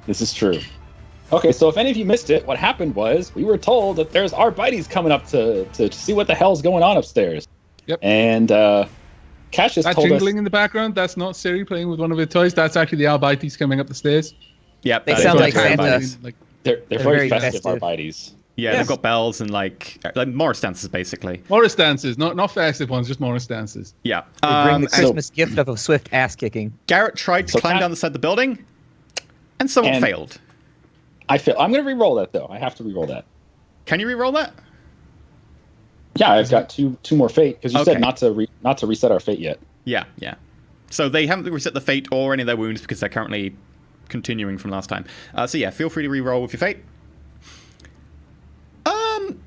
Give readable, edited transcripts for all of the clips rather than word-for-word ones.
This is true. Okay, so if any of you missed it, what happened was we were told that there's Arbites coming up to see what the hell's going on upstairs. Yep. And Cash just that told jingling us... in the background, that's not Siri playing with one of her toys. That's actually the Arbites coming up the stairs. Yep. They sound like Santa. They're very festive Arbites. Yeah, Yes. they've got bells and like Morris dances, basically. Morris dances, not festive ones, just Morris dances. Yeah. They bring the so- Christmas gift of a swift ass kicking. Garrett tried to So climb Cat- down the side of the building, and someone And- failed. I'm going to re-roll that, though. I have to re-roll that. Can you re-roll that? Yeah, I've got two more fate, because you Okay. said not to reset our fate yet. Yeah, yeah. So they haven't reset the fate or any of their wounds because they're currently continuing from last time. So yeah, feel free to re-roll with your fate.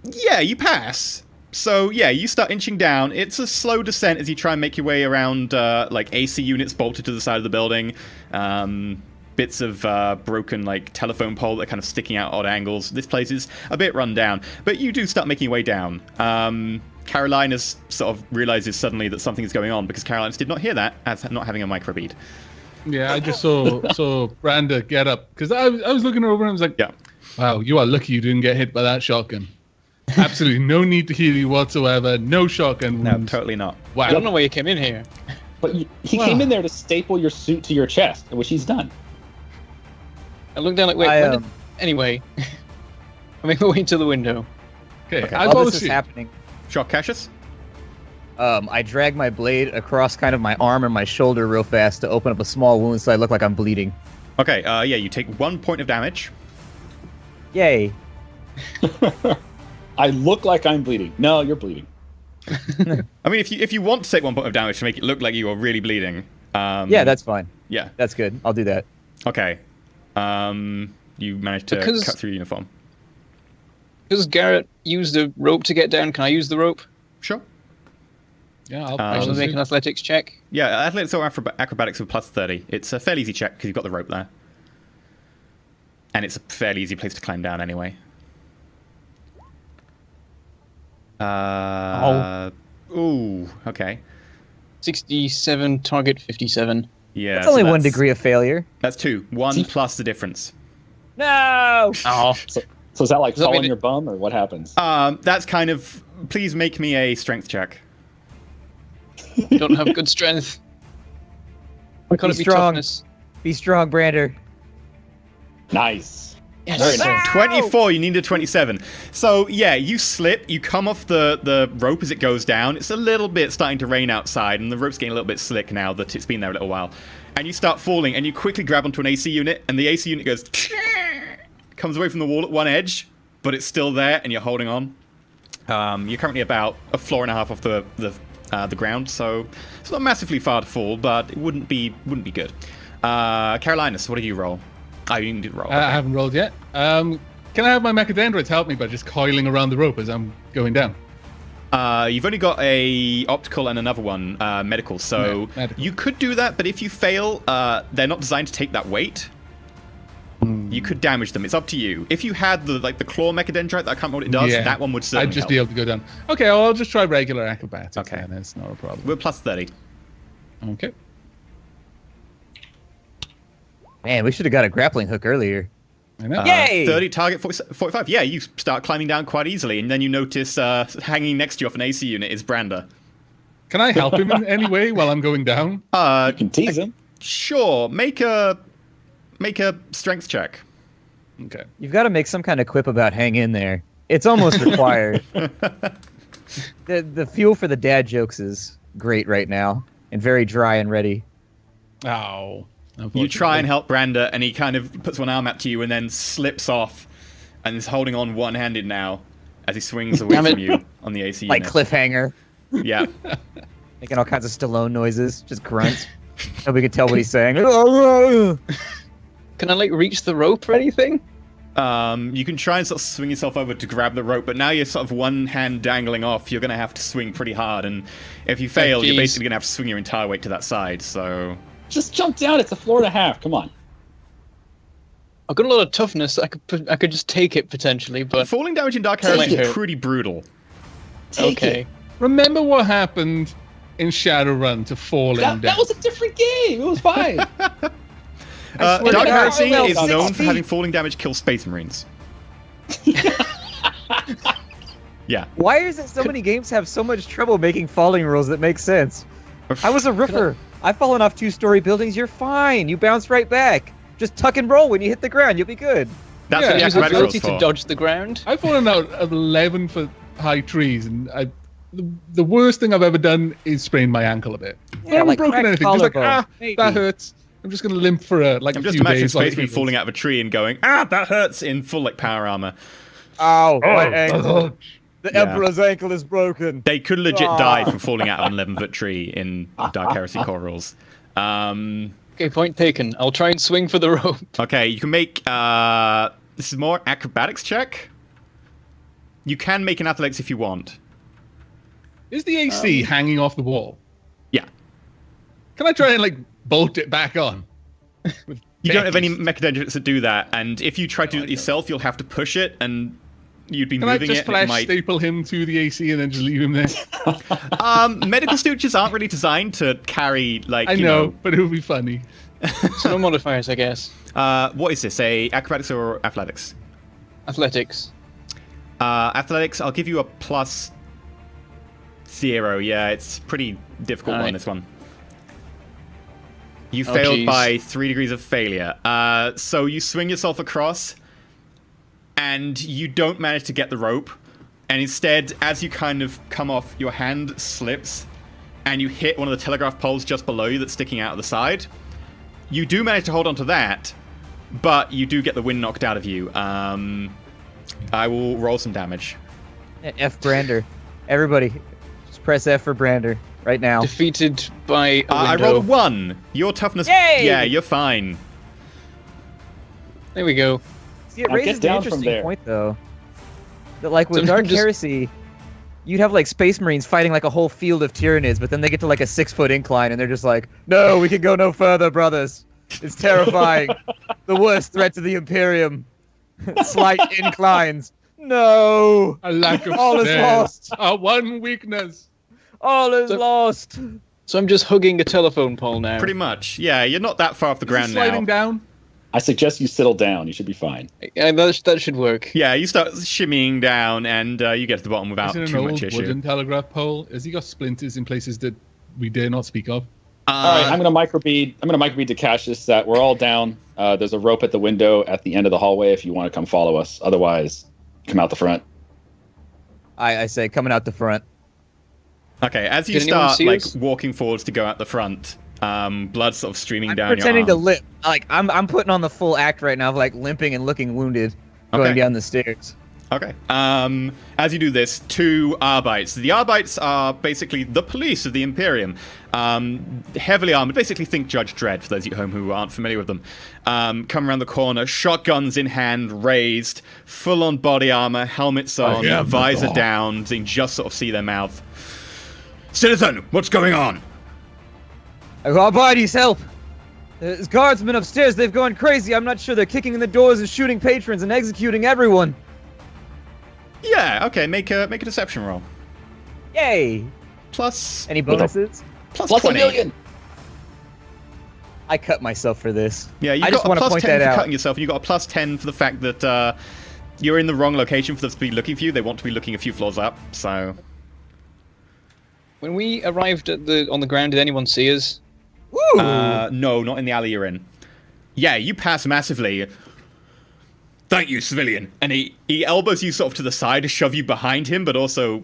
Yeah, you pass. So yeah, you start inching down. It's a slow descent as you try and make your way around like AC units bolted to the side of the building. Bits of broken like telephone pole that are kind of sticking out at odd angles. This place is a bit run down, but you do start making your way down. Carolinas sort of realizes suddenly that something is going on because Carolinas did not hear that as not having a microbead. Yeah, I just saw Branda get up because I was looking over and I was like, Yeah. wow, you are lucky you didn't get hit by that shotgun. Absolutely no need to heal you whatsoever. No shotgun No, wounds. totally not. Wow. I don't know why you came in here. But he came in there to staple your suit to your chest, which he's done. I looked down like, wait, when did... Anyway. I make my way to the window. Okay, While eyeball this the is sheet. happening, Shock Cassius? I drag my blade across kind of my arm and my shoulder real fast to open up a small wound so I look like I'm bleeding. Okay, yeah, you take 1 point of damage. Yay. I look like I'm bleeding. No, you're bleeding. I mean, if you want to take 1 point of damage to make it look like you are really bleeding. Yeah, that's fine. Yeah. That's good. I'll do that. Okay. You managed to Because- cut through uniform. Because Garrett used a rope to get down, can I use the rope? Sure. Yeah, I'll I'll make an athletics check. Yeah, athletics or acrobatics with plus 30. It's a fairly easy check because you've got the rope there. And it's a fairly easy place to climb down anyway. Ooh, okay. 67, target 57. Yeah. That's so only 1 degree of failure. That's 2. 1 plus the difference. No! Oh. So is that like Does that falling mean your bum, or what happens? That's kind of... Please make me a strength check. Don't have good strength. Why can't it be strong. toughness? Be strong, Brander. Nice. Yes. Very nice. 24, you need a 27. So, yeah, you slip, you come off the rope as it goes down. It's a little bit starting to rain outside, and the rope's getting a little bit slick now that it's been there a little while. And you start falling, and you quickly grab onto an AC unit, and the AC unit goes... comes away from the wall at one edge, but it's still there, and you're holding on. You're currently about a floor and a half off the ground, so it's not massively far to fall, but it wouldn't be good. Carolinas, what did you roll? Oh, you didn't roll. I haven't rolled yet. Can I have my mechadendrites help me by just coiling around the rope as I'm going down? You've only got a optical and another one, medical, so medical. you could do that, but if you fail, they're not designed to take that weight. You could damage them. It's up to you. If you had the claw mechadendrite, that I can't remember what it does, Yeah. that one would certainly I'd just help. be able to go down. Okay, well, I'll just try regular acrobatics. Okay. Then. It's not a problem. We're plus 30. Okay. Man, we should have got a grappling hook earlier. I know. Yay! 30, target 45. Yeah, you start climbing down quite easily, and then you notice hanging next to you off an AC unit is Branda. Can I help him in any way while I'm going down? You can tease him. Sure. Make a strength check. Okay. You've got to make some kind of quip about hang in there. It's almost required. The fuel for the dad jokes is great right now and very dry and ready. Oh. You try and help Branda, and he kind of puts one arm out to you and then slips off and is holding on one-handed now as he swings away from you on the AC Like unit. cliffhanger, Yeah. making all kinds of Stallone noises, just grunts. Nobody can tell what he's saying. Can I, like, reach the rope or anything? You can try and sort of swing yourself over to grab the rope, but now you're sort of one hand dangling off. You're going to have to swing pretty hard, and if you fail, you're jeez. basically going to have to swing your entire weight to that side, so... Just jump down. It's a floor and a half. Come on. I've got a lot of toughness. I could just take it potentially, but Falling damage in Dark Heresy Might is hurt. pretty brutal. Take okay. it. Remember what happened in Shadowrun to fall him That down? was a different game. It was fine. I swear Dark to God, Heresy well, is 6 known for feet. having falling damage kill Space Marines. Yeah. Why is it so many games have so much trouble making falling rules that make sense? I was a roofer. I've fallen off 2-story buildings. You're fine. You bounce right back. Just tuck and roll when you hit the ground. You'll be good. That's Yeah, what the Use acrobatic rolls ability for. to dodge the ground. I've fallen out of 11 for high trees, and the worst thing I've ever done is sprain my ankle a bit. I haven't like broken cracked anything. Just like, collarbone, maybe. that hurts. I'm just going to limp for I'm a just few imagining days. while it Space Marine heals. falling out of a tree and going, that hurts in full like power armor. Ow, my ankle. The Yeah. Emperor's ankle is broken. They could legit die from falling out of an 11-foot tree in Dark Heresy core rules. Okay, point taken. I'll try and swing for the rope. Okay, you can make this is more acrobatics check. You can make an athletics if you want. Is the AC hanging off the wall? Yeah. Can I try and bolt it back on? You don't have any mechadendrites that do that, and if you try to do it yourself, you'll have to push it, and you'd be Can I moving just it. And it flash might... staple him to the AC and then just leave him there? Medical stooges aren't really designed to carry I know, but it would be funny. So no modifiers, I guess. What is this? A acrobatics or athletics? Athletics. Athletics, I'll give you a +0. Yeah, it's pretty difficult All one, right. this one. You Oh, failed geez. by 3 degrees of failure. So you swing yourself across, and you don't manage to get the rope. And instead, as you kind of come off, your hand slips, and you hit one of the telegraph poles just below you that's sticking out of the side. You do manage to hold on to that, but you do get the wind knocked out of you. I will roll some damage. F Brander. Everybody, just press F for Brander right now. Defeated by a I window. rolled 1. Your toughness... Yay! Yeah, you're fine. There we go. See, it Now get raises an down from interesting there. point, though. That, like, with So Dark I'm just- Heresy, you'd have, like, Space Marines fighting, like, a whole field of Tyranids, but then they get to, like, a 6-foot incline, and they're just like, no, we can go no further, brothers. It's terrifying. The worst threat to the Imperium. Slight inclines. No! A lack of All is stairs. lost. Our one weakness. All is So- lost. So I'm just hugging a telephone pole now. Pretty much. Yeah, you're not that far off the Is it ground sliding now. down? I suggest you settle down. You should be fine. That should work. Yeah, you start shimmying down, and you get to the bottom without Is it an too much old issue. wooden telegraph pole? Has he got splinters in places that we dare not speak of? All right, I'm gonna microbead to Cassius that we're all down. There's a rope at the window at the end of the hallway if you want to come follow us. Otherwise, come out the front. I say, coming out the front. Okay, as you Did anyone start see like us? walking forwards to go out the front, blood sort of streaming I'm down pretending your to arm. limp. Like, I'm putting on the full act right now of, like, limping and looking wounded going Okay. down the stairs. Okay. As you do this, 2 Arbites. The Arbites are basically the police of the Imperium. Heavily armored. Basically, think Judge Dredd, for those of you at home who aren't familiar with them. Come around the corner, shotguns in hand, raised, full-on body armor, helmets on, am the visor law. down, so you can just sort of see their mouth. Citizen, what's going on? Arbites, help! There's guardsmen upstairs. They've gone crazy. I'm not sure. They're kicking in the doors and shooting patrons and executing everyone. Yeah, okay, make a deception roll. Yay! Plus Any bonuses? plus Plus 20. $1 million. I cut myself for this. Yeah, you I got just a want to plus point 10 that for out. cutting yourself, and you got a plus 10 for the fact that you're in the wrong location for them to be looking for you. They want to be looking a few floors up, so... When we arrived on the ground, did anyone see us? Woo! No, not in the alley you're in. Yeah, you pass massively. Thank you, civilian. And he elbows you sort of to the side to shove you behind him, but also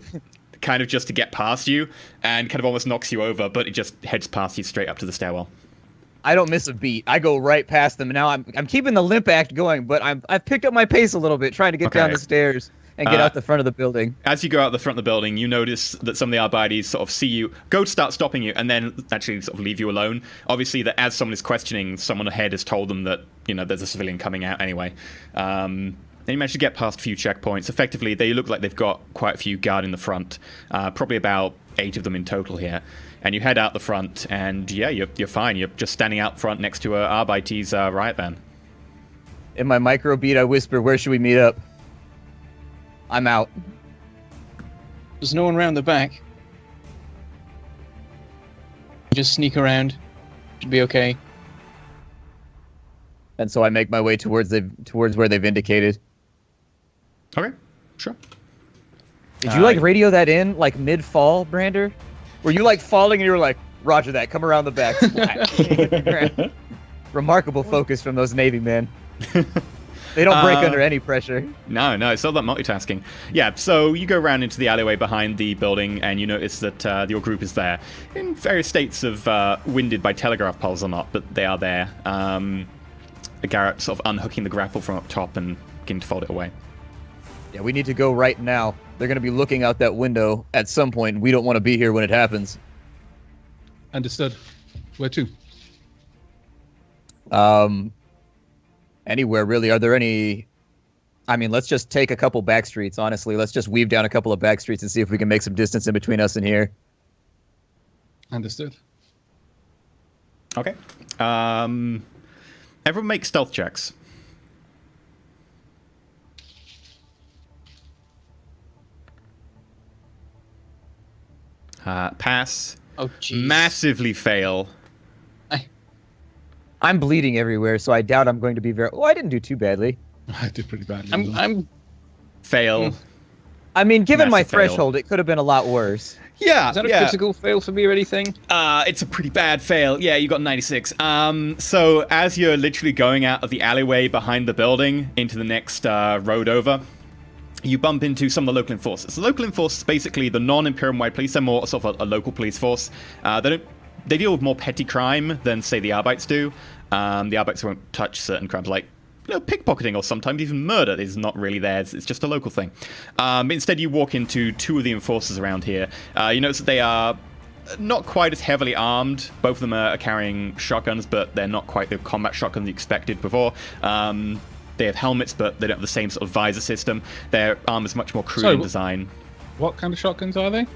kind of just to get past you, and kind of almost knocks you over, but it just heads past you straight up to the stairwell. I don't miss a beat. I go right past them. And now I'm keeping the limp act going, but I've picked up my pace a little bit, trying to get down Okay. the stairs and get out the front of the building. As you go out the front of the building, you notice that some of the Arbites sort of see you, go to start stopping you, and then actually sort of leave you alone. Obviously, that as someone is questioning, someone ahead has told them that, you know, there's a civilian coming out anyway. And you manage to get past a few checkpoints. Effectively, they look like they've got quite a few guard in the front, probably about 8 of them in total here. And you head out the front, and yeah, you're fine. You're just standing out front next to a Arbite's riot van. In my micro beat, I whisper, "Where should we meet up?" I'm out. There's no one around the back. Just sneak around. Should be okay. And so I make my way towards where they've indicated. Okay, sure. Did you like radio that in like mid-fall, Brander? Were you like falling and you were like, Roger that, come around the back. Splat. Remarkable focus from those Navy men. They don't break under any pressure. No, it's all that multitasking. Yeah, so you go around into the alleyway behind the building, and you notice that your group is there in various states of winded by telegraph poles or not, but they are there. Garrett sort of unhooking the grapple from up top and beginning to fold it away. Yeah, we need to go right now. They're going to be looking out that window at some point. We don't want to be here when it happens. Understood. Where to? Anywhere, really. Are there any... I mean, let's just take a couple back streets, honestly. Let's just weave down a couple of back streets and see if we can make some distance in between us and here. Understood. Okay. Everyone make stealth checks. Pass. Oh, jeez. Massively fail. I'm bleeding everywhere, so I doubt I'm going to be very... Oh, I didn't do too badly. I did pretty badly. I'm Fail. I mean, given my Massive fail. threshold, it could have been a lot worse. Yeah, Is that a critical fail for me or anything? It's a pretty bad fail. Yeah, you got 96. So as you're literally going out of the alleyway behind the building into the next road over, you bump into some of the local enforcers. The local enforcers, basically the non-Imperium-wide police, they're more sort of a local police force. They deal with more petty crime than, say, the Aavaks do. The Aavaks won't touch certain crimes like pickpocketing or sometimes even murder is not really theirs. It's just a local thing. Instead, you walk into two of the enforcers around here. You notice that they are not quite as heavily armed. Both of them are carrying shotguns, but they're not quite the combat shotguns you expected before. They have helmets, but they don't have the same sort of visor system. Their armor's much more crude in design. What kind of shotguns are they?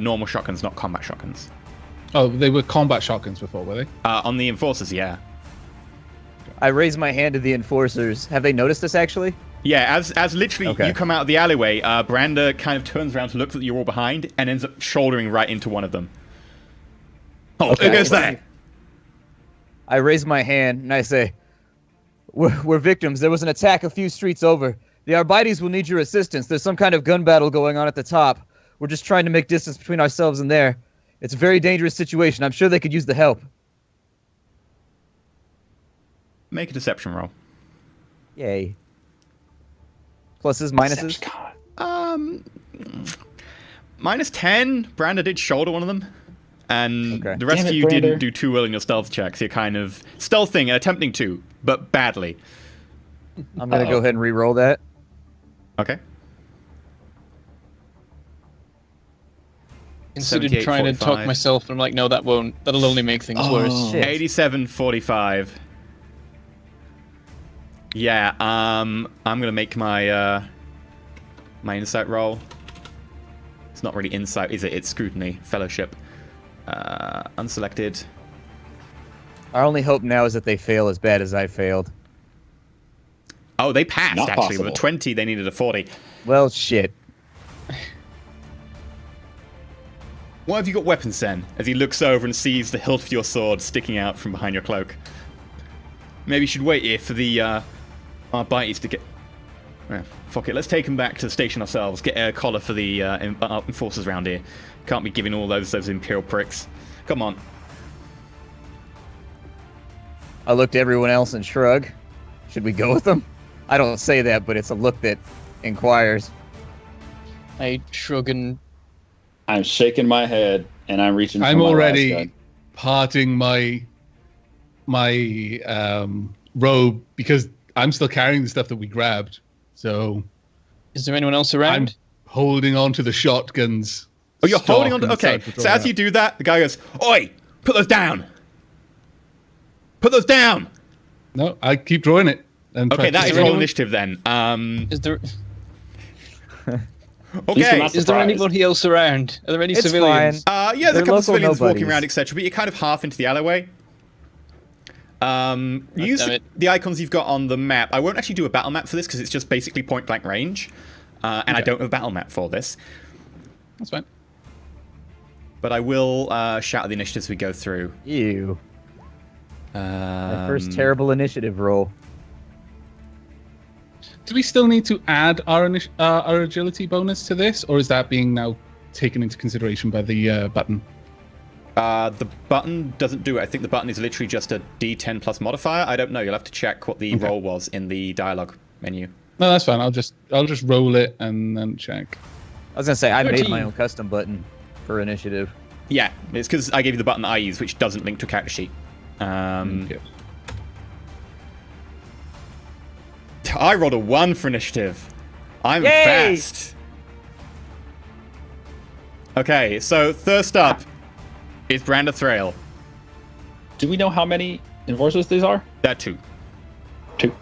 Normal shotguns, not combat shotguns. Oh, they were combat shotguns before, were they? On the enforcers, yeah. I raise my hand to the enforcers. Have they noticed us, actually? Yeah, as literally you come out of the alleyway, Brander kind of turns around to look that you're all behind and ends up shouldering right into one of them. Oh, Okay. who goes there? I raise my hand and I say, we're victims. There was an attack a few streets over. The Arbites will need your assistance. There's some kind of gun battle going on at the top. We're just trying to make distance between ourselves and there. It's a very dangerous situation. I'm sure they could use the help. Make a deception roll. Yay. Pluses, minuses? Minus 10. Brander did shoulder one of them. And Okay. the rest Damn of it, you Brander. didn't do too well in your stealth checks. You're kind of stealthing and attempting to, but badly. I'm going to go ahead and re-roll that. Okay. Considered 78, trying to 45. talk myself, and I'm like, no, that won't. That'll only make things worse. Shit. 87-45. Yeah, I'm gonna make my my insight roll. It's not really insight, is it? It's scrutiny, fellowship. Unselected. Our only hope now is that they fail as bad as I failed. Oh, they passed Not actually. possible. With a 20, they needed a 40. Well, shit. What have you got weapons then? As he looks over and sees the hilt of your sword sticking out from behind your cloak. Maybe you should wait here for the Arbites to get... fuck it, let's take them back to the station ourselves. Get a collar for the enforcers around here. Can't be giving all those Imperial pricks. Come on. I look to everyone else and shrug. Should we go with them? I don't say that, but it's a look that inquires. I shrug and I'm shaking my head and I'm reaching for I'm my last already gun. parting my robe because I'm still carrying the stuff that we grabbed. So is there anyone else around? I'm holding on to the shotguns. Oh, you're holding on to... stock and Okay, start so to as throw you do that, the guy goes, "Oi! Put those down! Put those down!" out. No, I keep drawing it. And Okay, try that to- is roll initiative then. Is there Okay. not is there surprised. anybody else around? Are there any It's civilians? fine. Yeah, there's a They're couple of local civilians walking nobodies. around, etc. But you're kind of half into the alleyway. Use damn it. the icons you've got on the map. I won't actually do a battle map for this because it's just basically point blank range, and I don't have a battle map for this. That's fine. But I will shout at the initiatives as we go through. Ew. My first terrible initiative roll. Do we still need to add our agility bonus to this, or is that being now taken into consideration by the button? The button doesn't do it. I think the button is literally just a D10 plus modifier. I don't know. You'll have to check what the roll was in the dialogue menu. No, that's fine. I'll just roll it and then check. I was gonna say I made my own custom button for initiative. Yeah, it's because I gave you the button that I use, which doesn't link to a character sheet. I rolled a 1 for initiative. I'm fast. Okay, so first up is Branda Thrail. Do we know how many enforcers these are? There are 2. 2.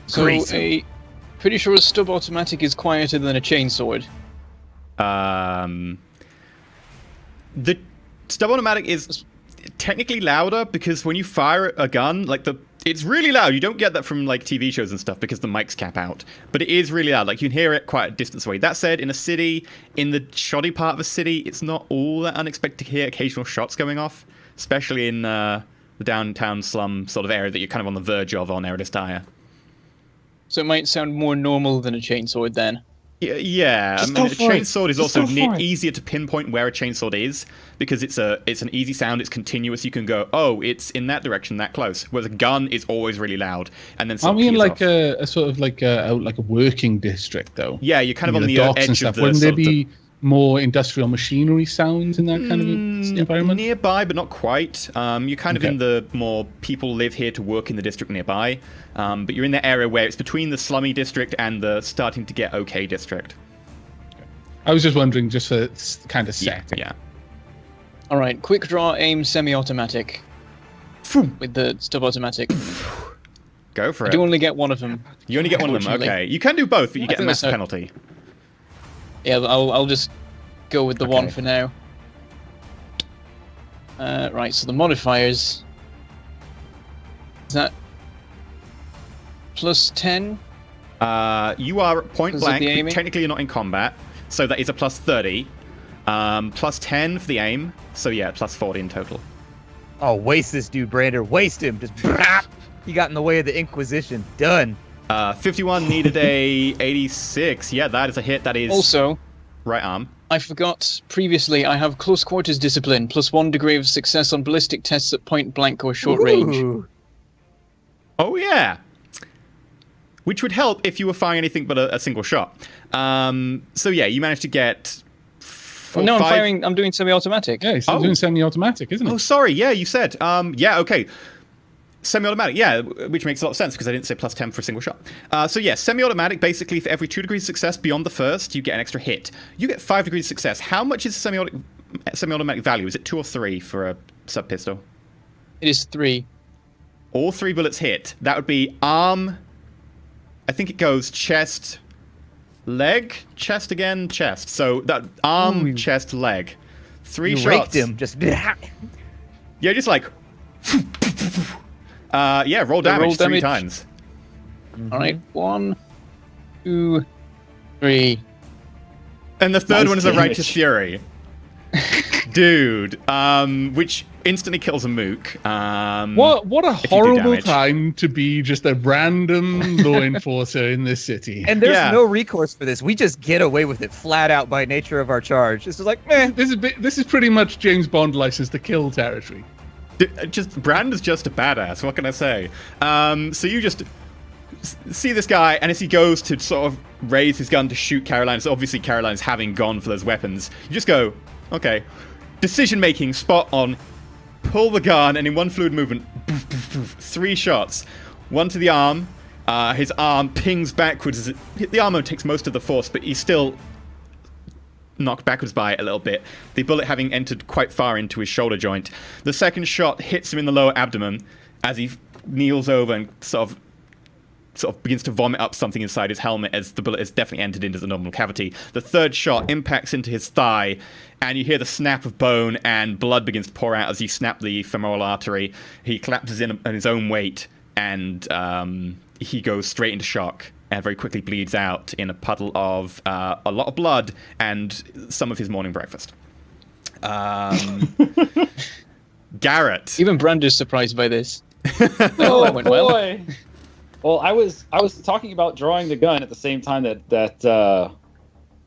So pretty sure a stub automatic is quieter than a chainsword. The stub automatic is technically louder because when you fire a gun, it's really loud. You don't get that from TV shows and stuff because the mics cap out, but it is really loud. You can hear it quite a distance away. That said, in a city, in the shoddy part of a city, it's not all that unexpected to hear occasional shots going off, especially in the downtown slum sort of area that you're kind of on the verge of on Eredis Dire. So it might sound more normal than a chainsword then. Yeah. I mean, a chainsword is also easier to pinpoint where a chainsword is because it's an easy sound. It's continuous. You can go, oh, it's in that direction, that close. Whereas a gun is always really loud, and then. Are we in a sort of like a working district though? Yeah, you're kind of on the edge of the. Wouldn't there be more industrial machinery sounds in that kind of environment? Nearby, but not quite. You're kind of in the more people live here to work in the district nearby. But you're in the area where it's between the slummy district and the starting to get okay district. I was just wondering, just for kind of setting. Yeah. All right, quick draw, aim, semi-automatic. With the stub automatic. Go for it. I do only get one of them. You only get one of them. Okay, you can do both, but you get a massive penalty. Yeah, I'll just go with the one for now. Right, so the modifiers. Is that plus 10? You are point blank. Technically, you're not in combat, so that is a plus 30. Plus 10 for the aim, so yeah, plus 40 in total. Oh, waste this dude, Brander. Waste him. Just he got in the way of the Inquisition. Done. 51 needed a 86. Yeah, that is a hit. That is also right arm. I forgot previously. I have close quarters discipline, plus 1 degree of success on ballistic tests at point blank or short range. Oh yeah, which would help if you were firing anything but a single shot. So yeah, you managed to get. No, I'm doing semi-automatic. Yeah, he's still doing semi-automatic, isn't he? Oh, sorry. Yeah, you said. Yeah, okay. Semi-automatic, yeah, which makes a lot of sense because I didn't say plus 10 for a single shot. So yeah, semi-automatic, basically for every 2 degrees of success beyond the first, you get an extra hit. You get 5 degrees of success. How much is semi-automatic value? Is it 2 or 3 for a sub-pistol? It is 3. All 3 bullets hit. That would be arm, I think it goes chest, leg, chest again, chest. So that arm, chest, leg. 3 shots. Raked him, just... Yeah, just like... yeah, roll damage 3 times. All right, 1, 2, 3. And the third one is a Righteous Fury. Dude, which instantly kills a mook. What a horrible time to be just a random law enforcer in this city. And there's no recourse for this. We just get away with it flat out by nature of our charge. This is like, meh. This is pretty much James Bond license to kill territory. Brand is just a badass. What can I say? So you just see this guy, and as he goes to sort of raise his gun to shoot Caroline, so obviously Caroline's having gone for those weapons. You just go, okay, decision making, spot on, pull the gun, and in one fluid movement, 3 shots. 1 to the arm. His arm pings backwards. The armor takes most of the force, but he's still knocked backwards by it a little bit, the bullet having entered quite far into his shoulder joint. The second shot hits him in the lower abdomen as he kneels over and sort of begins to vomit up something inside his helmet as the bullet has definitely entered into the abdominal cavity. The third shot impacts into his thigh, and you hear the snap of bone and blood begins to pour out as you snap the femoral artery. He collapses in on his own weight, and he goes straight into shock and very quickly bleeds out in a puddle of a lot of blood and some of his morning breakfast. Garrett. Even Brander's surprised by this. Oh, that went well. boy. Well, I was talking about drawing the gun at the same time that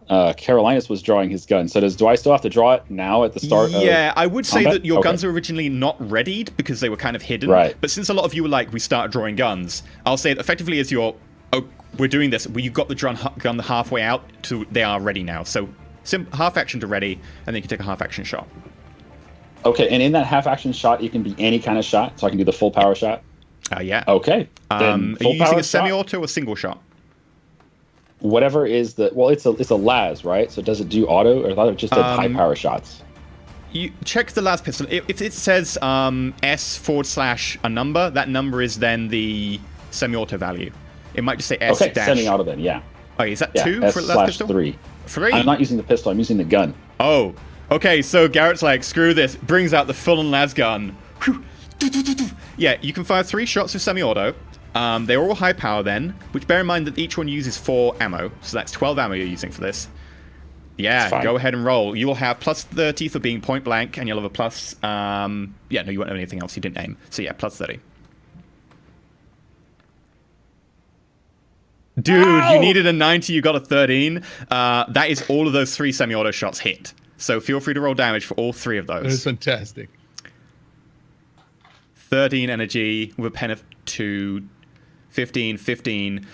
Carolinus was drawing his gun. So do I still have to draw it now at the start? Yeah, I would say combat? that your Okay. guns are originally not readied because they were kind of hidden. Right. But since a lot of you were like, we started drawing guns, I'll say that effectively as we're doing this, you got the gun halfway out to they are ready now. So half action to ready, and then you can take a half action shot. Okay, and in that half action shot, it can be any kind of shot, so I can do the full power shot. Yeah. Okay. Are Then full you using power a semi-auto or single shot? Whatever is it's a las, right? So does it do auto, or I thought it just did high power shots? You check the last pistol. If it says S / a number, that number is then the semi-auto value. It might just say S Okay, dash. semi-auto then, yeah. Okay, is that Yeah, 2 for the last pistol? S/3. 3? I'm not using the pistol, I'm using the gun. Oh, okay. So Garrett's like, screw this. Brings out the full-on las gun. Yeah, you can fire 3 shots with semi-auto. They're all high power then, which bear in mind that each one uses 4 ammo. So that's 12 ammo you're using for this. Yeah, go ahead and roll. You will have plus 30 for being point blank, and you'll have a plus... yeah, no, you won't have anything else. You didn't aim. So yeah, plus 30. Dude, you needed a 90, you got a 13. That is all of those 3 semi-auto shots hit. So feel free to roll damage for all 3 of those. That is fantastic. 13 energy with a pen of 2. 15.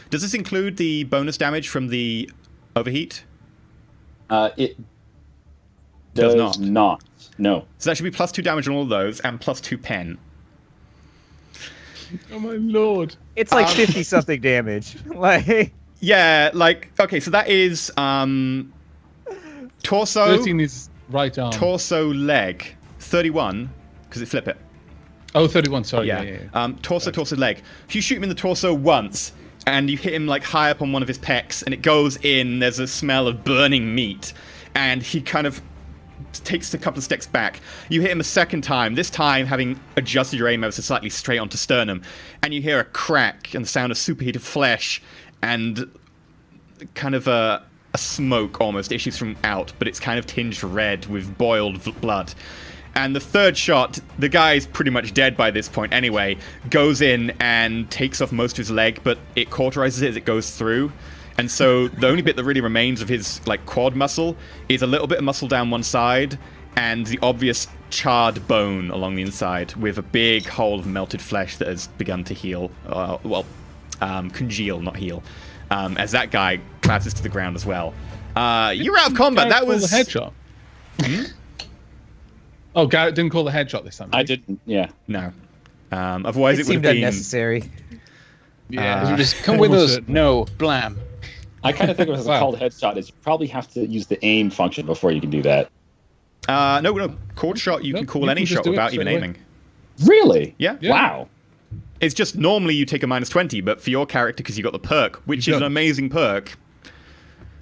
Does this include the bonus damage from the overheat? It does not. No. So that should be plus 2 damage on all of those, and plus 2 pen. Oh my lord. It's like 50-something damage. Like... Yeah, like, okay, so that is torso, 13 is right arm. torso, leg. 31, because it flip it. Oh, 31, sorry. Yeah. Torso, leg. If you shoot him in the torso once, and you hit him like high up on one of his pecs, and it goes in, there's a smell of burning meat, and he kind of takes a couple of steps back. You hit him a second time, this time having adjusted your aim ever so slightly straight onto sternum, and you hear a crack and the sound of superheated flesh, and kind of a smoke almost issues from out, but it's kind of tinged red with boiled blood. And the third shot, the guy's pretty much dead by this point anyway, goes in and takes off most of his leg, but it cauterizes it as it goes through. And so the only bit that really remains of his like quad muscle is a little bit of muscle down one side and the obvious charred bone along the inside with a big hole of melted flesh that has begun to heal. Congeal, not heal. As that guy collapses to the ground as well. You're out of combat. That was the headshot. Oh, Garrett didn't call the headshot this time. I didn't, yeah. No. Otherwise it would seemed have been unnecessary. Yeah. Just come with us. No, blam. I kind of think of it as a called headshot is you probably have to use the aim function before you can do that. No. Chord shot, you can call any shot without even aiming. Really? Yeah. Wow. It's just normally you take a -20, but for your character, because you got the perk, which is an amazing perk,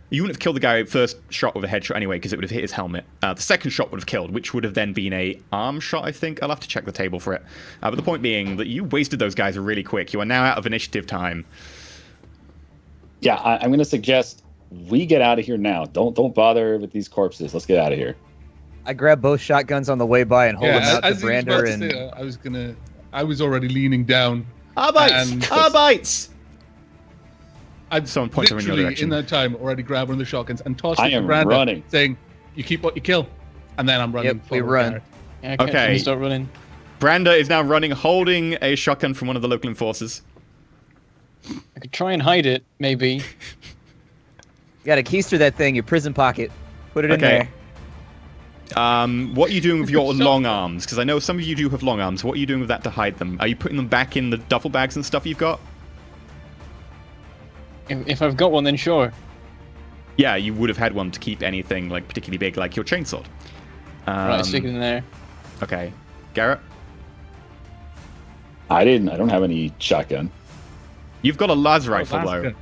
you wouldn't have killed the guy first shot with a headshot anyway, because it would have hit his helmet. The second shot would have killed, which would have then been a arm shot, I think. I'll have to check the table for it. But the point being that you wasted those guys really quick. You are now out of initiative time. Yeah, I'm going to suggest we get out of here now. Don't bother with these corpses. Let's get out of here. I grab both shotguns on the way by and hold them out to Brander. I was already leaning down. Arbites! I've Someone pointed in your direction. In that time already grabbed one of the shotguns and tossed it to am Brander, running. saying, "You keep what you kill," and then I'm running. Yep, we run. Yeah, Okay. Start running. Brander is now running, holding a shotgun from one of the local enforcers. I could try and hide it, maybe. You gotta keister that thing, your prison pocket. Put it in there. What are you doing with your long arms? Because I know some of you do have long arms. What are you doing with that to hide them? Are you putting them back in the duffel bags and stuff you've got? If I've got one, then sure. Yeah, you would have had one to keep anything like particularly big, like your chainsword. Right, stick it in there. Okay. Garrett? I don't have any shotgun. You've got a las rifle, though.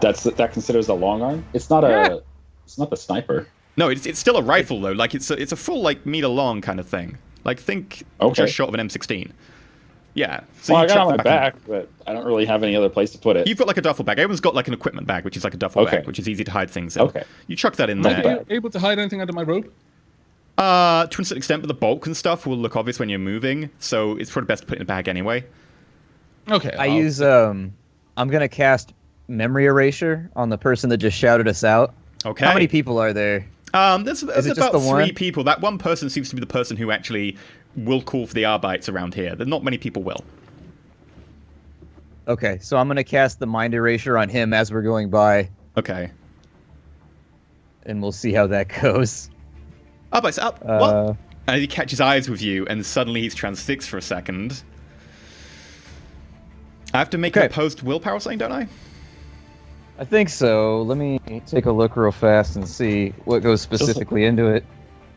That considers a long arm? It's not it's not the sniper. No, it's still a rifle, though. Like, it's a full, like, meter long kind of thing. Like, think just short of an M16. Yeah. So well, I got it on my back, but I don't really have any other place to put it. You've got, like, a duffel bag. Everyone's got, like, an equipment bag, which is like a duffel bag, which is easy to hide things in. Okay. You chuck that in Am I there. able to hide anything under my robe? To a certain extent, but the bulk and stuff will look obvious when you're moving, so it's probably best to put it in a bag anyway. Okay. I use I'm gonna cast memory erasure on the person that just shouted us out. Okay. How many people are there? There's it just about the 3 one? people. That one person seems to be the person who actually will call for the Arbites around here. There's not many people will. Okay, so I'm gonna cast the mind erasure on him as we're going by, Okay. and we'll see how that goes. Arbites up. What? And he catches eyes with you, and suddenly he's transfixed for a second. I have to make an opposed willpower or something, don't I? I think so. Let me take a look real fast and see what goes specifically into it.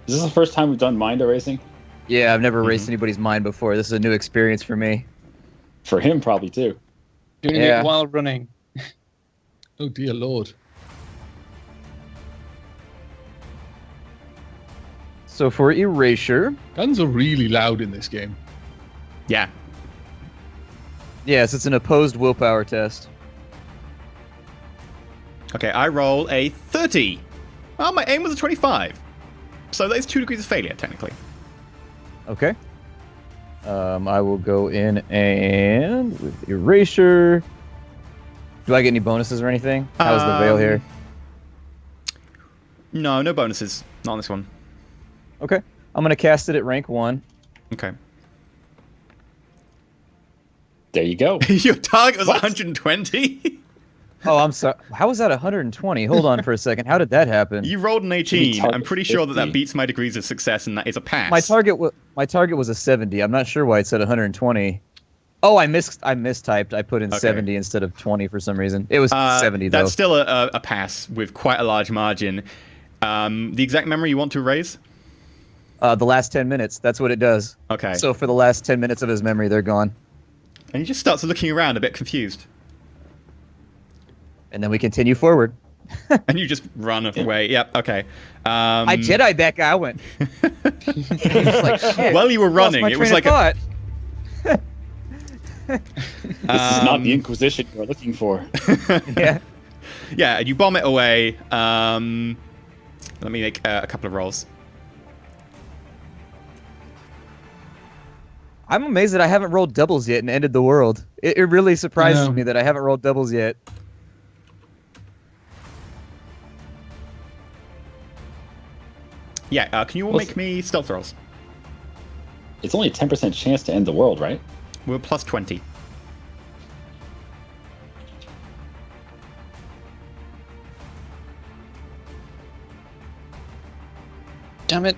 Is this the first time we've done mind erasing? Yeah, I've never erased anybody's mind before. This is a new experience for me. For him, probably too. Doing Yeah. it while running. Oh dear lord. So for erasure, Guns are really loud in this game. Yeah. yes, it's an opposed willpower test. Okay, I roll a 30. Well, my aim was a 25. So that is 2 degrees of failure, technically. Okay. I will go in and with erasure. Do I get any bonuses or anything? How's the veil here? No, no bonuses. Not on this one. Okay. I'm gonna cast it at rank 1. Okay. There you go. Your target was 120? Oh, I'm sorry. How was that 120? Hold on for a second. How did that happen? You rolled an 18. target I'm pretty sure that 50. beats my degrees of success, and that is a pass. My target was a 70. I'm not sure why it said 120. Oh, I mistyped. I put in 70 instead of 20 for some reason. It was 70 though. That's still a pass with quite a large margin. The exact memory you want to erase? The last 10 minutes. That's what it does. Okay. So for the last 10 minutes of his memory, they're gone. And he just starts looking around a bit confused. And then we continue forward. And you just run away. Yep, okay. I Jedi back going. It's like, shit, While you were lost running, my it was train like of thought. This is not the Inquisition you're looking for. Yeah. Yeah, and you bomb it away. Let me make a couple of rolls. I'm amazed that I haven't rolled doubles yet and ended the world. It really surprises me that I haven't rolled doubles yet. Yeah, can you all make me stealth rolls? It's only a 10% chance to end the world, right? We're plus 20. Damn it.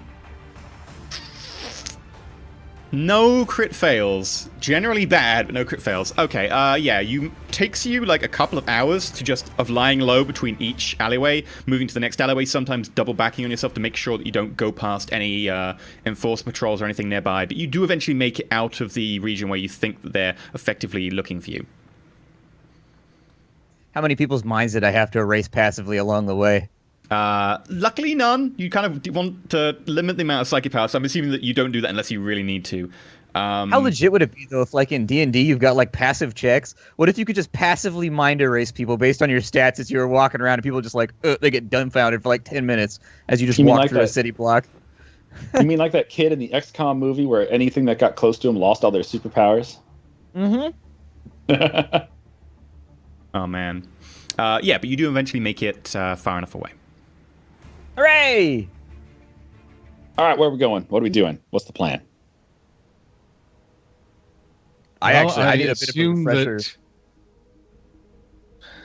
No crit fails. Generally bad, but no crit fails. Okay, yeah, takes you like a couple of hours to just of lying low between each alleyway, moving to the next alleyway, sometimes double backing on yourself to make sure that you don't go past any enforced patrols or anything nearby, but you do eventually make it out of the region where you think that they're effectively looking for you. How many people's minds did I have to erase passively along the way? Luckily none. You kind of want to limit the amount of psychic power, so I'm assuming that you don't do that unless you really need to. How legit would it be though if like in D&D you've got like passive checks? What if you could just passively mind erase people based on your stats as you were walking around and people just like they get dumbfounded for like 10 minutes as you just walk like through a that? city block? You mean like that kid in the XCOM movie where anything that got close to him lost all their superpowers? Mm-hmm. Oh man. Yeah, but you do eventually make it far enough away. Hooray! All right, where are we going? What are we doing? What's the plan? I need a bit of a assume refresher.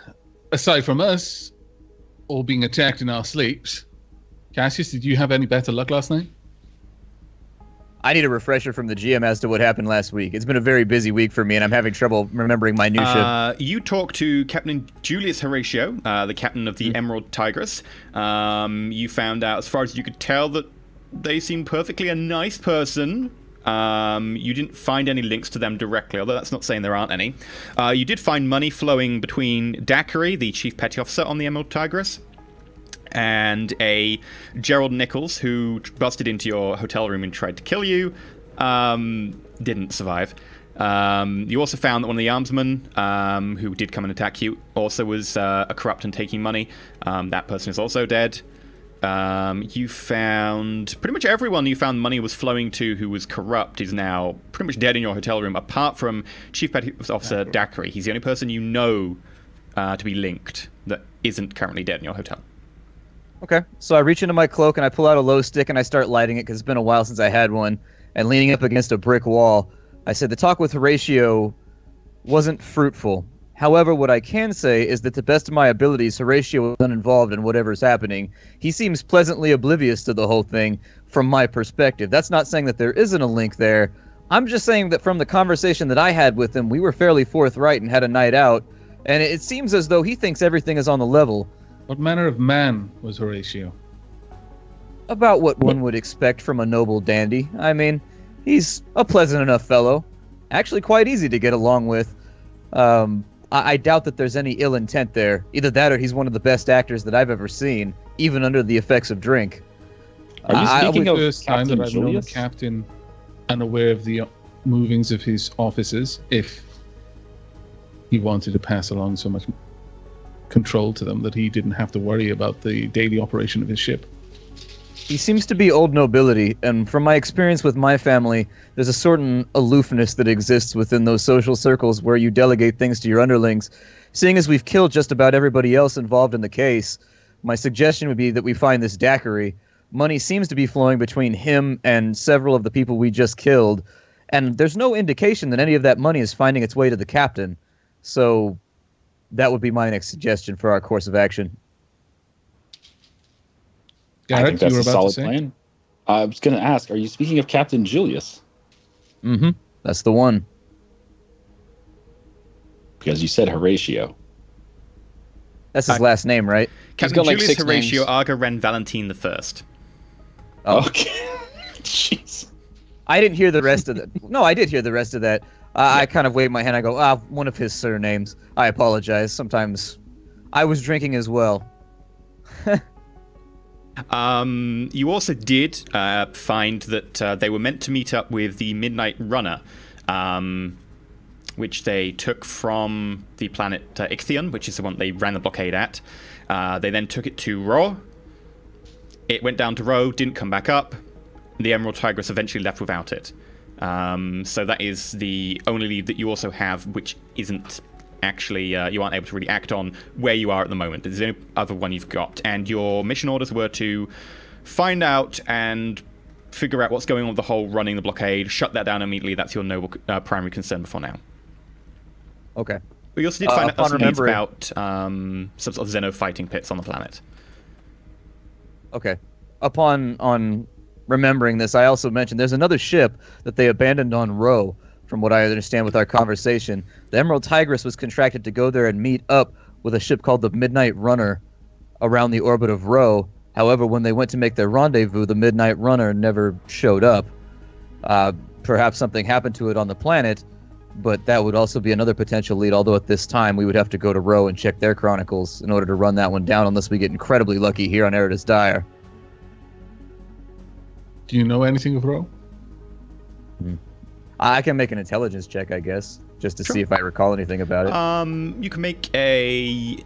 that, aside from us all being attacked in our sleeps, Cassius, did you have any better luck last night? I need a refresher from the GM as to what happened last week. It's been a very busy week for me, and I'm having trouble remembering minutia. You talk to Captain Julius Horatio, the captain of the Emerald Tigress. You found out, as far as you could tell, that they seem perfectly a nice person. You didn't find any links to them directly, although that's not saying there aren't any. You did find money flowing between Daiquiri, the chief petty officer on the Emerald Tigress, and a Gerald Nichols, who busted into your hotel room and tried to kill you. Didn't survive. You also found that one of the armsmen, who did come and attack you, also was a corrupt and taking money. That person is also dead. You found pretty much everyone you found money was flowing to who was corrupt is now pretty much dead in your hotel room, apart from Chief Petty Officer Dackery. He's the only person you know to be linked that isn't currently dead in your hotel. Okay, so I reach into my cloak and I pull out a glow stick and I start lighting it because it's been a while since I had one. And leaning up against a brick wall, I said the talk with Horatio wasn't fruitful. However, what I can say is that to the best of my abilities, Horatio was uninvolved in whatever's happening. He seems pleasantly oblivious to the whole thing from my perspective. That's not saying that there isn't a link there. I'm just saying that from the conversation that I had with him, we were fairly forthright and had a night out, and it seems as though he thinks everything is on the level. What manner of man was Horatio? About what one would expect from a noble dandy. I mean, he's a pleasant enough fellow. Actually quite easy to get along with. I doubt that there's any ill intent there. Either that or he's one of the best actors that I've ever seen, even under the effects of drink. Are you speaking of First time Captain that I've known the Julius? captain unaware of the movings of his officers, if he wanted to pass along so much control to them that he didn't have to worry about the daily operation of his ship. He seems to be old nobility, and from my experience with my family, there's a certain aloofness that exists within those social circles where you delegate things to your underlings. Seeing as we've killed just about everybody else involved in the case, my suggestion would be that we find this Dackery. Money seems to be flowing between him and several of the people we just killed, and there's no indication that any of that money is finding its way to the captain. So that would be my next suggestion for our course of action. I think that's you were a about solid to say? plan. I was going to ask, are you speaking of Captain Julius? Mm-hmm. That's the one. Because you said Horatio. That's his last name, right? Captain got, like, Julius 6 Horatio names. Arga Ren Valentine I. Oh. Okay. Jeez. I didn't hear the rest of that. No, I did hear the rest of that. I kind of waved my hand. I go, one of his surnames. I apologize. Sometimes I was drinking as well. You also did find that they were meant to meet up with the Midnight Runner, which they took from the planet Ichthion, which is the one they ran the blockade at. They then took it to Ro. It went down to Ro, didn't come back up. The Emerald Tigress eventually left without it. So that is the only lead that you also have, which isn't actually, you aren't able to really act on where you are at the moment. There's the only other one you've got. And your mission orders were to find out and figure out what's going on with the whole running the blockade, shut that down immediately. That's your noble primary concern for now. Okay. But you also did find out upon some news remembering- about some sort of Xeno fighting pits on the planet. Okay. On remembering this, I also mentioned there's another ship that they abandoned on Ro, from what I understand with our conversation. The Emerald Tigress was contracted to go there and meet up with a ship called the Midnight Runner around the orbit of Ro. However, when they went to make their rendezvous, the Midnight Runner never showed up. Perhaps something happened to it on the planet, but that would also be another potential lead, although at this time we would have to go to Ro and check their chronicles in order to run that one down, unless we get incredibly lucky here on Eridus Dire. Do you know anything of Ro? I can make an intelligence check, I guess, just to see if I recall anything about it. You can make a...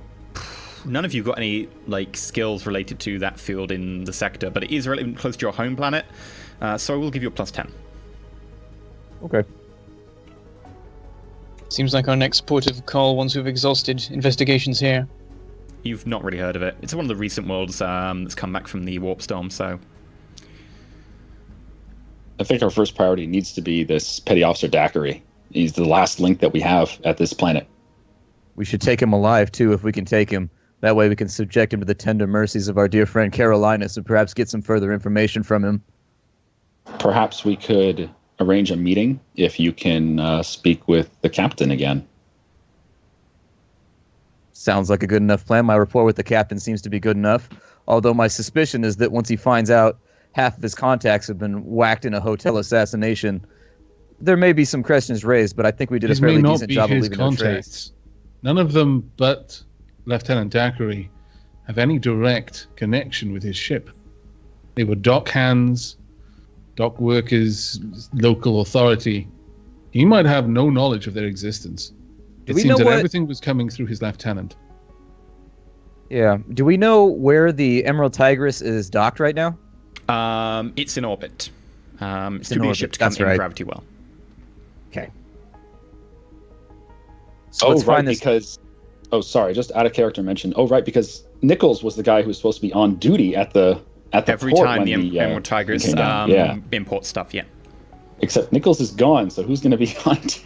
None of you got any skills related to that field in the sector, but it is relatively close to your home planet, so I will give you a +10. Okay. Seems like our next port of call once we've exhausted investigations here. You've not really heard of it. It's one of the recent worlds that's come back from the warp storm, so... I think our first priority needs to be this Petty Officer Dackery. He's the last link that we have at this planet. We should take him alive, too, if we can take him. That way we can subject him to the tender mercies of our dear friend Carolinus and perhaps get some further information from him. Perhaps we could arrange a meeting if you can speak with the captain again. Sounds like a good enough plan. My rapport with the captain seems to be good enough. Although my suspicion is that once he finds out half of his contacts have been whacked in a hotel assassination, there may be some questions raised, but I think we did a fairly decent job of leaving no trace. None of them but Lieutenant Dackery have any direct connection with his ship. They were dock hands, dock workers, local authority. He might have no knowledge of their existence. It seems that everything was coming through his lieutenant. Yeah. Do we know where the Emerald Tigress is docked right now? It's in orbit. It's in to be a orbit, ship to come that's in right. gravity well. Okay. So let's right, find this. because... Oh, sorry, just out of character mention. Oh, right, because Nichols was the guy who was supposed to be on duty at the Every port time when the Emerald Tigress came down. import stuff, yeah. Except Nichols is gone, so who's going to be on duty?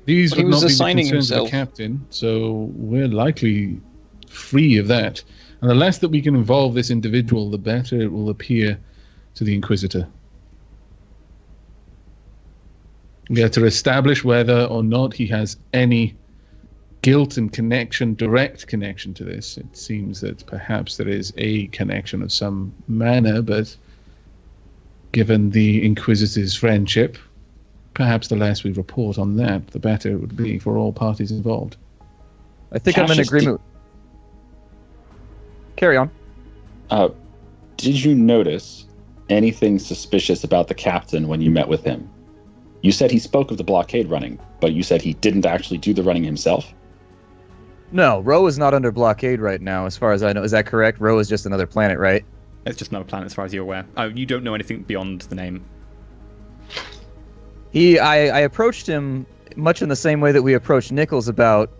These But he would was not be the assigning concerns of the himself. captain, so we're likely free of that. And the less that we can involve this individual, the better it will appear to the Inquisitor. We have to establish whether or not he has any guilt and connection, direct connection to this. It seems that perhaps there is a connection of some manner, but given the Inquisitor's friendship, perhaps the less we report on that, the better it would be for all parties involved. I think I'm in Cassius, agreement. Carry on. Did you notice anything suspicious about the captain when you met with him? You said he spoke of the blockade running, but you said he didn't actually do the running himself? No, Ro is not under blockade right now, as far as I know. Is that correct? Ro is just another planet, right? It's just another planet as far as you're aware. You don't know anything beyond the name. I approached him much in the same way that we approached Nichols about,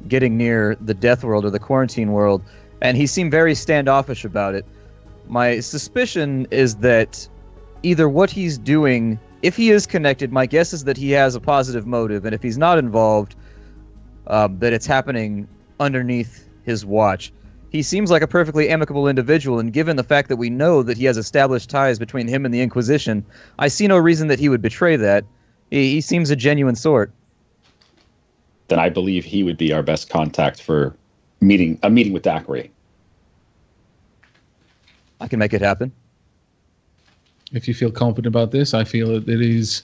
getting near the death world or the quarantine world, and he seemed very standoffish about it. My suspicion is that either what he's doing, if he is connected, my guess is that he has a positive motive, and if he's not involved, that it's happening underneath his watch. He seems like a perfectly amicable individual, and given the fact that we know that he has established ties between him and the Inquisition, I see no reason that he would betray that. He seems a genuine sort. Then I believe he would be our best contact for a meeting with Daiquiri. I can make it happen. If you feel confident about this, I feel that it is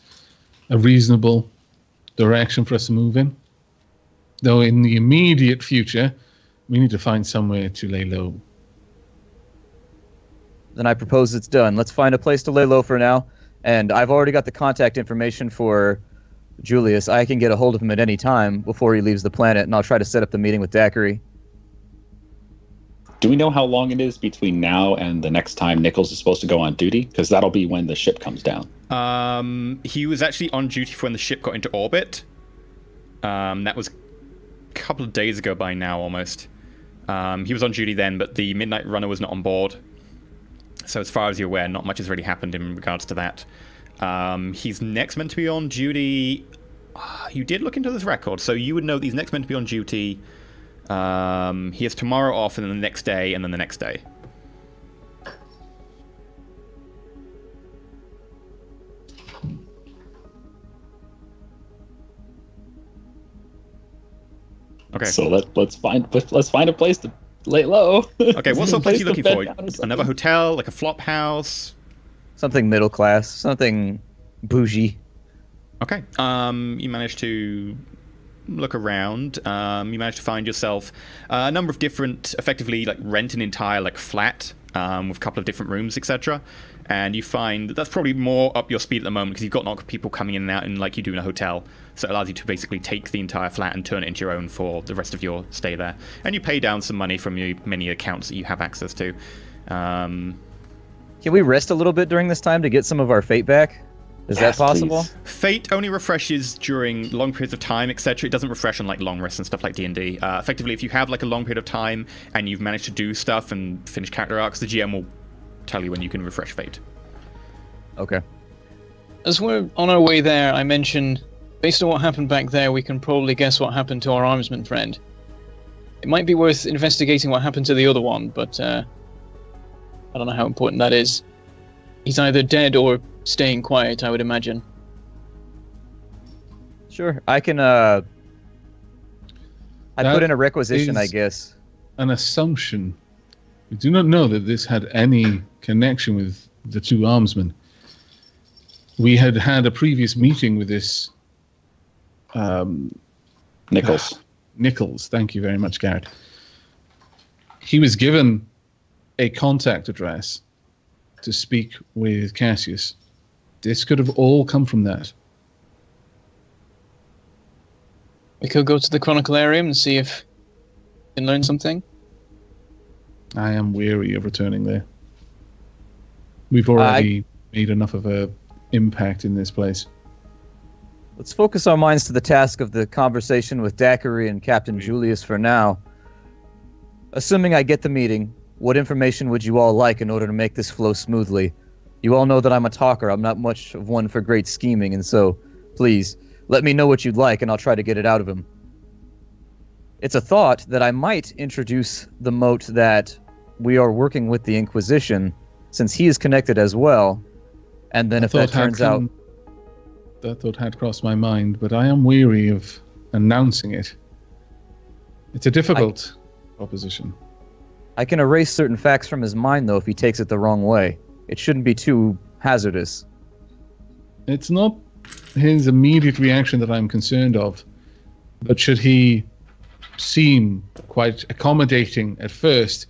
a reasonable direction for us to move in. Though in the immediate future, we need to find somewhere to lay low. Then I propose it's done. Let's find a place to lay low for now. And I've already got the contact information for Julius. I can get a hold of him at any time before he leaves the planet, and I'll try to set up the meeting with Daiquiri. Do we know how long it is between now and the next time Nichols is supposed to go on duty? Because that'll be when the ship comes down. He was actually on duty for when the ship got into orbit. That was a couple of days ago by now, almost. He was on duty then, but the Midnight Runner was not on board. So as far as you're aware, not much has really happened in regards to that. He's next meant to be on duty. You did look into this record, so you would know that he's next meant to be on duty. He has tomorrow off, and then the next day, and then the next day. Okay. So let's find a place to lay low. Okay, what sort of place are you looking for? bed down or something. Another hotel, like a flop house? Something middle class, something bougie. Okay. You managed to look around. You managed to find yourself a number of different, effectively, like rent an entire like flat with a couple of different rooms, etc. And you find that's probably more up your speed at the moment because you've got not people coming in and out, and like you do in a hotel. So it allows you to basically take the entire flat and turn it into your own for the rest of your stay there. And you pay down some money from your many accounts that you have access to. Can we rest a little bit during this time to get some of our fate back? Is that possible? Please. Fate only refreshes during long periods of time, etc. It doesn't refresh on like long rests and stuff like D&D. Effectively, if you have like a long period of time and you've managed to do stuff and finish character arcs, the GM will tell you when you can refresh fate. Okay. As we're on our way there, I mentioned, based on what happened back there, we can probably guess what happened to our armsman friend. It might be worth investigating what happened to the other one, but I don't know how important that is. He's either dead or staying quiet, I would imagine. Sure. I can I That put in a requisition, I is- guess. An assumption. We do not know that this had any connection with the two armsmen. We had had a previous meeting with this Nichols. Nichols. Thank you very much, Garrett. He was given a contact address to speak with Cassius. This could have all come from that. We could go to the Chroniclarium and see if and learn something? I am weary of returning there. We've already made enough of a impact in this place. Let's focus our minds to the task of the conversation with Daiquiri and Captain Julius for now. Assuming I get the meeting, what information would you all like in order to make this flow smoothly? You all know that I'm a talker. I'm not much of one for great scheming, and so, please, let me know what you'd like and I'll try to get it out of him. It's a thought that I might introduce the mote that we are working with the Inquisition, since he is connected as well, and then if that turns out... That thought had crossed my mind, but I am weary of announcing it. It's a difficult proposition. I can erase certain facts from his mind, though, if he takes it the wrong way. It shouldn't be too hazardous. It's not his immediate reaction that I'm concerned of, but should he seem quite accommodating at first,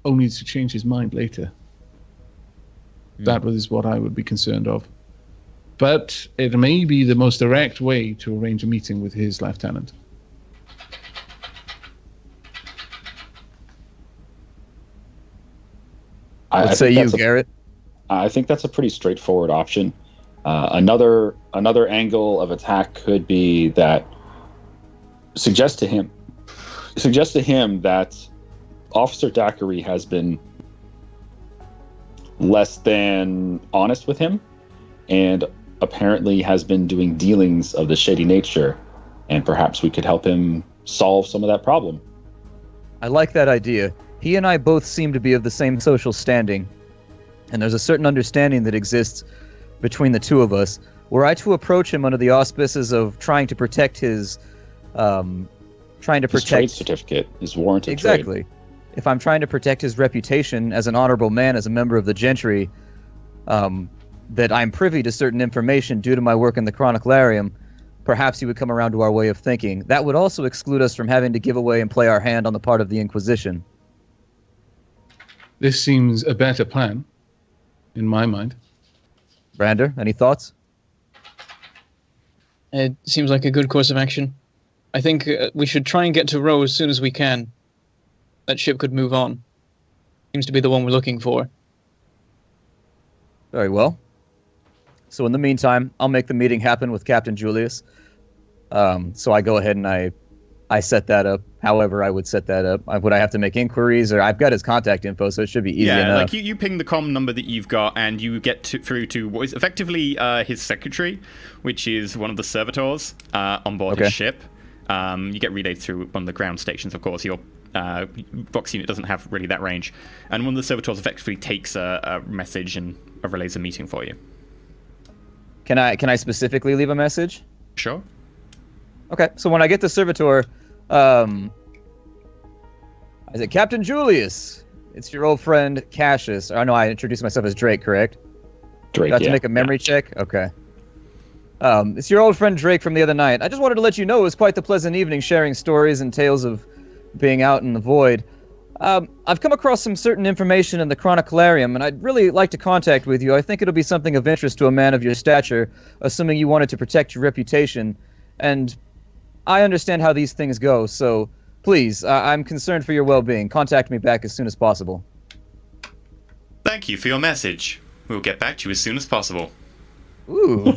only to change his mind later. That was what I would be concerned of. But it may be the most direct way to arrange a meeting with his lieutenant. What say you, Garrett? I think that's a pretty straightforward option. Another angle of attack could be that suggest to him that Officer Daiquiri has been less than honest with him, and apparently has been doing dealings of the shady nature, and perhaps we could help him solve some of that problem. I like that idea. He and I both seem to be of the same social standing, and there's a certain understanding that exists between the two of us. Were I to approach him under the auspices of trying to protect his trade certificate, his warranted exactly. trade. If I'm trying to protect his reputation as an honorable man, as a member of the gentry, that I'm privy to certain information due to my work in the Chroniclarium, perhaps he would come around to our way of thinking. That would also exclude us from having to give away and play our hand on the part of the Inquisition. This seems a better plan, in my mind. Brander, any thoughts? It seems like a good course of action. I think we should try and get to Roe as soon as we can. That ship could move on. Seems to be the one we're looking for. Very well. So in the meantime, I'll make the meeting happen with Captain Julius. So I go ahead and I set that up. However I would set that up. Would I have to make inquiries? Or I've got his contact info, so it should be easy enough. Yeah, like you ping the comm number that you've got, and you get through to what is effectively his secretary, which is one of the servitors on board his ship. You get relayed through one of the ground stations, of course. Your Vox unit doesn't have really that range. And one of the servitors effectively takes a message and relays a meeting for you. Can I specifically leave a message? Sure. Okay, so when I get the servitor, I say, Captain Julius, it's your old friend Cassius. I know I introduced myself as Drake, correct? Drake, Got to make a memory check? Okay. It's your old friend Drake from the other night. I just wanted to let you know it was quite the pleasant evening sharing stories and tales of being out in the void. I've come across some certain information in the Chroniclarium, and I'd really like to contact with you. I think it'll be something of interest to a man of your stature, assuming you wanted to protect your reputation. And I understand how these things go, so please, I'm concerned for your well-being. Contact me back as soon as possible. Thank you for your message. We'll get back to you as soon as possible. Ooh.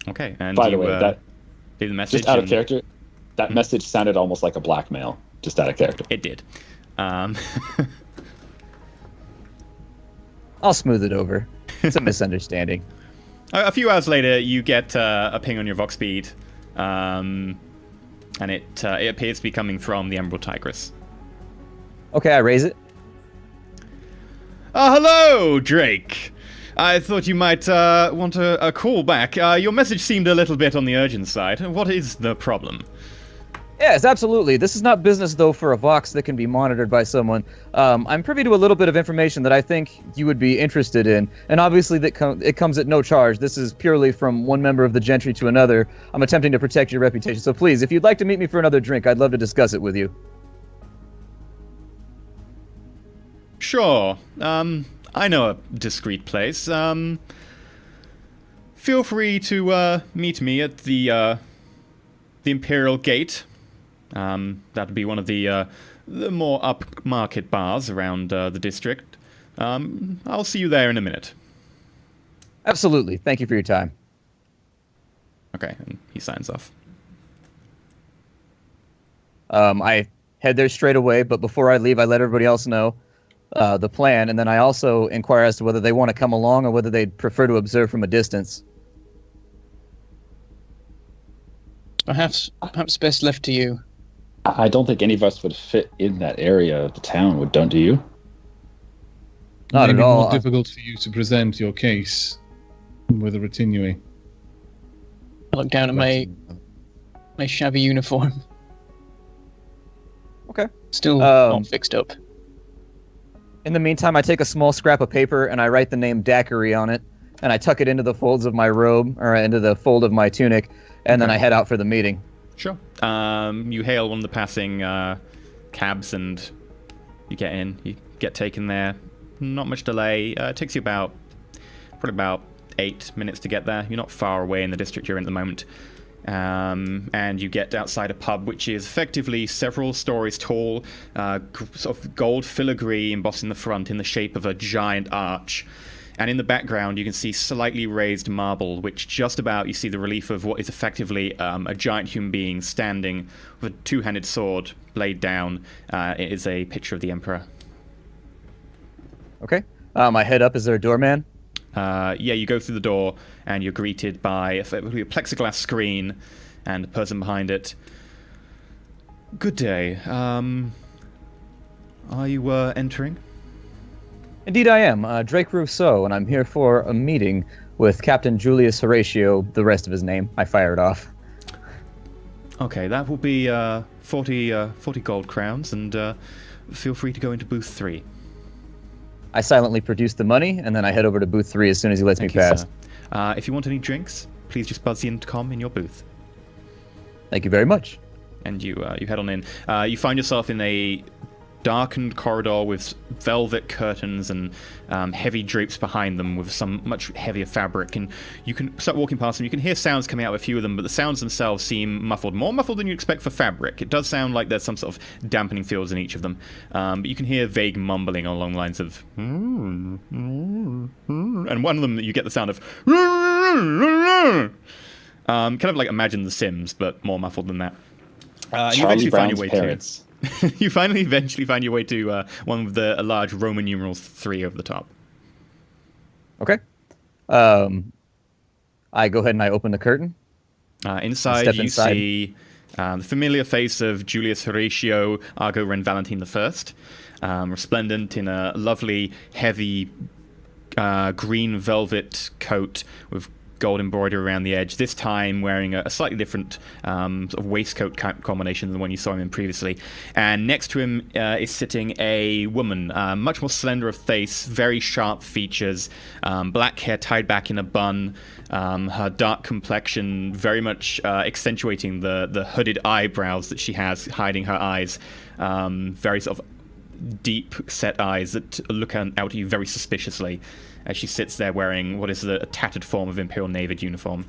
Okay, and by the way, that leave the message. Just out of character, that message sounded almost like a blackmail. Just out of character. It did. I'll smooth it over. It's a misunderstanding. A few hours later, you get a ping on your Vox speed, and it appears to be coming from the Emerald Tigress. Okay, I raise it. Hello, Drake. I thought you might want a call back. Your message seemed a little bit on the urgent side. What is the problem? Yes, absolutely. This is not business, though, for a Vox that can be monitored by someone. I'm privy to a little bit of information that I think you would be interested in, and obviously it comes at no charge. This is purely from one member of the gentry to another. I'm attempting to protect your reputation, so please, if you'd like to meet me for another drink, I'd love to discuss it with you. Sure. I know a discreet place. Feel free to meet me at the Imperial Gate. That'd be one of the more upmarket bars around the district. I'll see you there in a minute. Absolutely. Thank you for your time. Okay, and he signs off. I head there straight away, but before I leave, I let everybody else know the plan, and then I also inquire as to whether they want to come along or whether they'd prefer to observe from a distance. Perhaps best left to you. I don't think any of us would fit in that area of the town, don't you? Not Maybe at all. more difficult for you to present your case with a retinue. I look down at my shabby uniform. Okay. Still not fixed up. In the meantime, I take a small scrap of paper and I write the name Daiquiri on it, and I tuck it into the folds of my robe, or into the fold of my tunic, and then I head out for the meeting. Sure. You hail one of the passing cabs, and you get in. You get taken there. Not much delay. It takes you probably about 8 minutes to get there. You're not far away in the district you're in at the moment. And you get outside a pub, which is effectively several stories tall, sort of gold filigree embossed in the front in the shape of a giant arch. And in the background, you can see slightly raised marble, which just about you see the relief of what is effectively a giant human being standing with a two-handed sword, blade down. It is a picture of the Emperor. Okay. I head up. Is there a doorman? Yeah, you go through the door, and you're greeted by a plexiglass screen and a person behind it. Good day. Are you entering? Indeed I am. Drake Rousseau, and I'm here for a meeting with Captain Julius Horatio, the rest of his name. I fire it off. Okay, that will be 40 gold crowns, and feel free to go into booth 3. I silently produce the money, and then I head over to booth 3 as soon as he lets me pass. Sir. If you want any drinks, please just buzz the intercom in your booth. Thank you very much. And you head on in. You find yourself in a darkened corridor with velvet curtains and heavy drapes behind them with some much heavier fabric, and you can start walking past them. You can hear sounds coming out of a few of them, but the sounds themselves seem muffled, more muffled than you expect for fabric. It does sound like there's some sort of dampening fields in each of them, but you can hear vague mumbling along the lines of and one of them you get the sound of kind of like Imagine The Sims, but more muffled than that. You eventually find your way parents. You eventually find your way to one with the large Roman numerals 3 over the top. Okay. I go ahead and I open the curtain. Inside you see the familiar face of Julius Horatio Argo Ren Valentine I, resplendent in a lovely, heavy green velvet coat with gold embroidery around the edge, this time wearing a slightly different sort of waistcoat combination than the one you saw him in previously. And next to him is sitting a woman, much more slender of face, very sharp features, black hair tied back in a bun, her dark complexion very much accentuating the hooded eyebrows that she has, hiding her eyes, very sort of deep set eyes that look out at you very suspiciously as she sits there wearing what is a tattered form of Imperial Navy uniform.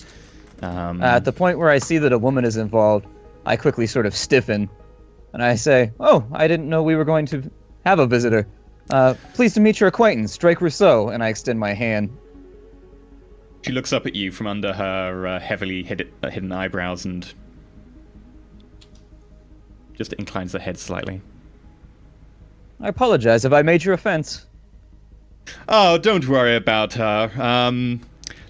At the point where I see that a woman is involved, I quickly sort of stiffen, and I say, "Oh, I didn't know we were going to have a visitor. Pleased to meet your acquaintance, Drake Rousseau," and I extend my hand. She looks up at you from under her heavily hidden eyebrows and just inclines her head slightly. I apologize if I made your offense. Oh, don't worry about her.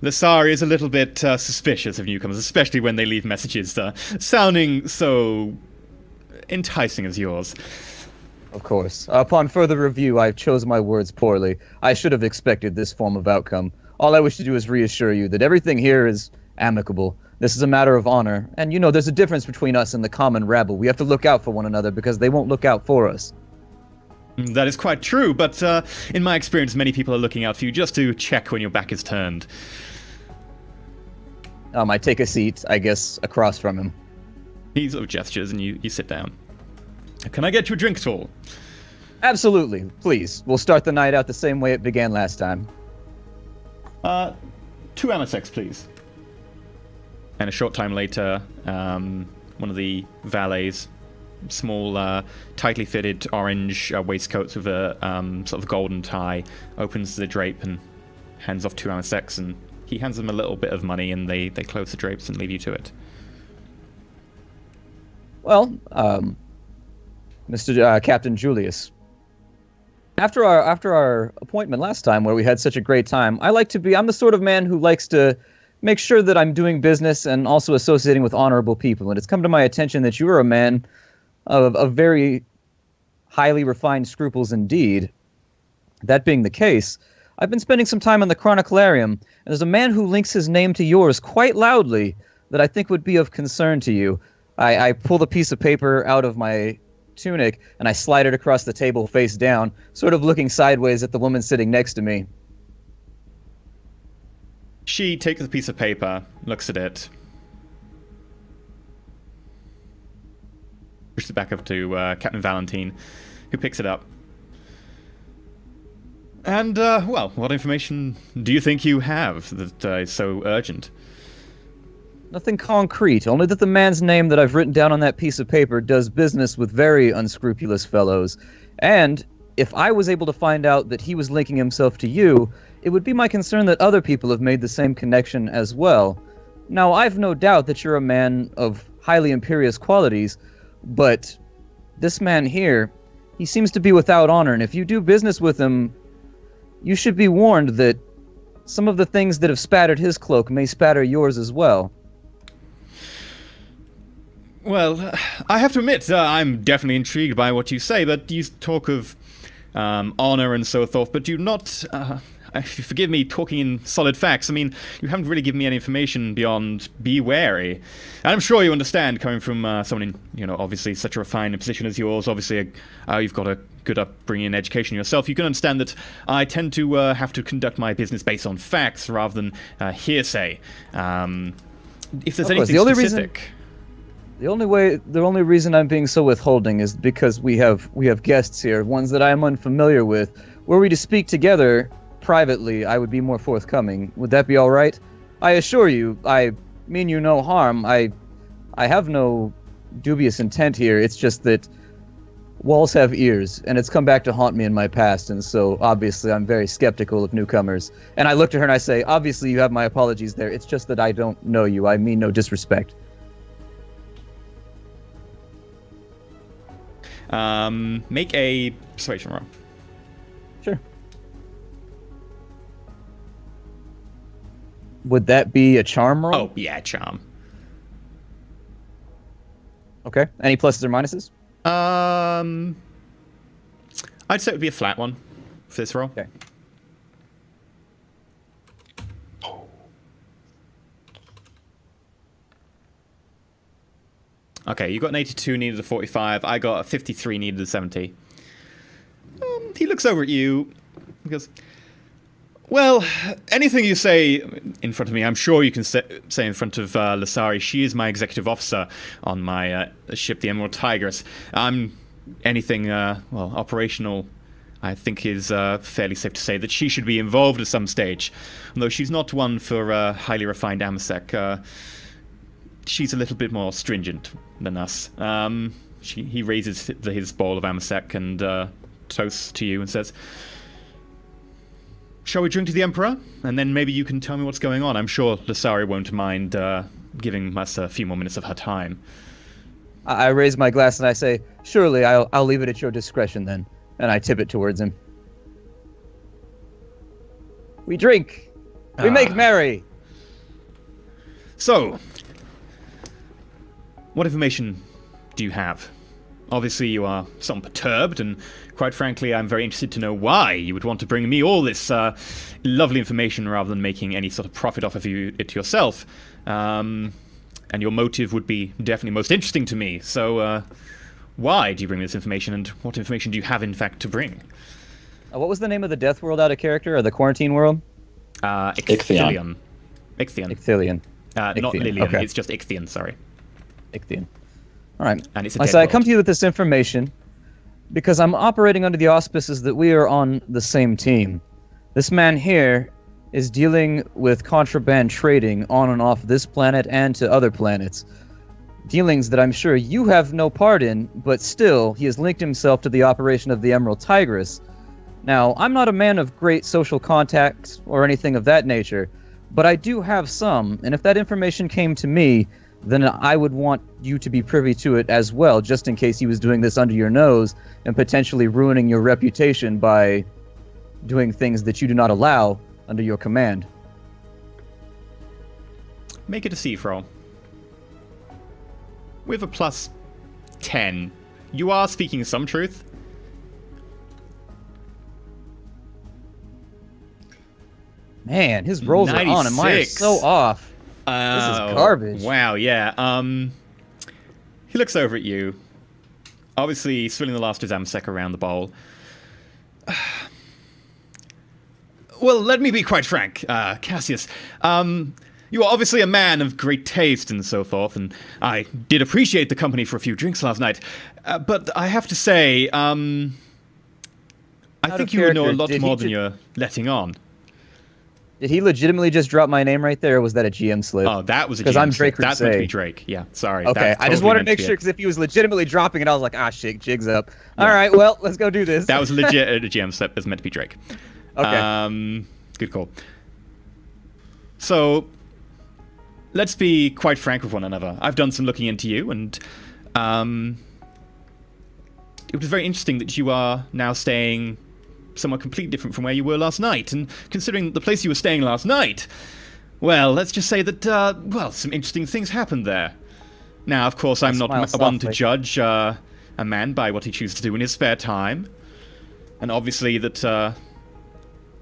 Lasari is a little bit suspicious of newcomers, especially when they leave messages sounding so enticing as yours. Of course. Upon further review, I chose my words poorly. I should have expected this form of outcome. All I wish to do is reassure you that everything here is amicable. This is a matter of honor, and you know there's a difference between us and the common rabble. We have to look out for one another because they won't look out for us. That is quite true, but in my experience, many people are looking out for you just to check when your back is turned. I take a seat, I guess, across from him. He sort of gestures, and you sit down. Can I get you a drink at all? Absolutely, please. We'll start the night out the same way it began last time. 2 Amatex, please. And a short time later, one of the valets small, tightly fitted orange waistcoat with a sort of golden tie, opens the drape and hands off 2 Amaseks, and he hands them a little bit of money, and they close the drapes and leave you to it. Well, Mr. Captain Julius, after our appointment last time, where we had such a great time, I'm the sort of man who likes to make sure that I'm doing business and also associating with honorable people. And it's come to my attention that you are a man of very highly refined scruples indeed. That being the case, I've been spending some time on the Chroniclarium, and there's a man who links his name to yours quite loudly that I think would be of concern to you. I pull the piece of paper out of my tunic, and I slide it across the table face down, sort of looking sideways at the woman sitting next to me. She takes the piece of paper, looks at it, pushes it back up to Captain Valentine, who picks it up. And, well, what information do you think you have that is so urgent? Nothing concrete, only that the man's name that I've written down on that piece of paper does business with very unscrupulous fellows. And if I was able to find out that he was linking himself to you, it would be my concern that other people have made the same connection as well. Now, I've no doubt that you're a man of highly imperious qualities, but this man here, he seems to be without honor, and if you do business with him, you should be warned that some of the things that have spattered his cloak may spatter yours as well. Well, I have to admit, I'm definitely intrigued by what you say, but you talk of honor and so forth, but do not, forgive me, talking in solid facts. I mean, you haven't really given me any information beyond be wary. And I'm sure you understand, coming from someone in, obviously such a refined position as yours, obviously you've got a good upbringing and education yourself. You can understand that I tend to have to conduct my business based on facts rather than hearsay. If there's anything specific... The only reason I'm being so withholding is because we have guests here, ones that I am unfamiliar with. Were we to speak together privately, I would be more forthcoming. Would that be all right? I assure you, I mean you no harm. I have no dubious intent here. It's just that walls have ears, and it's come back to haunt me in my past, and so obviously I'm very skeptical of newcomers. And I look to her and I say, obviously you have my apologies there. It's just that I don't know you. I mean no disrespect. Make a persuasion roll. Sure. Would that be a charm roll? Oh, yeah, charm. Okay. Any pluses or minuses? I'd say it would be a flat one for this roll. Okay. Okay, you got an 82, needed a 45. I got a 53, needed a 70. He looks over at you and goes, well, anything you say in front of me, I'm sure you can say in front of Lasari. She is my executive officer on my ship, the Emerald Tigress. Anything, operational, I think is fairly safe to say that she should be involved at some stage. Although she's not one for highly refined Amasek. She's a little bit more stringent than us. He raises his bowl of Amasek and toasts to you and says, shall we drink to the Emperor? And then maybe you can tell me what's going on. I'm sure Lasari won't mind giving us a few more minutes of her time. I raise my glass and I say, surely I'll leave it at your discretion then. And I tip it towards him. We drink. We make merry. So... what information do you have? Obviously, you are somewhat perturbed, and quite frankly, I'm very interested to know why you would want to bring me all this lovely information rather than making any sort of profit off of it yourself. And your motive would be definitely most interesting to me. So, why do you bring this information, and what information do you have, in fact, to bring? What was the name of the Death World out of character, or the Quarantine World? Ichthylion. Ichthylion. Not Lillian, okay. It's just Ichthylion, sorry. Ichthylion. All right. And it's a I come to you with this information because I'm operating under the auspices that we are on the same team. This man here is dealing with contraband trading on and off this planet and to other planets. Dealings that I'm sure you have no part in, but still, he has linked himself to the operation of the Emerald Tigress. Now, I'm not a man of great social contacts or anything of that nature, but I do have some, and if that information came to me, then I would want you to be privy to it as well, just in case he was doing this under your nose and potentially ruining your reputation by doing things that you do not allow under your command. Make it a deceive roll. With a plus 10. You are speaking some truth. Man, his rolls are on and mine are so off. This is garbage. Wow, yeah. He looks over at you. Obviously, swilling the last Zamsek around the bowl. Well, let me be quite frank, Cassius. You are obviously a man of great taste and so forth, and I did appreciate the company for a few drinks last night. But I have to say, I think you know a lot more than you're letting on. Did he legitimately just drop my name right there, or was that a GM slip? Oh, that was a GM slip. Because I'm Drake. That's meant to be Drake. Yeah, sorry. Okay, I just wanted to make sure, because if he was legitimately dropping it, I was like, ah, shit, jig's up. Yeah. All right, well, let's go do this. That was legit a GM slip. It was meant to be Drake. Okay. Good call. So, let's be quite frank with one another. I've done some looking into you, and it was very interesting that you are now staying somewhat completely different from where you were last night. And considering the place you were staying last night, well, let's just say that, well, some interesting things happened there. Now, of course, I'm not one to judge a man by what he chooses to do in his spare time. And obviously that,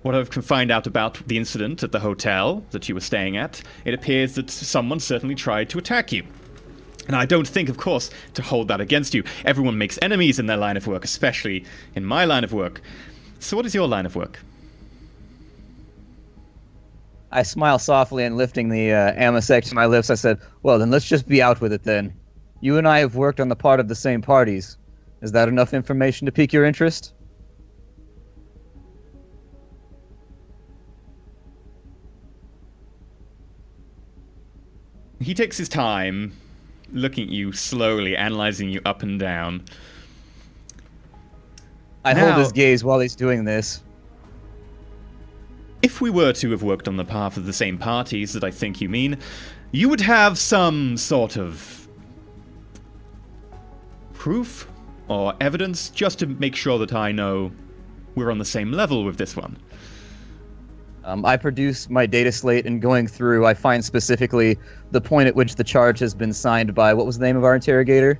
what I can find out about the incident at the hotel that you were staying at, it appears that someone certainly tried to attack you. And I don't think, of course, to hold that against you. Everyone makes enemies in their line of work, especially in my line of work. So what is your line of work? I smile softly and lifting the Amasek to my lips, I said, well, then let's just be out with it then. You and I have worked on the part of the same parties. Is that enough information to pique your interest? He takes his time, looking at you slowly, analyzing you up and down. I hold his gaze while he's doing this. If we were to have worked on the path of the same parties that I think you mean, you would have some sort of proof or evidence just to make sure that I know we're on the same level with this one. I produce my data slate, and going through, I find specifically the point at which the charge has been signed by, what was the name of our interrogator?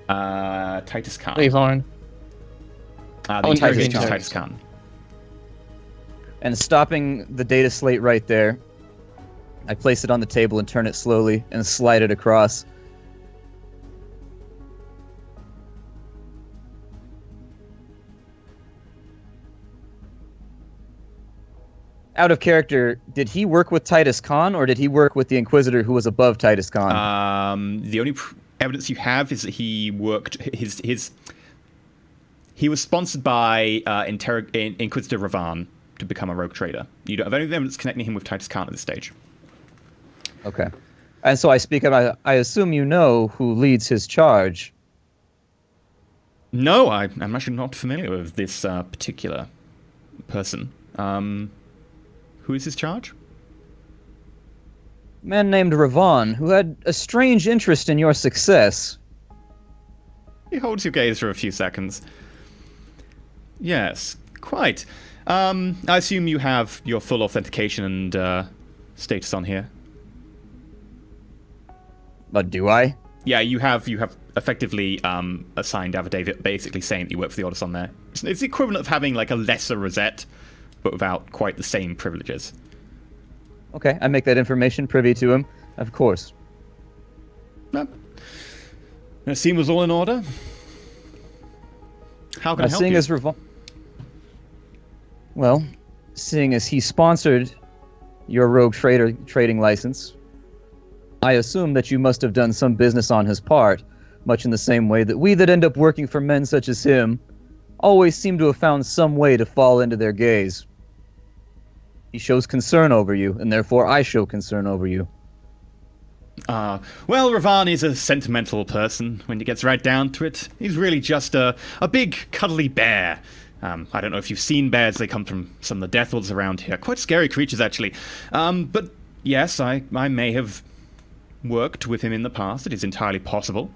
Titus Khan. Levarn. Titus Khan. And stopping the data slate right there, I place it on the table and turn it slowly and slide it across. Out of character, did he work with Titus Khan, or did he work with the Inquisitor who was above Titus Khan? The only evidence you have is that he worked he was sponsored by Inquisitor Ravan to become a rogue trader. You don't have any evidence connecting him with Titus Khan at this stage. Okay. And so I speak of, I assume you know who leads his charge. No, I'm actually not familiar with this particular person. Who is his charge? A man named Ravan, who had a strange interest in your success. He holds your gaze for a few seconds. Yes, quite. I assume you have your full authentication and status on here. But do I? Yeah, you have effectively a signed affidavit basically saying that you work for the Orders on there. It's the equivalent of having like a lesser rosette, but without quite the same privileges. Okay, I make that information privy to him, of course. No. The scene was all in order. How can I help seeing you? As well, seeing as he sponsored your rogue trading license, I assume that you must have done some business on his part, much in the same way that we that end up working for men such as him always seem to have found some way to fall into their gaze. He shows concern over you, and therefore I show concern over you. Well, Ravan is a sentimental person when he gets right down to it. He's really just a big, cuddly bear. I don't know if you've seen bears. They come from some of the Deathwoods around here. Quite scary creatures, actually. But yes, I may have worked with him in the past. It is entirely possible.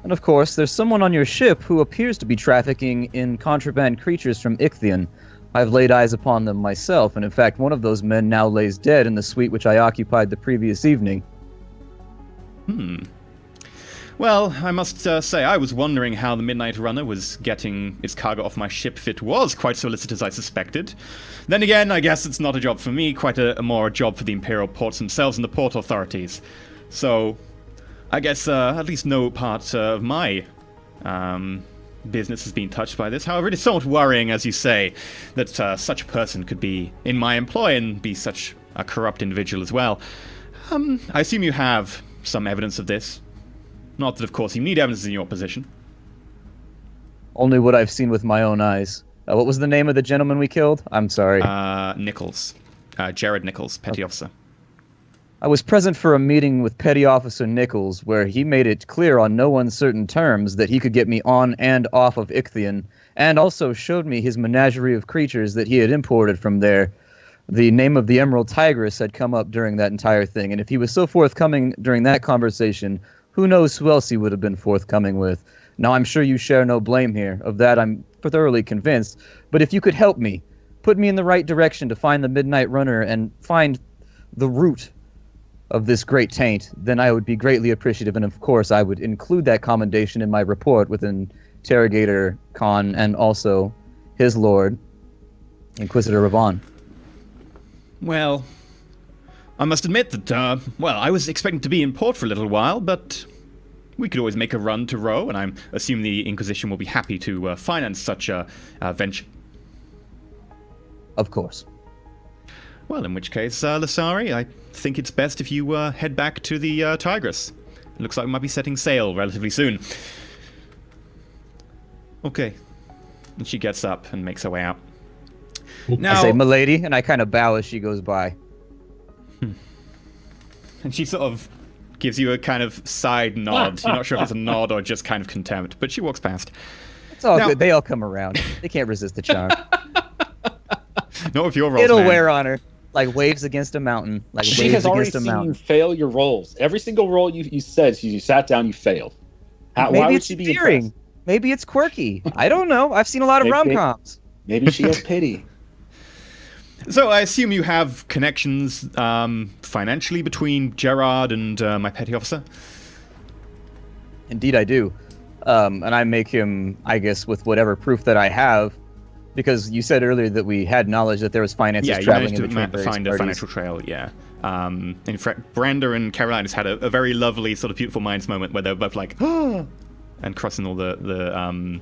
And of course, there's someone on your ship who appears to be trafficking in contraband creatures from Ichthian. I've laid eyes upon them myself, and in fact, one of those men now lays dead in the suite which I occupied the previous evening. Well, I must say, I was wondering how the Midnight Runner was getting its cargo off my ship if it was quite so illicit as I suspected. Then again, I guess it's not a job for me, quite a more a job for the Imperial ports themselves and the port authorities. So, I guess at least no part of my business has been touched by this. However, it is somewhat worrying, as you say, that such a person could be in my employ and be such a corrupt individual as well. I assume you have some evidence of this. Not that, of course, you need evidence in your position. Only what I've seen with my own eyes. What was the name of the gentleman we killed? I'm sorry. Nichols. Jared Nichols, Petty Officer. I was present for a meeting with Petty Officer Nichols where he made it clear on no uncertain terms that he could get me on and off of Ichthian, and also showed me his menagerie of creatures that he had imported from there. The name of the Emerald Tigress had come up during that entire thing, and if he was so forthcoming during that conversation, who knows who else he would have been forthcoming with. Now, I'm sure you share no blame here. Of that, I'm thoroughly convinced. But if you could help me, put me in the right direction to find the Midnight Runner and find the root of this great taint, then I would be greatly appreciative. And of course, I would include that commendation in my report with Interrogator Khan and also his lord, Inquisitor Ravan. Well, I must admit that, well, I was expecting to be in port for a little while, but we could always make a run to Row, and I assume the Inquisition will be happy to finance such a venture. Of course. Well, in which case, Lasari, I think it's best if you head back to the Tigress. It looks like we might be setting sail relatively soon. Okay. And she gets up and makes her way out. Now, I say, "Milady," and I kind of bow as she goes by. And she sort of gives you a kind of side nod. You're not sure if it's a nod or just kind of contempt, but she walks past. It's all good. They all come around. They can't resist the charm. Not with your rolls, It'll man. wear on her like waves against a mountain. Like She waves has already against a seen you mountain. fail your rolls. Every single roll you said, you sat down, you failed. Why Maybe would it's she be endearing. impressed? Maybe it's quirky. I don't know. I've seen a lot of Maybe- rom-coms. Maybe she has pity. So I assume you have connections financially between Gerard and my petty officer? Indeed, I do. And I make him, I guess, with whatever proof that I have, because you said earlier that we had knowledge that there was finances Yeah, you traveling managed in to between various find a parties. financial trail, yeah. In fact, Brenda and Caroline just had a very lovely sort of beautiful minds moment where they were both like, oh, and crossing all the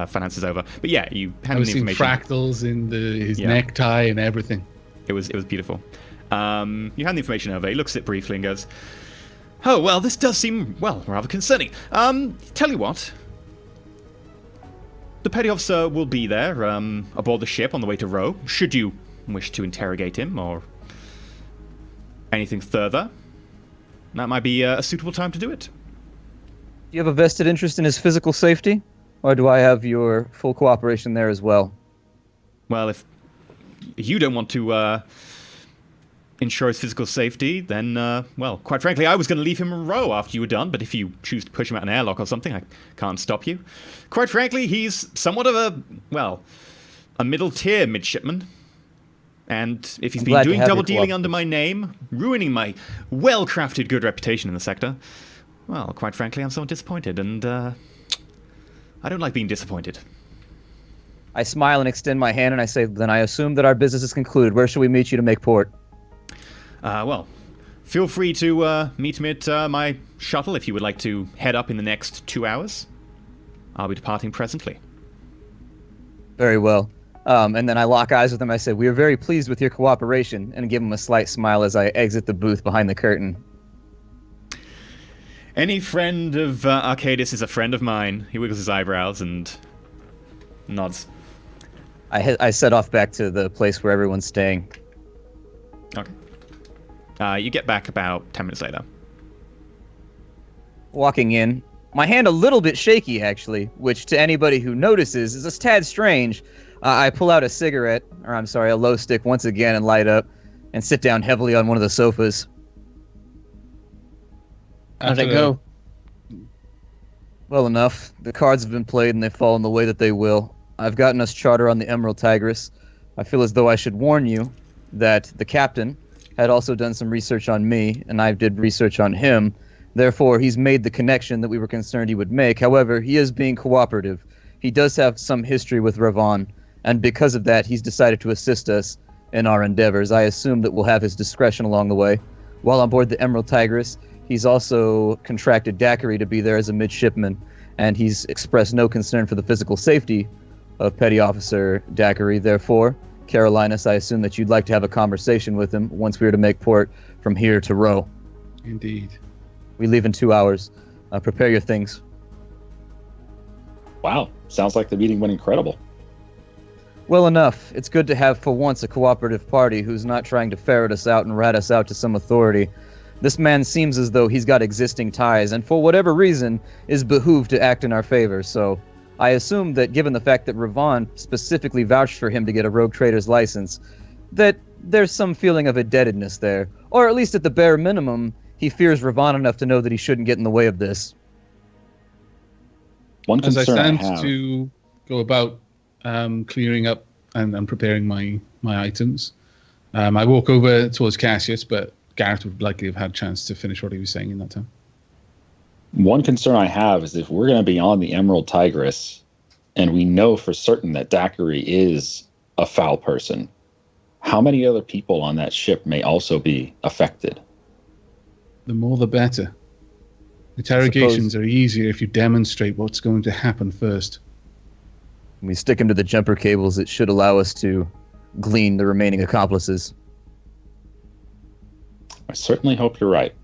finances over. But yeah, you I had was the seeing information. fractals in his Yeah. necktie and everything. It was beautiful. You hand the information over. He looks at it briefly and goes, "Oh well, this does seem rather concerning. Tell you what, the petty officer will be there aboard the ship on the way to Row. Should you wish to interrogate him or anything further, that might be a suitable time to do it." Do you have a vested interest in his physical safety? Or do I have your full cooperation there as well? Well, if you don't want to ensure his physical safety, then, well, quite frankly, I was going to leave him in Row after you were done, but if you choose to push him out an airlock or something, I can't stop you. Quite frankly, he's somewhat of a middle-tier midshipman. And if he's been glad to doing have your double-dealing under my name, ruining my well-crafted good reputation in the sector, well, quite frankly, I'm somewhat disappointed, and I don't like being disappointed. I smile and extend my hand and I say, "Then I assume that our business is concluded. Where shall we meet you to make port?" Well, feel free to meet me at my shuttle if you would like to head up in the next 2 hours. I'll be departing presently. Very well. And then I lock eyes with him. I say, "We are very pleased with your cooperation," and give him a slight smile as I exit the booth behind the curtain. Any friend of Arcadis is a friend of mine. He wiggles his eyebrows and nods. I set off back to the place where everyone's staying. Okay. You get back about 10 minutes later. Walking in, my hand a little bit shaky, actually, which to anybody who notices is a tad strange. I pull out a cigarette, or I'm sorry, a low stick once again and light up, and sit down heavily on one of the sofas. How'd it go? Well enough. The cards have been played and they've fallen the way that they will. I've gotten us charter on the Emerald Tigress. I feel as though I should warn you that the captain had also done some research on me, and I did research on him. Therefore, he's made the connection that we were concerned he would make. However, he is being cooperative. He does have some history with Ravon, and because of that, he's decided to assist us in our endeavors. I assume that we'll have his discretion along the way. While on board the Emerald Tigress, he's also contracted Daiquiri to be there as a midshipman, and he's expressed no concern for the physical safety of Petty Officer Daiquiri. Therefore, Carolinus, I assume that you'd like to have a conversation with him once we are to make port from here to Row. Indeed. We leave in 2 hours. Prepare your things. Wow, sounds like the meeting went incredible. Well enough. It's good to have for once a cooperative party who's not trying to ferret us out and rat us out to some authority. This man seems as though he's got existing ties, and for whatever reason, is behooved to act in our favor, so I assume that given the fact that Ravon specifically vouched for him to get a rogue trader's license, that there's some feeling of indebtedness there. Or at least at the bare minimum, he fears Ravon enough to know that he shouldn't get in the way of this. One As I concern stand have, to go about clearing up and preparing my items, I walk over towards Cassius, but Gareth would likely have had a chance to finish what he was saying in that time. one concern I have is if we're going to be on the Emerald Tigress, and we know for certain that Daiquiri is a foul person, how many other people on that ship may also be affected? The more the better. Interrogations are easier if you demonstrate what's going to happen first. When we stick him to the jumper cables, it should allow us to glean the remaining accomplices. I certainly hope you're right.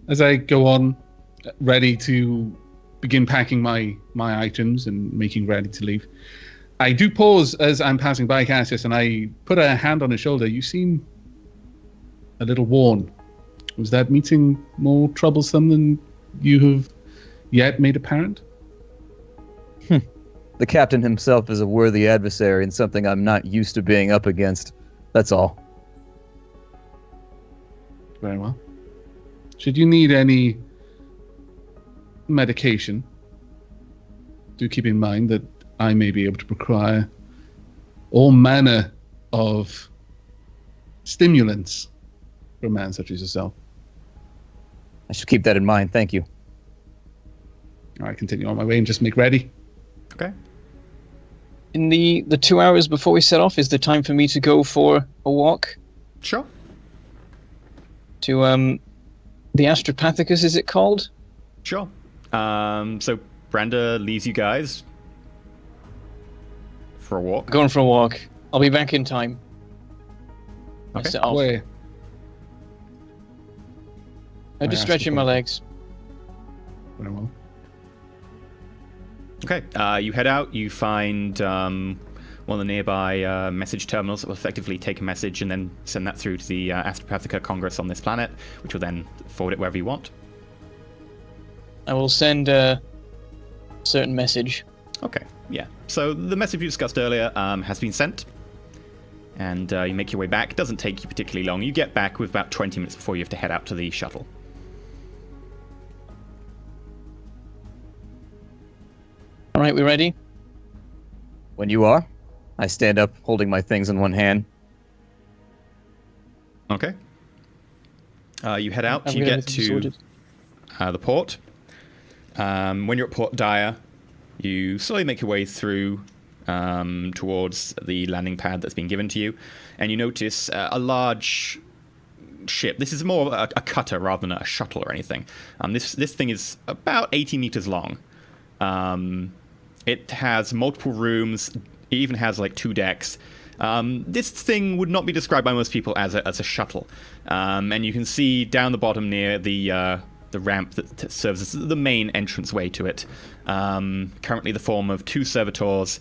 As I go on, ready to begin packing my items and making ready to leave, I do pause as I'm passing by Cassius, and I put a hand on his shoulder. You seem a little worn. Was that meeting more troublesome than you have yet made apparent? The captain himself is a worthy adversary and something I'm not used to being up against. That's all. Very well. Should you need any medication, do keep in mind that I may be able to procure all manner of stimulants for a man such as yourself. I should keep that in mind. Thank you. I continue on my way and just make ready. Okay. In the 2 hours before we set off, is the time for me to go for a walk Sure. to the Astropathicus, is it called? Sure. So Branda leaves you guys for a walk. Going for a walk. I'll be back in time. I Okay. set off. Where? I'm just I stretching my legs. Very well. Okay, you head out, you find one of the nearby message terminals that will effectively take a message and then send that through to the Astropathica Congress on this planet, which will then forward it wherever you want. I will send a certain message. Okay, yeah. So the message we discussed earlier has been sent, and you make your way back. It doesn't take you particularly long. You get back with about 20 minutes before you have to head out to the shuttle. All right, we ready? When you are, I stand up holding my things in one hand. Okay. You head out, Have you we got get everything to sorted? the port. When you're at Port Dyer, you slowly make your way through towards the landing pad that's been given to you, and you notice a large ship. This is more of a cutter rather than a shuttle or anything. This thing is about 80 meters long. It has multiple rooms. It even has like 2 decks. This thing would not be described by most people as a shuttle. And you can see down the bottom near the ramp that serves as the main entranceway to it. Currently the form of 2 servitors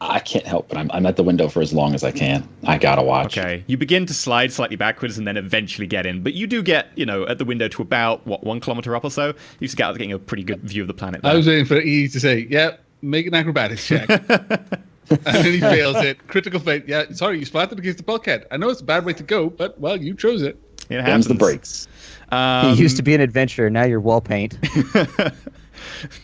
I can't help, but I'm at the window for as long as I can. I gotta watch. Okay. You begin to slide slightly backwards and then eventually get in. But you do get, at the window to about, 1 kilometer up or so. You just get out getting a pretty good view of the planet there. I was waiting for E to say, yep, make an acrobatics check. And then he fails it. Critical fail. Yeah, sorry, you splattered against the bulkhead. I know it's a bad way to go, but, well, you chose it. It happens. The brakes. He used to be an adventurer, now you're wall paint.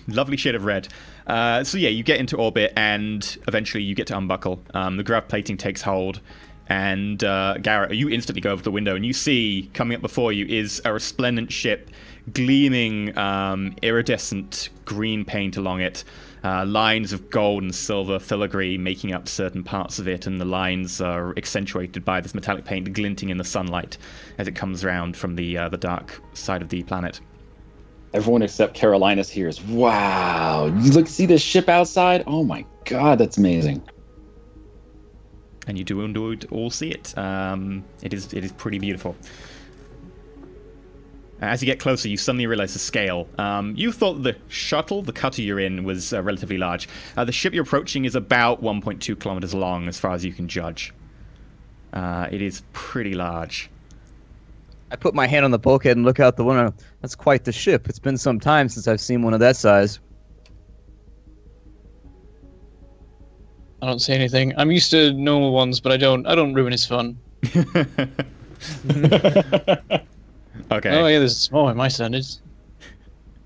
Lovely shade of red. So yeah, you get into orbit, and eventually you get to unbuckle. The grav plating takes hold, and Garrett, you instantly go over the window, and you see coming up before you is a resplendent ship, gleaming iridescent green paint along it. Lines of gold and silver filigree making up certain parts of it, and the lines are accentuated by this metallic paint glinting in the sunlight as it comes around from the dark side of the planet. Everyone except Carolinas here is, wow, you see this ship outside? Oh my god, that's amazing. And you do indeed all see it. It is pretty beautiful. As you get closer, you suddenly realize the scale. You thought the shuttle, the cutter you're in, was relatively large. The ship you're approaching is about 1.2 kilometers long, as far as you can judge. It is pretty large. I put my hand on the bulkhead and look out the window. That's quite the ship. It's been some time since I've seen one of that size. I don't say anything. I'm used to normal ones, but I don't ruin his fun. Okay. Oh yeah, there's a small in my standards.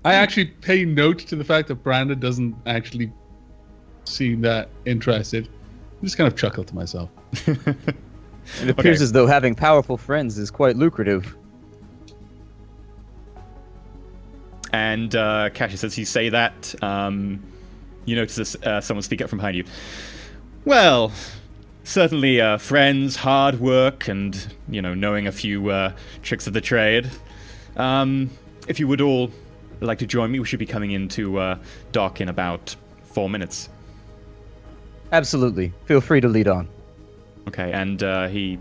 I actually pay note to the fact that Brandon doesn't actually seem that interested. I just kind of chuckle to myself. It appears as though having powerful friends is quite lucrative. And Cassius, as you say that, you notice someone speak up from behind you. Well, certainly friends, hard work, and, knowing a few tricks of the trade. If you would all like to join me, we should be coming into dock in about 4 minutes. Absolutely. Feel free to lead on. Okay, and he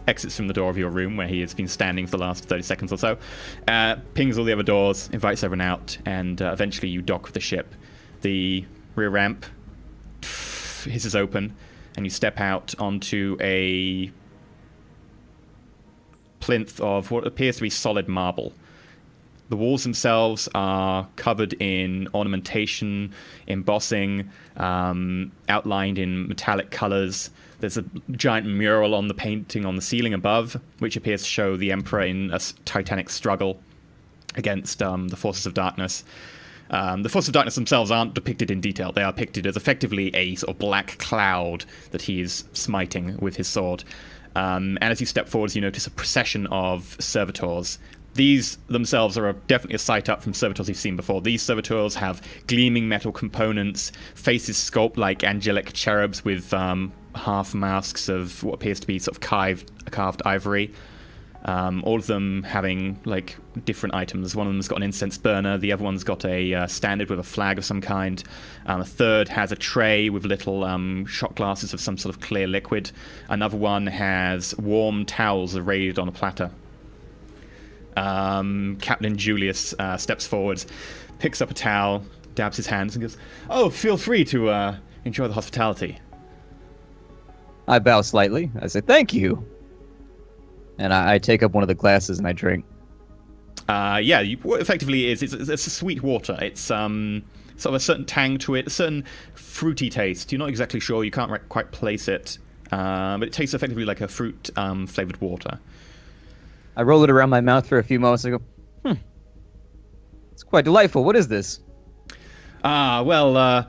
exits from the door of your room where he has been standing for the last 30 seconds or so, pings all the other doors, invites everyone out, and eventually you dock with the ship. The rear ramp hisses open, and you step out onto a plinth of what appears to be solid marble. The walls themselves are covered in ornamentation, embossing, outlined in metallic colors. There's a giant mural on the painting on the ceiling above, which appears to show the Emperor in a titanic struggle against the forces of darkness. The forces of darkness themselves aren't depicted in detail. They are depicted as effectively a sort of black cloud that he is smiting with his sword. And as you step forwards, you notice a procession of servitors. These themselves are definitely a sight up from servitors you've seen before. These servitors have gleaming metal components, faces sculpted like angelic cherubs with half masks of what appears to be sort of carved ivory. All of them having like different items. One of them's got an incense burner. The other one's got a standard with a flag of some kind. A third has a tray with little shot glasses of some sort of clear liquid. Another one has warm towels arrayed on a platter. Captain Julius steps forward, picks up a towel, dabs his hands, and goes, "Oh, feel free to enjoy the hospitality." I bow slightly. I say, "Thank you." And I take up one of the glasses and I drink. Yeah, what effectively is, it's a sweet water. It's sort of a certain tang to it, a certain fruity taste. You're not exactly sure, you can't quite place it, but it tastes effectively like a fruit flavored water. I roll it around my mouth for a few moments and I go, it's quite delightful. What is this? Well,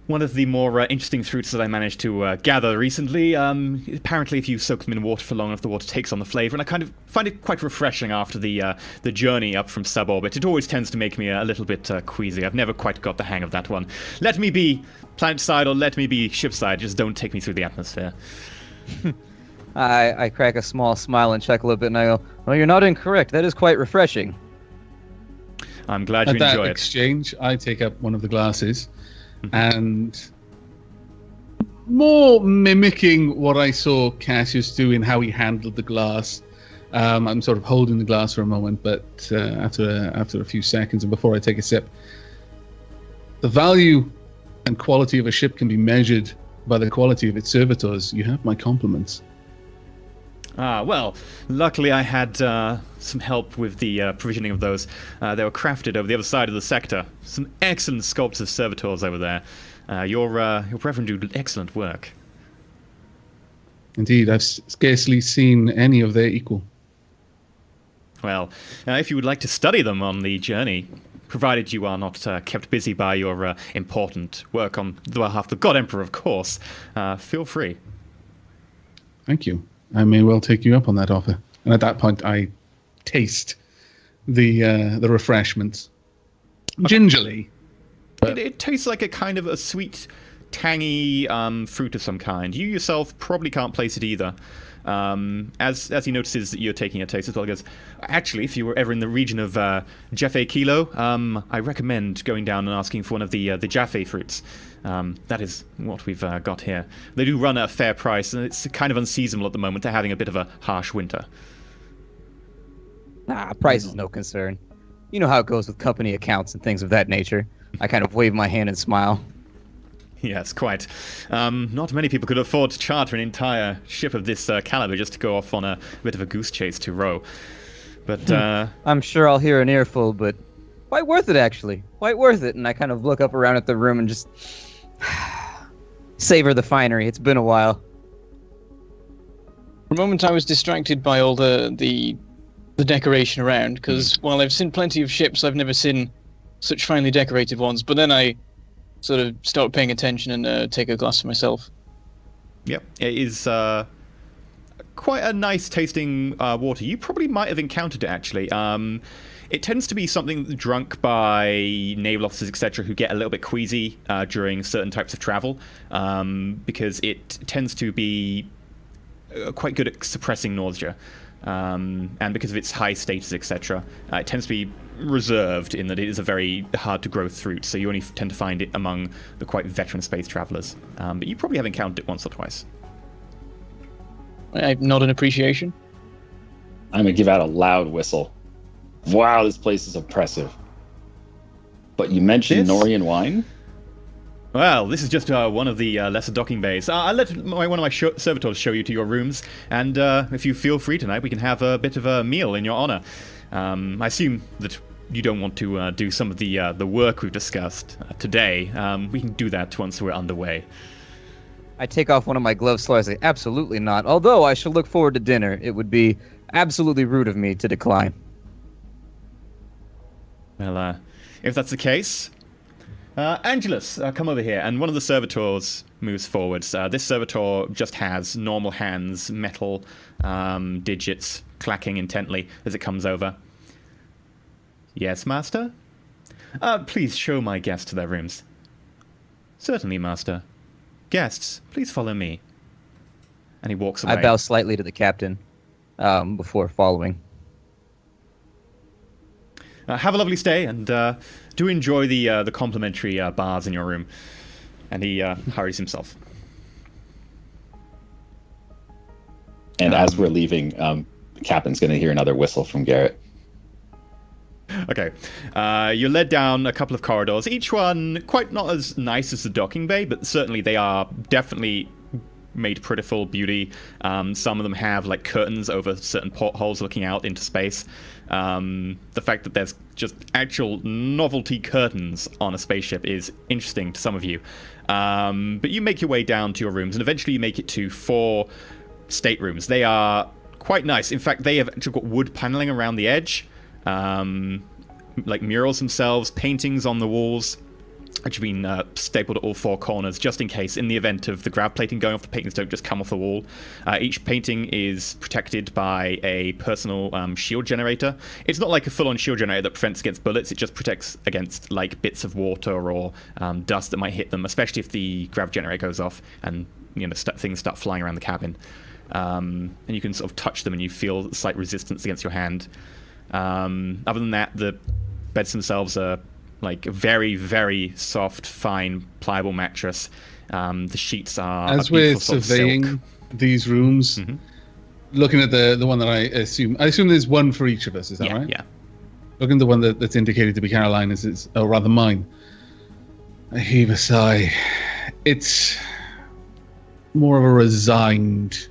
one of the more interesting fruits that I managed to gather recently. Apparently, if you soak them in water for long enough, the water takes on the flavor, and I kind of find it quite refreshing after the journey up from suborbit. It always tends to make me a little bit queasy. I've never quite got the hang of that one. Let me be planet side or let me be ship side. Just don't take me through the atmosphere. I crack a small smile and chuckle a bit, and I go, "Well, you're not incorrect. That is quite refreshing." I'm glad you enjoy it. At that exchange, I take up one of the glasses. And more mimicking what I saw Cassius do in how he handled the glass. I'm sort of holding the glass for a moment, but after a few seconds and before I take a sip, the value and quality of a ship can be measured by the quality of its servitors, you have my compliments. Well, luckily I had some help with the provisioning of those. They were crafted over the other side of the sector. Some excellent sculptors of servitors over there. Your brethren do excellent work. Indeed, I've scarcely seen any of their equal. Well, if you would like to study them on the journey, provided you are not kept busy by your important work on the behalf of the God Emperor, of course, feel free. Thank you. I may well take you up on that offer. And at that point, I taste the refreshments. Gingerly. It tastes like a kind of a sweet, tangy fruit of some kind. You yourself probably can't place it either. As he notices that you're taking a taste as well, he goes, actually, if you were ever in the region of Jaffe Kilo, I recommend going down and asking for one of the Jaffe fruits. That is what we've got here. They do run at a fair price, and it's kind of unseasonable at the moment. They're having a bit of a harsh winter. Price is no concern. You know how it goes with company accounts and things of that nature. I kind of wave my hand and smile. Yes, quite. Not many people could afford to charter an entire ship of this caliber just to go off on a bit of a goose chase to row. But I'm sure I'll hear an earful, but quite worth it, actually. Quite worth it. And I kind of look up around at the room and just savor the finery. It's been a while. For a moment, I was distracted by all the decoration around, because while I've seen plenty of ships, I've never seen such finely decorated ones. But then I sort of start paying attention and take a glass for myself. Yep, it is quite a nice tasting water. You probably might have encountered it, actually. It tends to be something drunk by naval officers, etc., who get a little bit queasy during certain types of travel, because it tends to be quite good at suppressing nausea. And because of its high status, etc., it tends to be reserved in that it is a very hard-to-grow fruit, so you only tend to find it among the quite veteran space travelers. But you probably have encountered it once or twice. Not an appreciation. I'm going to give out a loud whistle. Wow, this place is oppressive. But you mentioned Norian wine? Well, this is just one of the lesser docking bays. I'll let one of my servitors show you to your rooms, and if you feel free tonight, we can have a bit of a meal in your honor. I assume that you don't want to do some of the work we've discussed today. We can do that once we're underway. I take off one of my gloves slowly. I say, absolutely not. Although I shall look forward to dinner. It would be absolutely rude of me to decline. Well, if that's the case... Angelus, come over here. And one of the servitors moves forwards. This servitor just has normal hands, metal digits clacking intently as it comes over. Yes, master? Please show my guests to their rooms. Certainly, master. Guests, please follow me. And he walks away. I bow slightly to the captain before following. Have a lovely stay, and do enjoy the complimentary bars in your room. And he hurries himself. And as we're leaving, the captain's going to hear another whistle from Garrett. Okay. You're led down a couple of corridors, each one quite not as nice as the docking bay, but certainly they are definitely made prettiful beauty. Some of them have like curtains over certain portholes looking out into space. The fact that there's just actual novelty curtains on a spaceship is interesting to some of you. But you make your way down to your rooms, and eventually you make it to 4 staterooms. They are quite nice. In fact, they have actually got wood paneling around the edge, like murals themselves, paintings on the walls, which have been stapled at all 4 corners, just in case, in the event of the grav plating going off, the paintings don't just come off the wall. Each painting is protected by a personal shield generator. It's not like a full-on shield generator that prevents against bullets, it just protects against like bits of water or dust that might hit them, especially if the grav generator goes off and things start flying around the cabin. And you can sort of touch them and you feel slight resistance against your hand. Other than that, the beds themselves are like a very, very soft, fine, pliable mattress. The sheets are as we're surveying these rooms, looking at the one that I assume there's one for each of us. Is that right? Yeah. Looking at the one that's indicated to be Carolina's, or rather mine. I heave a sigh. It's more of a resigned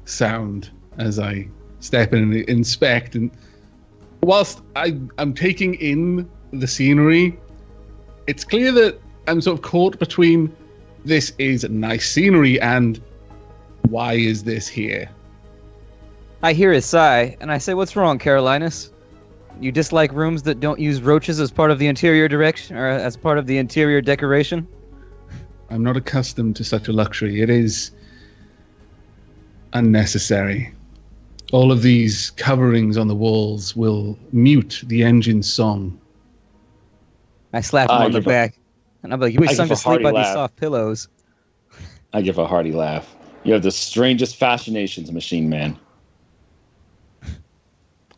sound as I step in and inspect. And whilst I'm taking in the scenery, it's clear that I'm sort of caught between this is nice scenery and why is this here? I hear a sigh, and I say, "What's wrong, Carolinus? You dislike rooms that don't use roaches as part of the interior direction, or as part of the interior decoration?" I'm not accustomed to such a luxury. It is unnecessary. All of these coverings on the walls will mute the engine's song. I slap him on the back, and I'm like, "You wish some to sleep by these soft pillows." I give a hearty laugh. You have the strangest fascinations, Machine Man.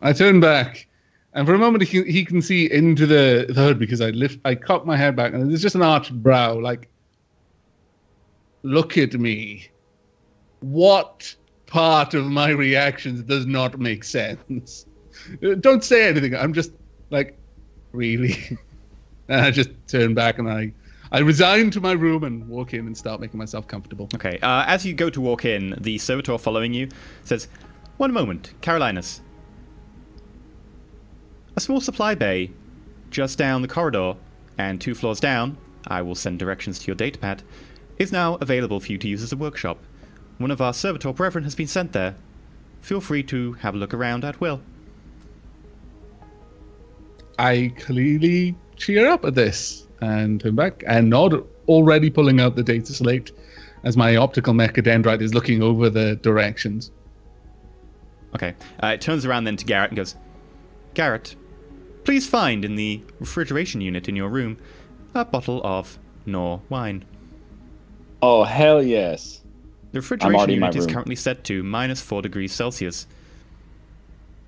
I turn back, and for a moment he can see into the hood because I cock my head back, and there's just an arched brow, like, look at me. What part of my reactions does not make sense? Don't say anything. I'm just like, really? And I just turn back and I resign to my room and walk in and start making myself comfortable. Okay, as you go to walk in, the servitor following you says, "One moment, Carolinus. A small supply bay just down the corridor and 2 floors down, I will send directions to your datapad, is now available for you to use as a workshop. One of our servitor brethren has been sent there. Feel free to have a look around at will." I clearly cheer up at this and turn back and nod, already pulling out the data slate as my optical mechadendrite is looking over the directions. Okay, it turns around then to Garrett and goes, "Garrett, please find in the refrigeration unit in your room a bottle of Nor wine." Oh, hell yes. The refrigeration unit is currently set to -4 degrees Celsius.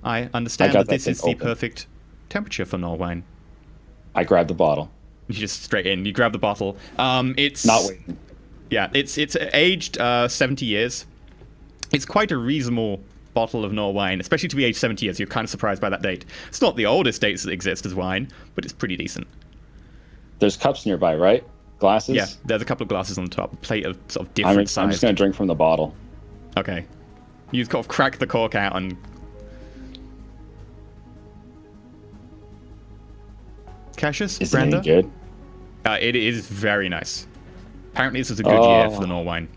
I understand that this is the perfect temperature for Nor wine. I grab the bottle. You just straight in. You grab the bottle. It's not waiting. Yeah, it's aged 70 years. It's quite a reasonable bottle of Nor wine, especially to be aged 70 years. You're kind of surprised by that date. It's not the oldest dates that exist as wine, but it's pretty decent. There's cups nearby, right? Glasses? Yeah, there's a couple of glasses on top. A plate of sort of different sizes. I'm just going to drink from the bottle. Okay. You just kind of crack the cork out and... Cassius? Isn't Brenda? it good? It is very nice. Apparently this is a good year for the Nor wine.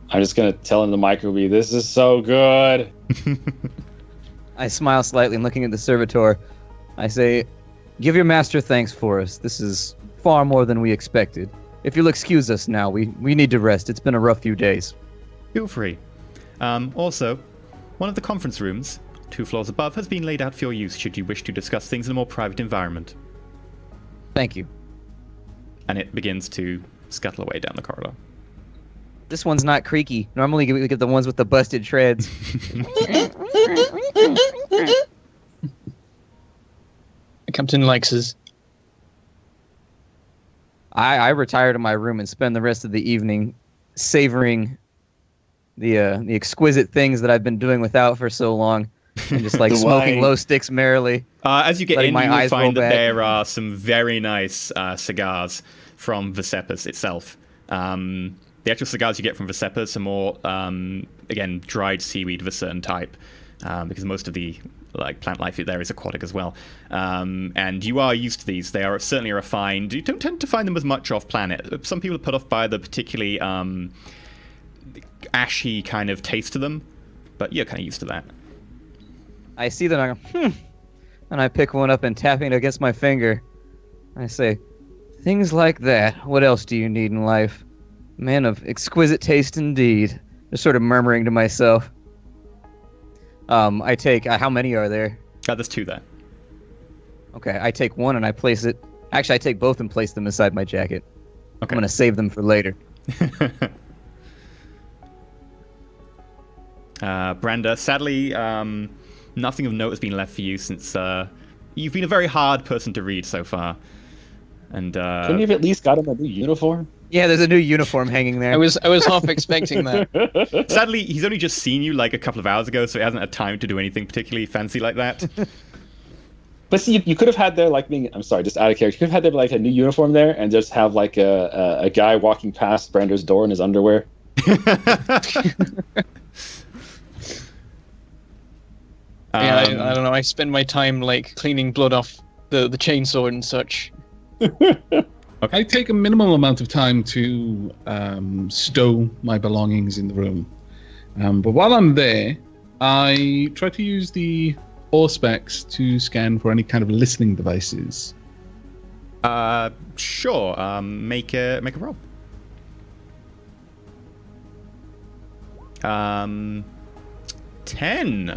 I'm just going to tell him the microbee, this is so good. I smile slightly and looking at the servitor, I say, "Give your master thanks for us. This is far more than we expected. If you'll excuse us now, we need to rest. It's been a rough few days." Feel free. Also, one of the conference rooms, 2 floors above, has been laid out for your use should you wish to discuss things in a more private environment. Thank you. And it begins to scuttle away down the corridor. This one's not creaky. Normally we get the ones with the busted treads. The captain likes us. I retire to my room and spend the rest of the evening savoring the exquisite things that I've been doing without for so long, and just like smoking glow sticks merrily. As you get in, you will find that back. there are some very nice cigars from Vesepus itself. The actual cigars you get from Vesepus are more, again, dried seaweed of a certain type, because most of the plant life there is aquatic as well. And you are used to these. They are certainly refined. You don't tend to find them as much off planet. Some people are put off by the particularly ashy kind of taste to them, but you're kind of used to that. I see that, and I go, and I pick one up and tapping it against my finger. I say, "Things like that. What else do you need in life? Man of exquisite taste indeed." Just sort of murmuring to myself. I take, how many are there? There's 2 there. Okay, I take one and I place it. Actually, I take both and place them inside my jacket. Okay. I'm going to save them for later. Brenda, sadly, nothing of note has been left for you since you've been a very hard person to read so far. And couldn't you have at least got him a new uniform? Yeah, there's a new uniform hanging there. I was half expecting that. Sadly, he's only just seen you like a couple of hours ago, so he hasn't had time to do anything particularly fancy like that. But see, you could have had there like being. I'm sorry, just out of character. You could have had there like a new uniform there, and just have like a guy walking past Brander's door in his underwear. Yeah, I don't know. I spend my time like cleaning blood off the chainsaw and such. I take a minimal amount of time to stow my belongings in the room. But while I'm there, I try to use the Auspex to scan for any kind of listening devices. Sure. Make a roll. 10.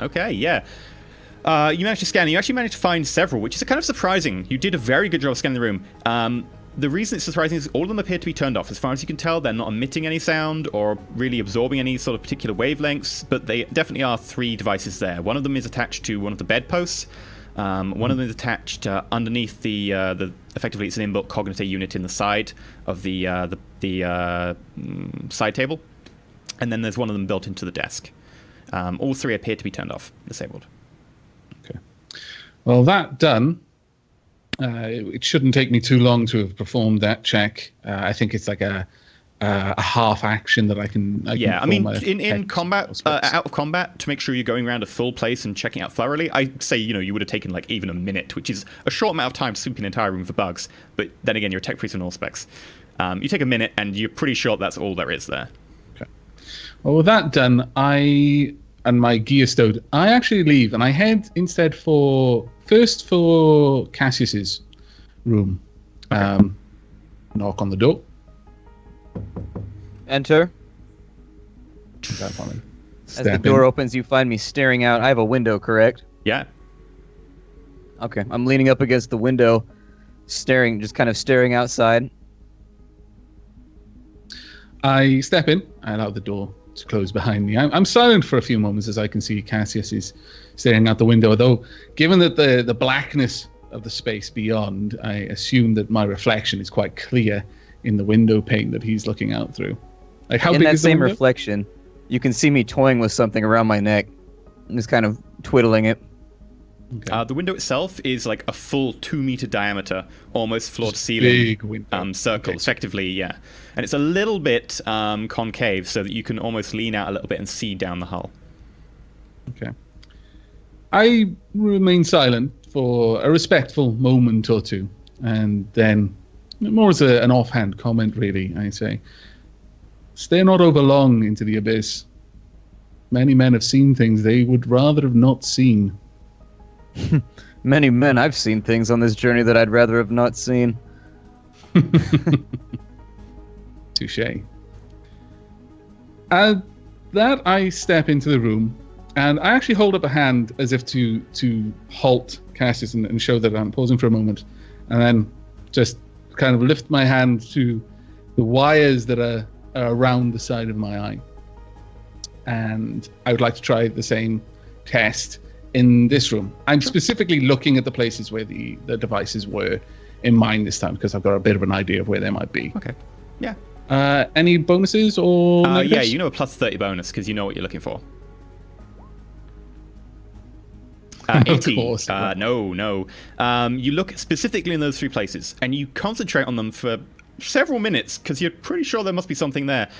Okay, yeah. You managed to scan. You actually managed to find several, which is kind of surprising. You did a very good job of scanning the room. The reason it's surprising is all of them appear to be turned off. As far as you can tell, they're not emitting any sound or really absorbing any sort of particular wavelengths, but they definitely are 3 devices there. One of them is attached to one of the bedposts. One of them is attached underneath the effectively it's an inbuilt Cognite unit in the side of the side table. And then there's one of them built into the desk. All 3 appear to be turned off, disabled. Okay. Well, that done. It shouldn't take me too long to have performed that check. I think it's like a half action that I can I mean, in combat, out of combat, to make sure you're going around a full place and checking out thoroughly, I'd say, you would have taken like even a minute, which is a short amount of time to sweep an entire room for bugs. But then again, you're a tech priest with all specs. You take a minute and you're pretty sure that's all there is there. Okay. Well, with that done, and my gear stowed, I actually leave and I head instead for Cassius's room. Okay. Knock on the door. Enter. As the door opens, you find me staring out. I have a window, correct? Yeah. Okay, I'm leaning up against the window, just kind of staring outside. I step in. I allow the door to close behind me. I'm silent for a few moments as I can see Cassius is staring out the window, though given that the blackness of the space beyond, I assume that my reflection is quite clear in the window pane that he's looking out through. Like, how in big that is the same window? reflection, you can see me toying with something around my neck. I'm just kind of twiddling it. Okay. The window itself is like a full 2-meter diameter, almost floor to ceiling Big window. circle, Okay. effectively, yeah. And it's a little bit concave, so that you can almost lean out a little bit and see down the hull. Okay. I remain silent for a respectful moment or two, and then, more as an offhand comment, really, I say, stay not over long into the abyss. Many men have seen things they would rather have not seen. Many men I've seen things on this journey that I'd rather have not seen. Touché. At that, I step into the room, and I actually hold up a hand as if to halt Cassius and show that I'm pausing for a moment, and then just kind of lift my hand to the wires that are around the side of my eye. And I would like to try the same test in this room. I'm specifically looking at the places where the devices were in mind this time, because I've got a bit of an idea of where they might be. Okay. Yeah. Any bonuses or Yeah, negatives? you know a plus 30 bonus, because you know what you're looking for. 80. course. No. You look specifically in those 3 places, and you concentrate on them for several minutes, because you're pretty sure there must be something there.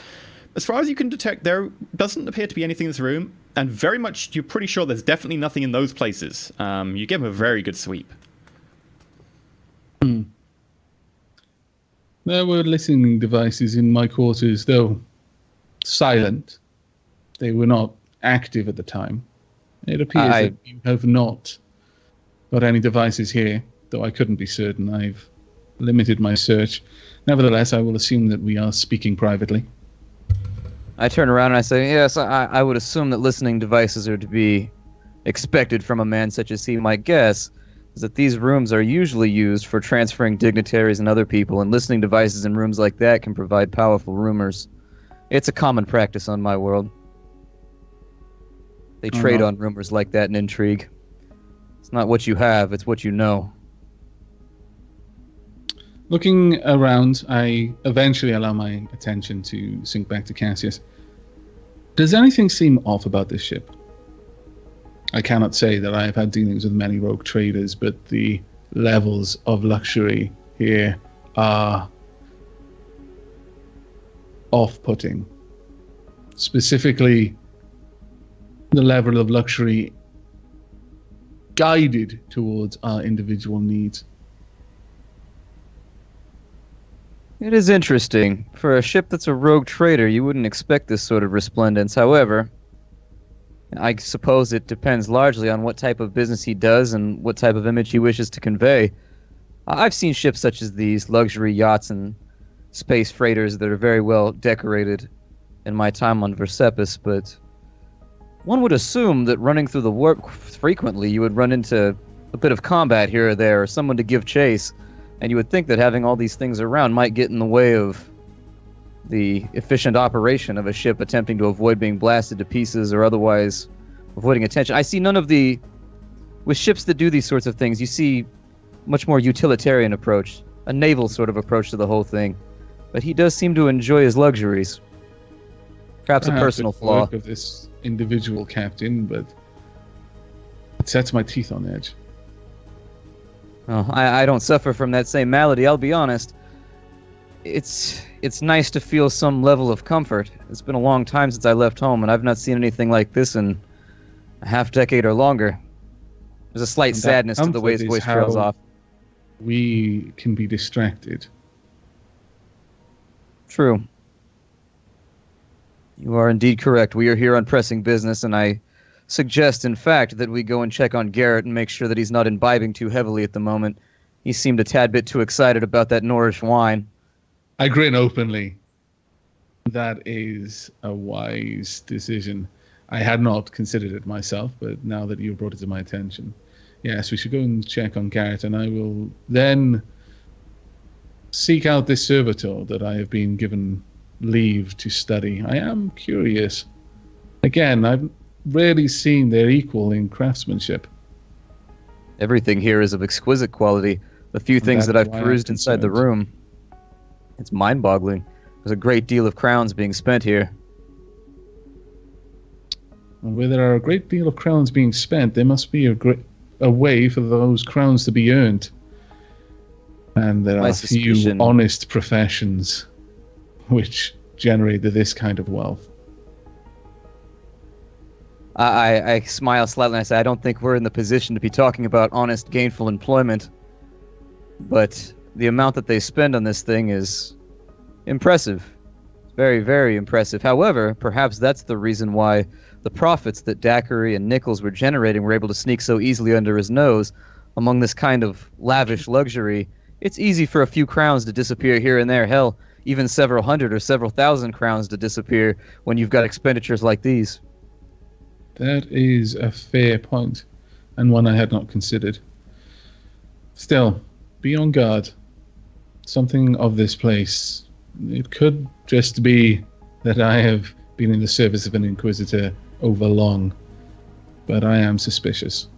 As far as you can detect, there doesn't appear to be anything in this room, and very much you're pretty sure there's definitely nothing in those places. You give them a very good sweep. There were listening devices in my quarters, though silent. They were not active at the time. It appears that you have not got any devices here, though I couldn't be certain. I've limited my search. Nevertheless, I will assume that we are speaking privately. I turn around and I say, yes, I would assume that listening devices are to be expected from a man such as he. My guess is that these rooms are usually used for transferring dignitaries and other people, and listening devices in rooms like that can provide powerful rumors. It's a common practice on my world. They trade on rumors like that and intrigue. It's not what you have, it's what you know. Looking around, I eventually allow my attention to sink back to Cassius. Does anything seem off about this ship? I cannot say that I have had dealings with many rogue traders, but the levels of luxury here are off-putting. Specifically, the level of luxury guided towards our individual needs. It is interesting. For a ship that's a rogue trader, you wouldn't expect this sort of resplendence. However, I suppose it depends largely on what type of business he does and what type of image he wishes to convey. I've seen ships such as these, luxury yachts and space freighters that are very well decorated in my time on Versepis, but one would assume that running through the warp frequently, you would run into a bit of combat here or there, or someone to give chase, and you would think that having all these things around might get in the way of the efficient operation of a ship attempting to avoid being blasted to pieces or otherwise avoiding attention. I see none of the... With ships that do these sorts of things, you see much more utilitarian approach, a naval sort of approach to the whole thing. But he does seem to enjoy his luxuries. Perhaps a personal flaw. Of this individual captain, but it sets my teeth on edge. Well, I don't suffer from that same malady, I'll be honest. It's nice to feel some level of comfort. It's been a long time since I left home, and I've not seen anything like this in a half-decade or longer. There's a slight sadness to the way his voice trails off. We can be distracted. True. You are indeed correct. We are here on pressing business, and I suggest, in fact, that we go and check on Garrett and make sure that he's not imbibing too heavily at the moment. He seemed a tad bit too excited about that Norrish wine. I grin openly. That is a wise decision. I had not considered it myself, but now that you've brought it to my attention, yes, we should go and check on Garrett, and I will then seek out this servitor that I have been given leave to study. I am curious. Again, I've rarely seen their equal in craftsmanship. Everything here is of exquisite quality. The few things that I've perused inside the room, it's mind-boggling. There's a great deal of crowns being spent here. Where there are a great deal of crowns being spent, there must be a way for those crowns to be earned. And there are few honest professions which generate this kind of wealth. I smile slightly and I say, I don't think we're in the position to be talking about honest, gainful employment. But the amount that they spend on this thing is impressive. Very, very impressive. However, perhaps that's the reason why the profits that Daiquiri and Nichols were generating were able to sneak so easily under his nose. Among this kind of lavish luxury, it's easy for a few crowns to disappear here and there. Hell, even several hundred or several thousand crowns to disappear when you've got expenditures like these. That is a fair point, and one I had not considered. Still, be on guard. Something of this place. It could just be that I have been in the service of an Inquisitor over long, but I am suspicious.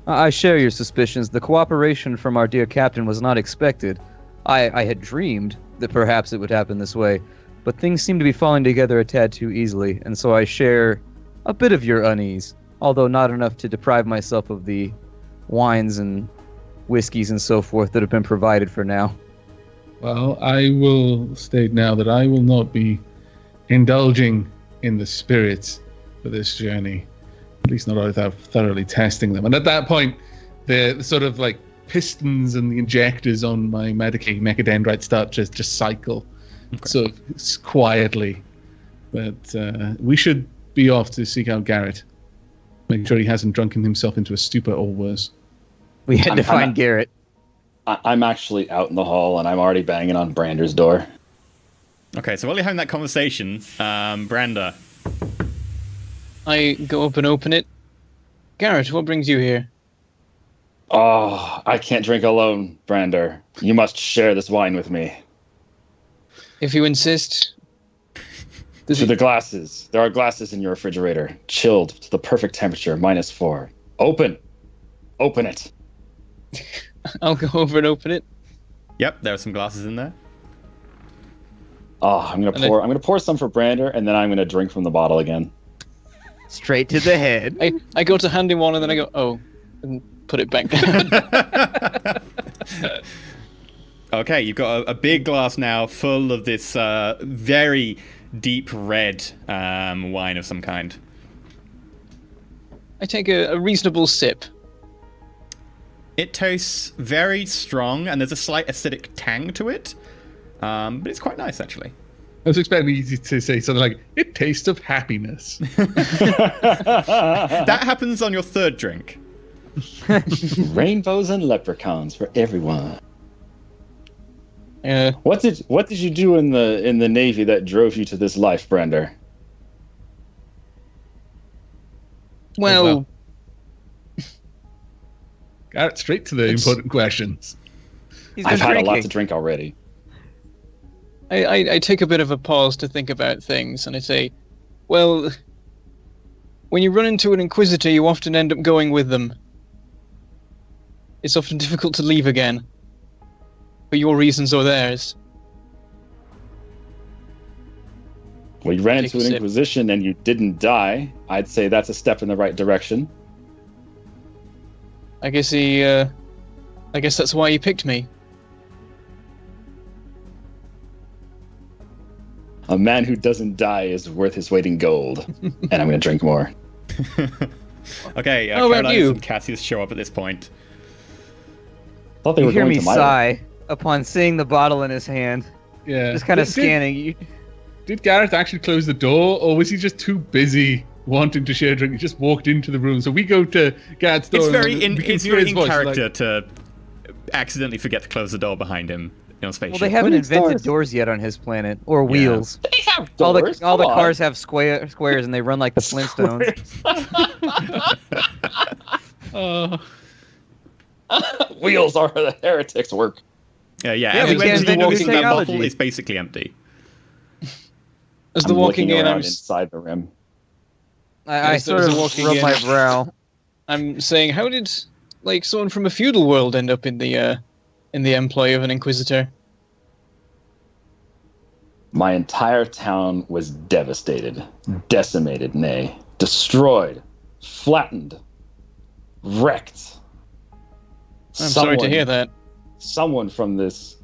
I share your suspicions. The cooperation from our dear captain was not expected. I had dreamed that perhaps it would happen this way, but things seem to be falling together a tad too easily, and so I share a bit of your unease, although not enough to deprive myself of the wines and whiskeys and so forth that have been provided for now. Well, I will state now that I will not be indulging in the spirits for this journey, at least not without thoroughly testing them. And at that point, the sort of like pistons and the injectors on my Medicaid mechadendrite start to just cycle, sort of quietly. But we should be off to seek out Garrett. Make sure he hasn't drunken himself into a stupor or worse. We had to find Garrett. I'm actually out in the hall, and I'm already banging on Brander's door. Okay, so while you're having that conversation, Brander. I go up and open it. Garrett, what brings you here? Oh, I can't drink alone, Brander. You must share this wine with me. If you insist. To the glasses. There are glasses in your refrigerator, chilled to the perfect temperature, -4. Open it. I'll go over and open it. Yep, there are some glasses in there. Oh, I'm gonna pour some for Brander, and then I'm gonna drink from the bottle again. Straight to the head. I go to hand him one and then I go, oh, and put it back down. Okay, you've got a big glass now full of this very deep red wine of some kind. I take a reasonable sip. It tastes very strong, and there's a slight acidic tang to it, but it's quite nice, actually. I was expecting you to say something like, it tastes of happiness. That happens on your third drink. Rainbows and leprechauns for everyone. Yeah. What did you do in the Navy that drove you to this life, Brander? Well, Garrett, straight to the important questions. I've had a lot to drink already. I take a bit of a pause to think about things, and I say, well, when you run into an Inquisitor, you often end up going with them. It's often difficult to leave again. For your reasons or theirs. Well, you ran into an Inquisition and you didn't die. I'd say that's a step in the right direction. I guess that's why he picked me. A man who doesn't die is worth his weight in gold. And I'm going to drink more. Okay, How about Caroline's you? and Cassius show up at this point. Thought they You were hear going me to Milo. sigh upon seeing the bottle in his hand. Yeah. Just kind of scanning. Did Gareth actually close the door, or was he just too busy wanting to share a drink? He just walked into the room. So we go to Gareth's door. It's and very we can it's hear very his in voice, character like, to accidentally forget to close the door behind him in a spaceship. Well, they haven't needs invented doors? doors yet on his planet, or wheels. They have All doors. the Come on. cars have squares, and they run like the Flintstones. Wheels are the heretics' work. Yeah, Yeah, As we you can't enter, you invent new notice that technology. bottle is basically empty. As the I'm walking looking in, around I'm inside the rim. I As sort they're of walking rub in. my brow. saying, how did someone from a feudal world end up in the employ of an Inquisitor? My entire town was devastated, decimated, nay, destroyed, flattened, wrecked. I'm sorry to hear that. Someone from this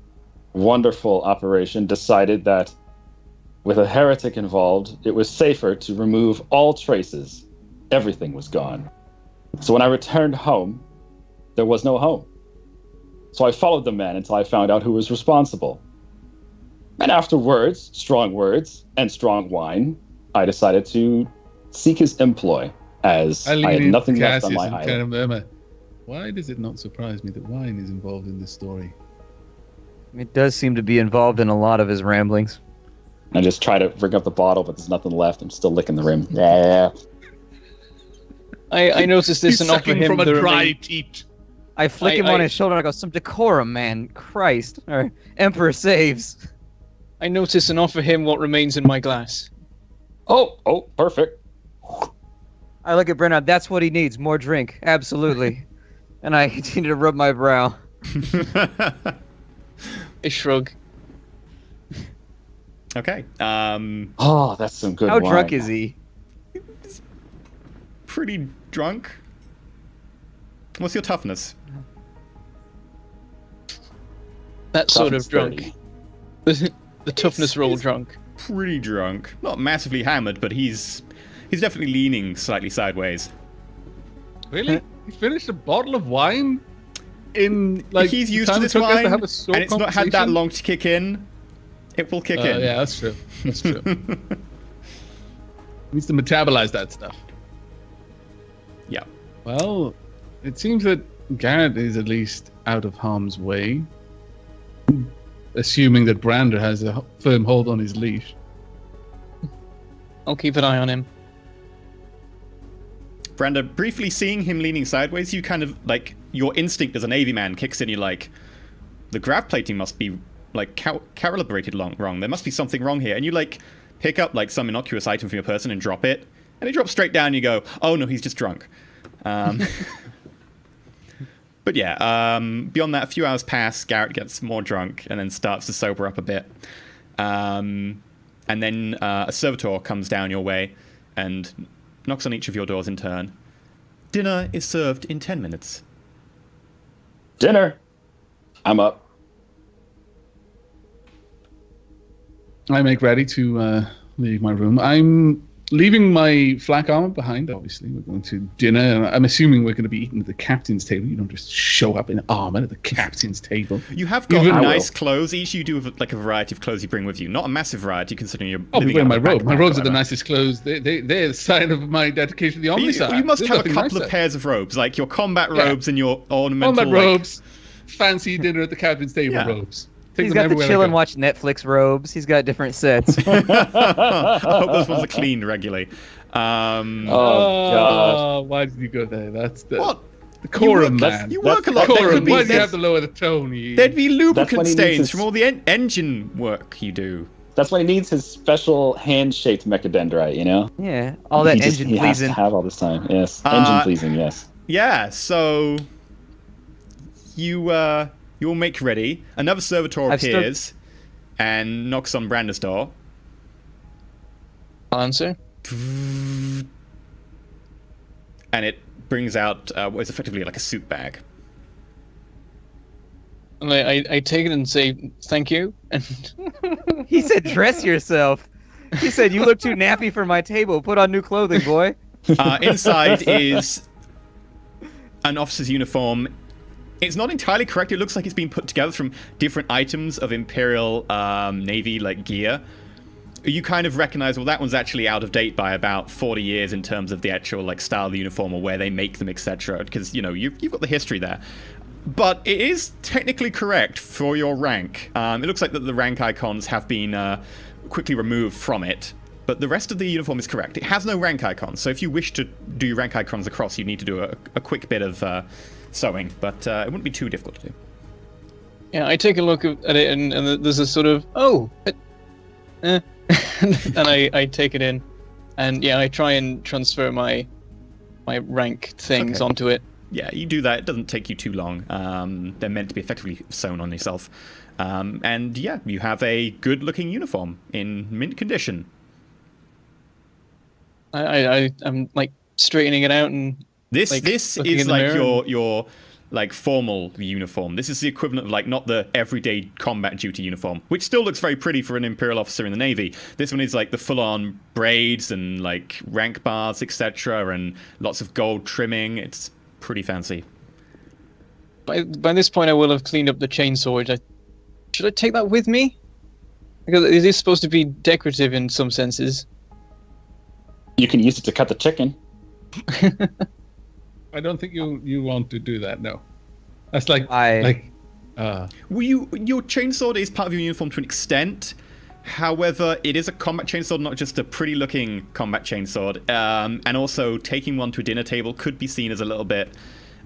wonderful operation decided that with a heretic involved, it was safer to remove all traces. Everything was gone. So when I returned home, there was no home. So I followed the man until I found out who was responsible. And after strong words, and strong wine, I decided to seek his employ, as I had nothing left on my and island. kind of murmur, why does it not surprise me that wine is involved in this story? It does seem to be involved in a lot of his ramblings. I just try to rig up the bottle, but there's nothing left. I'm still licking the rim. Yeah. I noticed this He's and offer sucking him from a the dry remain- teat. I flick him on his shoulder and I go, some decorum, man. Christ. Or Emperor saves. I notice and offer him what remains in my glass. Oh, perfect. I look at Brennan. That's what he needs. More drink. Absolutely. And I continue to rub my brow. I shrug. Okay. Oh, that's some good How wine. drunk is he? Pretty drunk. What's your toughness? That sort Toughness of drunk. 30. The toughness roll drunk. Pretty drunk. Not massively hammered, but he's definitely leaning slightly sideways. Really? He finished a bottle of wine in like He's used the to time this it took us wine, to have a soap and it's not had that conversation? long to kick in. It will kick in. Yeah, that's true. That's true. Needs to metabolize that stuff. Yeah. Well, it seems that Garrett is at least out of harm's way. Assuming that Brander has a firm hold on his leash. I'll keep an eye on him. Branda, briefly seeing him leaning sideways, you kind of, like, your instinct as a Navy man kicks in. You're like, the grav plating must be, like, calibrated wrong. There must be something wrong here. And you, like, pick up, like, some innocuous item from your person and drop it. And it drops straight down and you go, oh, no, he's just drunk. But yeah, beyond that, a few hours pass, Garrett gets more drunk and then starts to sober up a bit. And then a servitor comes down your way and knocks on each of your doors in turn. Dinner is served in 10 minutes. Dinner. I'm up. I make ready to leave my room. I'm leaving my flak armor behind, obviously. We're going to dinner. I'm assuming we're going to be eating at the captain's table. You don't just show up in armor at the captain's table. You have got Even- nice clothes. Each you do have like a variety of clothes you bring with you. Not a massive variety, considering you're I'll be living wearing out my of a robe. My backpack robes or are the whatever. nicest clothes. They're the sign of my dedication to the But Omnisci. you must There's have a nothing couple nicer. of pairs of robes, like your combat Yeah. robes and your ornamental. All my like- robes. Fancy dinner at the captain's table Yeah. robes. Take He's them got the everywhere I chill and go. watch Netflix robes. He's got different sets. I hope those ones are cleaned regularly. Oh, God. Why did you go there? That's the What? decorum, that's- man. You work a lot. Decorum. There could be, Why do you there'd, have to lower the tone? You... there'd be That's lubricant when he needs stains his- from all the engine work you do. That's when he needs his special hand-shaped mechadendrite, you know? Yeah, all that engine he has to pleasing. have all this time. Yes, engine pleasing, yes. Yeah, so you'll make ready. Another servitor I've still- appears and knocks on Branda's door. I'll answer. And it brings out what is effectively like a suit bag. And I take it and say thank you. And He said, "Dress yourself." He said, "You look too nappy for my table. Put on new clothing, boy." Inside is an officer's uniform. It's not entirely correct. It looks like it's been put together from different items of Imperial Navy like gear. You kind of recognize, well, that one's actually out of date by about 40 years in terms of the actual like style of the uniform or where they make them, etc. Because you know you've got the history there. But it is technically correct for your rank. It looks like that the rank icons have been quickly removed from it. But the rest of the uniform is correct. It has no rank icons, so if you wish to do your rank icons across, you need to do a quick bit of sewing, but it wouldn't be too difficult to do. yeah, I take a look at it, and there's a sort of and I take it in, and yeah, I try and transfer my rank things Okay. onto it. Yeah, you do that. It doesn't take you too long. They're meant to be effectively sewn on yourself. And yeah, you have a good-looking uniform in mint condition. I'm like straightening it out and This Like, this looking is in the like mirror your like formal uniform. This is the equivalent of like not the everyday combat duty uniform, which still looks very pretty for an Imperial officer in the Navy. This one is like the full-on braids and like rank bars, etc., and lots of gold trimming. It's pretty fancy. by this point I will have cleaned up the chainsaw. Should I take that with me? Because it is supposed to be decorative in some senses. You can use it to cut the chicken. I don't think you want to do that. No, that's like Well, your chainsword is part of your uniform to an extent. However, it is a combat chainsword, not just a pretty-looking combat chainsword. And also, taking one to a dinner table could be seen as a little bit.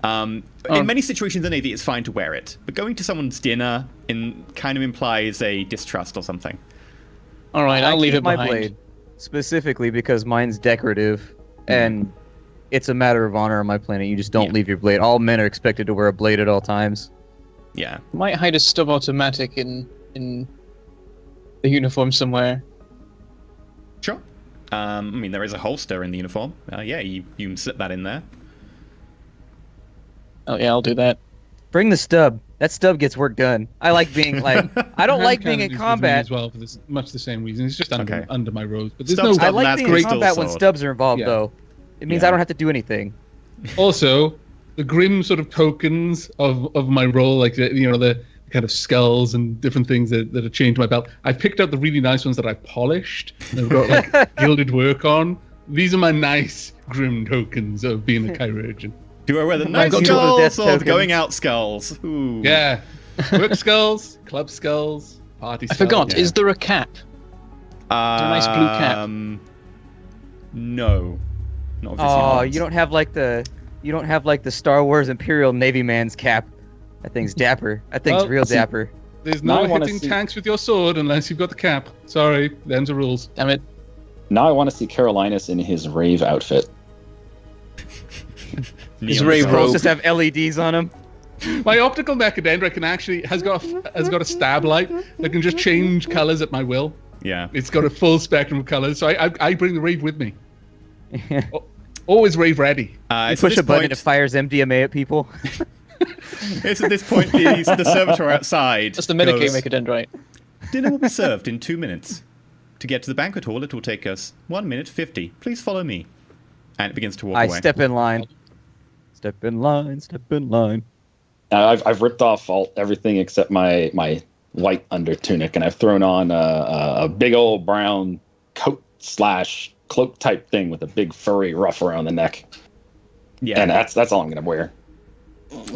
In many situations in the Navy, it's fine to wear it, but going to someone's dinner kind of implies a distrust or something. All right, I'll leave keep it my behind. blade specifically because mine's decorative, and it's a matter of honor on my planet. You just don't Yeah. leave your blade. All men are expected to wear a blade at all times. Yeah. Might hide a stub automatic in the uniform somewhere. Sure. I mean, there is a holster in the uniform. Yeah, you can slip that in there. Oh yeah, I'll do that. Bring the stub. That stub gets work done. I like being like I don't like being in Hand combat. as well for this much the same reason. It's just under, Okay. under my robes, but there's Stubs no. I Stub, like that's being in great. combat when Sword. stubs are involved Yeah. though. It means Yeah. I don't have to do anything. Also, the grim sort of tokens of my role, like the kind of skulls and different things that are chained to my belt. I picked out the really nice ones that I polished and I've got like gilded work on. These are my nice grim tokens of being a chirurgeon. Do I wear the My nice God. skulls Death or the tokens. going out skulls? Ooh. Yeah, work skulls, club skulls, party I skulls. forgot. yeah. Is there a cap? a nice blue cap. No. Not obviously Oh, not. you don't have like the Star Wars Imperial Navy man's cap. That thing's dapper. That thing's Well, real see- dapper. There's Now no I wanna hitting see- tanks with your sword unless you've got the cap. Sorry, them's the rules. Damn it. Now I want to see Carolinus in his rave outfit. Neon Ray skulls. Rogue. Just have LEDs on them. My optical mechadendra has got a stab light that can just change colors at my will. Yeah. It's got a full spectrum of colors, so I bring the rave with me. Always rave ready. You push a button and it fires MDMA at people. It's at this point the servitor outside. That's the minigame make a dendrite. Dinner will be served in 2 minutes. To get to the banquet hall, it will take us 1 minute 50. Please follow me. And it begins to walk away. I step in line. Step in line. Step in line. I've ripped off everything except my white under tunic, and I've thrown on a big old brown coat / cloak type thing with a big furry ruff around the neck. Yeah, and that's all I'm gonna wear.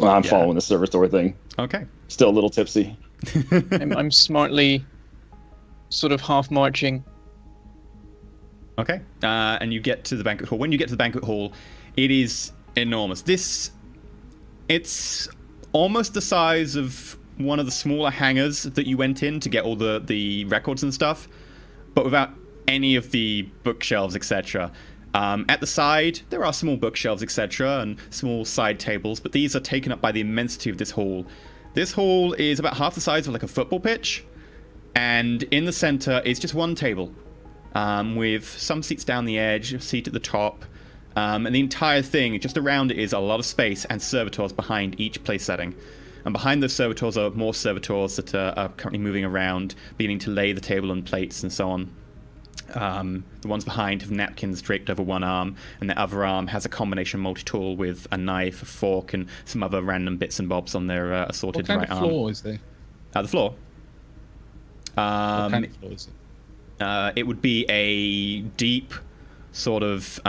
I'm following the servitor thing. Okay. Still a little tipsy. I'm smartly sort of half marching. Okay. And you get to the banquet hall. When you get to the banquet hall, it is enormous. It's almost the size of one of the smaller hangars that you went in to get all the records and stuff, but without any of the bookshelves, etc. At the side, there are small bookshelves, etc., and small side tables, but these are taken up by the immensity of this hall. This hall is about half the size of like a football pitch, and in the center is just one table, with some seats down the edge, a seat at the top, and the entire thing, just around it, is a lot of space and servitors behind each place setting. And behind those servitors are more servitors that are currently moving around, beginning to lay the table and plates and so on. The ones behind have napkins draped over one arm, and the other arm has a combination multi-tool with a knife, a fork, and some other random bits and bobs on their assorted right arm. What kind of floor is there? The floor? What kind of floor is it? It would be a deep sort of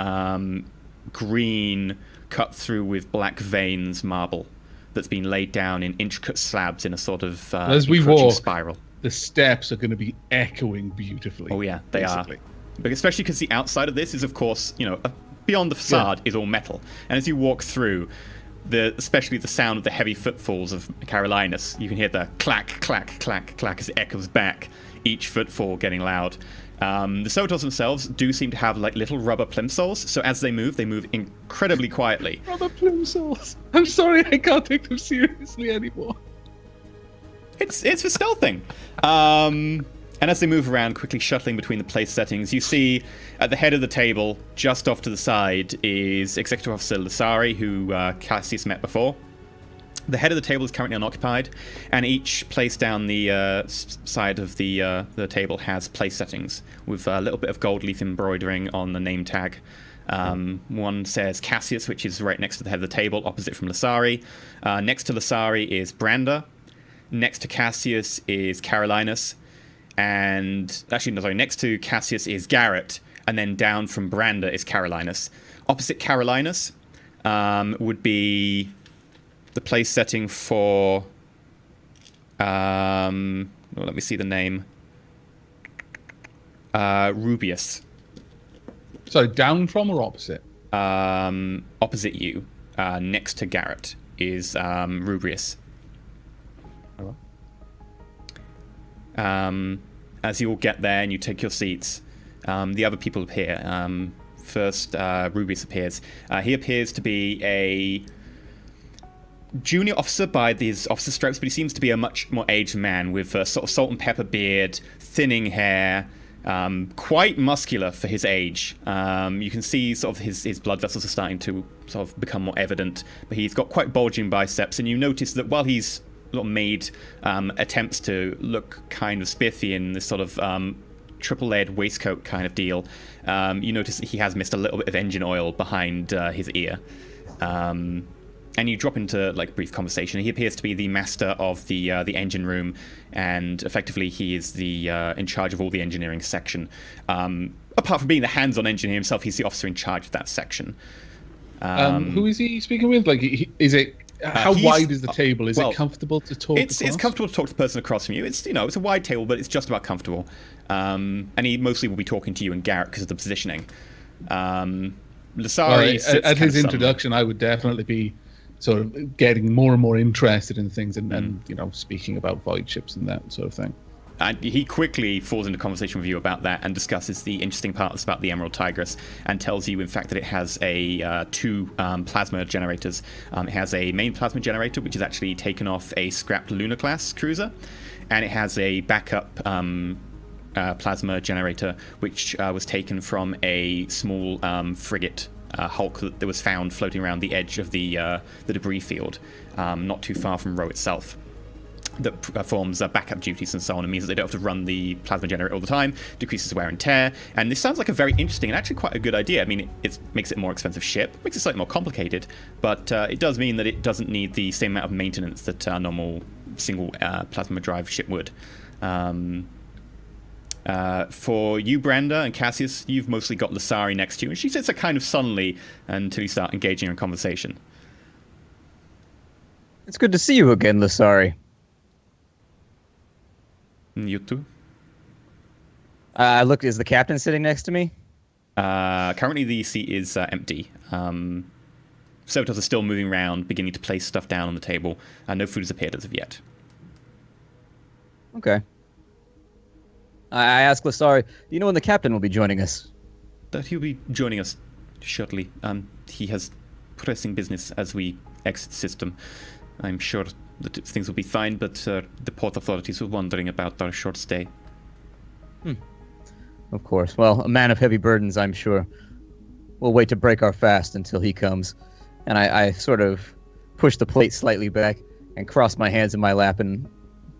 green cut through with black veins marble that's been laid down in intricate slabs in a sort of as we walk, spiral. The steps are going to be echoing beautifully. Oh yeah, they are. But especially because the outside of this is, of course, beyond the facade is all metal. And as you walk through, especially the sound of the heavy footfalls of Carolinus, you can hear the clack, clack, clack, clack as it echoes back, each footfall getting loud. The servitors themselves do seem to have like little rubber plimsolls, so as they move incredibly quietly. Rubber plimsolls. I'm sorry, I can't take them seriously anymore. It's for stealthing. And as they move around, quickly shuttling between the place settings, you see at the head of the table, just off to the side, is Executive Officer Lasari, who Cassius met before. The head of the table is currently unoccupied, and each place down the side of the table has place settings with a little bit of gold leaf embroidering on the name tag. One says Cassius, which is right next to the head of the table, opposite from Lasari. Next to Lasari is Branda. Next to Cassius is Carolinus. And actually, no, sorry, next to Cassius is Garrett. And then down from Branda is Carolinus. Opposite Carolinus would be the place setting for... let me see the name. Rubius. Sorry, down from or opposite? Opposite you, next to Garrett, is Rubius. As you all get there and you take your seats, the other people appear. First, Rubius appears. He appears to be a junior officer by these officer stripes, but he seems to be a much more aged man with a sort of salt and pepper beard, thinning hair, quite muscular for his age. You can see sort of his blood vessels are starting to sort of become more evident, but he's got quite bulging biceps, and you notice that while he's made attempts to look kind of spiffy in this sort of triple-layered waistcoat kind of deal, you notice that he has missed a little bit of engine oil behind his ear. And you drop into like brief conversation. He appears to be the master of the engine room, and effectively he is the in charge of all the engineering section. Apart from being the hands-on engineer himself, he's the officer in charge of that section. Who is he speaking with? Like, is it? How wide is the table? Is it comfortable to talk? It's comfortable to talk to the person across from you. It's it's a wide table, but it's just about comfortable. And he mostly will be talking to you and Garrett because of the positioning. Lasari at his introduction, I would definitely be sort of getting more and more interested in things and speaking about void ships and that sort of thing. And he quickly falls into conversation with you about that and discusses the interesting parts about the Emerald Tigress and tells you, in fact, that it has two plasma generators. It has a main plasma generator, which is actually taken off a scrapped Lunar-class cruiser, and it has a backup plasma generator, which was taken from a small frigate hulk that was found floating around the edge of the debris field, not too far from Row itself. That performs backup duties and so on, and means that they don't have to run the plasma generator all the time, decreases wear and tear. And this sounds like a very interesting and actually quite a good idea. I mean, it makes it a more expensive ship, makes it slightly more complicated, but it does mean that it doesn't need the same amount of maintenance that a normal single plasma drive ship would. For you, Branda, and Cassius, you've mostly got Lasari next to you, and she sits there kind of sullenly until you start engaging in conversation. It's good to see you again, Lasari. You too? Look, is the captain sitting next to me? Currently the seat is empty. Servitors are still moving around, beginning to place stuff down on the table. No food has appeared as of yet. Okay. I asked Lasari, do you know when the captain will be joining us? That he'll be joining us shortly. He has pressing business as we exit the system. I'm sure that things will be fine, but the port authorities were wondering about our short stay. Of course. Well, a man of heavy burdens, I'm sure. We'll wait to break our fast until he comes. And I sort of push the plate slightly back and cross my hands in my lap and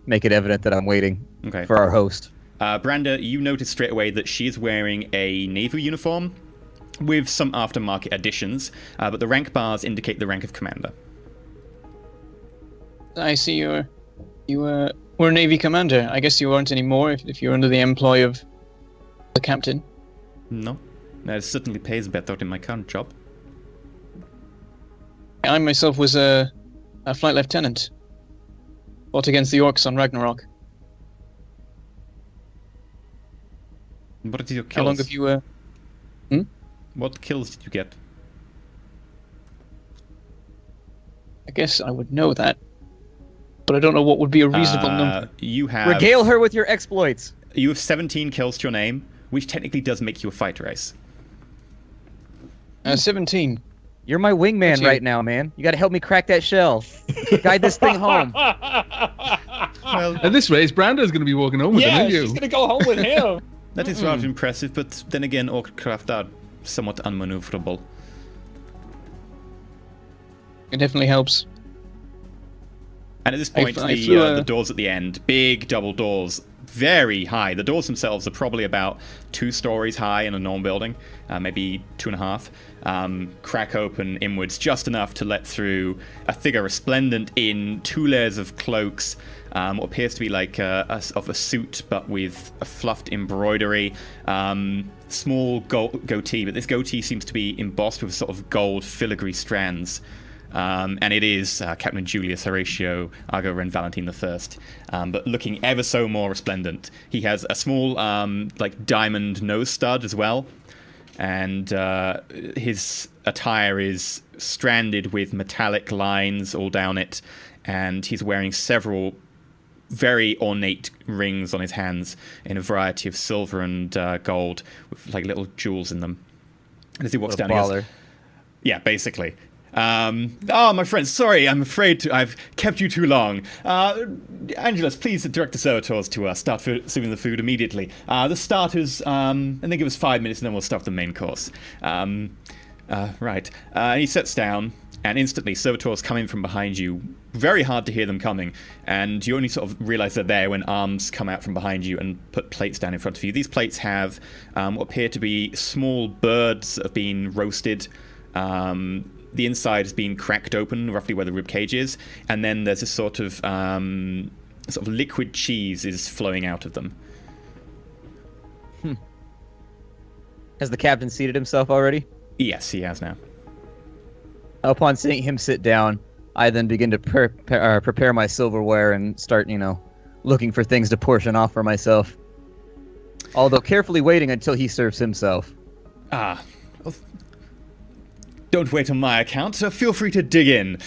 make it evident that I'm waiting for our host. Branda, you notice straight away that she is wearing a naval uniform with some aftermarket additions, but the rank bars indicate the rank of commander. I see you were a Navy commander. I guess you aren't anymore if you're under the employ of the captain. No, that certainly pays better in my current job. I myself was a flight lieutenant. Fought against the orcs on Ragnarok. What did your kills? How long have you What kills did you get? I guess I would know that. But I don't know what would be a reasonable number. You have... Regale her with your exploits. You have 17 kills to your name, which technically does make you a fighter race. 17. You're my wingman right now, man. You gotta help me crack that shell. Guide this thing home. Well, At this rate, Brando's going to be walking home with him, aren't you? she's gonna go home with him. that is rather impressive, but then again, orc craft are somewhat unmaneuverable. It definitely helps. And at this point, the doors at the end, big double doors, very high. The doors themselves are probably about 2 stories high in a normal building, maybe 2.5. Crack open inwards just enough to let through a figure resplendent in 2 layers of cloaks, what appears to be like a suit, but with a fluffed embroidery. Small goatee, but this goatee seems to be embossed with sort of gold filigree strands. And it is Captain Julius Horatio Argo Ren Valentine I, but looking ever so more resplendent. He has a small, like, diamond nose stud as well, and his attire is stranded with metallic lines all down it, and he's wearing several very ornate rings on his hands in a variety of silver and gold with, like, little jewels in them. And as he walks down, he goes, yeah, basically. My friends, sorry, I'm afraid I've kept you too long. Angelus, please direct the servitors to start serving the food immediately. The starters, and then give us 5 minutes and then we'll start the main course. Right. And he sits down, and instantly servitors come in from behind you. Very hard to hear them coming, and you only sort of realize they're there when arms come out from behind you and put plates down in front of you. These plates have what appear to be small birds that have been roasted. The inside has been cracked open, roughly where the rib cage is, and then there's a sort of liquid cheese is flowing out of them. Has the captain seated himself already? Yes, he has now. Upon seeing him sit down, I then begin to prepare my silverware and start, looking for things to portion off for myself. Although carefully waiting until he serves himself. Don't wait on my account, so feel free to dig in.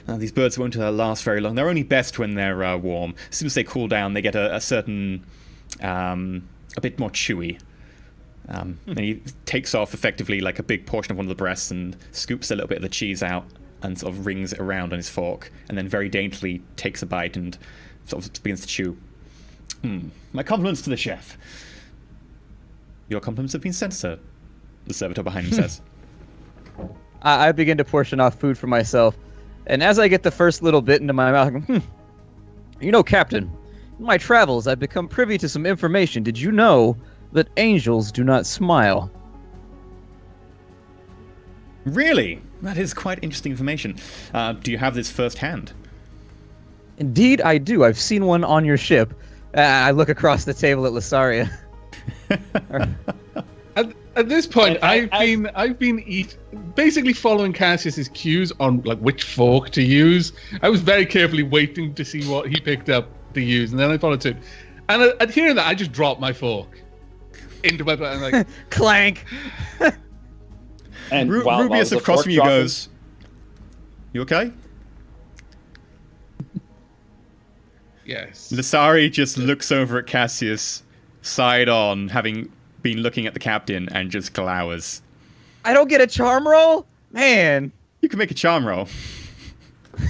These birds won't last very long. They're only best when they're warm. As soon as they cool down, they get a certain, a bit more chewy. And he takes off effectively like a big portion of one of the breasts and scoops a little bit of the cheese out and sort of rings it around on his fork, and then very daintily takes a bite and sort of begins to chew. My compliments to the chef. Your compliments have been sent, sir, the servitor behind him says. I begin to portion off food for myself, and as I get the first little bit into my mouth, I go, You know, Captain, in my travels, I've become privy to some information. Did you know that angels do not smile? Really? That is quite interesting information. Do you have this firsthand? Indeed, I do. I've seen one on your ship. I look across the table at Lysaria. At this point, I've been basically following Cassius's cues on like which fork to use. I was very carefully waiting to see what he picked up to use, and then I followed suit. And at hearing that, I just dropped my fork into my plate. I'm like, clank. And Rubius across from you goes, "You okay?" yes. Lysari just looks over at Cassius, side on, having been looking at the captain, and just glowers. I don't get a charm roll? Man. You can make a charm roll.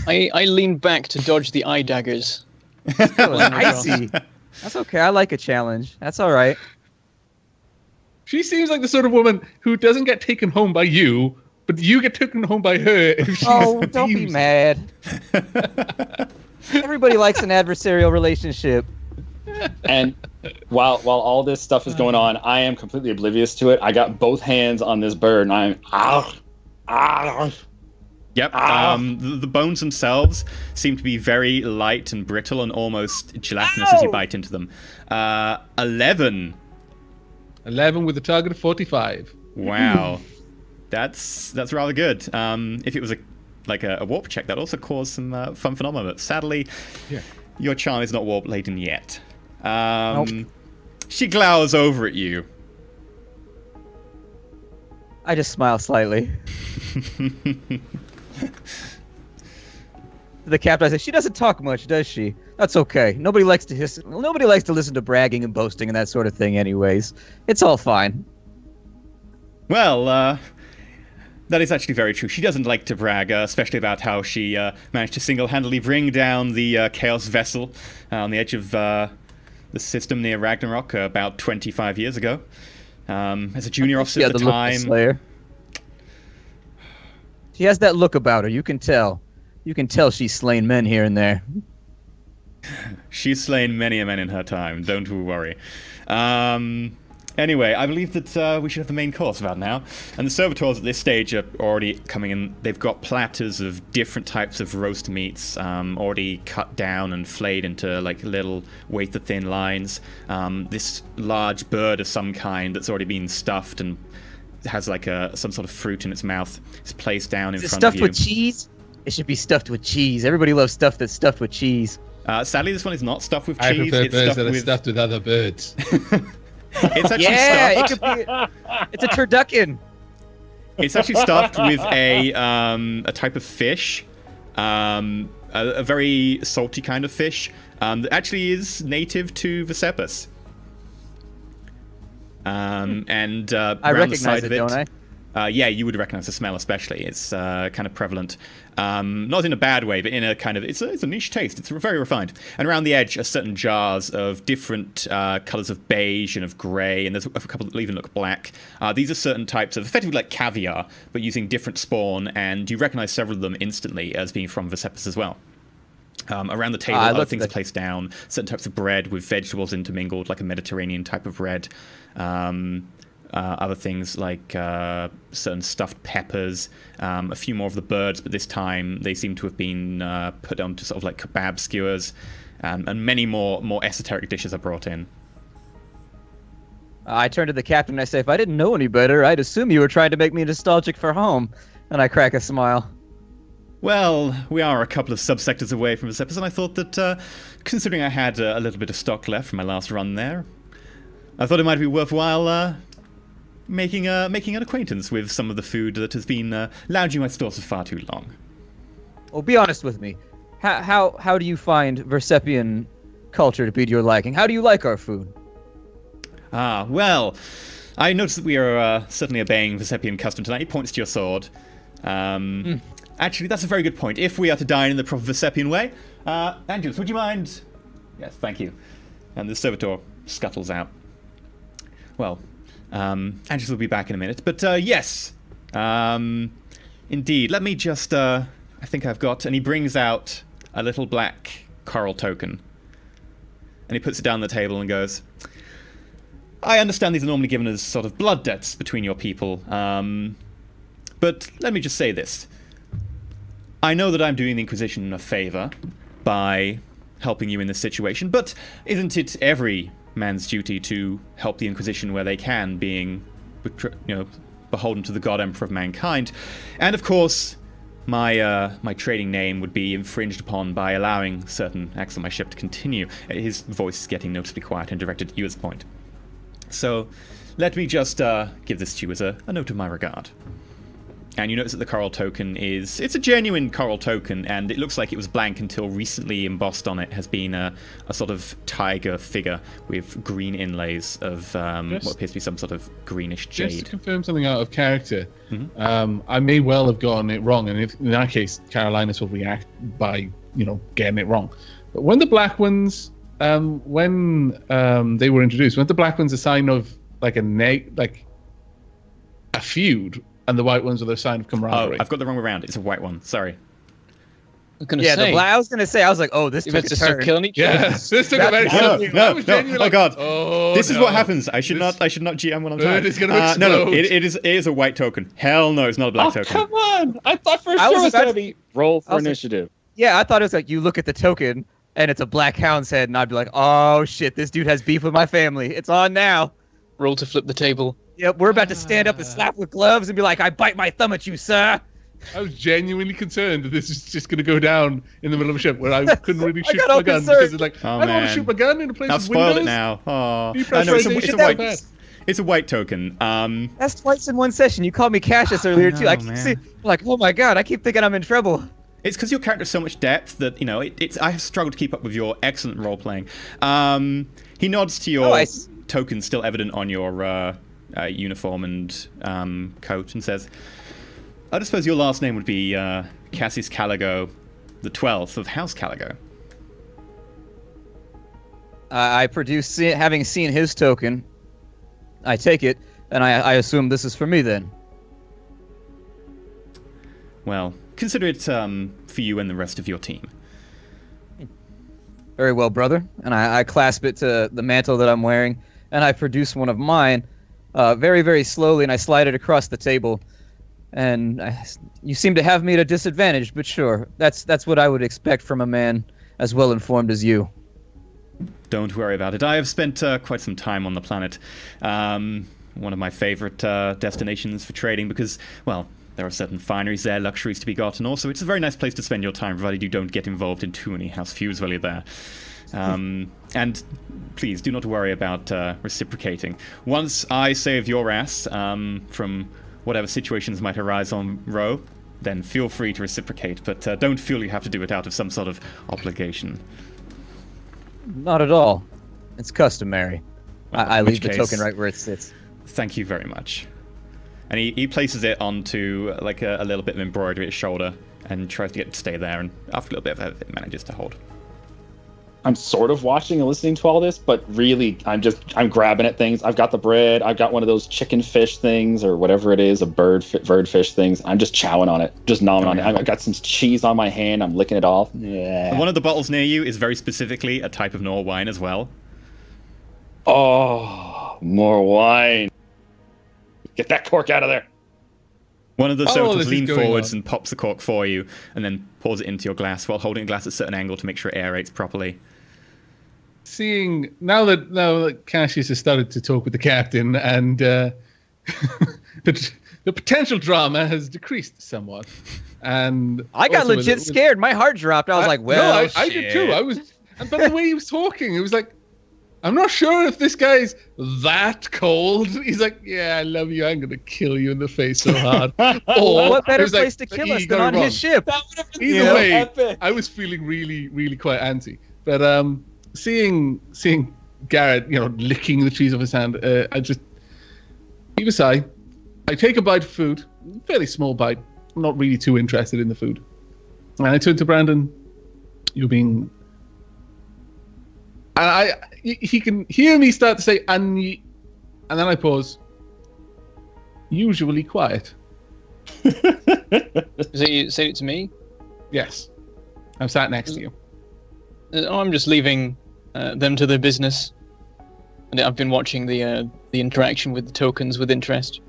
I lean back to dodge the eye daggers. Icy. That's okay. I like a challenge. That's all right. She seems like the sort of woman who doesn't get taken home by you, but you get taken home by her. If she Don't be mad. Everybody likes an adversarial relationship. And while all this stuff is going on, I am completely oblivious to it. I got both hands on this bird, and I'm Yep. The bones themselves seem to be very light and brittle and almost gelatinous as you bite into them. 11. 11 with a target of 45. Wow. That's rather good. If it was a warp check, that also caused some fun phenomena. But sadly, your charm is not warp laden yet. Nope. She glowers over at you. I just smile slightly. The captain, I say, she doesn't talk much, does she? That's okay. Nobody likes to listen to bragging and boasting and that sort of thing anyways. It's all fine. Well, that is actually very true. She doesn't like to brag, especially about how she managed to single-handedly bring down the Chaos vessel on the edge of the system near Ragnarok about 25 years ago. As a junior officer at the time. Slayer. She has that look about her. You can tell. You can tell she's slain men here and there. She's slain many a man in her time. Don't worry. Anyway, I believe that we should have the main course about now. And the servitors at this stage are already coming in. They've got platters of different types of roast meats, already cut down and flayed into like little wafer-thin lines. This large bird of some kind that's already been stuffed and has like some sort of fruit in its mouth is placed down in front of you. Stuffed with cheese? It should be stuffed with cheese. Everybody loves stuff that's stuffed with cheese. Sadly, this one is not stuffed with cheese. I prefer it's birds that are stuffed with other birds. It's actually Yeah, stuffed. it could be. It's a turducken. It's actually stuffed with a type of fish, a very salty kind of fish that actually is native to Vesepus. And I around the recognize side of it, don't I? Yeah, you would recognize the smell, especially. It's kind of prevalent. Not in a bad way, but in a kind of... It's a niche taste. It's very refined. And around the edge are certain jars of different colors of beige and of grey, and there's a couple that even look black. These are certain types of, effectively like caviar, but using different spawn, and you recognize several of them instantly as being from Vesepus as well. Around the table, other things are placed down. Certain types of bread with vegetables intermingled, like a Mediterranean type of bread. Other things like certain stuffed peppers, a few more of the birds, but this time they seem to have been put onto sort of like kebab skewers, and many more esoteric dishes are brought in. I turn to the captain and I say, if I didn't know any better, I'd assume you were trying to make me nostalgic for home. And I crack a smile. Well, we are a couple of subsectors away from this episode, and I thought that, considering I had a little bit of stock left from my last run there, I thought it might be worthwhile making an acquaintance with some of the food that has been lounging in my stores for far too long. Well, be honest with me. How do you find Versepian culture to be to your liking? How do you like our food? Well, I noticed that we are certainly obeying Versepian custom tonight. He points to your sword. Actually, that's a very good point. If we are to dine in the proper Versepian way, Angelus, would you mind? Yes, thank you. And the servitor scuttles out. Well, Angelus will be back in a minute, but yes. Indeed. Let me just, I think I've got... And he brings out a little black coral token. And he puts it down on the table and goes, I understand these are normally given as sort of blood debts between your people. But let me just say this. I know that I'm doing the Inquisition a favor by helping you in this situation, but isn't it every man's duty to help the Inquisition where they can, being, beholden to the God Emperor of mankind? And of course, my trading name would be infringed upon by allowing certain acts on my ship to continue. His voice is getting noticeably quiet and directed at you at this point. So, let me just give this to you as a note of my regard. And you notice that the coral token it's a genuine coral token, and it looks like it was blank until recently embossed on it has been a sort of tiger figure with green inlays of what appears to be some sort of greenish jade. Just to confirm something out of character, I may well have gotten it wrong, and in that case, Carolinus will react by, getting it wrong. But when the black ones, when they were introduced, weren't the black ones a sign of like a feud? And the white ones are the sign of camaraderie. Oh, I've got the wrong way around. It's a white one. Sorry. I was gonna say, I was like, oh, this took a turn. Start killing each other. This took a very no. Oh God. This is what happens. I should not GM when I'm tired. It's gonna explode. No. It is a white token. Hell no, it's not a black token. Come on! I thought for sure it was gonna be roll for initiative. Yeah, I thought it was like you look at the token and it's a black hound's head, and I'd be like, oh shit, this dude has beef with my family. It's on now. Roll to flip the table. Yep, we're about to stand up and slap with gloves and be like, I bite my thumb at you, sir. I was genuinely concerned that this is just going to go down in the middle of a ship where I couldn't really shoot my gun because it's like, I don't want to shoot my gun in a place with windows. I've spoiled it now. Oh. It's a white token. That's twice in one session. You called me Cassius earlier too. I keep seeing, like, oh my god, I keep thinking I'm in trouble. It's because your character has so much depth that, I have struggled to keep up with your excellent role playing. He nods to your token still evident on your uniform and coat and says, I suppose your last name would be Cassius Caligo, the 12th of House Caligo. I produce, having seen his token, I take it, and I assume this is for me then. Well, consider it for you and the rest of your team. Very well, brother. And I clasp it to the mantle that I'm wearing, and I produce one of mine very, very slowly, and I slide it across the table. And you seem to have me at a disadvantage, but sure, that's what I would expect from a man as well informed as you. Don't worry about it. I have spent quite some time on the planet. One of my favorite destinations for trading because, well, there are certain fineries there, luxuries to be got, and also it's a very nice place to spend your time, provided you don't get involved in too many house feuds while you're there. And please do not worry about reciprocating. Once I save your ass from whatever situations might arise on Row, then feel free to reciprocate, but don't feel you have to do it out of some sort of obligation. Not at all. It's customary. Well, I leave the token right where it sits. Thank you very much. And he places it onto like a little bit of embroidery at his shoulder and tries to get it to stay there, and after a little bit of it, it manages to hold. I'm sort of watching and listening to all this, but really, I'm grabbing at things. I've got the bread. I've got one of those chicken fish things or whatever it is, a bird fish things. I'm just chowing on it, just gnawing on it. I've got some cheese on my hand. I'm licking it off. Yeah. One of the bottles near you is very specifically a type of Nor wine as well. Oh, more wine. Get that cork out of there. One of the servitors leans forwards and pops the cork for you, and then pours it into your glass while holding a glass at a certain angle to make sure it aerates properly. Seeing now that Cassius has started to talk with the captain, and the potential drama has decreased somewhat, and I got legit scared. My heart dropped. I was like, "Well, no, I did too." But the way he was talking, it was like, I'm not sure if this guy's that cold. He's like, yeah, I love you. I'm going to kill you in the face so hard. Or what better place to kill us than on his ship? That would have been either way, epic. I was feeling really, really quite antsy. But seeing Garrett, licking the cheese off his hand, I just heave a sigh. I take a bite of food, fairly small bite. I'm not really too interested in the food. And I turn to Brandon. You're being... And he can hear me start to say, and then I pause. Usually quiet. So you said it to me? Yes. I'm sat next to you. I'm just leaving them to their business. And I've been watching the interaction with the tokens with interest.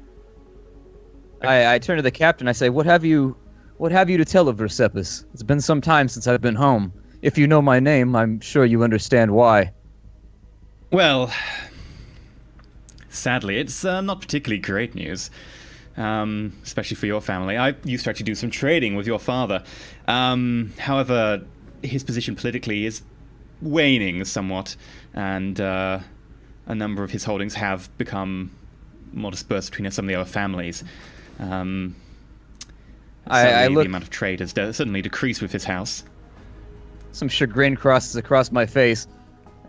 I turn to the captain. I say, "What have you to tell of Versepis? It's been some time since I've been home. If you know my name, I'm sure you understand why." Well, sadly, it's not particularly great news, especially for your family. I used to actually do some trading with your father. However, his position politically is waning somewhat, and a number of his holdings have become more dispersed between some of the other families. I look. The amount of trade has certainly decreased with his house. Some chagrin crosses across my face.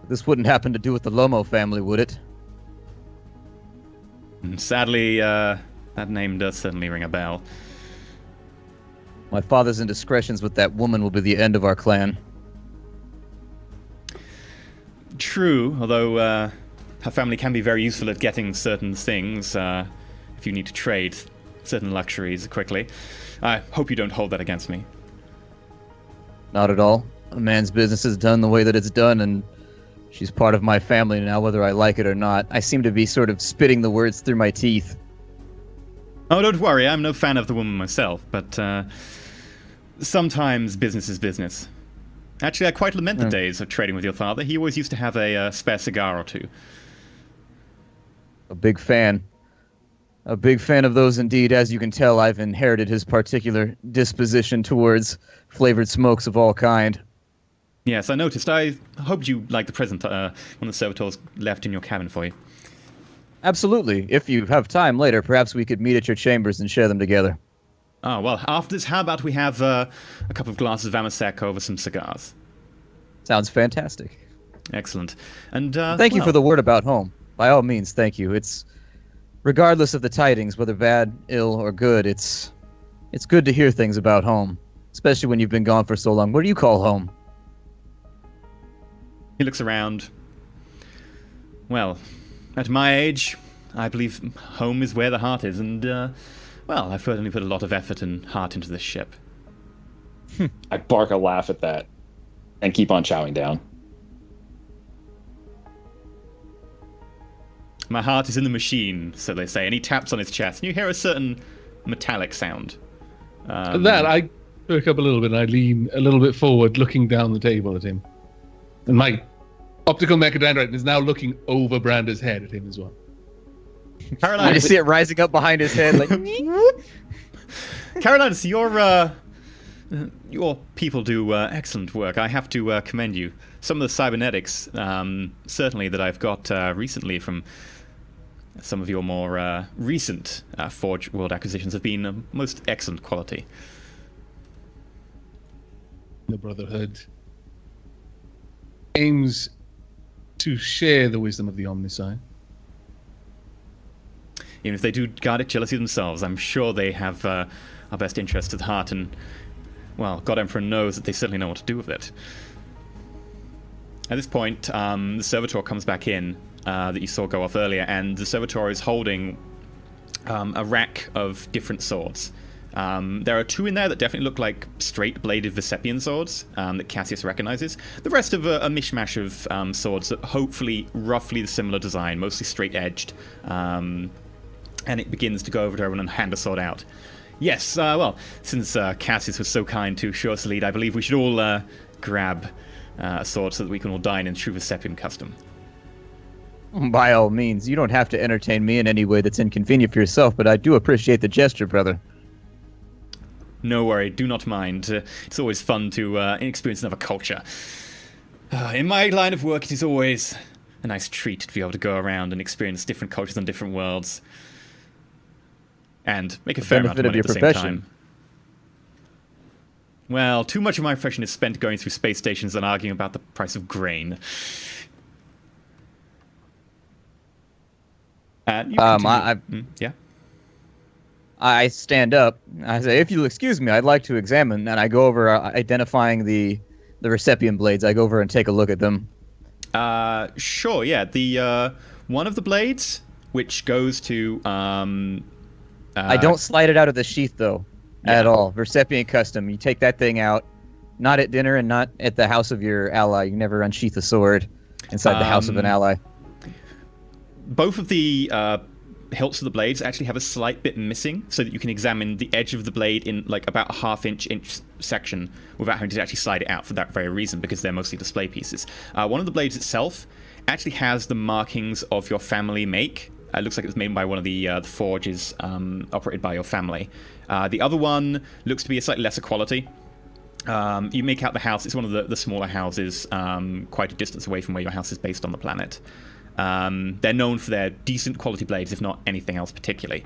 This wouldn't happen to do with the Lomo family, would it? Sadly, that name does certainly ring a bell. My father's indiscretions with that woman will be the end of our clan. True, although her family can be very useful at getting certain things if you need to trade certain luxuries quickly. I hope you don't hold that against me. Not at all. A man's business is done the way that it's done, and she's part of my family now, whether I like it or not. I seem to be sort of spitting the words through my teeth. Oh, don't worry, I'm no fan of the woman myself, but sometimes business is business. Actually, I quite lament the days of trading with your father. He always used to have a spare cigar or two. A big fan. A big fan of those indeed. As you can tell, I've inherited his particular disposition towards flavored smokes of all kind. Yes, I noticed. I hoped you liked the present one of the servitors left in your cabin for you. Absolutely. If you have time later, perhaps we could meet at your chambers and share them together. Oh, well, after this, how about we have a couple of glasses of Amasek over some cigars? Sounds fantastic. Excellent. And thank you for the word about home. By all means, thank you. It's regardless of the tidings, whether bad, ill, or good, it's good to hear things about home, especially when you've been gone for so long. What do you call home? He looks around. Well, at my age, I believe home is where the heart is, and, well, I've certainly put a lot of effort and heart into this ship. I bark a laugh at that and keep on chowing down. My heart is in the machine, so they say, and he taps on his chest, and you hear a certain metallic sound. At that, I perk up a little bit, and I lean a little bit forward, looking down the table at him. And my optical mechadendrite is now looking over Brander's head at him as well. Caroline, I just see it rising up behind his head, like... Caroline, your people do excellent work. I have to commend you. Some of the cybernetics, certainly that I've got recently from some of your more recent Forge World acquisitions, have been most excellent quality. The Brotherhood aims to share the wisdom of the Omnicide. Even if they do guard it jealousy themselves, I'm sure they have our best interests at heart, and, well, God Emperor knows that they certainly know what to do with it. At this point, the servitor comes back in that you saw go off earlier, and the servitor is holding a rack of different swords. There are two in there that definitely look like straight-bladed Vesepian swords that Cassius recognizes. The rest of a mishmash of swords that hopefully roughly the similar design, mostly straight-edged. And it begins to go over to everyone and hand a sword out. Yes, well, since Cassius was so kind to show us the lead, I believe we should all grab a sword so that we can all dine in true Vesepian custom. By all means, you don't have to entertain me in any way that's inconvenient for yourself, but I do appreciate the gesture, brother. No worry, do not mind. It's always fun to experience another culture. In my line of work, it is always a nice treat to be able to go around and experience different cultures on different worlds. And make a fair amount of money at the same time. Well, too much of my profession is spent going through space stations and arguing about the price of grain. Yeah? I stand up. I say, if you'll excuse me, I'd like to examine. And I go over identifying the Vesepian blades. I go over and take a look at them. Sure, yeah. The one of the blades, which goes to I don't slide it out of the sheath, though, at all. Versepian custom. You take that thing out, not at dinner and not at the house of your ally. You never unsheath a sword inside the house of an ally. Both of the hilts of the blades actually have a slight bit missing, so that you can examine the edge of the blade in like about a half-inch section without having to actually slide it out for that very reason, because they're mostly display pieces. One of the blades itself actually has the markings of your family make. It looks like it was made by one of the forges operated by your family. The other one looks to be a slightly lesser quality. You make out the house. It's one of the smaller houses, quite a distance away from where your house is based on the planet. They're known for their decent quality blades, if not anything else particularly.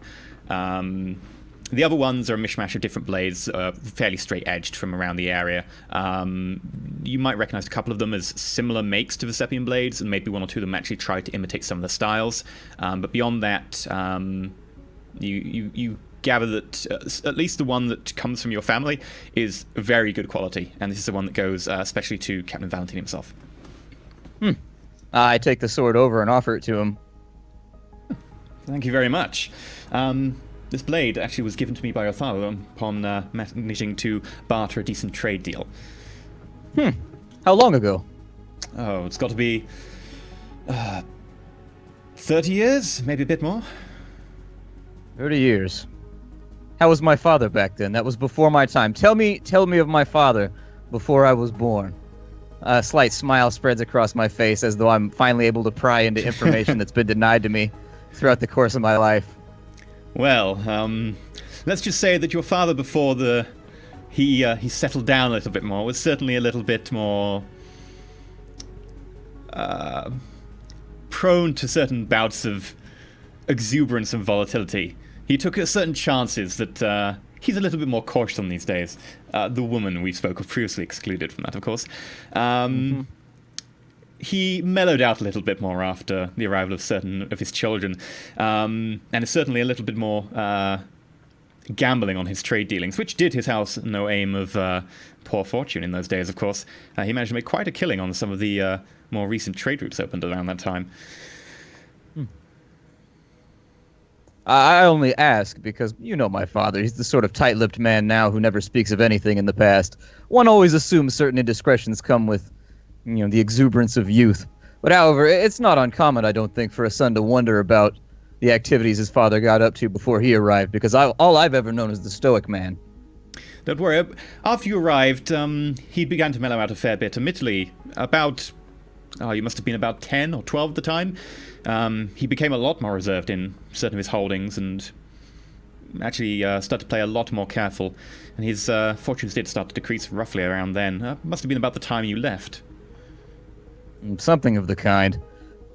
The other ones are a mishmash of different blades, fairly straight-edged from around the area. You might recognize a couple of them as similar makes to Versepian blades, and maybe one or two of them actually tried to imitate some of the styles. But beyond that, you gather that at least the one that comes from your family is very good quality, and this is the one that goes especially to Captain Valentine himself. I take the sword over and offer it to him. Thank you very much. This blade actually was given to me by your father upon managing to barter a decent trade deal. How long ago? Oh, it's got to be 30 years, maybe a bit more. 30 years. How was my father back then? That was before my time. Tell me of my father before I was born. A slight smile spreads across my face as though I'm finally able to pry into information that's been denied to me throughout the course of my life. Well, let's just say that your father, before he settled down a little bit more, was certainly a little bit more prone to certain bouts of exuberance and volatility. He took certain chances that he's a little bit more cautious on these days. The woman we spoke of previously excluded from that, of course. He mellowed out a little bit more after the arrival of certain of his children, and is certainly a little bit more gambling on his trade dealings, which did his house no aim of poor fortune in those days, of course. He managed to make quite a killing on some of the more recent trade routes opened around that time. I only ask because you know my father. He's the sort of tight-lipped man now who never speaks of anything in the past. One always assumes certain indiscretions come with, the exuberance of youth. But however, it's not uncommon, I don't think, for a son to wonder about the activities his father got up to before he arrived, because all I've ever known is the stoic man. Don't worry. After you arrived, he began to mellow out a fair bit. Admittedly, you must have been about 10 or 12 at the time. He became a lot more reserved in certain of his holdings and actually started to play a lot more careful. And his fortunes did start to decrease roughly around then. Must have been about the time you left. Something of the kind.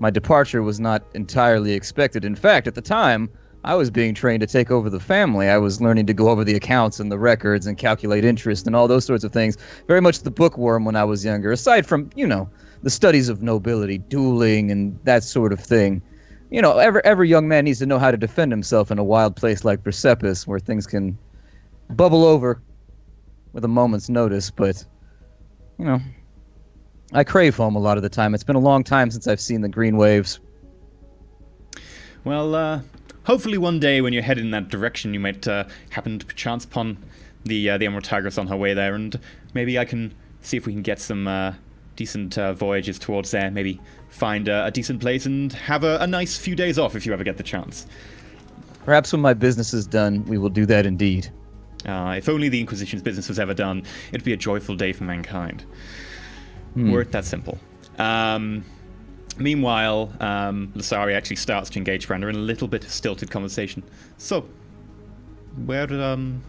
My departure was not entirely expected. In fact, at the time, I was being trained to take over the family. I was learning to go over the accounts and the records and calculate interest and all those sorts of things. Very much the bookworm when I was younger, aside from, the studies of nobility, dueling, and that sort of thing. Every young man needs to know how to defend himself in a wild place like Versepis, where things can bubble over with a moment's notice, but, I crave home a lot of the time. It's been a long time since I've seen the green waves. Well, hopefully one day when you're headed in that direction, you might happen to chance upon the Emerald Tigress on her way there, and maybe I can see if we can get some decent voyages towards there, maybe find a decent place and have a nice few days off if you ever get the chance. Perhaps when my business is done, we will do that indeed. If only the Inquisition's business was ever done, it'd be a joyful day for mankind. Were it that simple. Meanwhile, Lasari actually starts to engage Brander in a little bit of stilted conversation. So, where did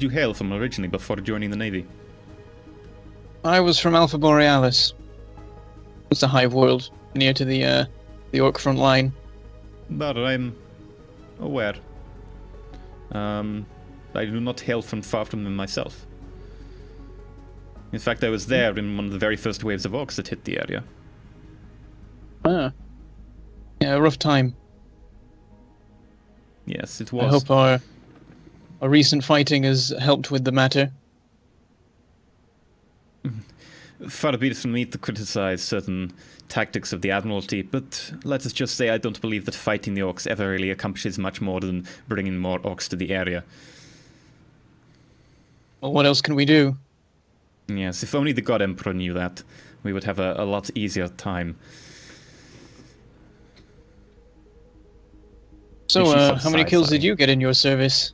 you hail from originally before joining the Navy? I was from Alpha Borealis. It's a hive world near to the Orc front line. But I'm aware. I do not hail from far from them myself. In fact, I was there in one of the very first waves of orcs that hit the area. Yeah, a rough time. Yes, it was. I hope our recent fighting has helped with the matter. far be it from me to criticize certain tactics of the Admiralty, but let us just say I don't believe that fighting the orcs ever really accomplishes much more than bringing more orcs to the area. Well, what else can we do? Yes, if only the God Emperor knew that, we would have a lot easier time. So, how many kills did you get in your service?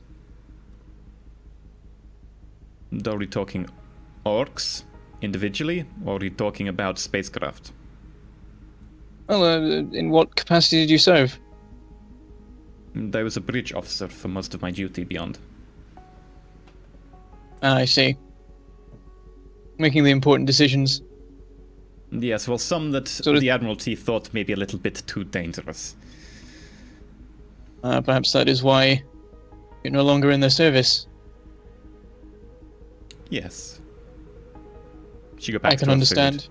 Are we talking orcs individually, or are we talking about spacecraft? Well, in what capacity did you serve? I was a bridge officer for most of my duty beyond. Ah, I see. Making the important decisions. Yes, well, some that the Admiralty thought maybe a little bit too dangerous. Perhaps that is why you're no longer in their service. Yes. She go back I to can her understand.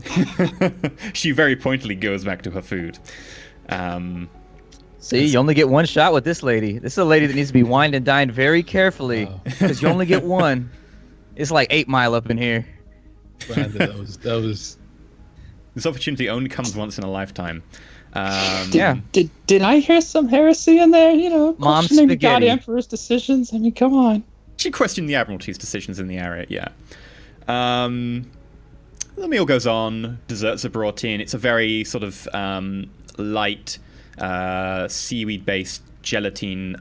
Food. She very pointedly goes back to her food. See, you only get one shot with this lady. This is a lady that needs to be wined and dined very carefully, because you only get one. It's like 8 Mile up in here. Brandon, that was. This opportunity only comes once in a lifetime. Yeah. Did I hear some heresy in there? You know, Mom questioning the God spaghetti. Emperor's decisions. I mean, come on. She questioned the Admiralty's decisions in the area, yeah. The meal goes on, desserts are brought in. It's a very sort of light, seaweed-based gelatine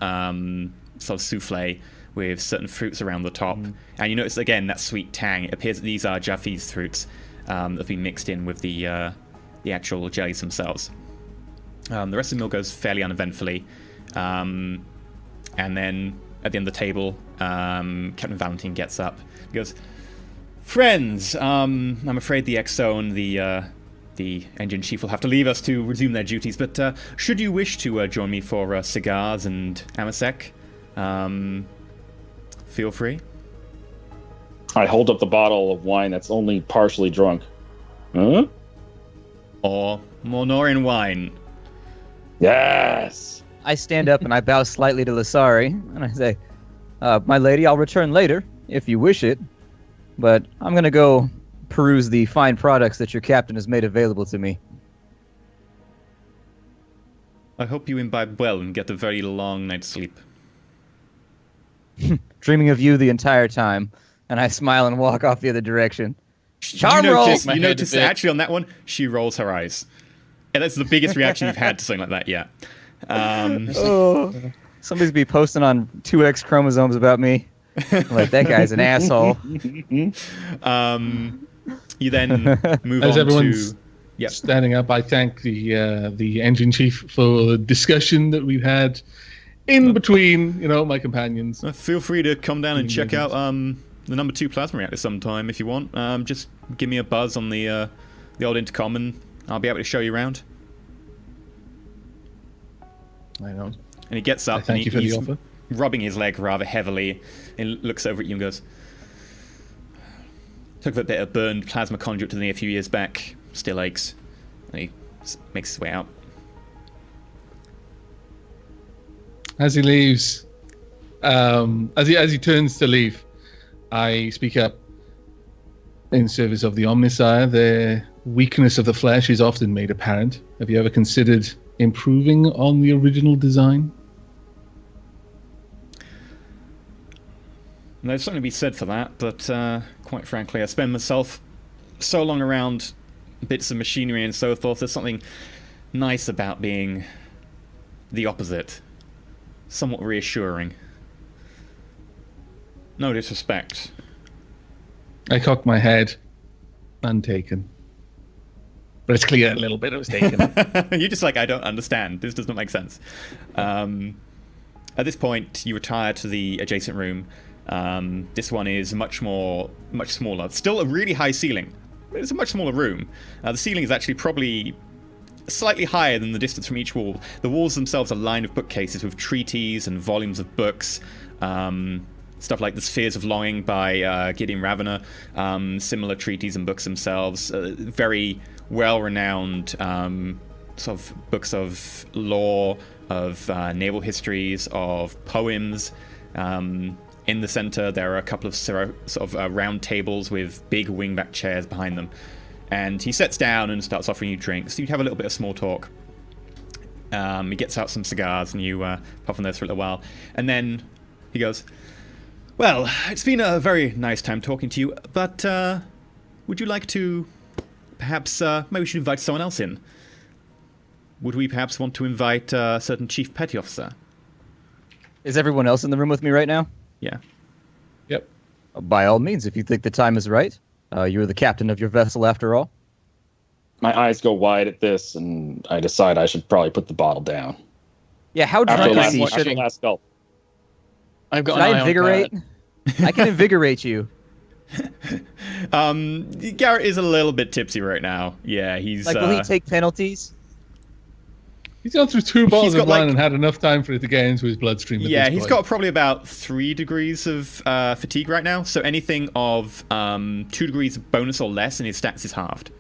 sort of souffle with certain fruits around the top. And you notice, again, that sweet tang. It appears that these are Jaffe's fruits that have been mixed in with the actual jellies themselves. The rest of the meal goes fairly uneventfully. And then at the end of the table, Captain Valentine gets up. He goes, "Friends, I'm afraid the X-Zone, the engine chief will have to leave us to resume their duties, but should you wish to join me for cigars and amasec, feel free." I hold up the bottle of wine that's only partially drunk. Huh? Or Mornorian wine. Yes. I stand up and I bow slightly to Lasari, and I say, "My lady, I'll return later, if you wish it. But I'm going to go peruse the fine products that your captain has made available to me." I hope you imbibe well and get a very long night's sleep. Dreaming of you the entire time. And I smile and walk off the other direction. You Charm roll! notice that actually on that one, she rolls her eyes. And that's the biggest reaction you've had to something like that, yeah. Somebody's be posting on 2X chromosomes about me. Like, that guy's an asshole. You then move As on everyone's to... Yep. standing up, I thank the engine chief for the discussion that we've had in between, my companions. Feel free to come down and check out the number 2 plasma reactor sometime if you want. Just give me a buzz on the old intercom and I'll be able to show you around. I know. And he gets up Thank you for the he's offer. rubbing his leg rather heavily and looks over at you and goes, "Took a bit of burned plasma conduit to me a few years back. Still aches." And he makes his way out. As he leaves, as he turns to leave, I speak up. In service of the Omnisire, the weakness of the flesh is often made apparent. Have you ever considered improving on the original design? There's something to be said for that, but quite frankly, I spend myself so long around bits of machinery and so forth. There's something nice about being the opposite. Somewhat reassuring. No disrespect. I cock my head. Untaken. But it's clear a little bit it was taken. You're just like, I don't understand. This does not make sense. At this point, you retire to the adjacent room. This one is much smaller. Still a really high ceiling. It's a much smaller room. The ceiling is actually probably slightly higher than the distance from each wall. The walls themselves are lined with bookcases with treatises and volumes of books. Stuff like The Spheres of Longing by Gideon Ravener. Similar treatises and books themselves. Very well-renowned sort of books of lore, of naval histories, of poems. In the center, there are a couple of sort of round tables with big wingback chairs behind them. And he sits down and starts offering you drinks. You have a little bit of small talk. He gets out some cigars, and you puff on those for a little while. And then he goes, "Well, it's been a very nice time talking to you, but would you like to perhaps, maybe we should invite someone else in? Would we perhaps want to invite a certain Chief Petty Officer?" Is everyone else in the room with me right now? Yeah. Yep. By all means, if you think the time is right. You're the captain of your vessel after all. My eyes go wide at this, and I decide I should probably put the bottle down. Yeah, how After drunk is he? after the last gulp. I've got Should an I eye on invigorate? Garrett. I can invigorate you. Garrett is a little bit tipsy right now. Yeah, he's... Like, will he take penalties? He's gone through 2 bottles got, of wine like- and had enough time for it to get into his bloodstream. At Yeah, this he's point. got probably about 3 degrees of fatigue right now. So anything of 2 degrees of bonus or less, and his stats is halved.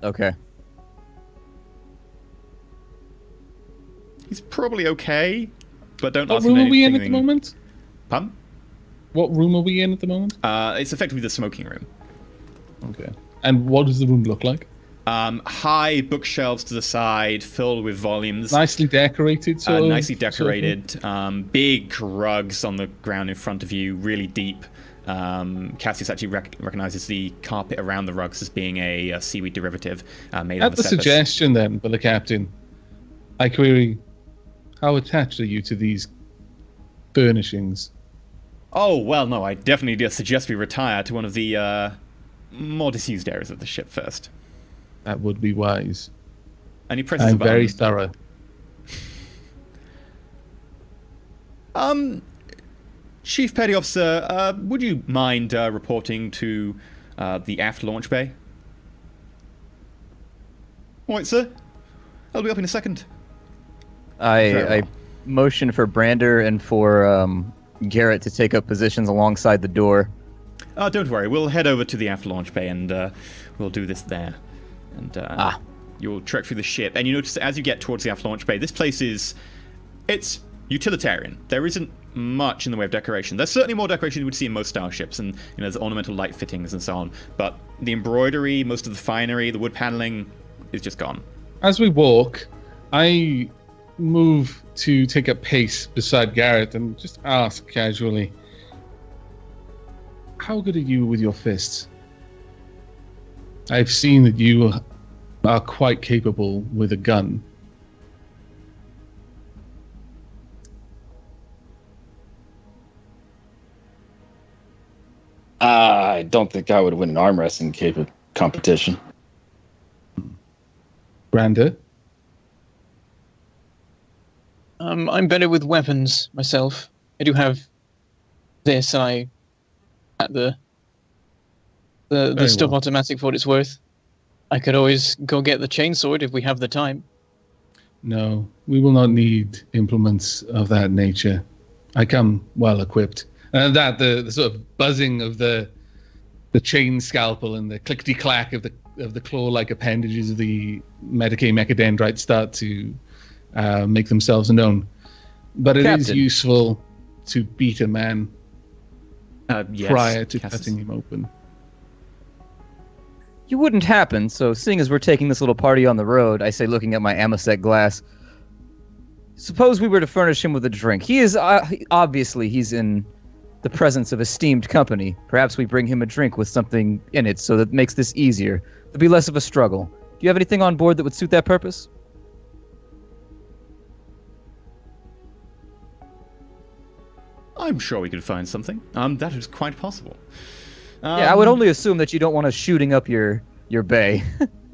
Okay. He's probably okay, but don't What ask him room are we in anything. at the moment? Pardon? What room are we in at the moment? It's effectively the smoking room. Okay. And what does the room look like? High bookshelves to the side, filled with volumes. Nicely decorated, so Nicely decorated. Big rugs on the ground in front of you, really deep. Cassius actually recognizes the carpet around the rugs as being a seaweed derivative made At of the acetus. suggestion then, by the captain, I query, how attached are you to these furnishings? Oh, well, no, I definitely suggest we retire to one of the more disused areas of the ship first. That would be wise. And he presses I'm a button. very thorough. Chief Petty Officer, would you mind reporting to the aft launch bay? All right, sir. I'll be up in a second. Very I well. motion for Brander and for Garrett to take up positions alongside the door. Don't worry, we'll head over to the aft launch bay and we'll do this there. And you'll trek through the ship, and you notice that as you get towards the aft launch bay, this place it's utilitarian. There isn't much in the way of decoration. There's certainly more decoration you would see in most starships, and there's ornamental light fittings and so on. But the embroidery, most of the finery, the wood paneling is just gone. As we walk, I move to take up pace beside Garrett and just ask casually, how good are you with your fists? I've seen that you are quite capable with a gun. I don't think I would win an arm wrestling competition. Brander? I'm better with weapons myself. I do have this, and I at the Very stub well. automatic for what it's worth. I could always go get the chainsword if we have the time. No, we will not need implements of that nature. I come well equipped. And that the sort of buzzing of the chain scalpel and the clickety clack of the claw-like appendages of the Medicae mechadendrite start to make themselves known. But it is Captain. useful to beat a man Yes, prior to Cassius. cutting him open. You wouldn't happen, so seeing as we're taking this little party on the road, I say, looking at my Amasec glass, suppose we were to furnish him with a drink. He is, obviously, he's in the presence of esteemed company. Perhaps we bring him a drink with something in it so that makes this easier. There'll be less of a struggle. Do you have anything on board that would suit that purpose? I'm sure we could find something. That is quite possible. Yeah, I would only assume that you don't want us shooting up your bay.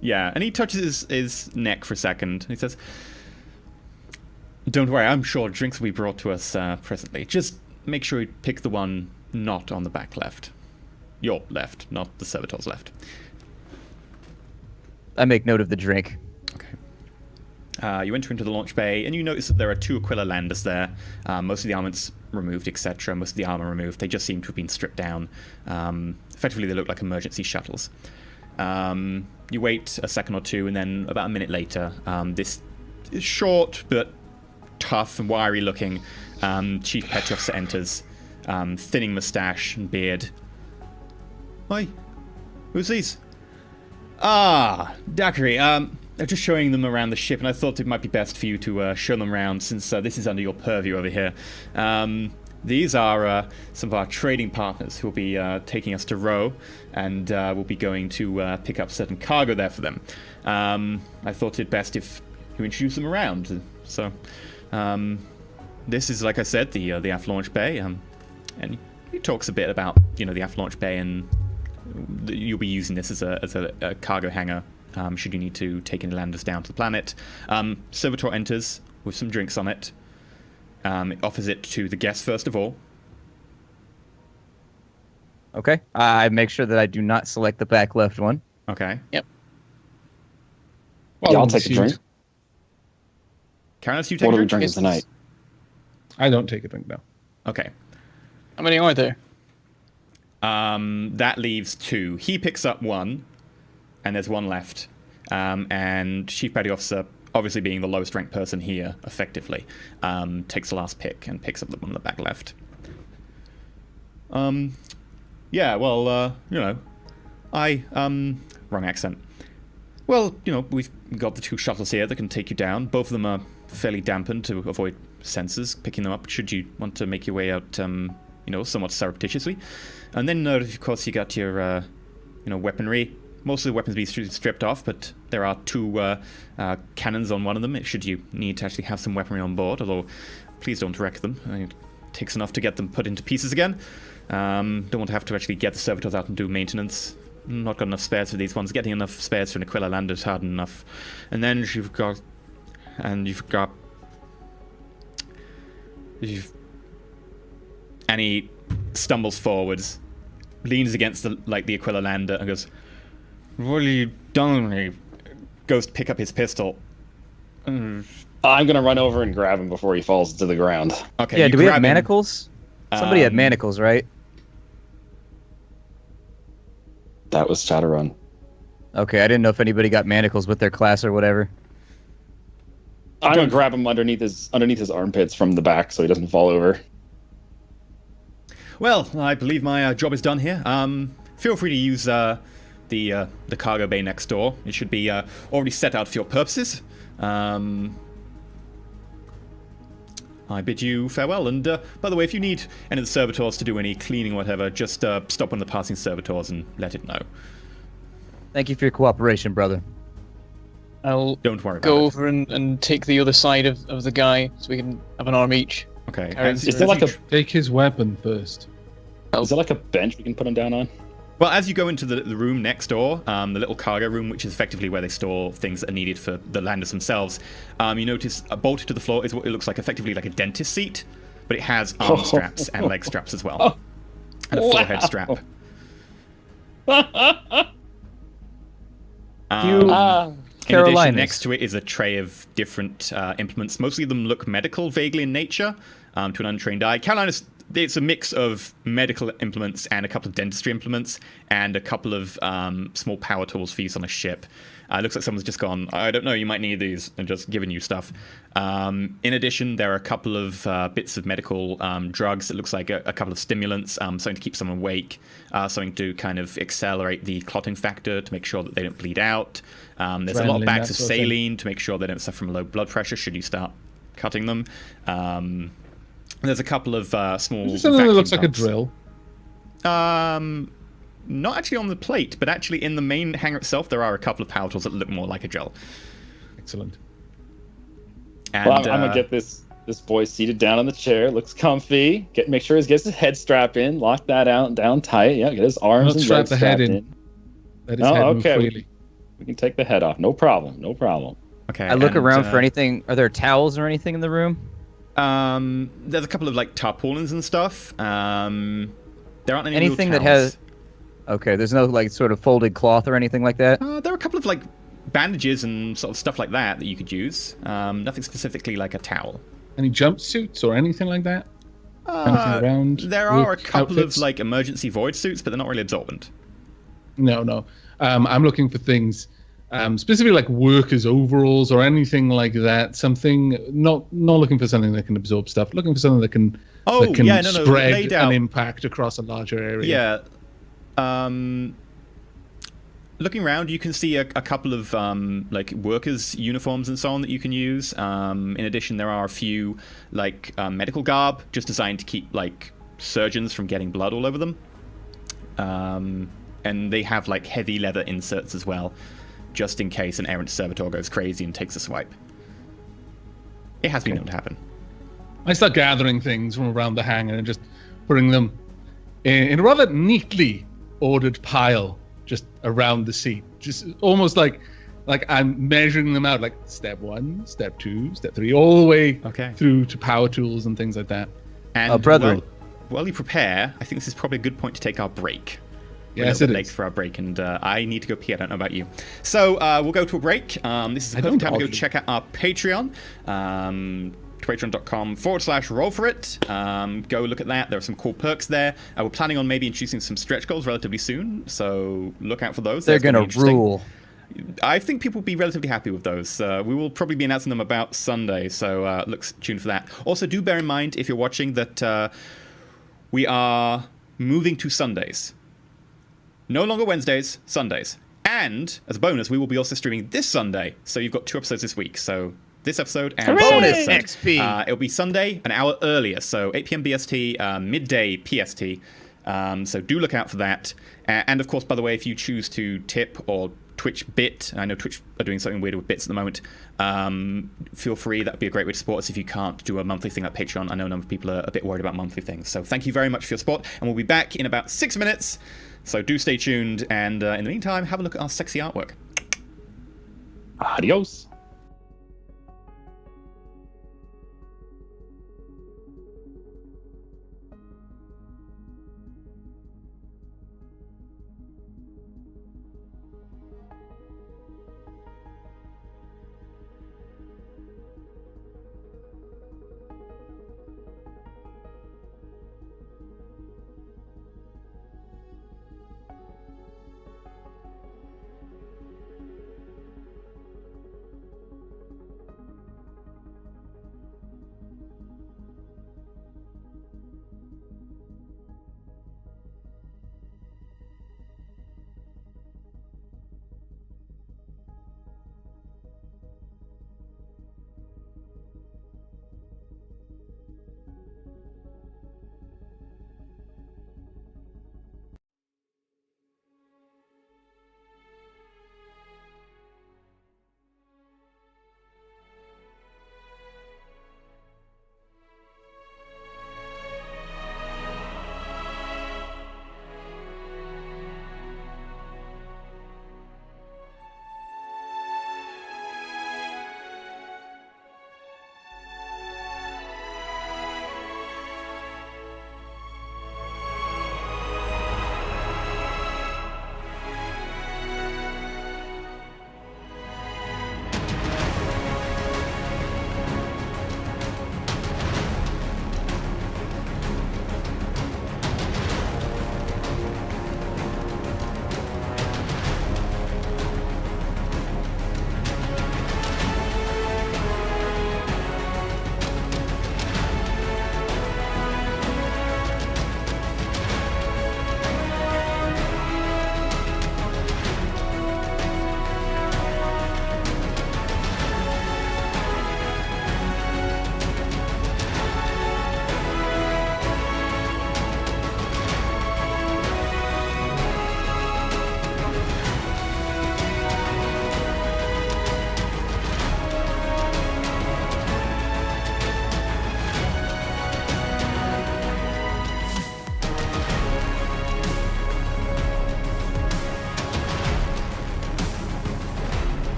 Yeah, and he touches his neck for a second. He says, "Don't worry, I'm sure drinks will be brought to us presently. Just make sure you pick the one not on the back left. Your left, not the servitor's left." I make note of the drink. Okay. You enter into the launch bay, and you notice that there are 2 Aquila landers there. Most of the armaments removed, etc. Most of the armor removed. They just seem to have been stripped down. Effectively, they look like emergency shuttles. You wait a second or two, and then about a minute later, this short but tough and wiry looking Chief Petty Officer enters, thinning moustache and beard. Hi, who's these? Ah, Daiquiri. They're just showing them around the ship, and I thought it might be best for you to show them around, since this is under your purview over here. These are some of our trading partners who will be taking us to Row, and we'll be going to pick up certain cargo there for them. I thought it best if you introduce them around. So, this is, like I said, the aft launch bay, and he talks a bit about the aft launch bay, and you'll be using this as a cargo hangar. Should you need to take any landers down to the planet. Servitor enters with some drinks on it. It offers it to the guests first of all. Okay. I make sure that I do not select the back left one. Okay. Yep. Yeah, I'll take a drink. Karanos, you take What a are we drink? drinking tonight? I don't take a drink now. Okay. How many are there? That leaves 2. He picks up 1, and there's 1 left. And Chief Petty Officer, obviously being the lowest ranked person here, effectively, takes the last pick and picks up the one on the back left. Yeah, well, wrong accent. Well, we've got the 2 shuttles here that can take you down. Both of them are fairly dampened to avoid sensors picking them up should you want to make your way out, somewhat surreptitiously. And then, of course, you got your, weaponry. Most of the weapons be stripped off, but there are 2 cannons on one of them, should you need to actually have some weaponry on board, although please don't wreck them. It takes enough to get them put into pieces again. Don't want to have to actually get the servitors out and do maintenance. Not got enough spares for these ones. Getting enough spares for an Aquila lander is hard enough. And then you've got... And he stumbles forwards, leans against the Aquila lander and goes, "What are you doing?" Goes to pick up his pistol. I'm gonna run over and grab him before he falls to the ground. Okay. Yeah, do we have manacles? Somebody had manacles, right? That was Shadowrun. Okay, I didn't know if anybody got manacles with their class or whatever. I'm gonna grab him underneath his armpits from the back so he doesn't fall over. Well, I believe my job is done here. Feel free to use the cargo bay next door. It should be already set out for your purposes. I bid you farewell. And by the way, if you need any of the servitors to do any cleaning or whatever, just stop one of the passing servitors and let it know. Thank you for your cooperation, brother. I'll Don't worry go about over and take the other side of the guy so we can have an arm each. it. Okay. Is Is there like a Take his weapon first. is there like a bench we can put him down on? Well, as you go into the room next door, the little cargo room, which is effectively where they store things that are needed for the landers themselves, you notice bolted to the floor is what it looks like, effectively like a dentist seat, but it has arm straps and leg straps as well. And a forehead strap. In addition, next to it is a tray of different implements. Mostly of them look medical, vaguely in nature, to an untrained eye. Carolinas, it's a mix of medical implements and a couple of dentistry implements and a couple of small power tools for use on a ship. It looks like someone's just gone, I don't know, you might need these, and just given you stuff. In addition, there are a couple of bits of medical drugs. It looks like a couple of stimulants, something to keep someone awake, something to kind of accelerate the clotting factor to make sure that they don't bleed out. There's a lot of bags of saline to make sure they don't suffer from low blood pressure should you start cutting them. There's a couple of small Is this something that looks like a pumps. drill? Not actually on the plate, but actually in the main hangar itself, there are a couple of power tools that look more like a drill. Excellent. And, Well, I'm gonna get this boy seated down on the chair. Looks comfy. Make sure he gets his head strap in. Lock that out down tight. Yeah, get his arms and strap legs the head strapped in. Let his head move freely. We can take the head off. No problem. No problem. Okay. I look and, around for anything. Are there towels or anything in the room? There's a couple of like tarpaulins and stuff. There aren't any Anything real that towels. has. Okay, there's no like sort of folded cloth or anything like that. There are a couple of like bandages and sort of stuff like that you could use. Nothing specifically like a towel. Any jumpsuits or anything like that? Anything around? There are a Work couple outfits? of like emergency void suits, but they're not really absorbent. No. I'm looking for things specifically like workers' overalls or anything like that. Something not looking for something that can absorb stuff. Looking for something that can spread an impact across a larger area. Yeah. Looking around, you can see a couple of like workers' uniforms and so on that you can use. In addition, there are a few like medical garb, just designed to keep like surgeons from getting blood all over them. And they have like heavy leather inserts as well, just in case an errant servitor goes crazy and takes a swipe. It has been known to happen. I start gathering things from around the hangar and just putting them in a rather neatly ordered pile just around the seat. Just almost like I'm measuring them out, like step 1, step 2, step 3, all the way through to power tools and things like that. And brethren. while you prepare, I think this is probably a good point to take our break. Yes, it is. Late for our break, and I need to go pee. I don't know about you. So we'll go to a break. This is the perfect time to go check out our Patreon. Patreon.com/Roll4it. Go look at that. There are some cool perks there. We're planning on maybe introducing some stretch goals relatively soon, so look out for those. They're going to rule. I think people will be relatively happy with those. We will probably be announcing them about Sunday, so look tuned for that. Also, do bear in mind, if you're watching, that we are moving to Sundays. No longer Wednesdays, Sundays. And, as a bonus, we will be also streaming this Sunday, so you've got 2 episodes this week. So this episode and bonus episode. XP. It'll be Sunday, an hour earlier, so 8 p.m. BST, midday PST. So do look out for that. And of course, by the way, if you choose to tip or Twitch bit, and I know Twitch are doing something weird with bits at the moment, feel free. That would be a great way to support us if you can't do a monthly thing like Patreon. I know a number of people are a bit worried about monthly things. So thank you very much for your support, and we'll be back in about 6 minutes. So do stay tuned, and in the meantime, have a look at our sexy artwork. Adios.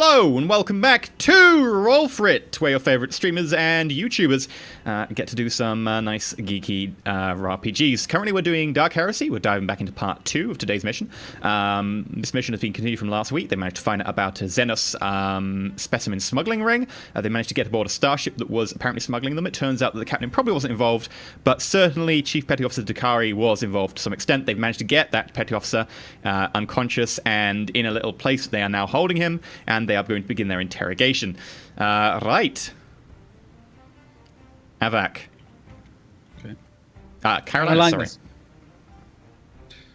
Hello and welcome back to Roll4it, where your favourite streamers and YouTubers get to do some nice geeky RPGs. Currently we're doing Dark Heresy. We're diving back into part 2 of today's mission. This mission has been continued from last week. They managed to find out about a Xenos specimen smuggling ring. They managed to get aboard a starship that was apparently smuggling them. It turns out that the captain probably wasn't involved, but certainly Chief Petty Officer Dakari was involved to some extent. They've managed to get that Petty Officer unconscious and in a little place. They are now holding him, and they are going to begin their interrogation. Right. Aavak. Okay. Carolina, sorry. This.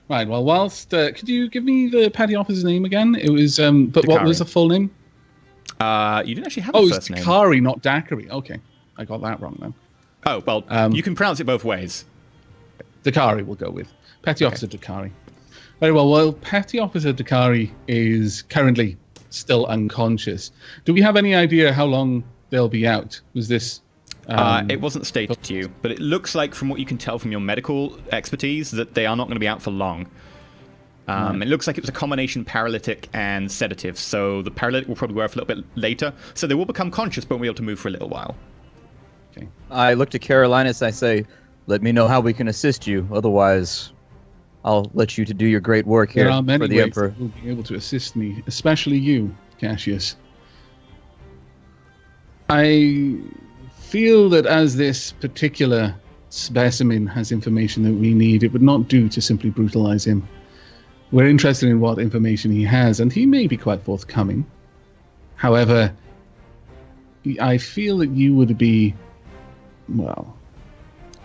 Right, well, whilst... could you give me the Petty Officer's name again? It was... but Dakari. What was the full name? You didn't actually have a first name. Oh, it's Dakari, not Dakari. Okay, I got that wrong then. Oh, well, you can pronounce it both ways. Dakari we'll go with. Petty Officer Dakari. Very well. Well, Petty Officer Dakari is currently still unconscious. Do we have any idea how long they'll be out? Was this... it wasn't stated to you, but it looks like, from what you can tell from your medical expertise, that they are not going to be out for long. It looks like it was a combination paralytic and sedative, so the paralytic will probably wear off a little bit later, so they will become conscious but won't be able to move for a little while. Okay. I look to Carolinus. I say, let me know how we can assist you. Otherwise, I'll let you to do your great work here There are many for the ways Emperor. that will be able to assist me, especially you, Cassius. I feel that as this particular specimen has information that we need, it would not do to simply brutalize him. We're interested in what information he has, and he may be quite forthcoming. However, I feel that you would be, well,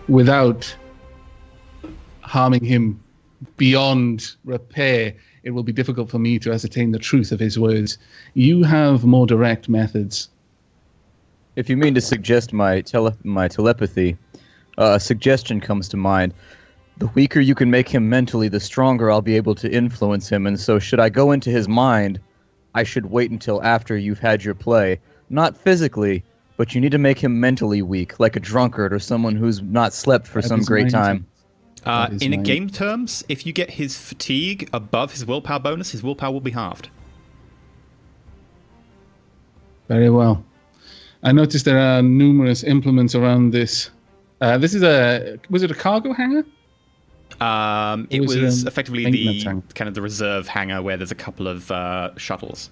without harming him beyond repair, it will be difficult for me to ascertain the truth of his words. You have more direct methods. If you mean to suggest my telepathy, a suggestion comes to mind. The weaker you can make him mentally, the stronger I'll be able to influence him, and so should I go into his mind, I should wait until after you've had your play. Not physically, but you need to make him mentally weak, like a drunkard or someone who's not slept for some great time. In a game terms, if you get his fatigue above his willpower bonus, his willpower will be halved. Very well. I noticed there are numerous implements around this. This is was it a cargo hangar? It was it effectively maintenance the hangar? kind of the reserve hangar where there's a couple of shuttles.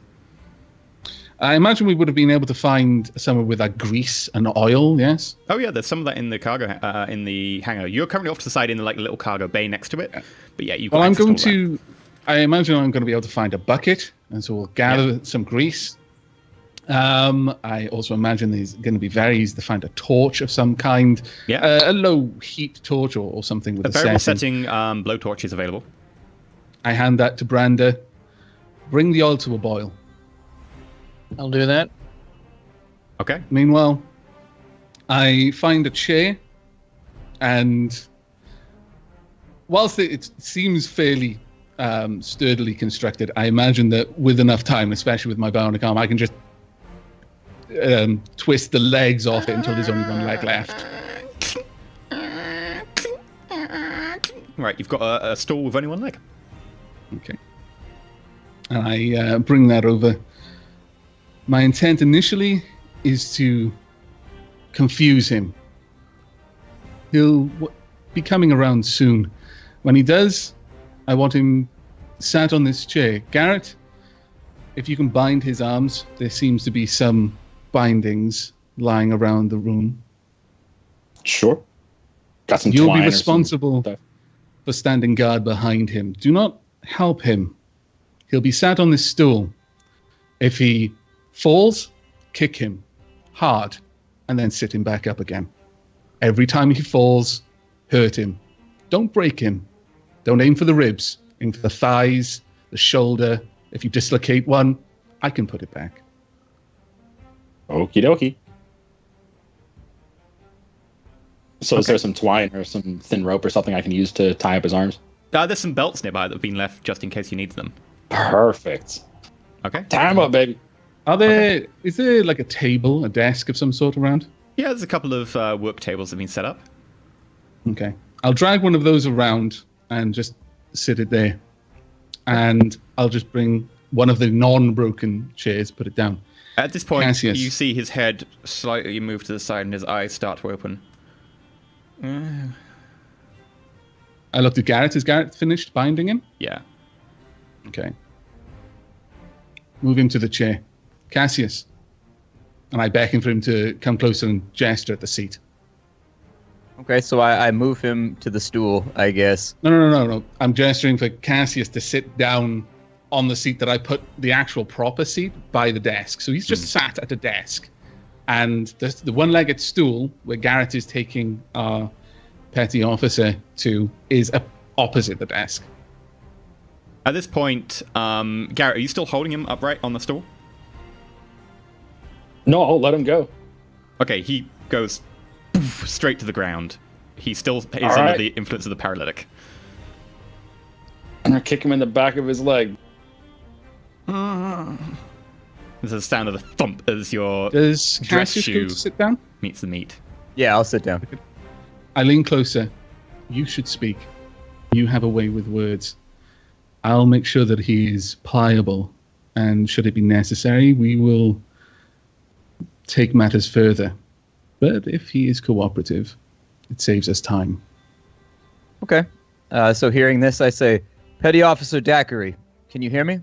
I imagine we would have been able to find somewhere with grease and oil, yes? Oh yeah, there's some of that in the cargo in the hangar. You're currently off to the side in the little cargo bay next to it. Yeah. But yeah, you. Well, I'm going to. I imagine I'm going to be able to find a bucket, and so we'll gather some grease. I also imagine there's going to be very easy to find a torch of some kind. Yeah. A low heat torch or something with a variable setting blowtorch is available. I hand that to Branda. Bring the oil to a boil. I'll do that. Okay. Meanwhile, I find a chair, and whilst it seems fairly sturdily constructed, I imagine that with enough time, especially with my bionic arm, I can just twist the legs off it until there's only one leg left. Right, you've got a stool with only one leg. Okay. And I bring that over. My intent initially is to confuse him. He'll be coming around soon. When he does, I want him sat on this chair. Garrett, if you can bind his arms, there seems to be some bindings lying around the room. Sure. Got some You'll twine be or some responsible stuff. for standing guard behind him. Do not help him. He'll be sat on this stool. If he falls, kick him hard, and then sit him back up again. Every time he falls, hurt him. Don't break him. Don't aim for the ribs. Aim for the thighs, the shoulder. If you dislocate one, I can put it back. Okie dokie. So is there some twine or some thin rope or something I can use to tie up his arms? There's some belts nearby that have been left just in case you need them. Perfect. Okay. Tie him up, baby. Is there like a table, a desk of some sort around? Yeah, there's a couple of work tables that have been set up. Okay. I'll drag one of those around and just sit it there. And I'll just bring one of the non-broken chairs, put it down. At this point, Cassius. you see his head slightly move to the side and his eyes start to open. I looked at Garrett. Is Garrett finished binding him? Yeah. Okay. Move him to the chair. Cassius. And I beckon for him to come closer and gesture at the seat. Okay, so I move him to the stool, I guess. No. I'm gesturing for Cassius to sit down on the seat that I put the actual proper seat by the desk. So he's just sat at a desk. And the one-legged stool where Garrett is taking our petty officer to is opposite the desk. At this point, Garrett, are you still holding him upright on the stool? No, I'll let him go. Okay, he goes straight to the ground. He still is All under right. the influence of the paralytic. I'm gonna kick him in the back of his leg. There's a sound of a thump as your Does dress Cassius go shoe to sit down? meets the meat. Yeah, I'll sit down. I lean closer. You should speak. You have a way with words. I'll make sure that he is pliable, and should it be necessary, we will take matters further. But if he is cooperative, it saves us time. Okay. So hearing this, I say, Petty Officer Daiquiri, can you hear me?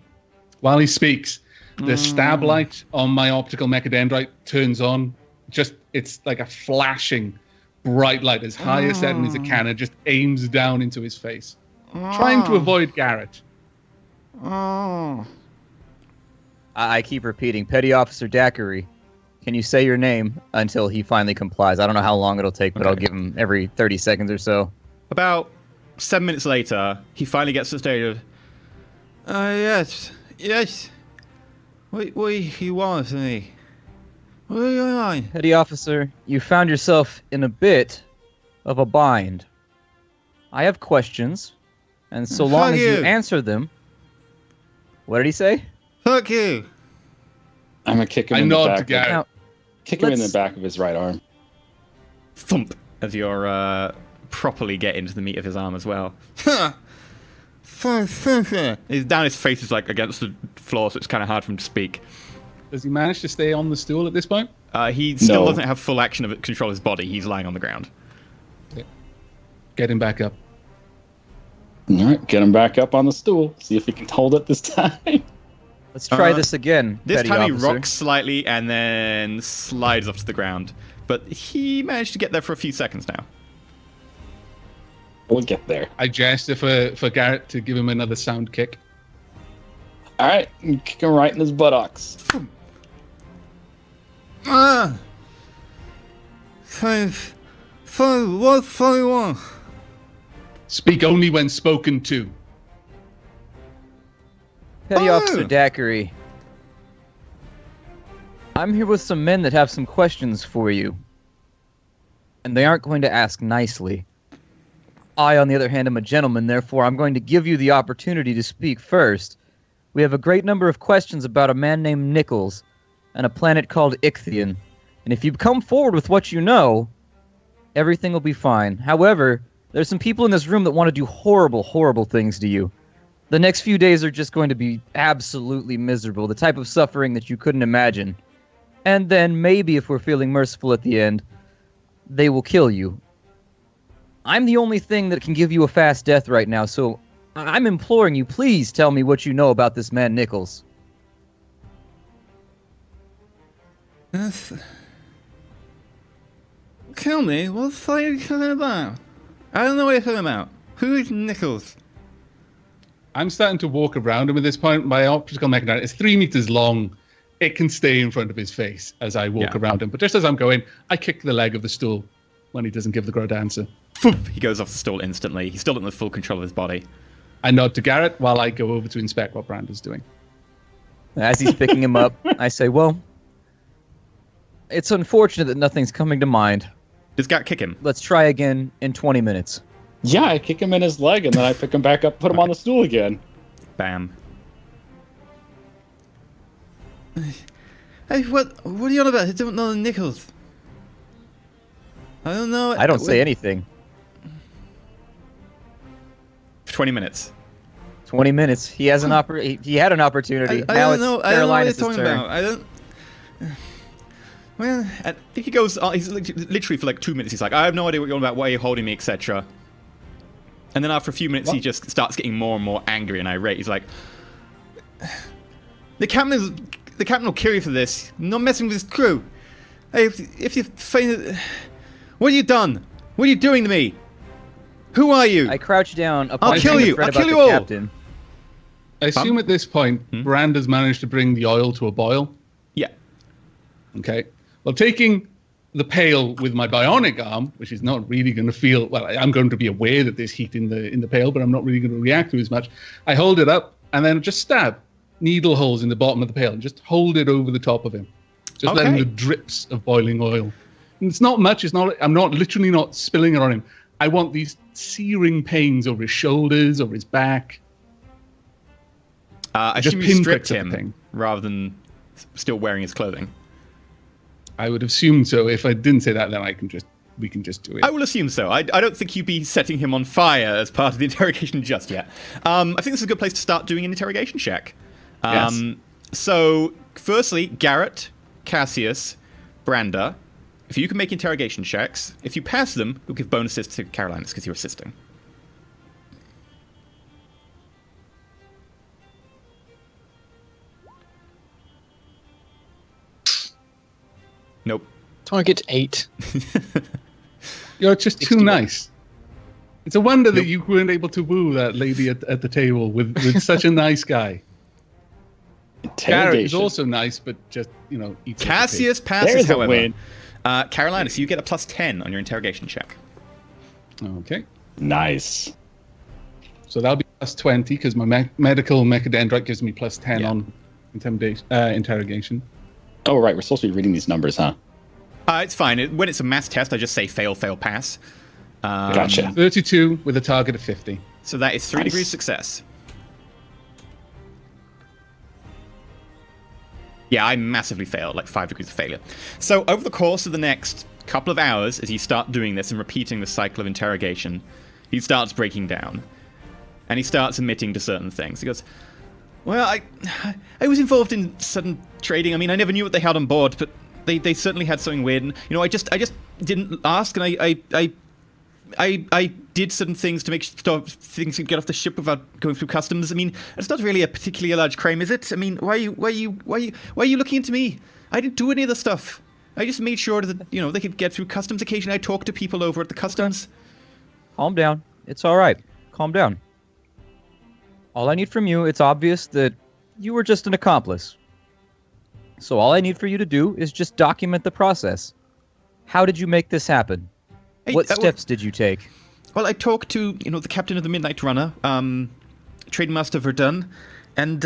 While he speaks, the stab light on my optical mechadendrite turns on. It's like a flashing bright light as high as setting as it can, and just aims down into his face, trying to avoid Garrett. I keep repeating, Petty Officer Daiquiri, can you say your name until he finally complies? I don't know how long it'll take, but I'll give him every 30 seconds or so. About 7 minutes later, he finally gets to the stage of, yes. What you want from me? What are you going on? Petty Officer, you found yourself in a bit of a bind. I have questions, and so long as you answer them... What did he say? Fuck you. I'm gonna kick him I in the nod back. to Garrett. Now, Kick him in the let's- back of his right arm. Thump as you're properly get into the meat of his arm as well. He's down, his face is like against the floor, so it's kind of hard for him to speak. Does he manage to stay on the stool at this point? He still No. doesn't have full action of control of his body. He's lying on the ground. Get him back up. All right, get him back up on the stool. See if he can hold it this time. let's try this again, This Petty time Officer. he rocks slightly and then slides off to the ground. But he managed to get there for a few seconds now. We'll get there. I gesture for Garrett to give him another sound kick. All right, kick him right in his buttocks. What? Speak only when spoken to. Petty Oh! Officer Daiquiri, I'm here with some men that have some questions for you. And they aren't going to ask nicely. I, on the other hand, am a gentleman, therefore I'm going to give you the opportunity to speak first. We have a great number of questions about a man named Nichols and a planet called Ichthion. And if you come forward with what you know, everything will be fine. However, there's some people in this room that want to do horrible, horrible things to you. The next few days are just going to be absolutely miserable, the type of suffering that you couldn't imagine. And then maybe, if we're feeling merciful at the end, they will kill you. I'm the only thing that can give you a fast death right now, so I'm imploring you, please tell me what you know about this man Nichols. Tell me, what the are you talking about? I don't know what you're talking about. Who is Nichols? I'm starting to walk around him at this point. My optical mechanic is 3 meters long. It can stay in front of his face as I walk around him. But just as I'm going, I kick the leg of the stool when he doesn't give the correct answer. Poof, he goes off the stool instantly. He's still in the full control of his body. I nod to Garrett while I go over to inspect what Brandon's doing. As he's picking him up, I say, well, it's unfortunate that nothing's coming to mind. Does Garrett kick him? Let's try again in 20 minutes. Yeah, I kick him in his leg, and then I pick him back up, put him on the stool again. Bam. Hey, what are you on about? I don't know Nichols. I don't know. I don't say anything. 20 minutes. 20 minutes. He has he had an opportunity. I Now don't know. it's I don't know what Carolina's you're talking turn. about. I don't. Well, I think he goes. He's literally for like 2 minutes. He's like, I have no idea what you're on about. Why are you holding me, etc. And then after a few minutes, he just starts getting more and more angry and irate. He's like, the captain will kill you for this. I'm not messing with his crew. Hey, if you find it, what have you done? What are you doing to me? Who are you? I crouch down. I'll kill you. I'll kill you all. Captain. I assume at this point, Brand has managed to bring the oil to a boil. Yeah. Okay. Well, taking the pail with my bionic arm, which is not really going to feel, well, I'm going to be aware that there's heat in the pail, but I'm not really going to react to it as much. I hold it up and then just stab needle holes in the bottom of the pail and just hold it over the top of him. Just letting the drips of boiling oil. And it's not much. I'm literally not spilling it on him. I want these searing pains over his shoulders, over his back. I assume you stripped him rather than still wearing his clothing. I would assume so. If I didn't say that, then we can just do it. I will assume so. I don't think you'd be setting him on fire as part of the interrogation just yet. I think this is a good place to start doing an interrogation check. Yes. So, firstly, Garrett, Cassius, Branda, if you can make interrogation checks, if you pass them, you'll give bonuses to Carolina because you're assisting. Nope. Target 8. You're just too nice. It's a wonder that you weren't able to woo that lady at the table with such a nice guy. Garrett is also nice, but just, eats Cassius passes, however. Carolina, so you get a plus 10 on your interrogation check. Okay. Nice. So that'll be plus 20, because my medical mechadendrite gives me plus 10 on interrogation. Oh, right. We're supposed to be reading these numbers, huh? It's fine. When it's a mass test, I just say fail, fail, pass. Gotcha. 32 with a target of 50. So that is 3 degrees success. Yeah, I massively failed, like 5 degrees of failure. So over the course of the next couple of hours, as you start doing this and repeating the cycle of interrogation, he starts breaking down. And he starts admitting to certain things. He goes, well, I was involved in sudden trading. I mean, I never knew what they had on board, but they certainly had something weird. And, I just didn't ask, and I did certain things to make sure things could get off the ship without going through customs. I mean, it's not really a particularly large crime, is it? I mean, why are you looking into me? I didn't do any of the stuff. I just made sure that they could get through customs. Occasionally, I talked to people over at the customs. Calm down. It's all right. Calm down. All I need from you, it's obvious that you were just an accomplice. So all I need for you to do is just document the process. How did you make this happen? What steps did you take? Well, I talked to, the captain of the Midnight Runner, Trading Master Verdun, and,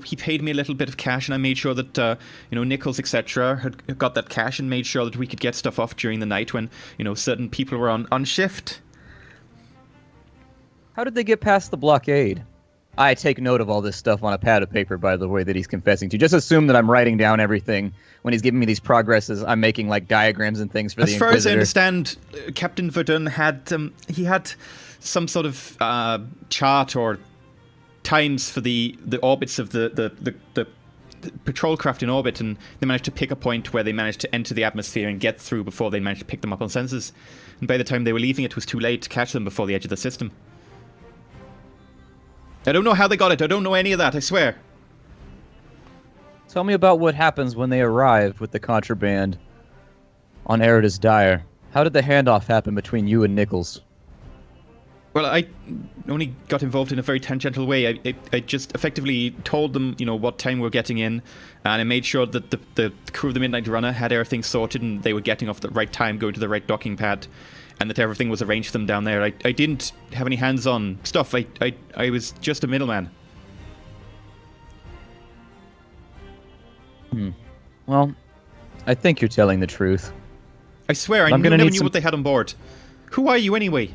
he paid me a little bit of cash, and I made sure that, Nichols, etc., had got that cash and made sure that we could get stuff off during the night when, certain people were on shift. How did they get past the blockade? I take note of all this stuff on a pad of paper, by the way, that he's confessing to. Just assume that I'm writing down everything. When he's giving me these progresses, I'm making, diagrams and things for the Inquisitor. As far as I understand, Captain Verdun had some sort of chart or times for the orbits of the patrol craft in orbit, and they managed to pick a point where they managed to enter the atmosphere and get through before they managed to pick them up on sensors. And by the time they were leaving, it was too late to catch them before the edge of the system. I don't know how they got it. I don't know any of that, I swear. Tell me about what happens when they arrive with the contraband on Erida's Dire. How did the handoff happen between you and Nichols? Well, I only got involved in a very tangential way. I just effectively told them, what time we were getting in, and I made sure that the crew of the Midnight Runner had everything sorted and they were getting off at the right time, going to the right docking pad, and that everything was arranged for them down there. I didn't have any hands-on stuff. I was just a middleman. Well, I think you're telling the truth. I swear, I never knew what they had on board. Who are you anyway?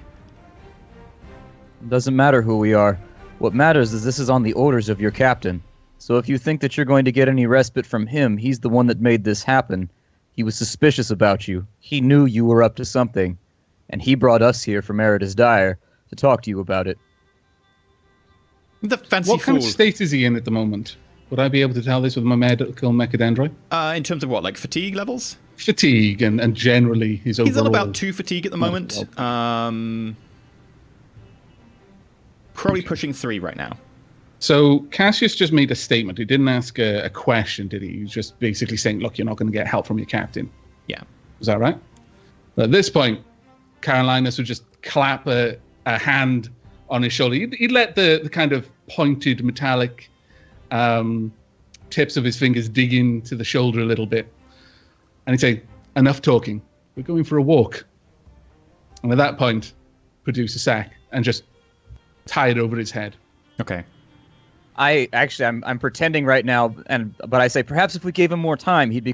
Doesn't matter who we are. What matters is this is on the orders of your captain. So if you think that you're going to get any respite from him, he's the one that made this happen. He was suspicious about you. He knew you were up to something. And he brought us here from Erida's Dire to talk to you about it. The fancy What fool. kind of state is he in at the moment? Would I be able to tell this with my medical mechadendrite? In terms of what, like fatigue levels? Fatigue and generally his overall... He's on about 2 fatigue at the moment. Probably pushing 3 right now. So Cassius just made a statement. He didn't ask a question, did he? He was just basically saying, look, you're not going to get help from your captain. Yeah. Is that right? But at this point, Carolinus would just clap a hand on his shoulder. He'd let the kind of pointed metallic tips of his fingers dig into the shoulder a little bit. And he'd say, enough talking. We're going for a walk. And at that point, produce a sack and just tie it over his head. Okay. I'm pretending right now, but I say perhaps if we gave him more time, he'd be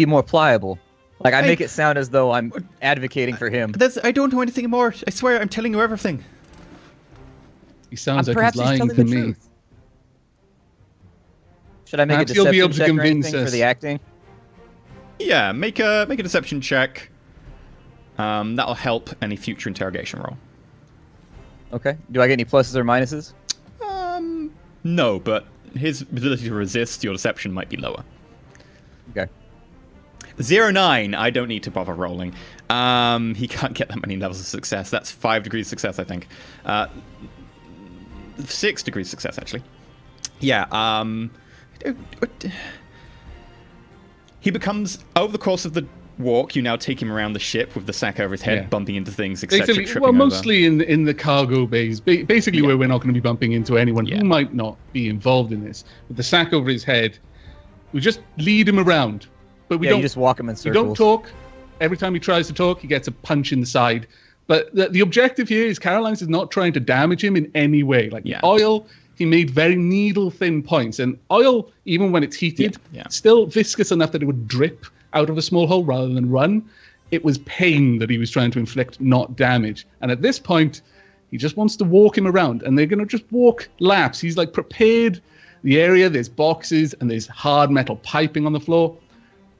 more pliable. Like I make it sound as though I'm advocating for him. I don't know anything more. I swear, I'm telling you everything. He sounds like perhaps he's lying telling to the me. truth. Should I make Perhaps a you'll be deception able to check or convince anything us. for the acting? Yeah, make a deception check. That'll help any future interrogation roll. Okay. Do I get any pluses or minuses? No, but his ability to resist your deception might be lower. Okay. 09, I don't need to bother rolling. He can't get that many levels of success. That's 5 degrees success, I think. 6 degrees success, actually. Yeah, he becomes, over the course of the walk, you now take him around the ship with the sack over his head, bumping into things, etc. Basically, well, mostly in the cargo bays, basically where we're not going to be bumping into anyone who might not be involved in this. With the sack over his head, we just lead him around, but we don't. You just walk him in circles. We don't talk. Every time he tries to talk, he gets a punch in the side. But the objective here is Caroline's is not trying to damage him in any way. Like oil, he made very needle-thin points, and oil, even when it's heated, still viscous enough that it would drip out of a small hole rather than run. It was pain that he was trying to inflict, not damage. And at this point, he just wants to walk him around, and they're going to just walk laps. He's like prepared the area. There's boxes and there's hard metal piping on the floor.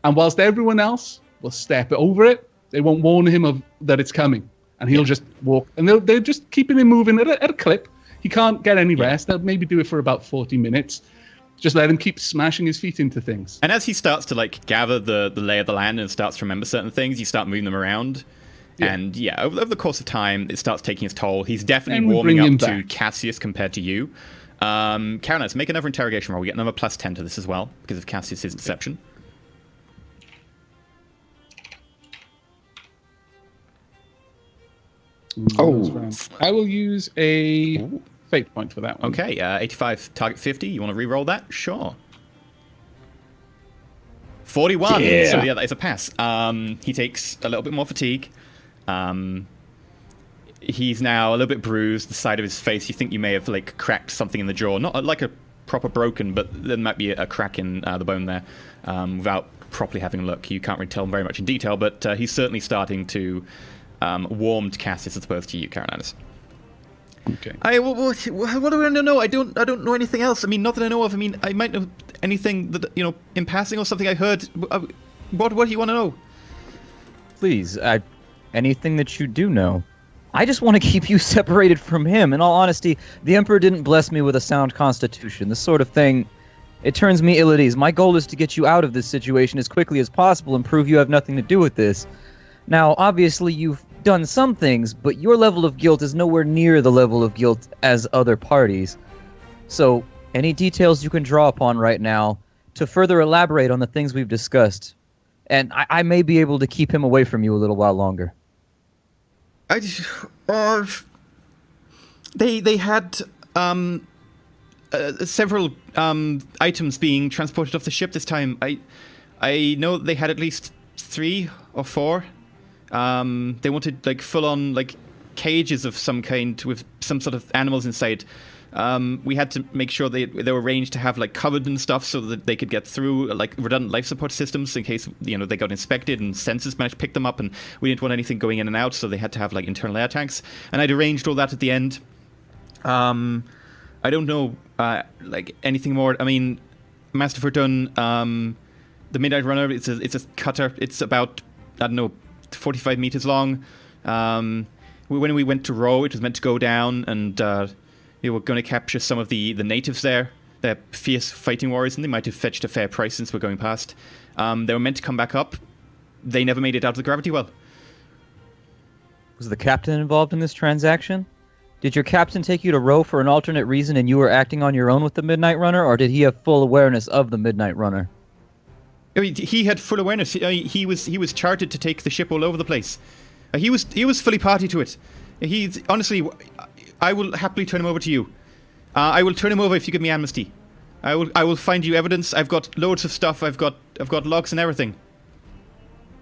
And whilst everyone else will step over it, they won't warn him of that it's coming. And he'll just walk. And they're just keeping him moving at a clip. He can't get any rest. They'll maybe do it for about 40 minutes. Just let him keep smashing his feet into things. And as he starts to gather the lay of the land and starts to remember certain things, you start moving them around. Yeah. And over the course of time, it starts taking its toll. He's definitely warming up to Cassius compared to you. Caroline, make another interrogation roll. We get another plus 10 to this as well because of Cassius's deception. I will use a fate point for that one. Okay, 85, target 50. You want to re-roll that? Sure. 41. Yeah. So that is a pass. He takes a little bit more fatigue. He's now a little bit bruised. The side of his face, you think you may have cracked something in the jaw. Not like a proper broken, but there might be a crack in the bone there. Without properly having a look, you can't really tell very much in detail, but he's certainly starting to warm to Cassius as opposed to you, Carolinus. Okay. What do I know? I don't know anything else. I mean, not that I know of. I mean, I might know anything that in passing or something I heard. What do you want to know? Please, anything that you do know. I just want to keep you separated from him. In all honesty, the Emperor didn't bless me with a sound constitution. This sort of thing, it turns me ill at ease. My goal is to get you out of this situation as quickly as possible and prove you have nothing to do with this. Now, obviously, you've done some things, but your level of guilt is nowhere near the level of guilt as other parties. So, any details you can draw upon right now to further elaborate on the things we've discussed, and I may be able to keep him away from you a little while longer. They had several items being transported off the ship this time. I know they had at least 3 or 4. They wanted full-on cages of some kind with some sort of animals inside. We had to make sure they were arranged to have covered and stuff so that they could get through redundant life support systems in case they got inspected and sensors managed to pick them up, and we didn't want anything going in and out, so they had to have internal air tanks. And I'd arranged all that at the end. I don't know anything more. I mean, Master Verdun, the Midnight Runner, it's a cutter. It's about 45 meters long. When we went to row, it was meant to go down and They were going to capture some of the natives there. They're fierce fighting warriors, and they might have fetched a fair price since we're going past. They were meant to come back up. They never made it out of the gravity well. Was the captain involved in this transaction? Did your captain take you to row for an alternate reason and you were acting on your own with the Midnight Runner, or did he have full awareness of the Midnight Runner? I mean, he had full awareness. He was chartered to take the ship all over the place. He was fully party to it. He's honestly, I will happily turn him over to you. I will turn him over if you give me amnesty. I will find you evidence. I've got loads of stuff. I've got logs and everything.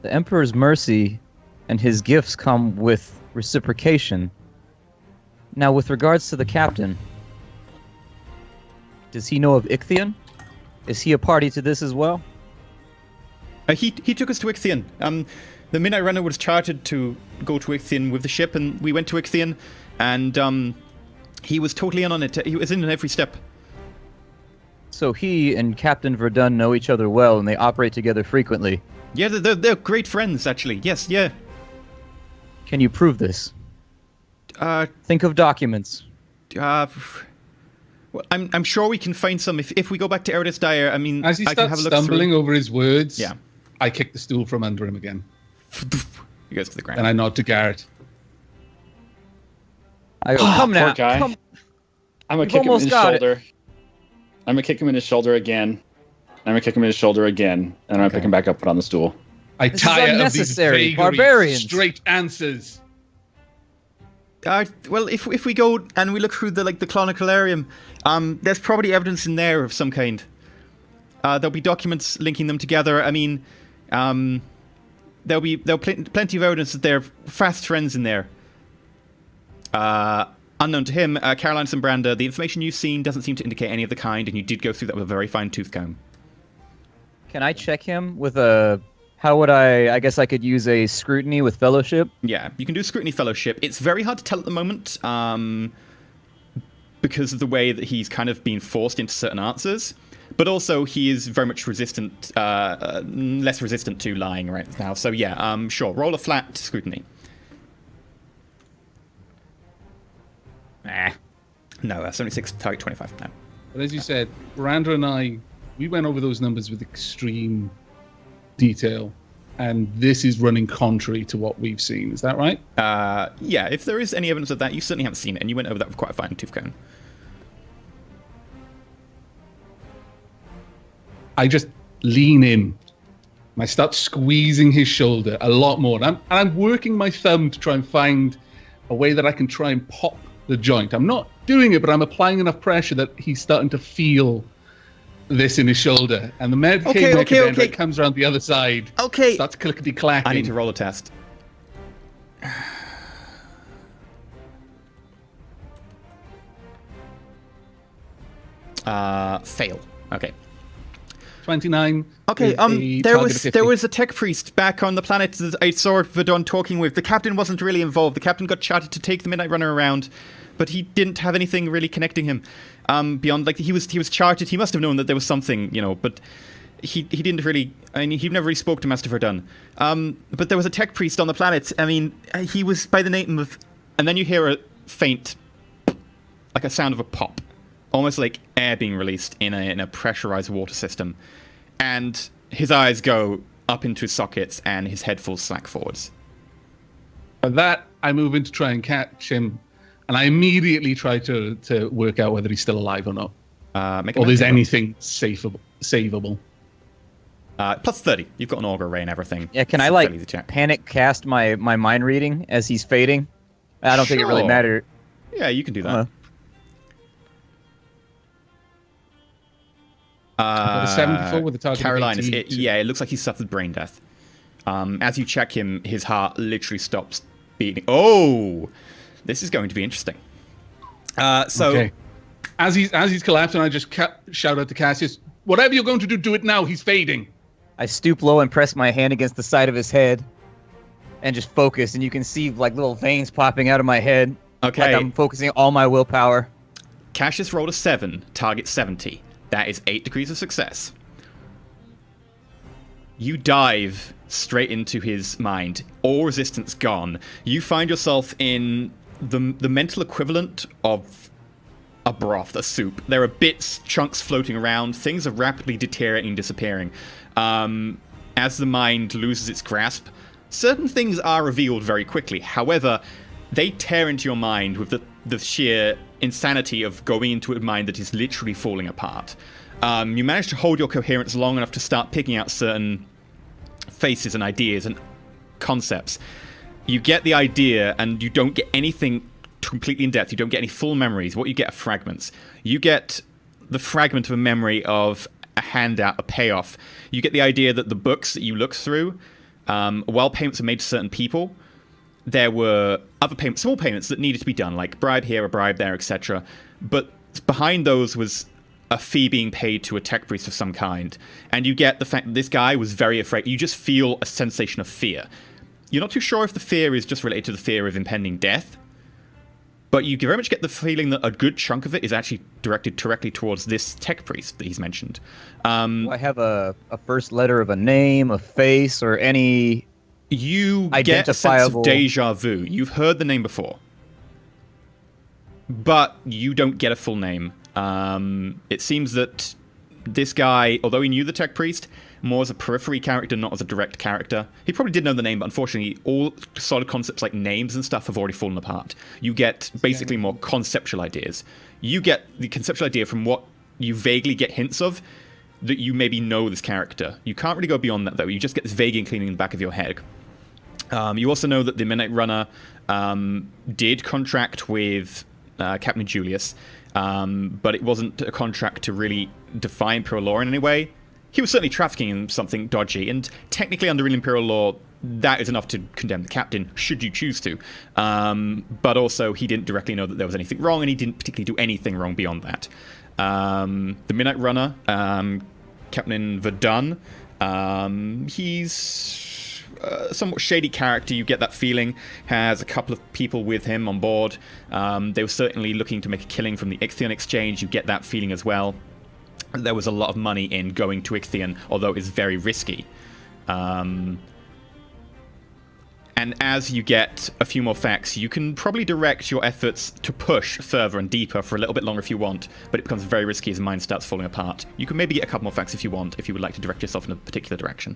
The Emperor's mercy and his gifts come with reciprocation. Now, with regards to the captain, does he know of Ichthion? Is he a party to this as well? He took us to Ichthion. The Midnight Runner was chartered to go to Ichthion with the ship, and we went to Ichthion, and he was totally in on it. He was in on every step. So he and Captain Verdun know each other well, and they operate together frequently. Yeah, they're great friends, actually. Yes, yeah. Can you prove this? Think of documents. Well, I'm sure we can find some if we go back to Eredith's Dire. I mean, As he I can starts have a look stumbling through. over his words, Yeah. I kick the stool from under him again. He goes to the ground. And I nod to Garrett. I go, come now. Poor guy. Come. I'm gonna You've kick him in almost his got it. shoulder. I'm gonna kick him in his shoulder again. I'm gonna kick him in his shoulder again, and I'm gonna pick him back up, put on the stool. I This is tire of these unnecessary. vagary, Barbarians. straight answers. Well, if we go and we look through the Chroniclarium, there's probably evidence in there of some kind. There'll be documents linking them together. I mean, there'll be plenty of evidence that they're fast friends in there. Unknown to him, Caroline Sambranda, the information you've seen doesn't seem to indicate any of the kind, and you did go through that with a very fine tooth comb. Can I check him with a... How would I guess I could use a scrutiny with fellowship? Yeah, you can do Scrutiny Fellowship. It's very hard to tell at the moment because of the way that he's kind of been forced into certain answers. But also, he is very much resistant, less resistant to lying right now. So yeah, sure, roll a flat Scrutiny. No, 76, target 25. No. But as you said, Miranda and I, we went over those numbers with extreme detail, and this is running contrary to what we've seen. Is that right? Yeah, if there is any evidence of that, you certainly haven't seen it, and you went over that with quite a fine tooth comb. I just lean in. And I start squeezing his shoulder a lot more. And I'm working my thumb to try and find a way that I can try and pop the joint. I'm not doing it, but I'm applying enough pressure that he's starting to feel this in his shoulder. And the Okay. comes around the other side. Okay. Starts clickety-clacking. I need to roll a test. Fail. Okay. 29. Okay, with a there target of 50. was a tech priest back on the planet that I saw Verdun talking with. The captain wasn't really involved. The captain got chartered to take the Midnight Runner around, but he didn't have anything really connecting him. Beyond, like, he was chartered. He must have known that there was something, but he didn't really. I mean, he never really spoke to Master Verdun. But there was a tech priest on the planet. I mean, he was by the name of, and then you hear a faint, like a sound of a pop. Almost like air being released in a pressurized water system. And his eyes go up into his sockets and his head falls slack forwards. At that, I move in to try and catch him. And I immediately try to work out whether he's still alive or not. Or there's anything savable. Plus 30. You've got an augur ray and everything. Yeah, can It's I, a like, fairly easy check. panic cast my mind reading as he's fading? I don't think it really Sure. mattered. Yeah, you can do that. Got a 74 with a target of Caroline, 82. it looks like he suffered brain death. As you check him, his heart literally stops beating. Oh! This is going to be interesting. Okay. As he's collapsing, I just shout out to Cassius, "Whatever you're going to do, do it now. He's fading." I stoop low and press my hand against the side of his head and just focus, and you can see like little veins popping out of my head. Okay. Like I'm focusing all my willpower. Cassius rolled a 7, target 70. That is 8 degrees of success. You dive straight into his mind. All resistance gone. You find yourself in the mental equivalent of a broth, a soup. There are bits, chunks floating around. Things are rapidly deteriorating and disappearing. As the mind loses its grasp, certain things are revealed very quickly. However, they tear into your mind with the sheer insanity of going into a mind that is literally falling apart. You manage to hold your coherence long enough to start picking out certain faces and ideas and concepts. You get the idea, and you don't get anything completely in depth. You don't get any full memories. What you get are fragments. You get the fragment of a memory of a handout, a payoff. You get the idea that the books that you look through, while payments are made to certain people, there were other payments, small payments that needed to be done, like bribe here, a bribe there, etc. But behind those was a fee being paid to a tech priest of some kind. And you get the fact that this guy was very afraid. You just feel a sensation of fear. You're not too sure if the fear is just related to the fear of impending death, but you very much get the feeling that a good chunk of it is actually directed directly towards this tech priest that he's mentioned. Do I have a first letter of a name, a face, or any You get a sense of deja vu. You've heard the name before, but you don't get a full name. It seems that this guy, although he knew the tech priest, more as a periphery character, not as a direct character. He probably did know the name, but unfortunately, all solid concepts like names and stuff have already fallen apart. You get basically more conceptual ideas. You get the conceptual idea from what you vaguely get hints of, that you maybe know this character. You can't really go beyond that, though. You just get this vague inkling in the back of your head. You also know that the Midnight Runner did contract with Captain Julius, but it wasn't a contract to really defy Imperial law in any way. He was certainly trafficking in something dodgy, and technically under Imperial law, that is enough to condemn the captain, should you choose to. But also, he didn't directly know that there was anything wrong, and he didn't particularly do anything wrong beyond that. The Midnight Runner, Captain Verdun, he's a somewhat shady character. You get that feeling. Has a couple of people with him on board. They were certainly looking to make a killing from the Ichthion exchange. You get that feeling as well. There was a lot of money in going to Ichthion, although it's very risky. And as you get a few more facts, you can probably direct your efforts to push further and deeper for a little bit longer if you want, but it becomes very risky as the mind starts falling apart. You can maybe get a couple more facts if you want, if you would like to direct yourself in a particular direction.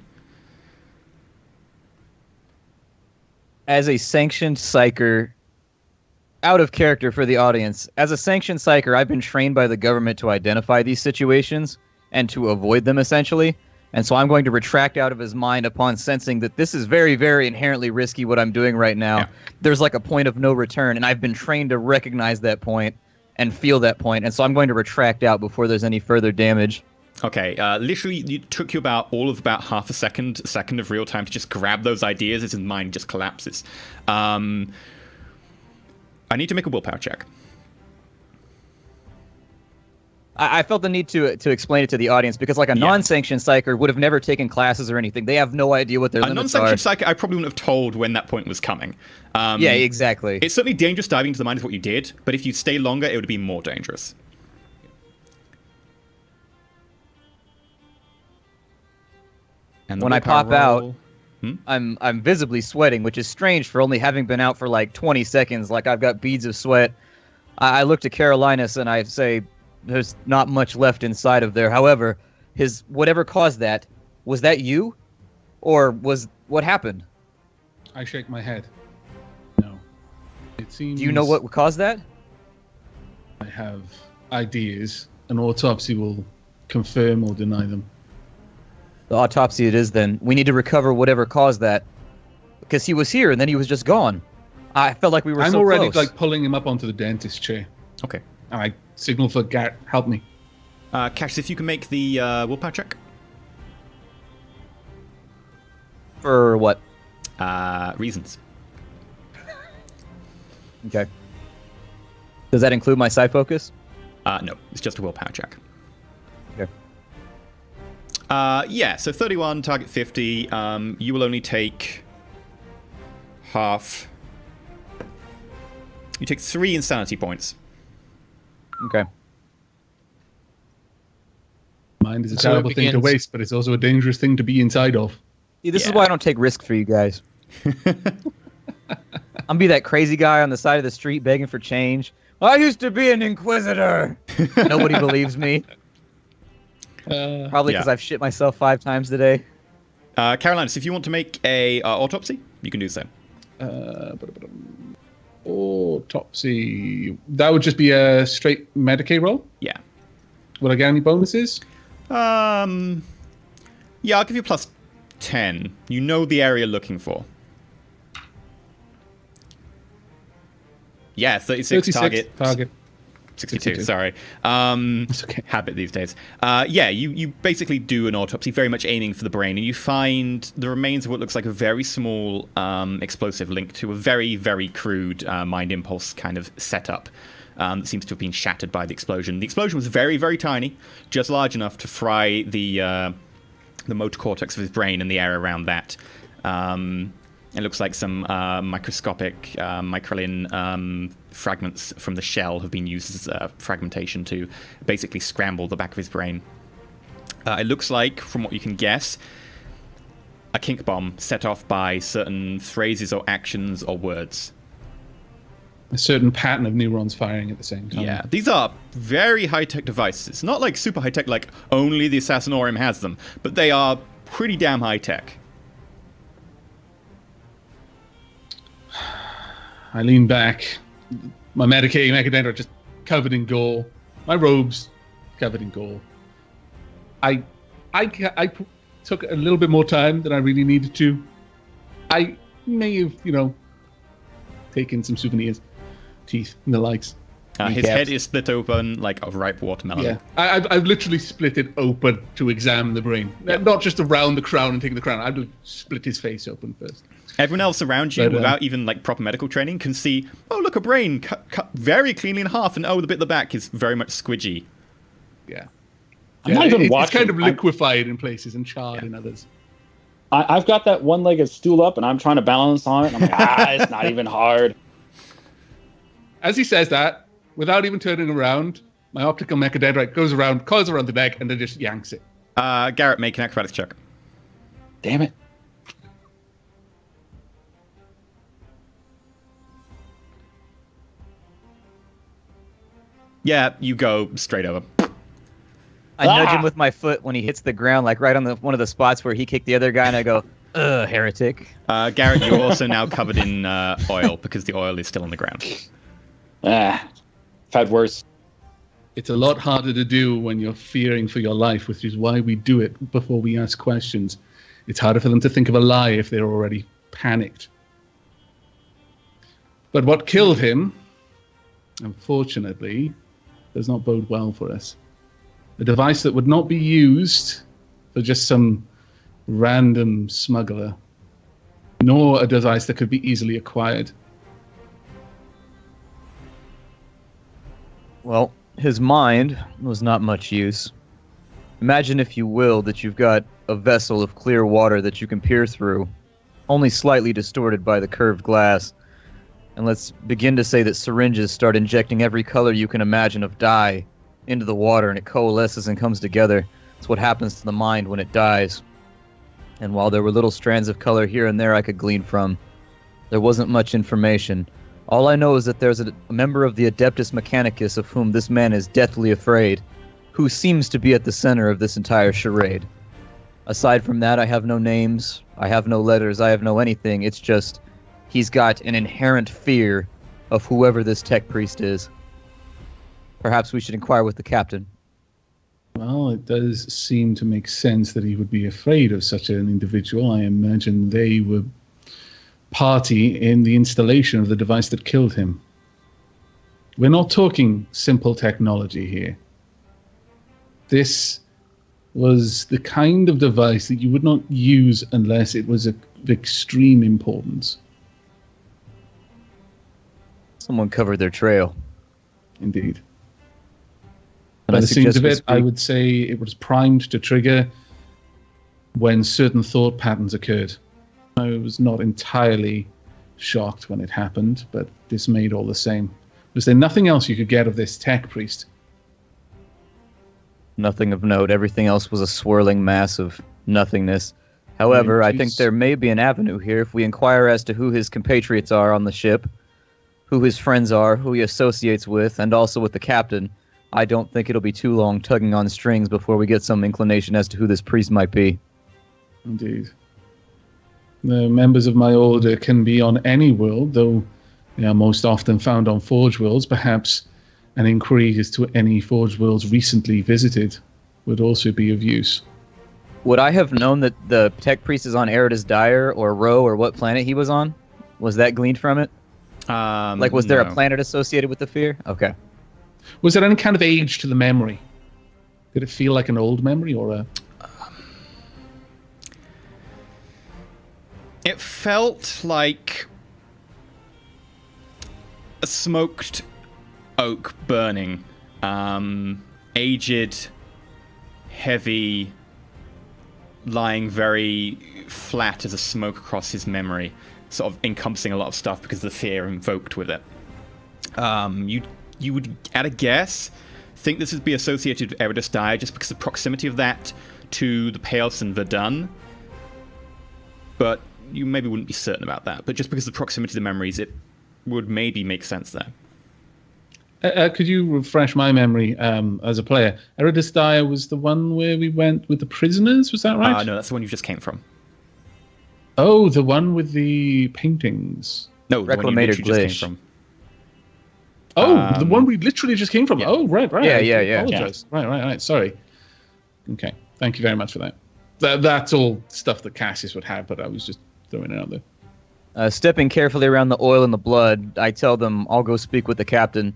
As a sanctioned psyker, out of character for the audience, as a sanctioned psyker, I've been trained by the government to identify these situations and to avoid them, essentially. And so I'm going to retract out of his mind upon sensing that this is very, very inherently risky what I'm doing right now. Yeah. There's like a point of no return, and I've been trained to recognize that point and feel that point. And so I'm going to retract out before there's any further damage. Okay, literally, it took you about half a second of real time to just grab those ideas as his mind just collapses. I need to make a willpower check. I felt the need to explain it to the audience because, like, a non-sanctioned psyker would have never taken classes or anything. They have no idea what their limits are. A non-sanctioned psyker, I probably wouldn't have told when that point was coming. Yeah, exactly. It's certainly dangerous diving into the mind of what you did, but if you stay longer, it would be more dangerous. And when I pop out, I'm visibly sweating, which is strange for only having been out for like 20 seconds. Like, I've got beads of sweat. I look to Carolinus and I say, there's not much left inside of there. However, whatever caused that, was that you? Or was what happened? I shake my head. No. It seems... Do you know what caused that? I have ideas. An autopsy will confirm or deny them. The autopsy it is then. We need to recover whatever caused that. Because he was here and then he was just gone. I felt like we were so close. I'm already like pulling him up onto the dentist chair. Okay. And I signal for Garrett, help me. Cash, if you can make the willpower check. For what? Reasons. Okay. Does that include my psi focus? No, it's just a willpower check. Okay. Yeah, so 31, target 50. You will only take half. You take 3 insanity points. Okay. Mind is a terrible thing to waste, but it's also a dangerous thing to be inside of. See, this is why I don't take risks for you guys. I'm be that crazy guy on the side of the street begging for change I used to be an inquisitor. Nobody believes me. Probably because I've shit myself 5 times today. Carolinus, if you want to make a autopsy, you can do so. Autopsy. That would just be a straight Medicaid roll? Yeah. Will I get any bonuses? Yeah, I'll give you plus 10. You know the area you're looking for. Yeah, 36 target. 62, sorry. It's okay. Habit these days. Yeah, you basically do an autopsy, very much aiming for the brain, and you find the remains of what looks like a very small explosive linked to a very, very crude mind impulse kind of setup that seems to have been shattered by the explosion. The explosion was very, very tiny, just large enough to fry the motor cortex of his brain and the area around that. It looks like some microscopic microlin fragments from the shell have been used as fragmentation to basically scramble the back of his brain. It looks like, from what you can guess, a kink bomb set off by certain phrases or actions or words. A certain pattern of neurons firing at the same time. Yeah, these are very high-tech devices. Not like super high-tech, like only the Assassinorium has them, but they are pretty damn high-tech. I lean back. My Medicaid just covered in gore. My robes covered in gore. I took a little bit more time than I really needed to. I may have, taken some souvenirs, teeth and the likes. His head is split open like a ripe watermelon. Yeah, I've literally split it open to examine the brain. Yep. Not just around the crown and taking the crown. I've split his face open first. Everyone else around you, without even proper medical training, can see, oh, look, a brain cut very cleanly in half, and oh, the bit at the back is very much squidgy. Yeah. I'm not even watching. It's kind of liquefied in places and charred in others. I've got that one-legged stool up, and I'm trying to balance on it. And I'm like, it's not even hard. As he says that, without even turning around, my optical mechadendrite goes around, coils around the neck, and then just yanks it. Garrett, make an acrobatics check. Damn it. Yeah, you go straight over. I nudge him with my foot when he hits the ground, like right on one of the spots where he kicked the other guy, and I go, ugh, heretic. Garrett, you're also now covered in oil because the oil is still on the ground. I've had worse. It's a lot harder to do when you're fearing for your life, which is why we do it before we ask questions. It's harder for them to think of a lie if they're already panicked. But what killed him, unfortunately, does not bode well for us. A device that would not be used for just some random smuggler, nor a device that could be easily acquired. Well, his mind was not much use. Imagine, if you will, that you've got a vessel of clear water that you can peer through, only slightly distorted by the curved glass. And let's begin to say that syringes start injecting every color you can imagine of dye into the water, and it coalesces and comes together. It's what happens to the mind when it dies. And while there were little strands of color here and there I could glean from, there wasn't much information. All I know is that there's a member of the Adeptus Mechanicus of whom this man is deathly afraid, who seems to be at the center of this entire charade. Aside from that, I have no names, I have no letters, I have no anything. It's just, he's got an inherent fear of whoever this tech priest is. Perhaps we should inquire with the captain. Well, it does seem to make sense that he would be afraid of such an individual. I imagine they were party in the installation of the device that killed him. We're not talking simple technology here. This was the kind of device that you would not use unless it was of extreme importance. Someone covered their trail. Indeed. And By I the seams of suggest it, I would say it was primed to trigger when certain thought patterns occurred. I was not entirely shocked when it happened, but dismayed all the same. Was there nothing else you could get of this tech priest? Nothing of note. Everything else was a swirling mass of nothingness. However, I think there may be an avenue here if we inquire as to who his compatriots are on the ship. who his friends are, who he associates with, and also with the captain, I don't think it'll be too long tugging on strings before we get some inclination as to who this priest might be. Indeed. The members of my order can be on any world, though they are most often found on Forge Worlds. Perhaps an inquiry as to any Forge Worlds recently visited would also be of use. Would I have known that the tech priest is on Eridus Dire or Ro or what planet he was on? Was that gleaned from it? Was there a planet associated with the fear? Okay. Was there any kind of age to the memory? Did it feel like an old memory or a... It felt like a smoked oak burning. Aged, heavy, lying very flat as a smoke across his memory, sort of encompassing a lot of stuff because of the fear invoked with it. You would, at a guess, think this would be associated with Eridus Dire just because of the proximity of that to the Pales and Verdun. But you maybe wouldn't be certain about that. But just because of the proximity to the memories, it would maybe make sense there. Could you refresh my memory as a player? Eridus Dire was the one where we went with the prisoners, was that right? No, that's the one you just came from. Oh, the one with the paintings. No, the one you literally just came from. Oh, the one we literally just came from. Yeah. Oh, right. Yeah. Apologize. Yeah. Right. Sorry. Okay. Thank you very much for that. That's all stuff that Cassius would have, but I was just throwing it out there. Stepping carefully around the oil and the blood, I tell them I'll go speak with the captain.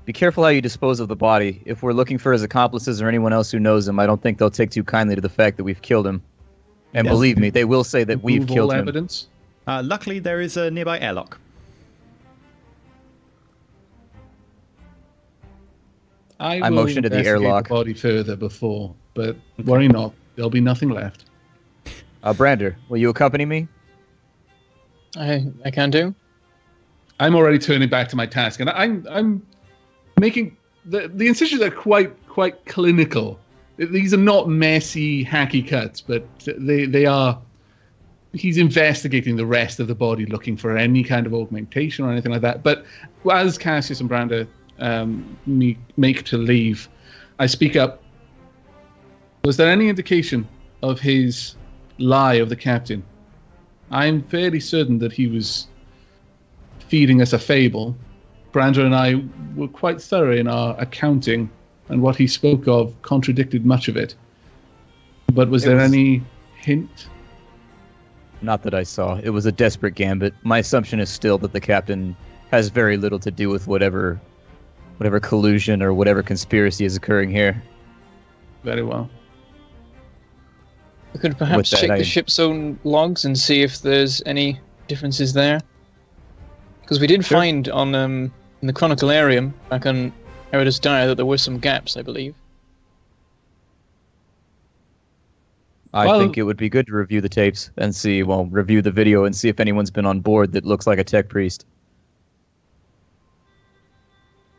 Be careful how you dispose of the body. If we're looking for his accomplices or anyone else who knows him, I don't think they'll take too kindly to the fact that we've killed him. And believe me, they will say that we've killed him. Evidence? Luckily, there is a nearby airlock. I motioned to the airlock. The body further before, but worry not. There'll be nothing left. Brander, will you accompany me? I can do. I'm already turning back to my task, and I'm making the incisions are quite clinical. These are not messy, hacky cuts, but they are. He's investigating the rest of the body, looking for any kind of augmentation or anything like that. But as Cassius and Brander make to leave, I speak up. Was there any indication of his lie of the captain? I'm fairly certain that he was feeding us a fable. Brander and I were quite thorough in our accounting, and what he spoke of contradicted much of it. But was there any hint? Not that I saw. It was a desperate gambit. My assumption is still that the captain has very little to do with whatever collusion or whatever conspiracy is occurring here. Very well. We could perhaps check the ship's own logs and see if there's any differences there. Because we did find on in the Chroniclarium back on Eridus Dire that there were some gaps, I believe. I think it would be good to review the tapes and review the video and see if anyone's been on board that looks like a tech priest.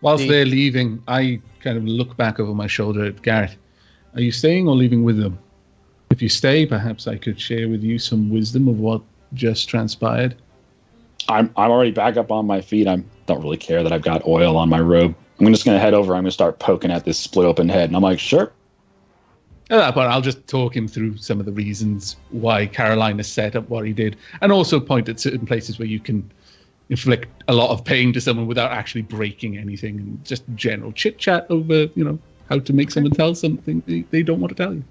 Whilst they're leaving, I kind of look back over my shoulder at Garrett. Are you staying or leaving with them? If you stay, perhaps I could share with you some wisdom of what just transpired. I'm already back up on my feet. I don't really care that I've got oil on my robe. I'm just going to head over. I'm going to start poking at this split open head. And I'm like, sure. At that point, I'll just talk him through some of the reasons why Carolina set up what he did. And also point at certain places where you can inflict a lot of pain to someone without actually breaking anything. And just general chit-chat over, how to make someone tell something they don't want to tell you.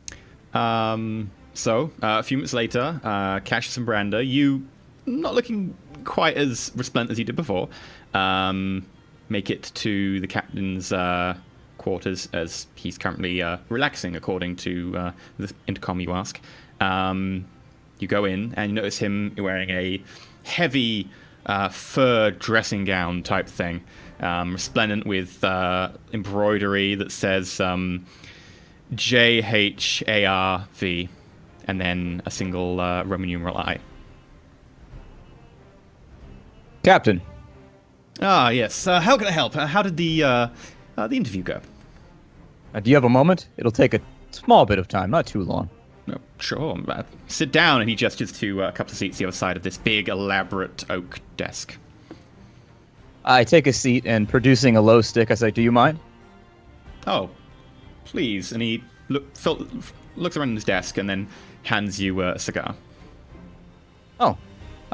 So, a few minutes later, Cassius and Brander, you not looking quite as resplendent as you did before, make it to the captain's quarters as he's currently relaxing, according to the intercom you ask. You go in and you notice him wearing a heavy fur dressing gown type thing, resplendent with embroidery that says JHARV, and then a single Roman numeral I. Captain. Ah, yes. How can I help? How did the interview go? Do you have a moment? It'll take a small bit of time, not too long. No, sure. Sit down, and he gestures to a couple of seats the other side of this big, elaborate oak desk. I take a seat and producing a low stick, I say, "Do you mind?" Oh, please. And he looks around his desk and then hands you a cigar. Oh.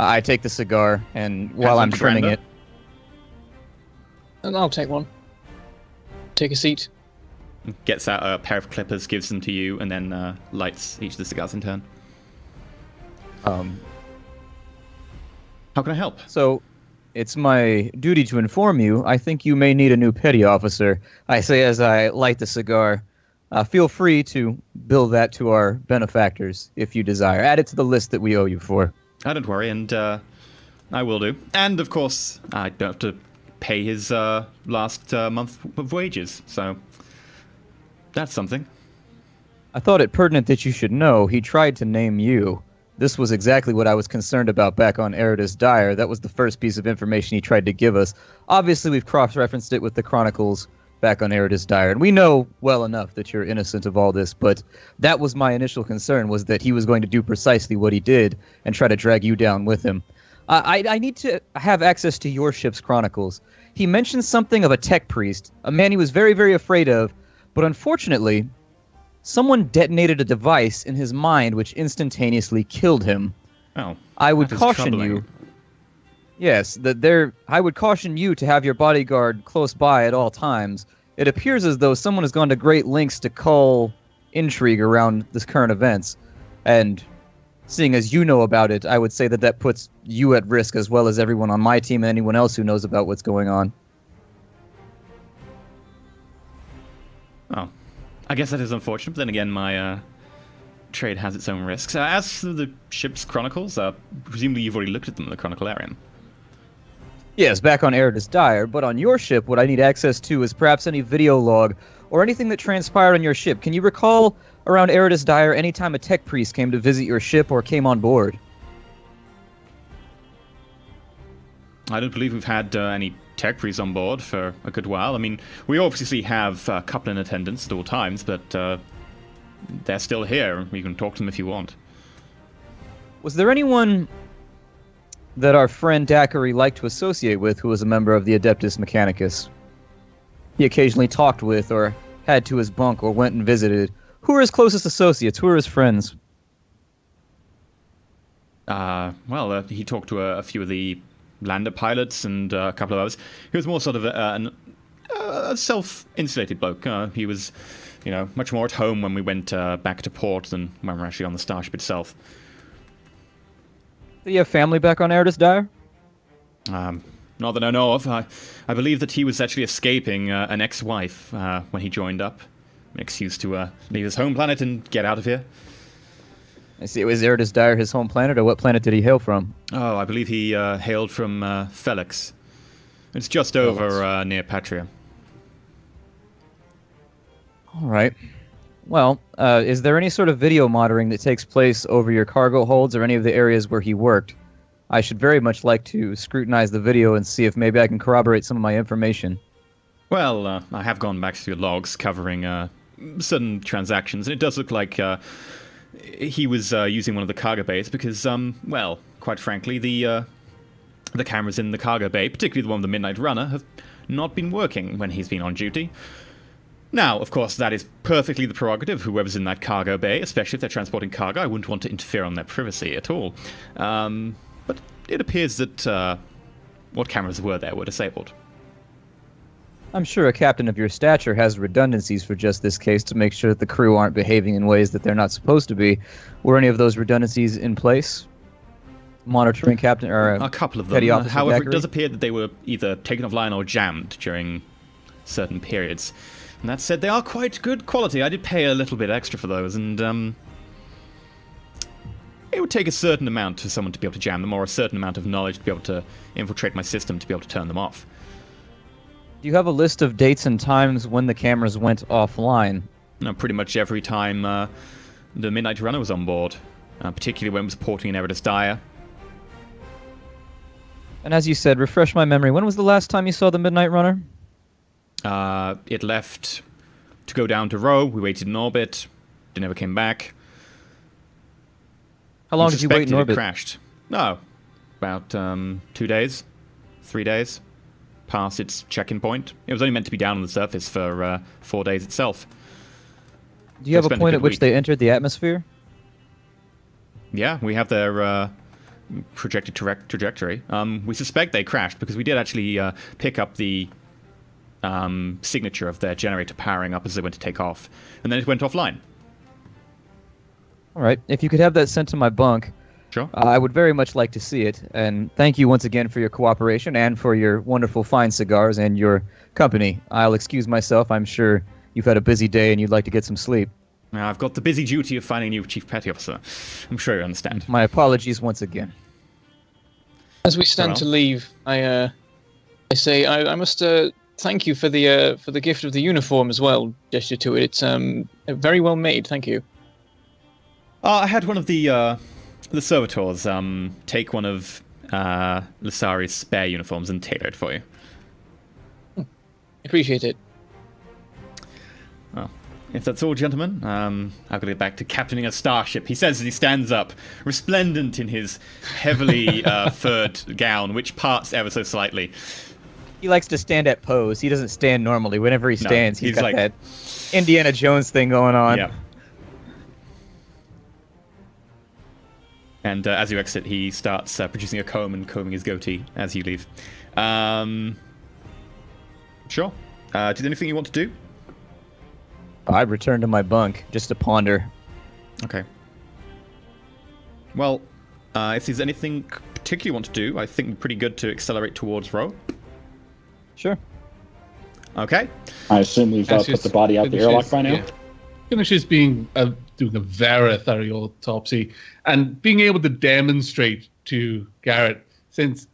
I take the cigar, and while I'm trimming it... And I'll take one. Take a seat. Gets out a pair of clippers, gives them to you, and then lights each of the cigars in turn. How can I help? So, it's my duty to inform you, I think you may need a new petty officer. I say as I light the cigar. Feel free to bill that to our benefactors, if you desire. Add it to the list that we owe you for. Don't worry, and I will do. And, of course, I don't have to pay his last month of wages, so that's something. I thought it pertinent that you should know he tried to name you. This was exactly what I was concerned about back on Eridus Dire. That was the first piece of information he tried to give us. Obviously, we've cross-referenced it with the Chronicles back on Eridus Dire, and we know well enough that you're innocent of all this, but that was my initial concern, was that he was going to do precisely what he did and try to drag you down with him. I need to have access to your ship's chronicles. He mentioned something of a tech priest, a man he was very, very afraid of, but unfortunately, someone detonated a device in his mind which instantaneously killed him. Oh, I would that is caution troubling. you... Yes, I would caution you to have your bodyguard close by at all times. It appears as though someone has gone to great lengths to cull intrigue around this current events. And seeing as you know about it, I would say that that puts you at risk as well as everyone on my team and anyone else who knows about what's going on. Oh, I guess that is unfortunate, but then again, my trade has its own risks. As for the ship's chronicles, presumably you've already looked at them in the Chroniclarium. Yes, back on Eridus Dire, but on your ship, what I need access to is perhaps any video log or anything that transpired on your ship. Can you recall around Eridus Dire any time a tech priest came to visit your ship or came on board? I don't believe we've had any tech priests on board for a good while. I mean, we obviously have a couple in attendance at all times, but they're still here. You can talk to them if you want. Was there anyone that our friend Daiquiri liked to associate with who was a member of the Adeptus Mechanicus? He occasionally talked with or had to his bunk or went and visited. Who are his closest associates? Who are his friends? Well, he talked to a few of the lander pilots and a couple of others. He was more sort of a self-insulated bloke. He was, much more at home when we went back to port than when we were actually on the starship itself. Do you have family back on Eridus Dire? Not that I know of. I believe that he was actually escaping an ex-wife when he joined up. An excuse to leave his home planet and get out of here. I see. Was Eridus Dire his home planet, or what planet did he hail from? Oh, I believe he hailed from Felix. It's just over near Patria. All right. Well, is there any sort of video monitoring that takes place over your cargo holds or any of the areas where he worked? I should very much like to scrutinize the video and see if maybe I can corroborate some of my information. Well, I have gone back through logs covering certain transactions, and it does look like he was using one of the cargo bays because, well, quite frankly, the cameras in the cargo bay, particularly the one with the Midnight Runner, have not been working when he's been on duty. Now, of course, that is perfectly the prerogative of whoever's in that cargo bay, especially if they're transporting cargo. I wouldn't want to interfere on their privacy at all. But it appears that what cameras were there were disabled. I'm sure a captain of your stature has redundancies for just this case to make sure that the crew aren't behaving in ways that they're not supposed to be. Were any of those redundancies in place? Monitoring captain or a couple of them. petty officer However, Daiquiri? it does appear that they were either taken offline or jammed during certain periods. And that said, they are quite good quality. I did pay a little bit extra for those, and it would take a certain amount for someone to be able to jam them, or a certain amount of knowledge to be able to infiltrate my system to be able to turn them off. Do you have a list of dates and times when the cameras went offline? No, pretty much every time the Midnight Runner was on board, particularly when it was porting in Eridus Dire. And as you said, refresh my memory, when was the last time you saw the Midnight Runner? It left to go down to Rho. We waited in orbit. It never came back. How long did you wait in orbit? It crashed. No, about 2 days, 3 days. past its check-in point. It was only meant to be down on the surface for 4 days itself. Do you have a point at which they entered the atmosphere? Yeah, we have their projected trajectory. We suspect they crashed because we did actually pick up the signature of their generator powering up as they went to take off, and then it went offline. All right. If you could have that sent to my bunk, Sure. I would very much like to see it. And thank you once again for your cooperation and for your wonderful fine cigars and your company. I'll excuse myself. I'm sure you've had a busy day and you'd like to get some sleep. Now, I've got the busy duty of finding a new chief petty officer. I'm sure you understand. My apologies once again. As we stand to leave, I say I must thank you for the gift of the uniform as well. Gesture to it. It's very well made. Thank you. I had one of the servitors take one of Lissari's spare uniforms and tailor it for you. Appreciate it. Well, if that's all, gentlemen, I've got to get back to captaining a starship. He says as he stands up, resplendent in his heavily furred gown, which parts ever so slightly. He likes to stand at pose. He doesn't stand normally. Whenever he stands, he's got like that Indiana Jones thing going on. Yeah. And as you exit, he starts producing a comb and combing his goatee as you leave. Sure. Did anything you want to do? I return to my bunk just to ponder. Okay. Well, if there's anything particular you want to do, I think it's pretty good to accelerate towards Row. Sure. Okay. I assume we've put the body out the airlock by now. Yeah. Finishes doing a very thorough autopsy and being able to demonstrate to Garrett, since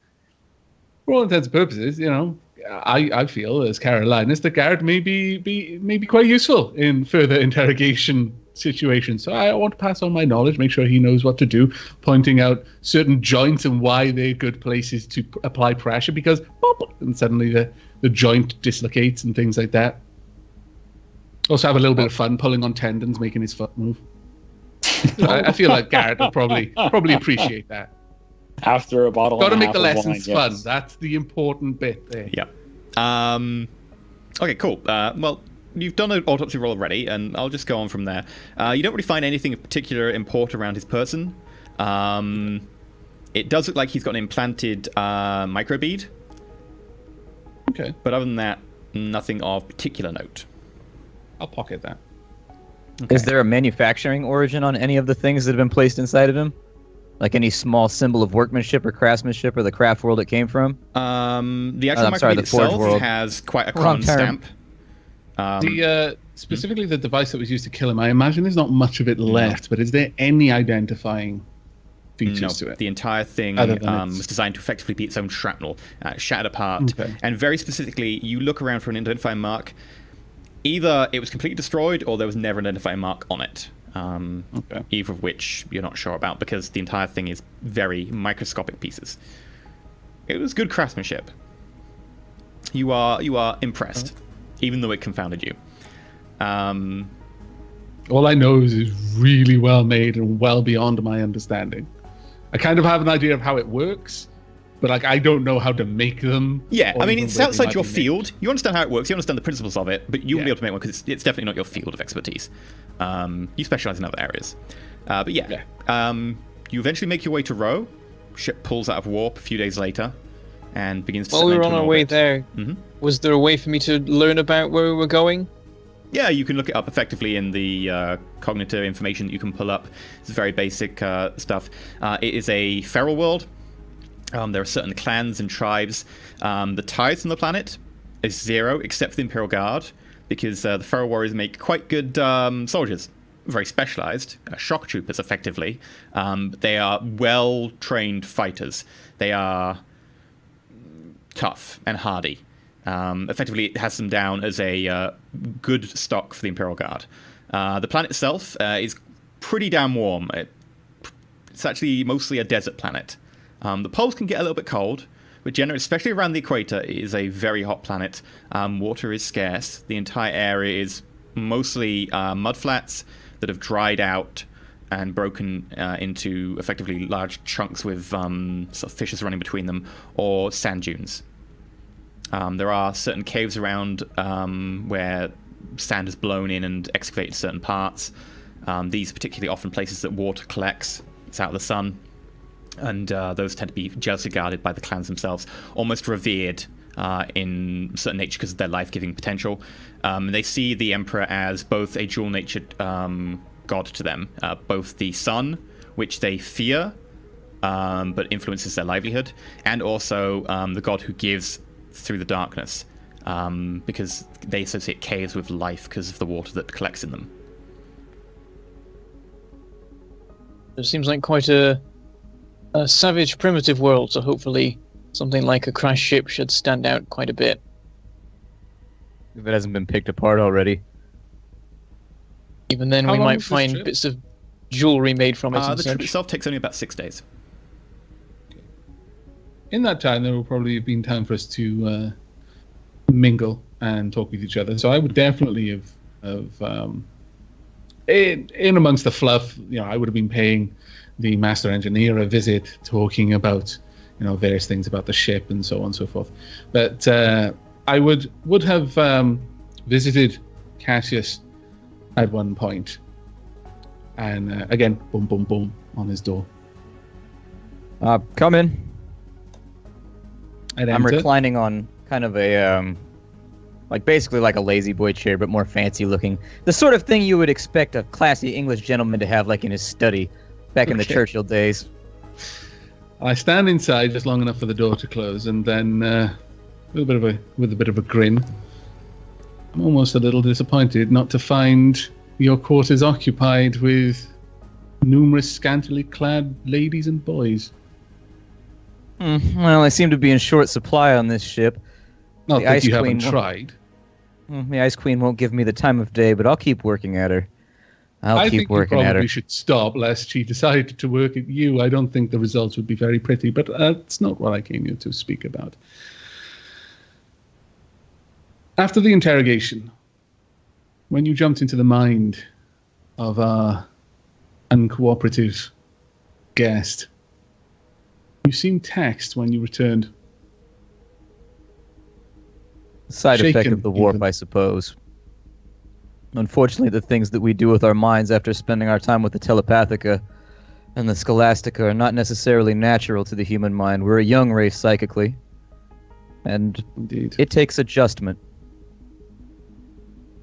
for all intents and purposes, you know, I feel as Carolinus that Garrett may be quite useful in further interrogation situations. So I want to pass on my knowledge, make sure he knows what to do, pointing out certain joints and why they're good places to apply pressure, because pop, and suddenly the joint dislocates and things like that. Also have a little bit of fun pulling on tendons, making his foot move. I feel like Garrett will probably appreciate that. After a bottle, got to and a make the half of lessons wine, fun. yes. That's the important bit there. Yeah. Okay, cool. Well, you've done an autopsy roll already, and I'll just go on from there. You don't really find anything of particular import around his person. It does look like he's got an implanted microbead. Okay. But other than that, nothing of particular note. I'll pocket that. Okay. Is there a manufacturing origin on any of the things that have been placed inside of him? Like any small symbol of workmanship or craftsmanship or the craft world it came from? The actual I'm sorry, microbead the Forge itself world. has quite a Wrong common term. stamp. Specifically the device that was used to kill him, I imagine there's not much of it left, but is there any identifying features to it? The entire thing Other than was designed to effectively be its own shrapnel, shattered apart. Okay. And very specifically, you look around for an identifying mark. Either it was completely destroyed or there was never an identifying mark on it. Okay. Either of which you're not sure about because the entire thing is very microscopic pieces. It was good craftsmanship. You are impressed, even though it confounded you. All I know is it's really well made and well beyond my understanding. I kind of have an idea of how it works, but like I don't know how to make them. Yeah, I mean, even it's where they outside might your be made. field. You understand how it works. You understand the principles of it, but you won't be Yeah. able to make one because it's definitely not your field of expertise. You specialize in other areas. But yeah. You eventually make your way to Row. Ship pulls out of warp a few days later and begins to While we settle were into on an our way orbit. there, was there a way for me to learn about where we were going? Yeah, you can look it up effectively in the cognitive information that you can pull up. It's very basic stuff. It is a feral world. There are certain clans and tribes. The tithe on the planet is 0, except for the Imperial Guard, because the feral warriors make quite good soldiers. Very specialized, shock troopers, effectively. They are well-trained fighters. They are tough and hardy. Effectively, it has them down as a good stock for the Imperial Guard. The planet itself is pretty damn warm. It's actually mostly a desert planet. The poles can get a little bit cold, but generally, especially around the equator, it is a very hot planet. Water is scarce. The entire area is mostly mudflats that have dried out and broken into effectively large chunks with sort of fissures running between them, or sand dunes. There are certain caves around where sand is blown in and excavated certain parts. These are particularly often places that water collects. It's out of the sun. And those tend to be jealously guarded by the clans themselves, almost revered in certain nature because of their life-giving potential. They see the Emperor as both a dual-natured god to them, both the sun, which they fear, but influences their livelihood, and also the god who gives through the darkness, because they associate caves with life because of the water that collects in them. It seems like quite a savage, primitive world, so hopefully something like a crashed ship should stand out quite a bit. If it hasn't been picked apart already. Even then, we might find bits of jewelry made from it and The such. trip itself takes only about 6 days. In that time, there will probably have been time for us to mingle and talk with each other. So I would definitely have in amongst the fluff, I would have been paying the master engineer a visit, talking about various things about the ship and so on and so forth. But I would have visited Cassius at one point, and again, boom, boom, boom on his door. Come in. I'd I'm enter. reclining on kind of a basically like a lazy boy chair, but more fancy looking. The sort of thing you would expect a classy English gentleman to have, like in his study, back in the Churchill days. I stand inside just long enough for the door to close, and then with a bit of a grin, I'm almost a little disappointed not to find your quarters occupied with numerous scantily clad ladies and boys. Well, I seem to be in short supply on this ship. Not The that Ice you Queen haven't tried. The Ice Queen won't give me the time of day, but I'll keep working at her. I keep think you working at her. probably should stop, lest she decide to work at you. I don't think the results would be very pretty, but that's not what I came here to speak about. After the interrogation, when you jumped into the mind of our uncooperative guest, you seemed taxed when you returned. Side effect Shaken, of the warp, even. I suppose. Unfortunately, the things that we do with our minds after spending our time with the Telepathica and the Scholastica are not necessarily natural to the human mind. We're a young race psychically, and Indeed. it takes adjustment.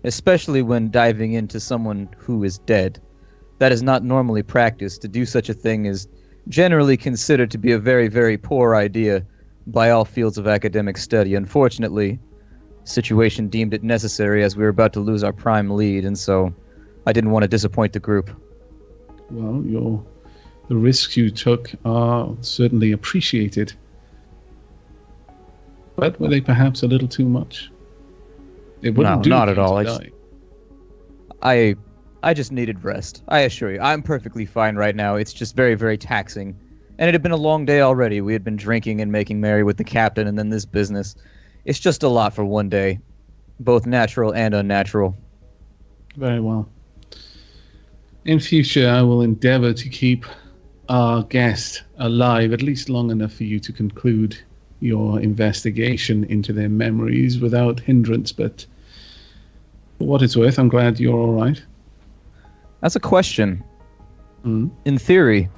Especially when diving into someone who is dead. That is not normally practiced. To do such a thing is generally considered to be a very, very poor idea by all fields of academic study. Unfortunately, the situation deemed it necessary as we were about to lose our prime lead, and so I didn't want to disappoint the group. Well, the risks you took are certainly appreciated. But were they perhaps a little too much? It wouldn't No, do not for at you all. to I die. I just needed rest. I assure you, I'm perfectly fine right now. It's just very, very taxing. And it had been a long day already. We had been drinking and making merry with the captain and then this business. It's just a lot for one day, both natural and unnatural. Very well. In future, I will endeavor to keep our guest alive at least long enough for you to conclude your investigation into their memories without hindrance, but for what it's worth, I'm glad you're all right. That's a question. Mm. In theory,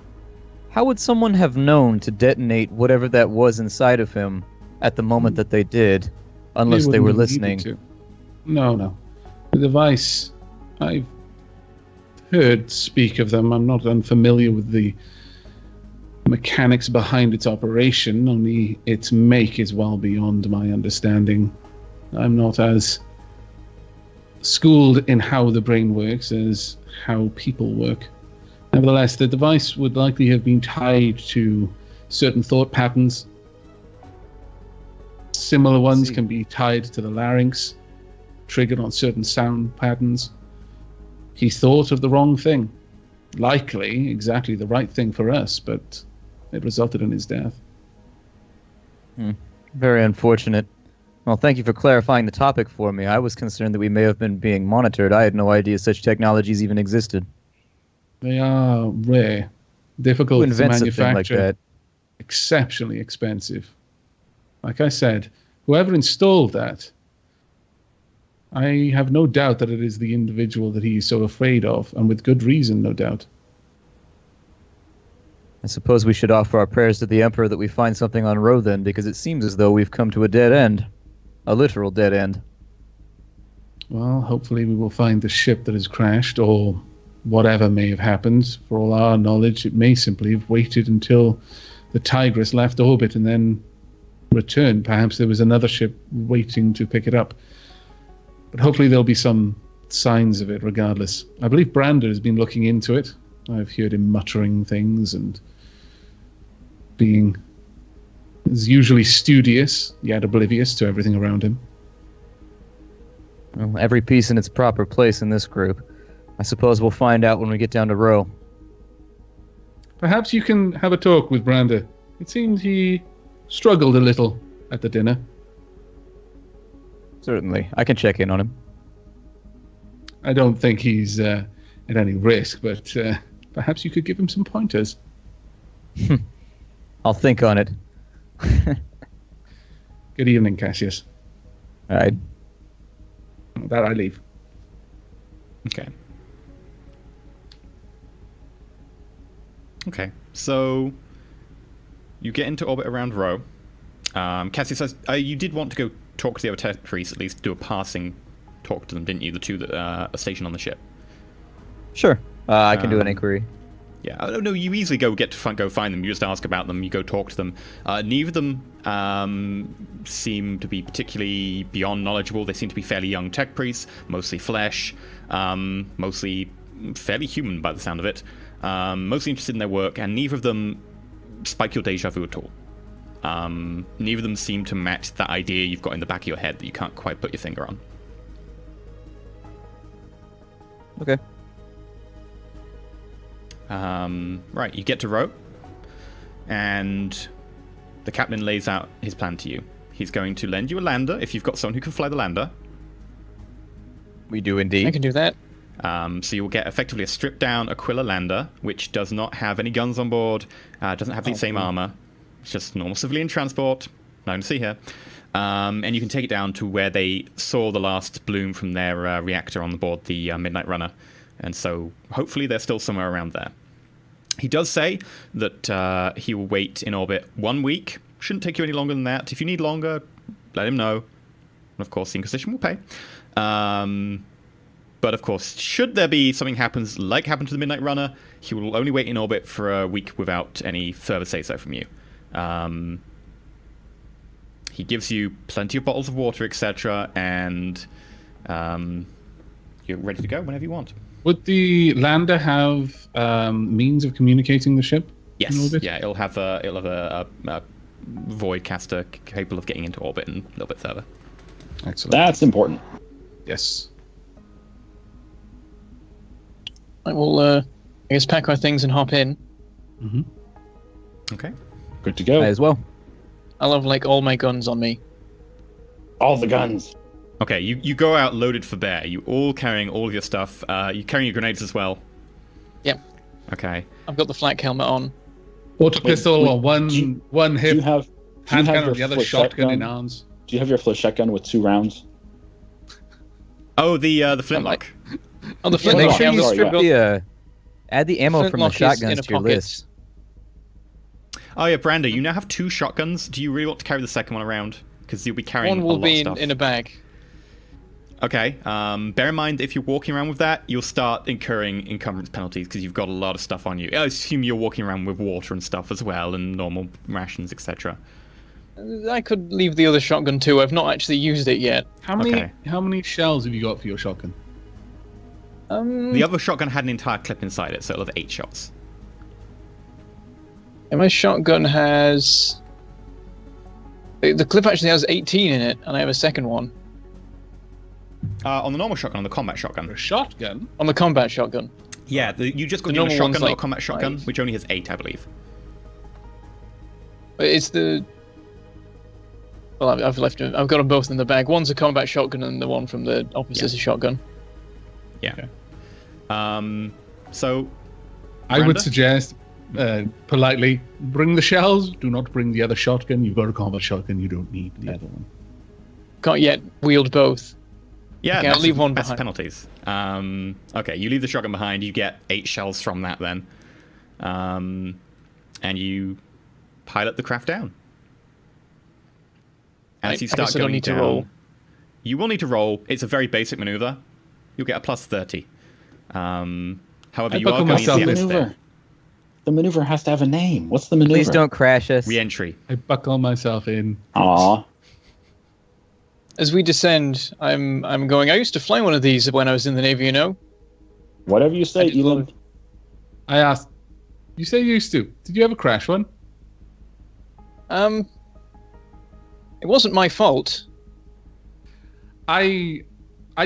how would someone have known to detonate whatever that was inside of him at the moment that they did, unless they were wouldn't have needed listening? to. No. The device, I've heard speak of them. I'm not unfamiliar with the mechanics behind its operation, only its make is well beyond my understanding. I'm not as schooled in how the brain works as how people work. Nevertheless, the device would likely have been tied to certain thought patterns. Similar ones can be tied to the larynx, triggered on certain sound patterns. He thought of the wrong thing. Likely exactly the right thing for us, but it resulted in his death. Very unfortunate. Well, thank you for clarifying the topic for me. I was concerned that we may have been being monitored. I had no idea such technologies even existed. They are rare, difficult Who to invents a thing like manufacture, that? exceptionally expensive. Like I said, whoever installed that, I have no doubt that it is the individual that he is so afraid of, and with good reason, no doubt. I suppose we should offer our prayers to the Emperor that we find something on Ro then, because it seems as though we've come to a dead end. A literal dead end. Well, hopefully we will find the ship that has crashed, or whatever may have happened. For all our knowledge, it may simply have waited until the Tigress left orbit and then returned. Perhaps there was another ship waiting to pick it up. But hopefully there'll be some signs of it regardless. I believe Brander has been looking into it. I've heard him muttering things and being is usually studious, yet oblivious to everything around him. Well, every piece in its proper place in this group. I suppose we'll find out when we get down to Ro. Perhaps you can have a talk with Brander. It seems he struggled a little at the dinner. Certainly. I can check in on him. I don't think he's at any risk, but perhaps you could give him some pointers. I'll think on it. Good evening, Cassius. All right. With that, I leave. Okay. Okay, so you get into orbit around Ro. Cassius says you did want to go talk to the other territories, at least do a passing talk to them, didn't you? The two that are stationed on the ship. Sure. I can do an inquiry. Yeah, no, you easily go find them. You just ask about them. You go talk to them. Neither of them seem to be particularly beyond knowledgeable. They seem to be fairly young tech priests, mostly flesh, mostly fairly human by the sound of it. Mostly interested in their work, and neither of them spike your deja vu at all. Neither of them seem to match that idea you've got in the back of your head that you can't quite put your finger on. Okay. Right, you get to Ro, and the captain lays out his plan to you. He's going to lend you a lander if you've got someone who can fly the lander. We do indeed. I can do that. So you'll get effectively a stripped down Aquila lander, which does not have any guns on board, doesn't have the same armor. It's just normal civilian transport. Nothing to see here. And you can take it down to where they saw the last bloom from their reactor on board the Midnight Runner. And so hopefully they're still somewhere around there. He does say that he will wait in orbit 1 week. Shouldn't take you any longer than that. If you need longer, let him know. And of course, the Inquisition will pay. But of course, should there be something happens like happened to the Midnight Runner, he will only wait in orbit for a week without any further say-so from you. He gives you plenty of bottles of water, etc., and you're ready to go whenever you want. Would the lander have means of communicating the ship? Yes. Yeah, it'll have a void caster capable of getting into orbit and a little bit further. Excellent. That's important. Yes. I will, I guess, pack our things and hop in. Mm-hmm. Okay. Good to go. I as well. I'll have, like, all my guns on me. All the guns. Okay, you go out loaded for bear. You all carrying all of your stuff. You carrying your grenades as well. Yep. Okay. I've got the flak helmet on. Auto pistol on one hip. Do you have handgun on the other, flechette shotgun in gun? arms. Do you have your flechette gun with 2 rounds? Oh, the flintlock. On the Yeah, flintlock. make sure you Sorry, strip add the ammo from the Flintlock is in shotguns a to your pocket. list. Oh yeah, Brander, you now have 2 shotguns. Do you really want to carry the second one around? Because you'll be carrying One will a lot be of stuff. in a bag. Okay. Bear in mind, if you're walking around with that, you'll start incurring encumbrance penalties because you've got a lot of stuff on you. I assume you're walking around with water and stuff as well, and normal rations, etc. I could leave the other shotgun too. I've not actually used it yet. How many shells have you got for your shotgun? The other shotgun had an entire clip inside it, so it'll have 8 shots. And my shotgun has... The clip actually has 18 in it, and I have a second one. On the normal shotgun, on the combat shotgun. A shotgun? On the combat shotgun. Yeah, you just got The given a normal shotgun, one's not a like combat shotgun, 5. which only has 8, I believe. But it's the... Well, I've left them. I've got them both in the bag. One's a combat shotgun, and the one from the opposite is a shotgun. Yeah. Okay. So... I would Miranda? suggest, politely, bring the shells. Do not bring the other shotgun. You've got a combat shotgun. You don't need the other one. can't yet wield both. Yeah, Okay, I'll leave one that's behind. penalties. Okay, you leave the shotgun behind. You get 8 shells from that then. And you pilot the craft down. As you I start guess I don't going need to down, roll. you will need to roll. It's a very basic maneuver. You'll get a plus 30. However, I you are buckle going myself to in. miss there. Maneuver. The maneuver has to have a name. What's the maneuver? Please don't crash us. Re-entry. I buckle myself in. Aw. As we descend, I'm going. I used to fly one of these when I was in the Navy, you know. Whatever you say, just Elam. I asked. You say you used to. Did you ever crash one? It wasn't my fault. I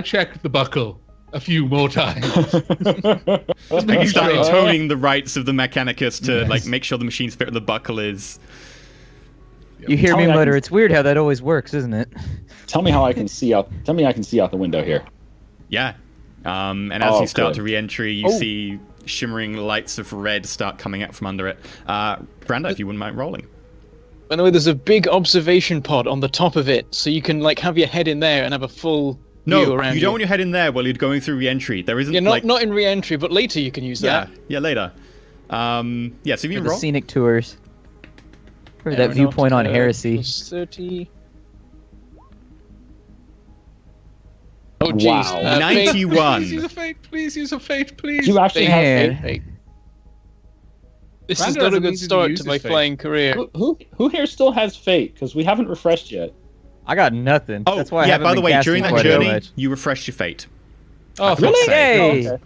checked the buckle a few more times. You start sure. intoning the rights of the mechanicus to Yes. like make sure the machine spirit of the buckle is. You hear Tell me me I mutter, can- it's weird how that always works, isn't it? Tell me how I can see out. Tell me I can see out the window here. Yeah. And as Oh, you start good. to re-entry, you see shimmering lights of red start coming out from under it. Branda, if you wouldn't mind rolling. By the way, there's a big observation pod on the top of it, so you can like have your head in there and have a full view No, around you don't want your head in there while you're going through re-entry. There isn't Yeah, not like... not in re-entry, but later you can use Yeah, that. yeah, later. So if you For the roll... scenic tours. Or that Aeronaut, viewpoint on heresy. plus 30. Oh, jeez. Wow. 91. Please use a fate. Please use a fate. Please. Do you actually Fate, have Man. faith? fate. This Brando is not a hasn't good needed to start use to my his fate. flying career. Who here still has fate? Because we haven't refreshed yet. I got nothing. Oh, That's why I yeah, haven't by the been way, casting during that quite so journey, much. you refreshed your fate. Oh, forgot to say. Yay! Oh, okay.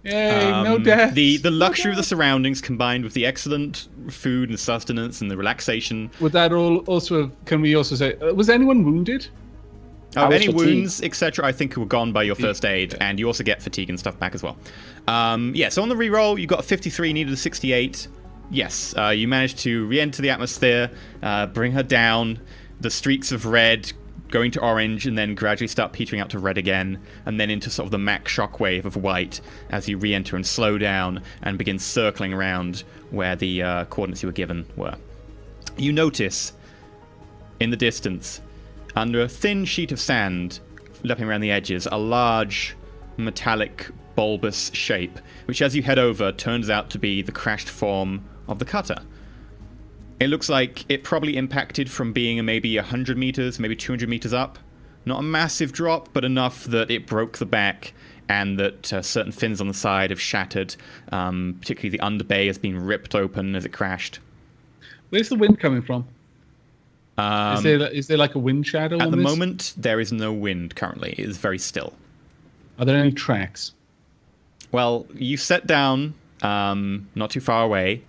Yay! No death. The luxury of the surroundings combined with the excellent food and sustenance and the relaxation. Would that all also? Can we also say? Was anyone wounded? I was Any fatigued. wounds, etc., I think were gone by your first aid, and you also get fatigue and stuff back as well. Yeah, so on the reroll, you got a 53, needed a 68. Yes, you managed to re-enter the atmosphere, bring her down, the streaks of red going to orange, and then gradually start petering out to red again, and then into sort of the Mach shockwave of white as you re-enter and slow down and begin circling around where the coordinates you were given were. You notice in the distance, under a thin sheet of sand, lapping around the edges, a large, metallic, bulbous shape, which as you head over, turns out to be the crashed form of the cutter. It looks like it probably impacted from being maybe 100 meters, maybe 200 meters up. Not a massive drop, but enough that it broke the back and that certain fins on the side have shattered. Particularly the underbay has been ripped open as it crashed. Where's the wind coming from? Is there like a wind shadow? At on the this? moment, there is no wind currently. It is very still. Are there any tracks? Well, you set down not too far away.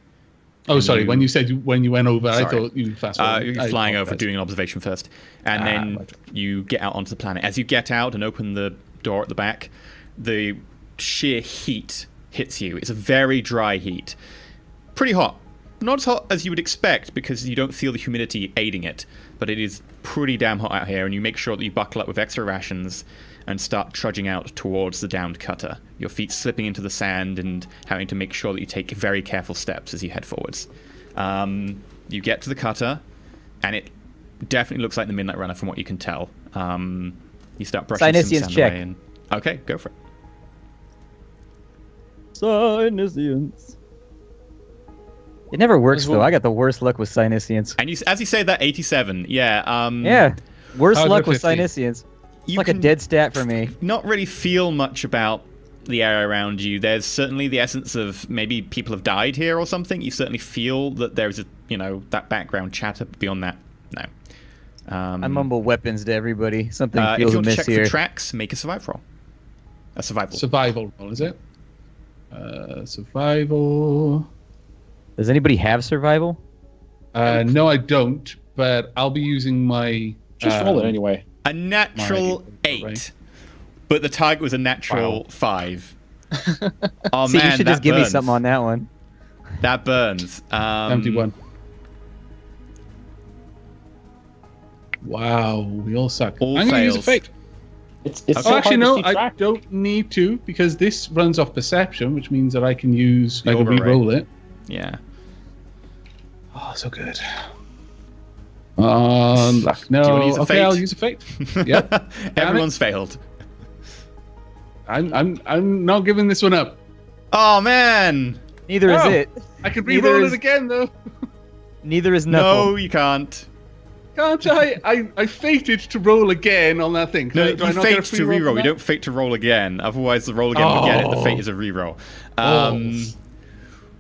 Oh, sorry. you- When you said when you went over, I Sorry. thought you fast forwarded. You're I flying over, apologize. doing an observation first. And then right. you get out onto the planet. As you get out and open the door at the back, the sheer heat hits you. It's a very dry heat. Pretty hot. Not as hot as you would expect because you don't feel the humidity aiding it. But it is pretty damn hot out here, and you make sure that you buckle up with extra rations and start trudging out towards the downed cutter. Your feet slipping into the sand and having to make sure that you take very careful steps as you head forwards. You get to the cutter, and it definitely looks like the Midnight Runner from what you can tell. You start brushing some Sinisians sand check. away. And... Okay, go for it. Sinisians. It never works, As well- though. I got the worst luck with Sinisians. And you, as you say that, 87. Yeah. Yeah. Worst How's luck it with 50? Sinisians. You Like a can dead stat for me. not really feel much about the area around you. There's certainly the essence of maybe people have died here or something. You certainly feel that there's a, that background chatter. Beyond that, no. I mumble weapons to everybody. Something If feels you want to amiss check here. for tracks, make a survival roll. A survival. Survival roll, is it? Survival. Does anybody have survival? No, I don't. But I'll be using my. Just roll it anyway. A natural My- 8. But the target was a natural 5. Oh See, man, you should that just give me burns. something on that one. That burns. Empty one. Wow, we all suck. All I'm going to use a fails. fate. It's Okay. so Oh, actually, hard no, to see I track. don't need to because this runs off perception, which means that I can use. I can Override. re-roll it. Yeah. Oh, so good. Luck. No. Do you want to use a Okay, fate? I'll use a fate. Yep. Everyone's failed. I'm not giving this one up. Oh man! Neither is No. it. I can Neither re-roll is- it again though. Neither is No, Knuckle. you can't. Can't I? I fated to roll again on that thing. No, Do I you not get a fate free to roll for reroll. You that? don't fate to roll again. Otherwise, the roll again would get it. The fate Oh. is a reroll.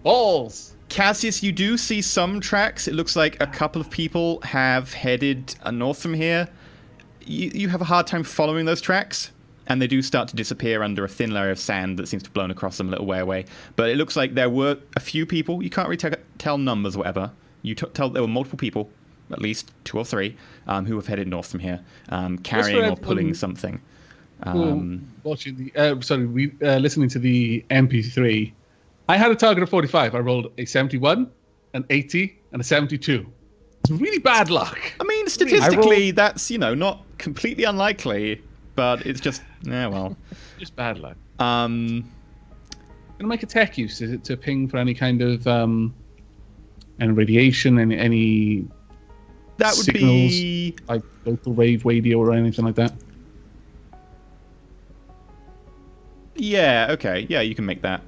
Balls. Cassius, you do see some tracks. It looks like a couple of people have headed north from here. You have a hard time following those tracks, and they do start to disappear under a thin layer of sand that seems to have blown across them a little way away. But it looks like there were a few people. You can't really tell numbers or whatever. You tell there were multiple people, at least 2 or 3, who have headed north from here, carrying or pulling something. Watching the listening to the MP3. I had a target of 45. I rolled a 71, an 80, and a 72. It's really bad luck. I mean, statistically, that's, not completely unlikely, but it's just, well. Just bad luck. Um, Gonna make a tech use. Is it to ping for any kind of any radiation, any that would signals, be like local wave radio or anything like that? Yeah, okay. Yeah, you can make that.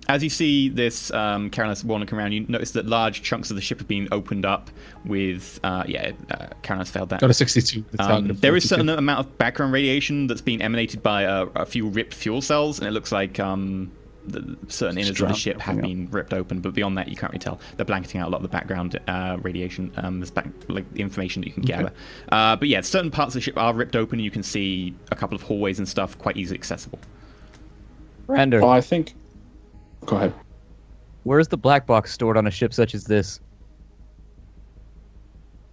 As you see this Carolinus walking around, you notice that large chunks of the ship have been opened up with... Carolinus failed that. Got a 62. The target of There is 42. certain amount of background radiation that's been emanated by a few ripped fuel cells, and it looks like certain innards of the ship have been ripped open, but beyond that you can't really tell. They're blanketing out a lot of the background radiation, the information that you can gather. But yeah, certain parts of the ship are ripped open, and you can see a couple of hallways and stuff quite easily accessible. Brander, Well, I think. Go ahead. where is the black box stored on a ship such as this?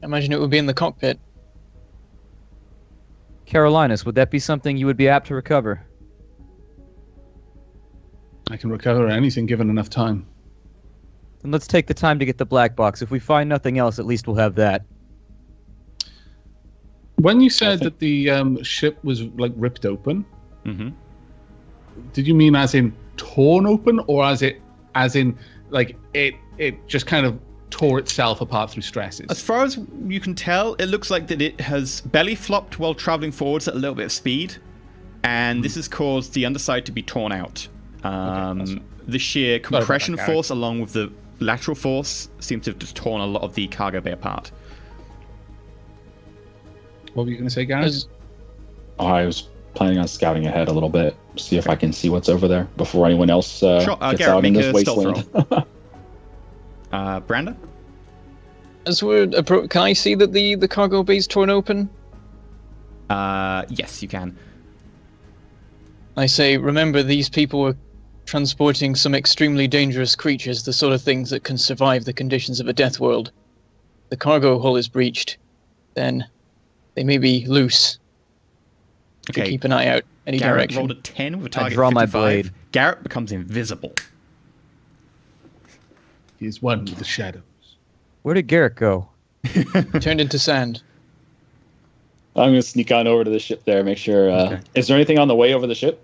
I imagine it would be in the cockpit. Carolinus, would that be something you would be apt to recover? I can recover anything given enough time. Then let's take the time to get the black box. If we find nothing else, at least we'll have that. When you said that the ship was like ripped open, Mm-hmm. did you mean as in torn open, or as in like it just kind of tore itself apart through stresses? As far as you can tell, it looks like that it has belly flopped while traveling forwards at a little bit of speed, and this has caused the underside to be torn out. The sheer compression force along with the lateral force seems to have just torn a lot of the cargo bay apart. What were you going to say, Gareth? As- I was planning on scouting ahead a little bit, see if I can see what's over there before anyone else Sure, gets Garrett, out in make this a stealth wasteland. Branda? As we're can I see that the cargo bay's torn open? Yes, you can. I say, remember, these people were transporting some extremely dangerous creatures, the sort of things that can survive the conditions of a death world. The cargo hull is breached, then they may be loose. So Okay. keep an eye out any Garrett direction. rolled a 10 with a target draw of my 55. blade. Garrett becomes invisible. He is one with the shadows. Where did Garrett go? Turned into sand. I'm gonna sneak on over to the ship there, make sure. Okay. Is there anything on the way over the ship?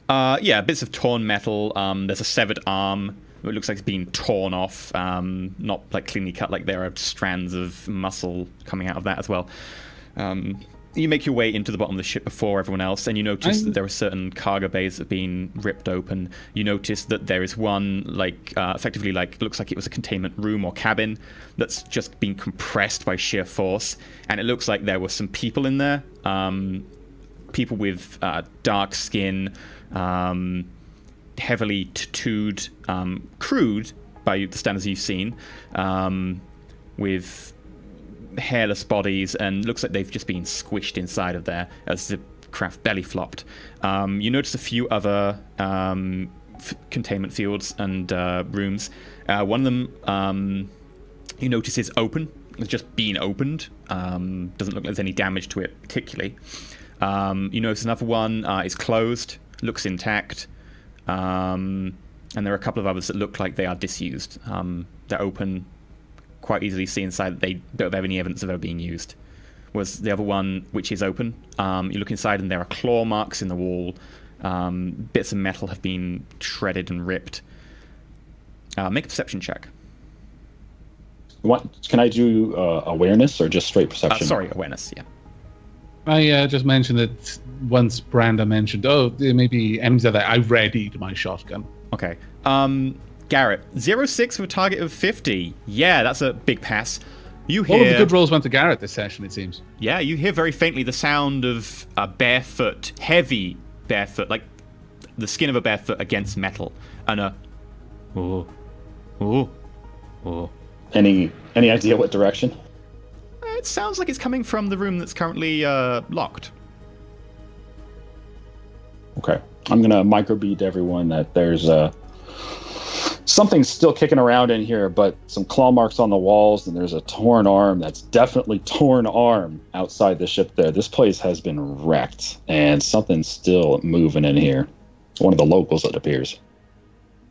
Yeah, bits of torn metal. There's a severed arm. It looks like it's been torn off. Not like cleanly cut, like there are strands of muscle coming out of that as well. You make your way into the bottom of the ship before everyone else, and you notice that there are certain cargo bays that have been ripped open. You notice that there is one, effectively, looks like it was a containment room or cabin that's just been compressed by sheer force, and it looks like there were some people in there. People with dark skin, heavily tattooed, crude by the standards you've seen, with hairless bodies, and looks like they've just been squished inside of there as the craft belly flopped. You notice a few other containment fields and rooms. One of them you notice is open. It's just been opened. Doesn't look like there's any damage to it particularly. You notice another one is closed, looks intact, and there are a couple of others that look like they are disused. They're open. Quite easily see inside that they don't have any evidence of ever being used. Whereas the other one, which is open, you look inside and there are claw marks in the wall. Bits of metal have been shredded and ripped. Make a perception check. Can I do awareness or just straight perception? Sorry, awareness. Yeah. I just mentioned that once Branda mentioned, there may be enemies that I readied my shotgun. Okay. Garrett, 06 with a target of 50. Yeah, that's a big pass. You hear... All of the good rolls went to Garrett this session, it seems. Yeah, you hear very faintly the sound of a barefoot, heavy barefoot, like the skin of a barefoot against metal. And a... Oh. Any idea what direction? It sounds like it's coming from the room that's currently locked. Okay. I'm going to microbeat everyone that there's something still kicking around in here, but some claw marks on the walls, and there's a torn arm that's definitely torn arm outside the ship there. This place has been wrecked, and something's still moving in here. One of the locals, it appears.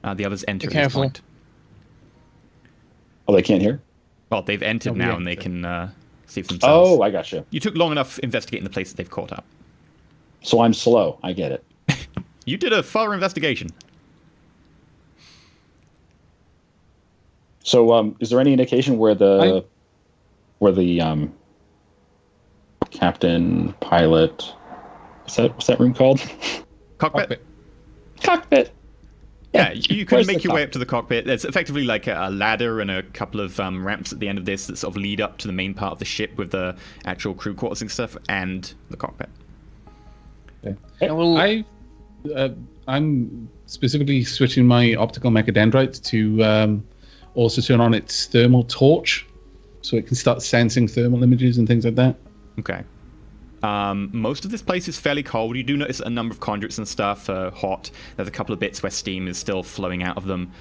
The others enter. Be careful. At this point. Oh, they can't hear? Well, they've entered now, and they can see for themselves. Oh, I got you. You took long enough investigating the place that they've caught up. So I'm slow. I get it. You did a thorough investigation. So, is there any indication where the captain, pilot, what's that room called? Cockpit. Cockpit. Yeah, you can Where's make the your way up to the cockpit. There's effectively like a ladder and a couple of ramps at the end of this that sort of lead up to the main part of the ship with the actual crew quarters and stuff, and the cockpit. Okay. I'm specifically switching my optical mechadendrite to also turn on its thermal torch, so it can start sensing thermal images and things like that. Okay. Most of this place is fairly cold. You do notice a number of conduits and stuff are hot. There's a couple of bits where steam is still flowing out of them,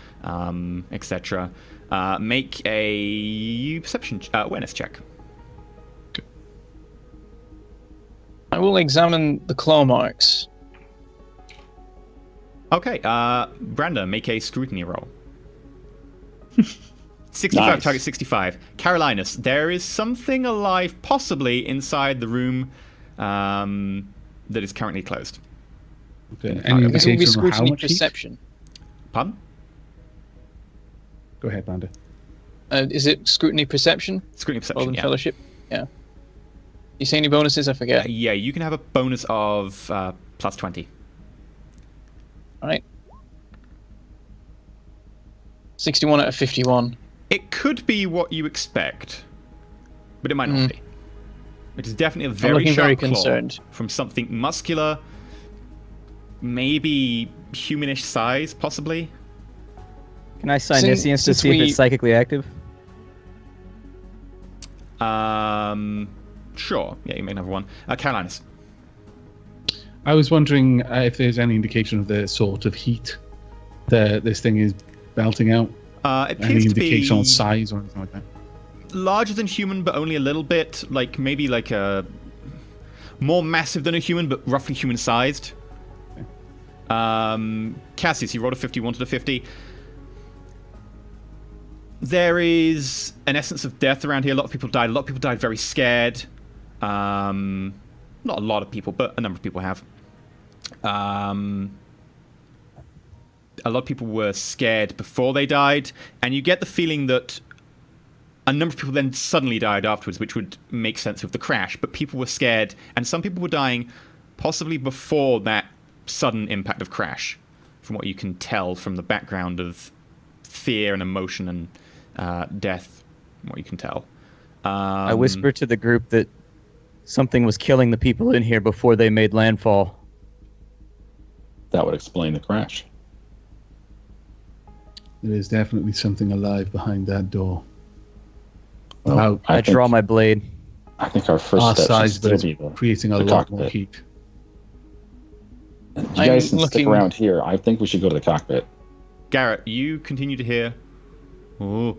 etc. Make a perception awareness check. I will examine the claw marks. Okay, Branda, make a scrutiny roll. 65, Nice. Target 65. Carolinus, there is something alive, possibly inside the room that is currently closed. Okay. I Any This will be indication on how scrutiny much heat? perception. Pardon? Go ahead, Branda. Is it scrutiny perception Scrutiny rather perception, than yeah. fellowship? Yeah. You see any bonuses? I forget. Yeah, you can have a bonus of plus 20. All right. 61 out of 51. It could be what you expect, but it might not be. It is definitely a very looking sharp very claw concerned. from something muscular, maybe humanish size, possibly. Can I sign Niscience to since see if we- it's psychically active? Sure. Yeah, you make another one. Carolinus. I was wondering if there's any indication of the sort of heat that this thing is belting out. It Any appears to indication be on size or anything like that? larger than human, but only a little bit. Like maybe like a more massive than a human, but roughly human-sized. Cassius, you rolled a 50, wanted a 50. There is an essence of death around here. A lot of people died. A lot of people died very scared. Not a lot of people, but a number of people have. A lot of people were scared before they died, and you get the feeling that a number of people then suddenly died afterwards, which would make sense with the crash, but people were scared, and some people were dying possibly before that sudden impact of crash, from what you can tell from the background of fear and emotion and death, from what you can tell. I whisper to the group that something was killing the people in here before they made landfall. That would explain the crash. There is definitely something alive behind that door. Well, About I think- draw my blade. I think our first our step should size, but still it's be the creating a the lot more cockpit. heat. You I'm guys can stick looking- around here. I think we should go to the cockpit. Garrett, you continue to hear. Oh.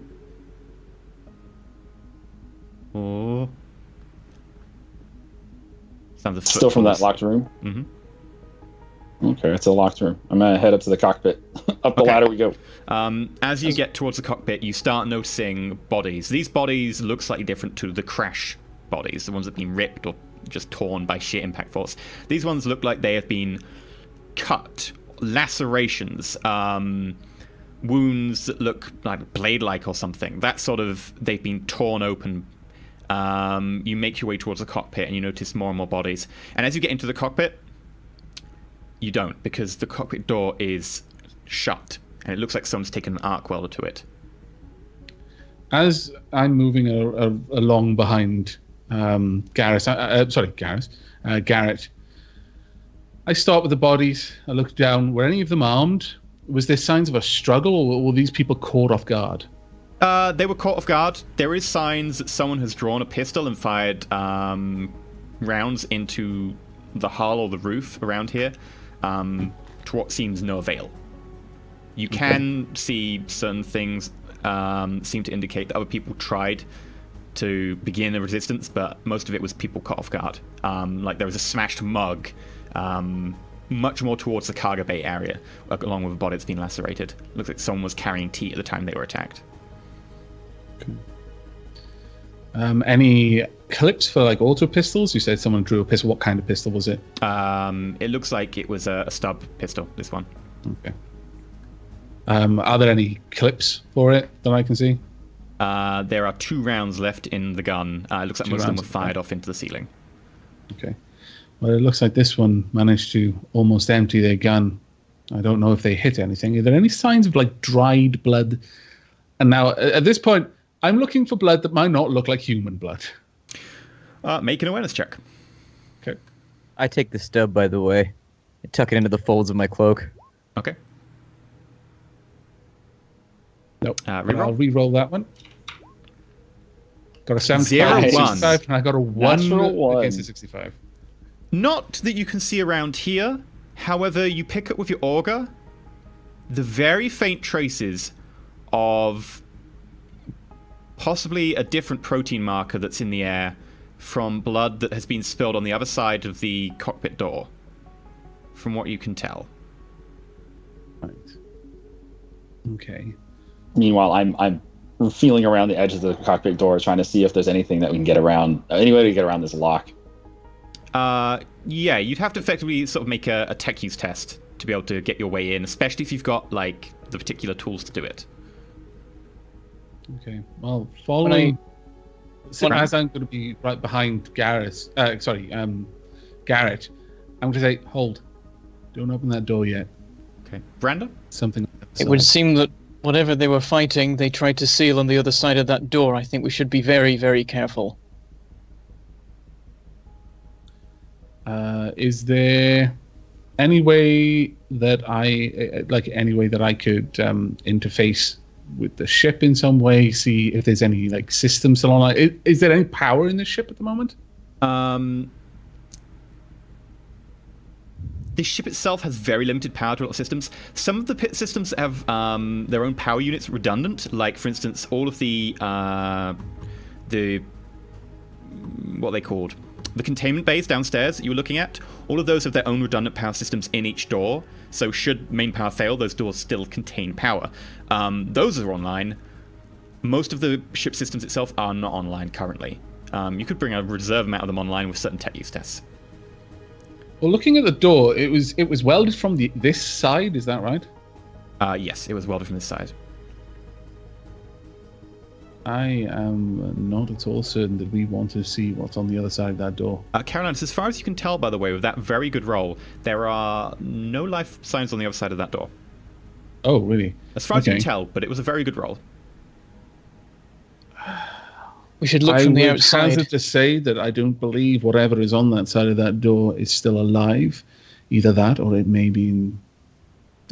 Oh. Sounds of Still from that footfalls. locked room? Mm-hmm. Okay, it's a locked room. I'm going to head up to the cockpit. Up the Okay. ladder we go. As you get towards the cockpit, you start noticing bodies. These bodies look slightly different to the crash bodies, the ones that have been ripped or just torn by sheer impact force. These ones look like they have been cut, lacerations, wounds that look like blade-like or something. That sort of, they've been torn open. You make your way towards the cockpit and you notice more and more bodies. And as you get into the cockpit, you don't, because the cockpit door is shut. And it looks like someone's taken an arc welder to it. As I'm moving along behind Garrett, I start with the bodies. I look down. Were any of them armed? Was there signs of a struggle, or were these people caught off guard? They were caught off guard. There is signs that someone has drawn a pistol and fired rounds into the hull or the roof around here, to what seems no avail. You can see certain things seem to indicate that other people tried to begin a resistance, but most of it was people caught off guard. Like there was a smashed mug, much more towards the cargo bay area, along with a body that's been lacerated. Looks like someone was carrying tea at the time they were attacked. Okay. Any clips for like auto pistols? You said someone drew a pistol. What kind of pistol was it? It looks like it was a stub pistol, this one. Okay. Are there any clips for it that I can see? There are 2 rounds left in the gun. It looks like most of them were fired off into the ceiling. Okay. Well, it looks like this one managed to almost empty their gun. I don't know if they hit anything. Are there any signs of like dried blood? And now, at this point, I'm looking for blood that might not look like human blood. Make an awareness check. Okay. I take the stub, by the way. I tuck it into the folds of my cloak. Okay. Nope. Reroll. I'll re-roll that one. Got a 75 0, against 1. 65, and I got a 1 Natural 1. against a 65. Not that you can see around here. However, you pick up with your auger the very faint traces of possibly a different protein marker that's in the air from blood that has been spilled on the other side of the cockpit door, from what you can tell. Right. Okay. Meanwhile, I'm feeling around the edge of the cockpit door, trying to see if there's anything that we can get around, any way to get around this lock. Yeah, you'd have to effectively sort of make a tech use test to be able to get your way in, especially if you've got like the particular tools to do it. Okay. Well, following. As I'm going to be right behind Garrett, Garrett, I'm going to say, hold. Don't open that door yet. Okay. Brandon? Something. It would seem that whatever they were fighting, they tried to seal on the other side of that door. I think we should be very, very careful. Is there any way that I could interface with the ship in some way? See if there's any like systems still online. Is there any power in the ship at the moment? The ship itself has very limited power to a lot of systems. Some of the pit systems have their own power units redundant. Like, for instance, all of the what are they called? The containment bays downstairs that you were looking at, all of those have their own redundant power systems in each door. So should main power fail, those doors still contain power. Those are online. Most of the ship systems itself are not online currently. You could bring a reserve amount of them online with certain tech use tests. Well, looking at the door, it was welded from this side. Is that right? Yes, it was welded from this side. I am not at all certain that we want to see what's on the other side of that door. Caroline, as far as you can tell, by the way, with that very good roll, there are no life signs on the other side of that door. Oh, really? As far as you can tell, but it was a very good roll. We should look from the outside. I would hazard to say that I don't believe whatever is on that side of that door is still alive. Either that, or it may be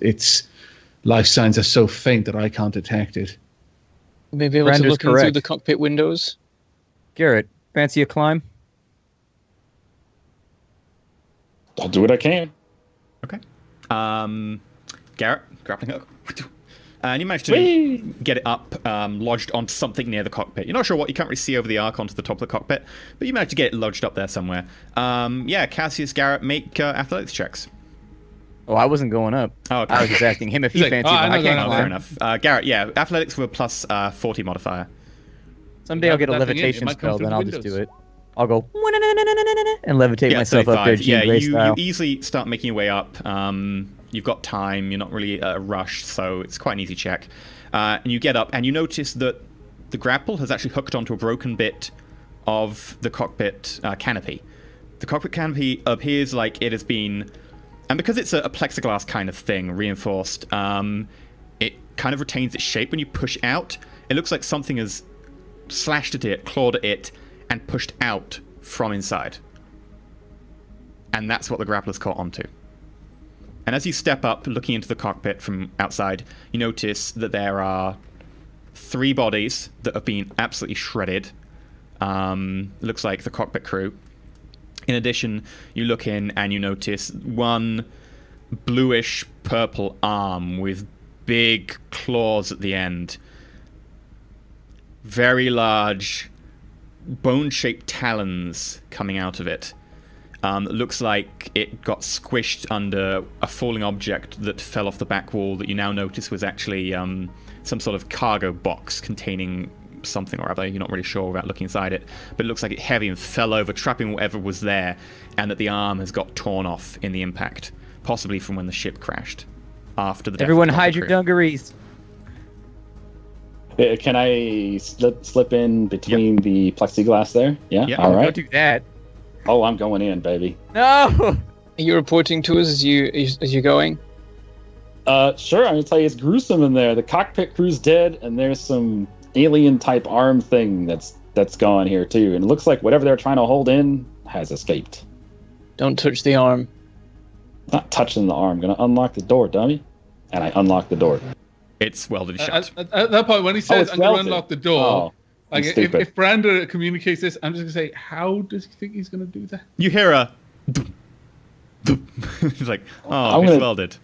its life signs are so faint that I can't detect it. We may be able to look in through the cockpit windows. Garrett, fancy a climb? I'll do what I can. Okay. Garrett, grappling hook. And you managed to get it up, lodged onto something near the cockpit. You're not sure what, you can't really see over the arc onto the top of the cockpit, but you managed to get it lodged up there somewhere. Yeah, Cassius, Garrett, make athletics checks. Oh, I wasn't going up. Oh, okay. I was just asking him if he fancied one. I can't climb. Fair enough. Garrett, yeah, athletics with a plus 40 modifier. Someday I'll get a levitation spell, then I'll just do it. I'll go and levitate myself up there, Jean Grey you style. easily start making your way up. You've got time. You're not really a rush, so it's quite an easy check. And you get up, and you notice that the grapple has actually hooked onto a broken bit of the cockpit canopy. The cockpit canopy appears like it has been, and because it's a plexiglass kind of thing, reinforced, it kind of retains its shape when you push out. It looks like something has slashed at it, clawed at it, and pushed out from inside. And that's what the grappler's caught onto. And as you step up, looking into the cockpit from outside, you notice that there are 3 bodies that have been absolutely shredded. Looks like the cockpit crew. In addition, you look in and you notice one bluish purple arm with big claws at the end. Very large bone-shaped talons coming out of it. It looks like it got squished under a falling object that fell off the back wall that you now notice was actually some sort of cargo box containing something or other. You're not really sure without looking inside it, but it looks like it heavy and fell over, trapping whatever was there, and that the arm has got torn off in the impact, possibly from when the ship crashed. After the death Everyone of the hide your crew. dungarees. Can I slip in between the plexiglass there? Yeah? Yeah. All Don't right. do that. Oh, I'm going in, baby. No! Are you reporting to us as you're going? Sure, I'm going to tell you it's gruesome in there. The cockpit crew's dead, and there's some alien-type arm thing that's gone here, too. And it looks like whatever they're trying to hold in has escaped. Don't touch the arm. Not touching the arm. I'm going to unlock the door, dummy. And I unlock the door. It's welded shut. At that point, when he says, it's I'm going to welded. unlock the door, Oh, like stupid. if Brander communicates this, I'm just going to say, how does he think he's going to do that? You hear a... It's like, oh, I'm it's gonna- welded.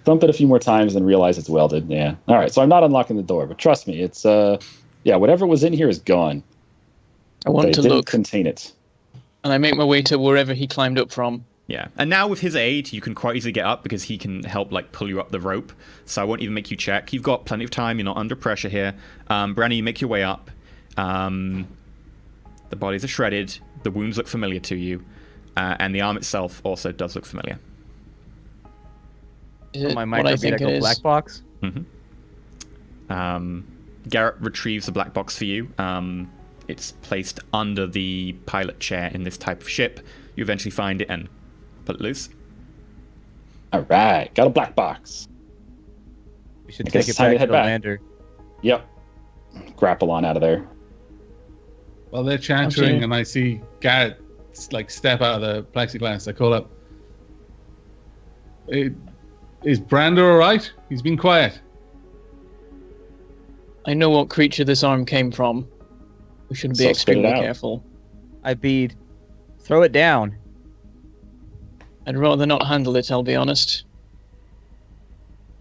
Thump it a few more times and realize it's welded. Yeah. All right, so I'm not unlocking the door, but trust me, it's whatever was in here is gone. I want They to didn't look, contain it. and I make my way to wherever he climbed up from. Yeah, and now with his aid, you can quite easily get up because he can help like pull you up the rope. So I won't even make you check. You've got plenty of time. You're not under pressure here. Branny, you make your way up. The bodies are shredded. The wounds look familiar to you, and the arm itself also does look familiar. Is it My what I think it microbeatical is? black box. Garrett retrieves the black box for you. It's placed under the pilot chair in this type of ship. You eventually find it and put it loose. All right, got a black box. We should I guess take it it's time to back to head the back. lander. Yep. Grapple on out of there. Well, they're chattering, Okay. and I see Garrett like step out of the plexiglass. I call up. Is Brander all right? He's been quiet. I know what creature this arm came from. We should be So spit it extremely out. careful. I bead. Throw it down. I'd rather not handle it, I'll be honest.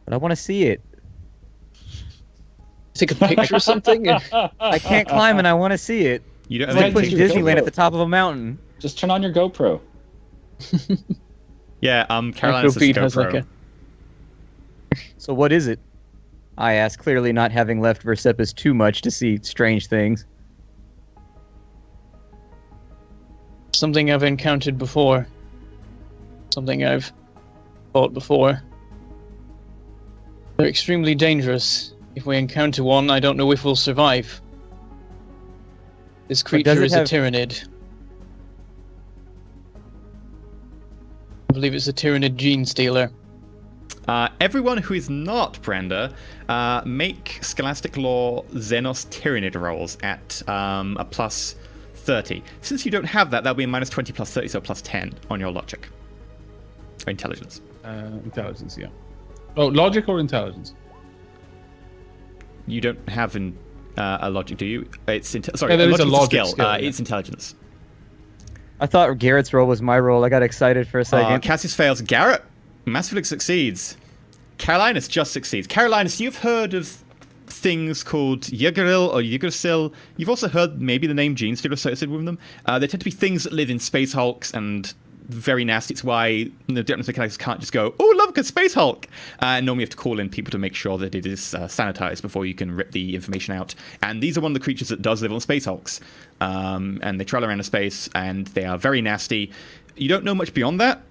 But I want to see it. Take a picture or something? I can't climb and I want to see it. You don't It's have like anything putting to Disneyland go. at the top of a mountain. Just turn on your GoPro. Yeah, Carolina's just Microbead has GoPro. like a... So what is it? I ask, clearly not having left Versepis too much to see strange things. Something I've encountered before. Something I've fought before. They're extremely dangerous. If we encounter one, I don't know if we'll survive. This does creature it is have- a Tyrannid. I believe it's a Tyrannid gene stealer. Everyone who is not Brenda, make Scholastic Law Xenos Tyrannid rolls at a plus 30. Since you don't have that, that'll be a minus 20 plus 30, so plus 10 on your logic. Or intelligence. Intelligence, yeah. Oh, logic or intelligence? You don't have a logic, do you? It's sorry, Yeah, there is a logic's logic skill. skill, yeah. It's intelligence. I thought Garrett's roll was my roll. I got excited for a second. Cassius fails. Garrett massively succeeds. Carolinus just succeeds. Carolinus, you've heard of things called Yggdrasil or Yggdrasil. You've also heard maybe the name Gene still associated with them. They tend to be things that live in space hulks and very nasty. It's why the Deputy Mechanics can't just go, oh, look, a space hulk. Normally you have to call in people to make sure that it is sanitized before you can rip the information out. And these are one of the creatures that does live on space hulks. And they travel around in space, and they are very nasty. You don't know much beyond that,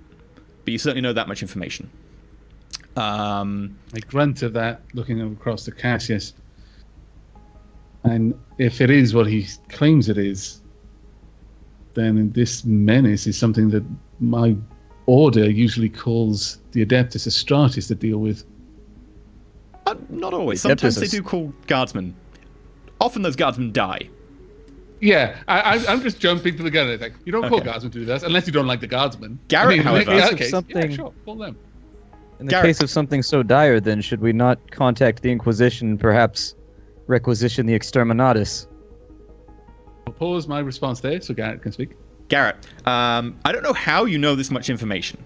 but you certainly know that much information. I grunt at that, looking across to Cassius. And if it is what he claims it is, then this menace is something that my order usually calls the Adeptus Astartes to deal with. Not always. The Sometimes they Adeptus- do call guardsmen. Often those guardsmen die. Yeah, I'm just jumping to the gun. Like, you don't call Okay. guardsmen to do that unless you don't like the guardsmen. Garrett, in however- that Of case, something- yeah, sure, call them. In the Garrett. case of something so dire, then should we not contact the Inquisition and perhaps requisition the Exterminatus? I'll pause my response there so Garrett can speak. Garrett, I don't know how you know this much information.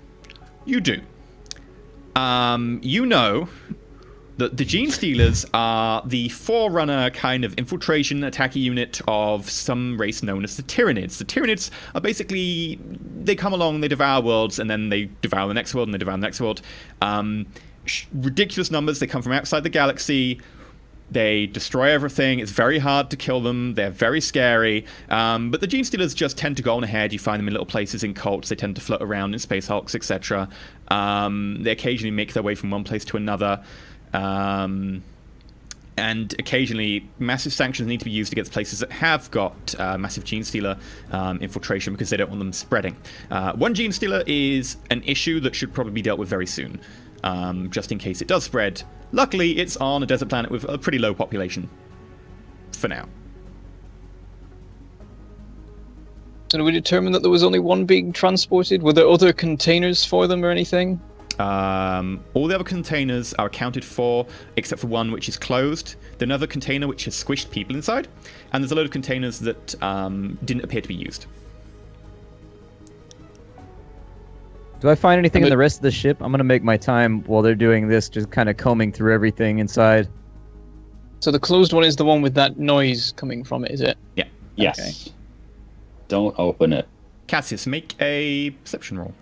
You do. You know that the Gene Stealers are the forerunner kind of infiltration attacker unit of some race known as the Tyranids. The Tyranids are basically, they come along, they devour worlds, and then they devour the next world, and they devour the next world. Ridiculous numbers. They come from outside the galaxy. They destroy everything. It's very hard to kill them. They're very scary. But the Gene Stealers just tend to go on ahead. You find them in little places in cults. They tend to float around in Space Hulks, etc. They occasionally make their way from one place to another. And occasionally massive sanctions need to be used against places that have got massive Gene Stealer infiltration because they don't want them spreading. One Gene Stealer is an issue that should probably be dealt with very soon, just in case it does spread. Luckily, it's on a desert planet with a pretty low population for now. So did we determine that there was only one being transported? Were there other containers for them or anything? All the other containers are accounted for, except for one which is closed. There's another container which has squished people inside, and there's a load of containers that didn't appear to be used. Do I find anything in the rest of the ship? I'm gonna make my time while they're doing this, just kind of combing through everything inside. So the closed one is the one with that noise coming from it, is it? Yeah. Yes. Okay. Don't open it. Cassius, make a perception roll.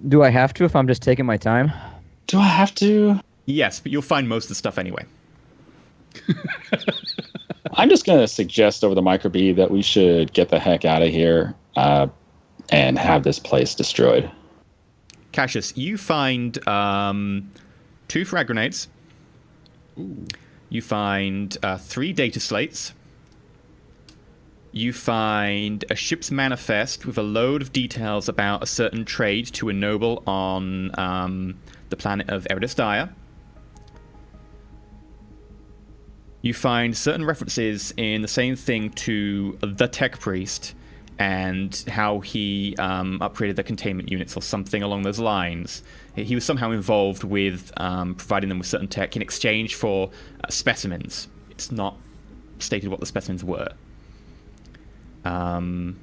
Do I have to if I'm just taking my time? Do I have to? Yes, but you'll find most of the stuff anyway. I'm just going to suggest over the microbee that we should get the heck out of here and have this place destroyed. Cassius, you find 2 frag grenades. You find 3 data slates. You find a ship's manifest with a load of details about a certain trade to ennoble on the planet of Eridus Dire. You find certain references in the same thing to the Tech Priest and how he upgraded the containment units or something along those lines. He was somehow involved with providing them with certain tech in exchange for specimens. It's not stated what the specimens were. And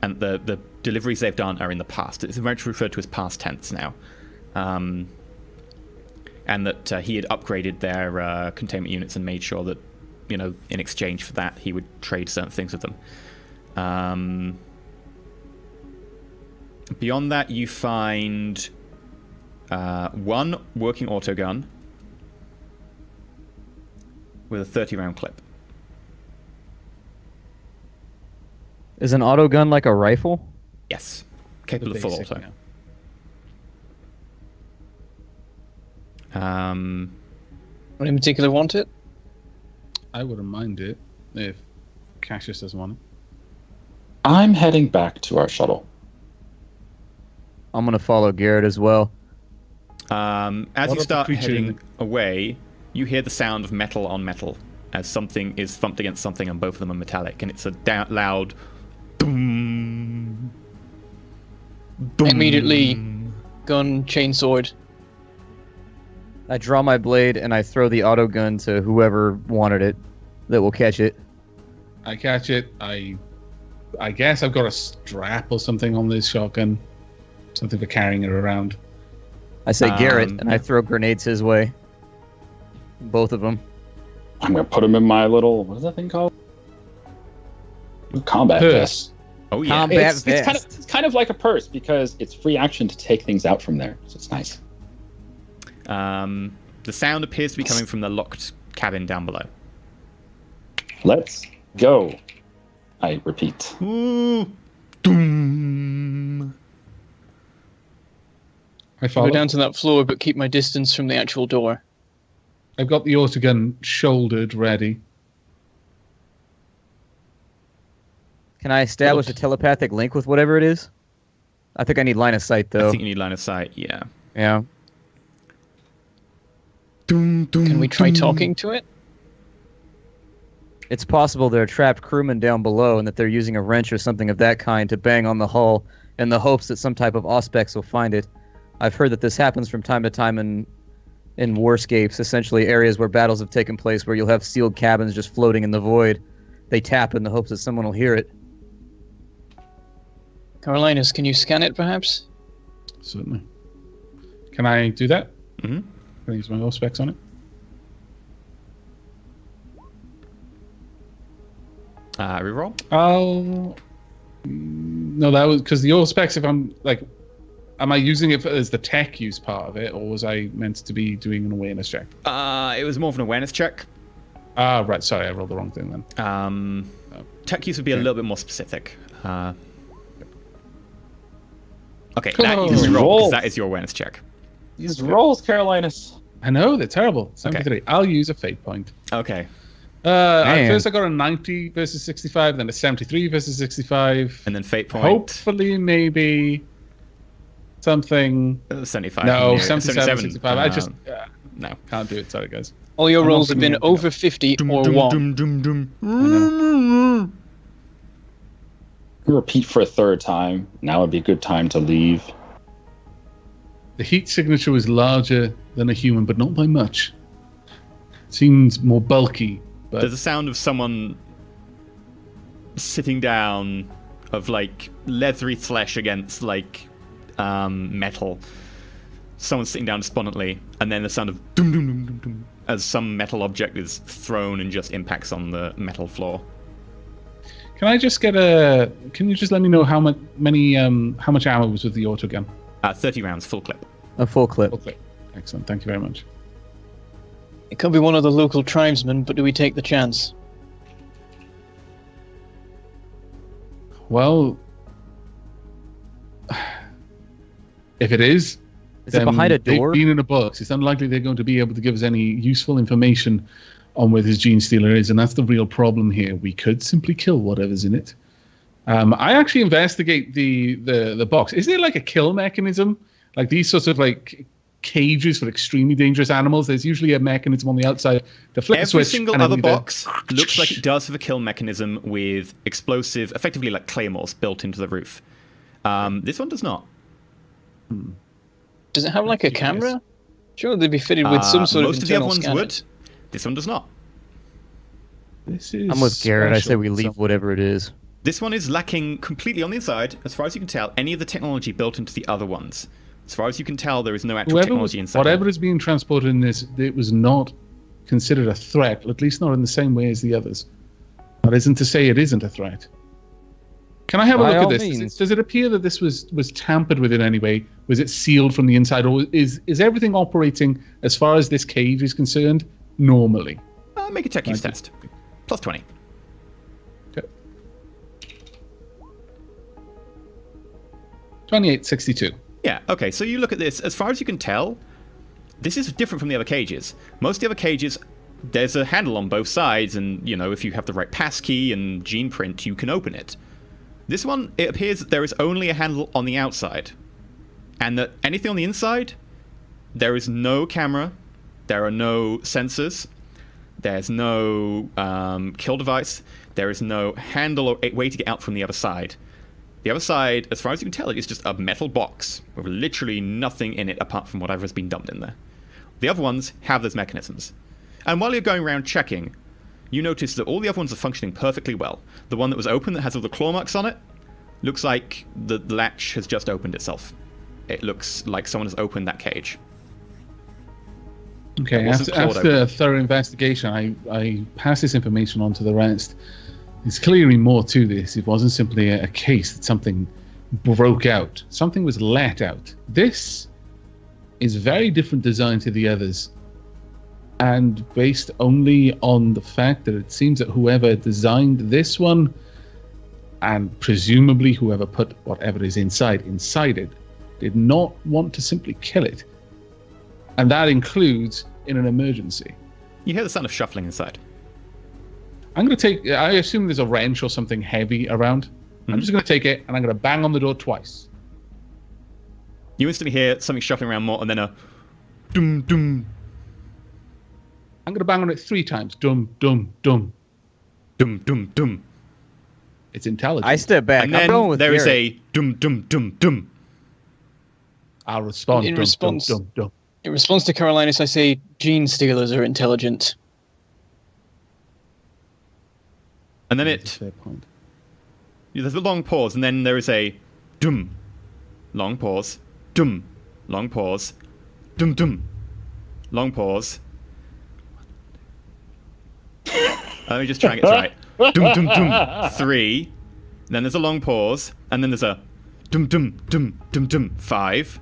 the deliveries they've done are in the past. It's very much referred to as past tense now. And that he had upgraded their containment units and made sure that, in exchange for that, he would trade certain things with them. Beyond that, you find 1 working autogun with a 30-round clip. Is an autogun like a rifle? Yes. Capable of full auto. Yeah. Anyone in particular want it? I wouldn't mind it if Cassius doesn't want it. I'm heading back to our shuttle. I'm gonna follow Garrett as well. As What you of the start creature in heading away, you hear the sound of metal on metal as something is thumped against something, and both of them are metallic, and it's a loud boom. Boom. Immediately, gun, chainsword. I draw my blade and I throw the autogun to whoever wanted it that will catch it. I catch it. I guess I've got a strap or something on this shotgun. Something for carrying it around. I say Garrett and I throw grenades his way. Both of them. I'm going to put him in my little, what is that thing called? Combat Purse. vest. Oh yeah. Combat It's kind of like a purse because it's free action to take things out from there. So it's nice. The sound appears to be coming from the locked cabin down below. Let's go. I repeat. Ooh. Doom. I follow. Go down to that floor, but keep my distance from the actual door. I've got the autogun shouldered, ready. Can I establish a telepathic link with whatever it is? I think I need line of sight, though. I think you need line of sight, yeah. Yeah. Can we try talking to it? It's possible there are trapped crewmen down below and that they're using a wrench or something of that kind to bang on the hull in the hopes that some type of auspex will find it. I've heard that this happens from time to time in warscapes, essentially areas where battles have taken place where you'll have sealed cabins just floating in the void. They tap in the hopes that someone will hear it. Carolinus, can you scan it, perhaps? Certainly. Can I do that? Mm-hmm. Can I use my specs on it? Reroll? No, that was because the specs. If I'm like, am I using it as the tech use part of it, or was I meant to be doing an awareness check? It was more of an awareness check. Right. Sorry, I rolled the wrong thing then. Tech use would be a little bit more specific. Okay, that you can roll because that is your awareness check. These rolls, Carolinus. I know they're terrible. 73. Okay. I'll use a fate point. Okay. First I got a 90 versus 65, then a 73 versus 65. And then fate point. Hopefully, maybe something. 75. No, 77, 65. I just no, can't do it. Sorry, guys. All your rolls have been over 50 or 1. Repeat for a third time. Now would be a good time to leave. The heat signature was larger than a human, but not by much. Seems more bulky. But there's a sound of someone sitting down, of like leathery flesh against like metal. Someone sitting down despondently, and then the sound of dum dum dum dum dum as some metal object is thrown and just impacts on the metal floor. Can I just get a? Can you just let me know how much ammo was with the autogun? 30 rounds, full clip. A full clip. Full clip. Excellent. Thank you very much. It could be one of the local tribesmen, but do we take the chance? Well, if it is it behind a door? They've been in a box. It's unlikely they're going to be able to give us any useful information on where this gene stealer is, and that's the real problem here. We could simply kill whatever's in it. I actually investigate the box. Is there like a kill mechanism? Like these sorts of like cages for extremely dangerous animals, there's usually a mechanism on the outside to flip the switch. Every single other box looks like it does have a kill mechanism with explosive, effectively like claymores built into the roof. This one does not. Does it have like a camera? Sure, they'd be fitted with some sort of internal most of the other ones scanners. would. This one does not. I'm with Garrett. I say we leave whatever it is. This one is lacking completely on the inside, as far as you can tell, any of the technology built into the other ones. As far as you can tell, there is no actual technology inside. Whatever is being transported in this, it was not considered a threat, at least not in the same way as the others. That isn't to say it isn't a threat. Can I have a look at this? Does it appear that this was tampered with in any way? Was it sealed from the inside, or is everything operating, as far as this cage is concerned, normally? Make a tech use test. Plus 20. Okay. 2862. Yeah, okay, so you look at this, as far as you can tell, this is different from the other cages. Most of the other cages, there's a handle on both sides, and, you know, if you have the right passkey and gene print, you can open it. This one, it appears that there is only a handle on the outside, and that anything on the inside, there is no camera, there are no sensors, there's no kill device, there is no handle or way to get out from the other side. The other side, as far as you can tell, it is just a metal box with literally nothing in it apart from whatever has been dumped in there. The other ones have those mechanisms. And while you're going around checking, you notice that all the other ones are functioning perfectly well. The one that was open that has all the claw marks on it looks like the latch has just opened itself. It looks like someone has opened that cage. Okay, after a thorough investigation, I pass this information on to the rest. There's clearly more to this. It wasn't simply a case that something broke out. Something was let out. This is very different design to the others. And based only on the fact that it seems that whoever designed this one, and presumably whoever put whatever is inside it, did not want to simply kill it. And that includes in an emergency. You hear the sound of shuffling inside. I'm going to take... I assume there's a wrench or something heavy around. I'm just going to take it, and I'm going to bang on the door twice. You instantly hear something shuffling around more, and then a... Dum, dum. I'm going to bang on it 3 times. Dum, dum, dum. Dum, dum, dum. It's intelligent. I step back. And I'm then going with there is Garrett. a dum, dum, dum, dum. I'll respond. In Dum, response- dum, dum, dum. In response to Carolinus, I say gene stealers are intelligent. And then That's a it... fair point. There's a long pause, and then there is a dum. Long pause. Dum. Long pause. Dum, dum. Long pause. Let me just try and get this right. Dum, dum, dum. 3. Then there's a long pause, and then there's a dum, dum, dum, dum, dum. 5.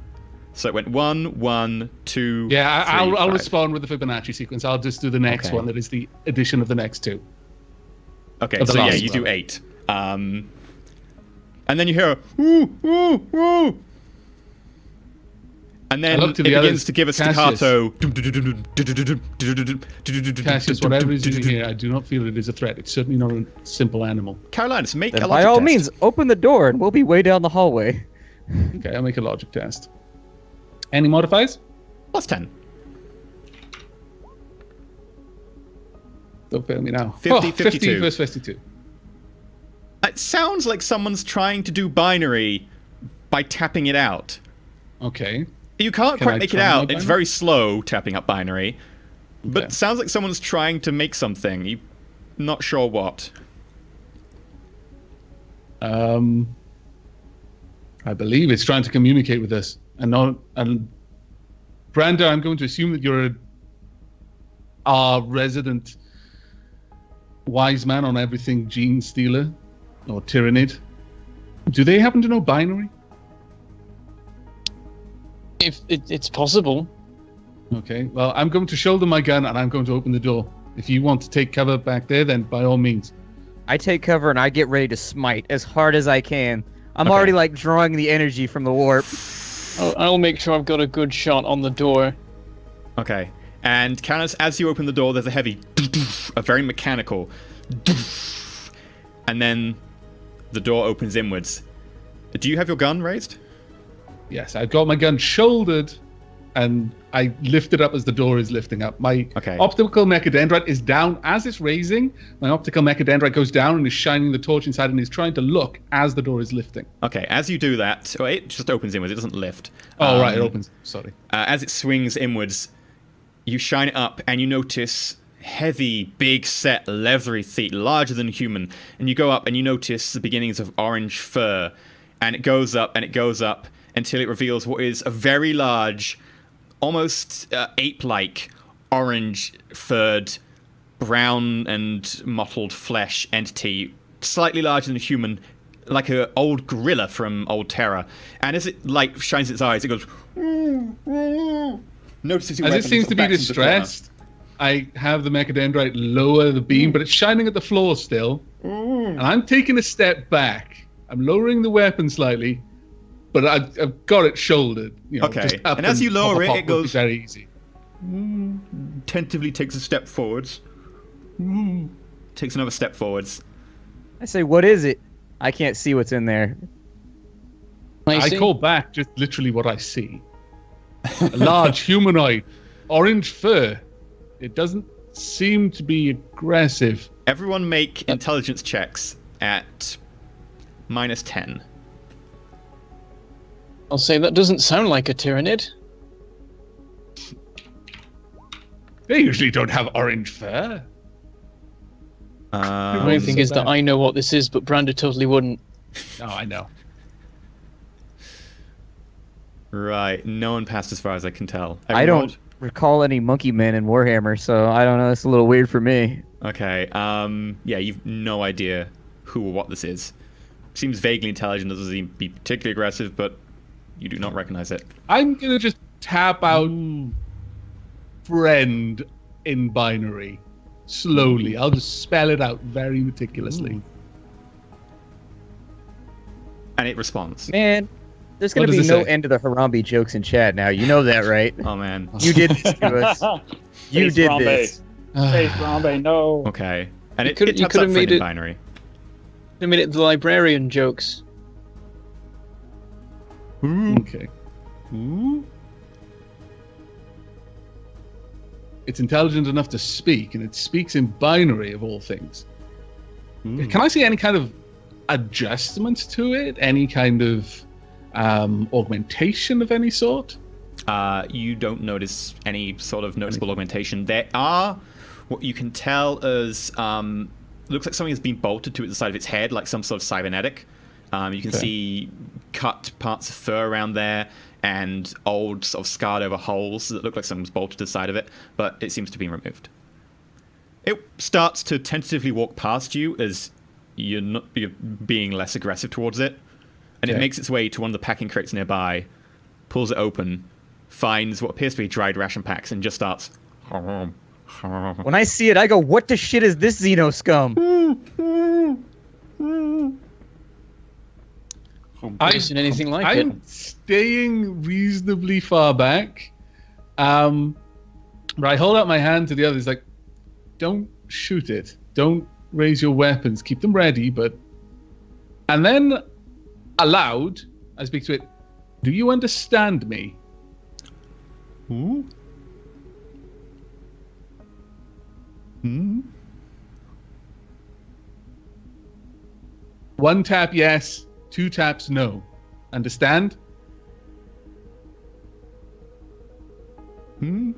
So it went 1, 1, 2. Yeah, 3, I'll 5. respond with the Fibonacci sequence. I'll just do the next Okay. one that is the addition of the next 2. Okay, Of the so yeah, last you one. do 8. And then you hear a woo, woo, woo. And then look it to the begins others. to give a Cassius. staccato. Cassius, whatever is in here, I do not feel it is a threat. It's certainly not a simple animal. Carolinus, make Then a by logic all test. means, open the door and we'll be way down the hallway. Okay, I'll make a logic test. Any modifiers? Plus 10. Don't fail me now. 50, 50 52. versus 52. It sounds like someone's trying to do binary by tapping it out. Okay. You can't Can I quite make it try my out. It's binary? very slow tapping up binary. But Okay. it sounds like someone's trying to make something. You're not sure what. I believe it's trying to communicate with us. And Branda, I'm going to assume that you're our resident wise man on everything Gene Stealer or Tyrannid. Do they happen to know binary? If it's possible. Okay, well, I'm going to shoulder my gun and I'm going to open the door. If you want to take cover back there, then by all means. I take cover and I get ready to smite as hard as I can. I'm Okay. already like drawing the energy from the warp. I'll make sure I've got a good shot on the door. Okay. And Carolinus, as you open the door, there's a heavy, a very mechanical, and then the door opens inwards. Do you have your gun raised? Yes, I've got my gun shouldered and I lift it up as the door is lifting up. My Okay. optical mechadendrite is down as it's raising. My optical mechadendrite goes down and is shining the torch inside and is trying to look as the door is lifting. Okay, as you do that, oh, it just opens inwards, it doesn't lift. Oh, right, it opens. Sorry. As it swings inwards, you shine it up and you notice heavy, big set, leathery feet, larger than human. And you go up and you notice the beginnings of orange fur. And it goes up and it goes up until it reveals what is a very large, almost ape-like, orange-furred, brown and mottled flesh entity, slightly larger than a human, like an old gorilla from Old Terror. And as it light shines its eyes, it goes... Notices your As weapon it seems and to be backs into the corner. distressed, I have the mechadendrite lower the beam, but it's shining at the floor still. And I'm taking a step back. I'm lowering the weapon slightly, but I've got it shouldered. You know, Okay, just up and as you lower pop it, would be goes- very easy. Tentatively takes a step forwards. Takes another step forwards. I say, what is it? I can't see what's in there. I see. call back just literally what I see. A large humanoid, orange fur. It doesn't seem to be aggressive. Everyone make intelligence checks at -10. I'll say that doesn't sound like a Tyrannid. They usually don't have orange fur. The Um, main thing so is that bad. I know what this is, but Branda totally wouldn't. Oh, I know. right, no one passed as far as I can tell. I Everyone don't recall any monkey men in Warhammer, so I don't know. It's a little weird for me. rolled? Okay, yeah, you've no idea who or what this is. Seems vaguely intelligent, doesn't seem to be particularly aggressive, but you do not recognize it. I'm gonna just tap out friend in binary. Slowly. I'll just spell it out very meticulously. And it responds. Man, There's going to What be does it no say? end to the Harambe jokes in chat now. You know that, right? Oh man. You did this to us. You Face did Harambe. this. Face Harambe, no. Okay. And You it could taps have up for made an it- binary. I made it the librarian jokes. Okay. It's intelligent enough to speak, and it speaks in binary of all things. Can I see any kind of adjustments to it? Any kind of augmentation of any sort? You don't notice any sort of noticeable augmentation. There are what you can tell as looks like something has been bolted to the side of its head, like some sort of cybernetic. You can Okay. see cut parts of fur around there and old sort of scarred over holes that look like something's bolted to the side of it, but it seems to be removed. It starts to tentatively walk past you as you're being less aggressive towards it, and it Okay. makes its way to one of the packing crates nearby, pulls it open, finds what appears to be dried ration packs, and just starts. When I see it, I go, what the shit is this Xeno scum? I've seen anything like I'm it. staying reasonably far back. But I hold out my hand to the others, like, don't shoot it. Don't raise your weapons. Keep them ready, but... And then, aloud, I speak to it. Do you understand me? Ooh. Hmm. One tap, yes. Two taps, no. Understand? Hmm.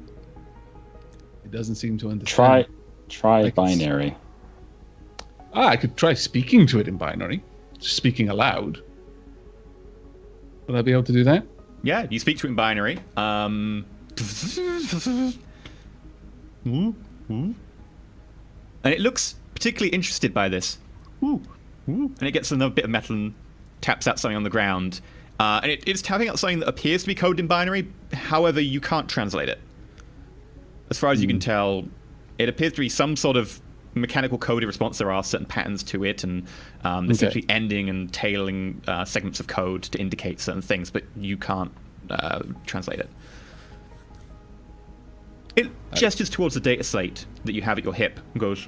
It doesn't seem to understand. Try Like it's- binary. I could try speaking to it in binary. Just speaking aloud. Would I be able to do that? Yeah, you speak to it in binary. And it looks particularly interested by this. And it gets another bit of metal and taps out something on the ground. And it's tapping out something that appears to be coded in binary. However, you can't translate it. As far as you can tell, it appears to be some sort of mechanical coded response. There are certain patterns to it, and essentially ending and tailing segments of code to indicate certain things, but you can't translate it. It gestures towards the data slate that you have at your hip and goes,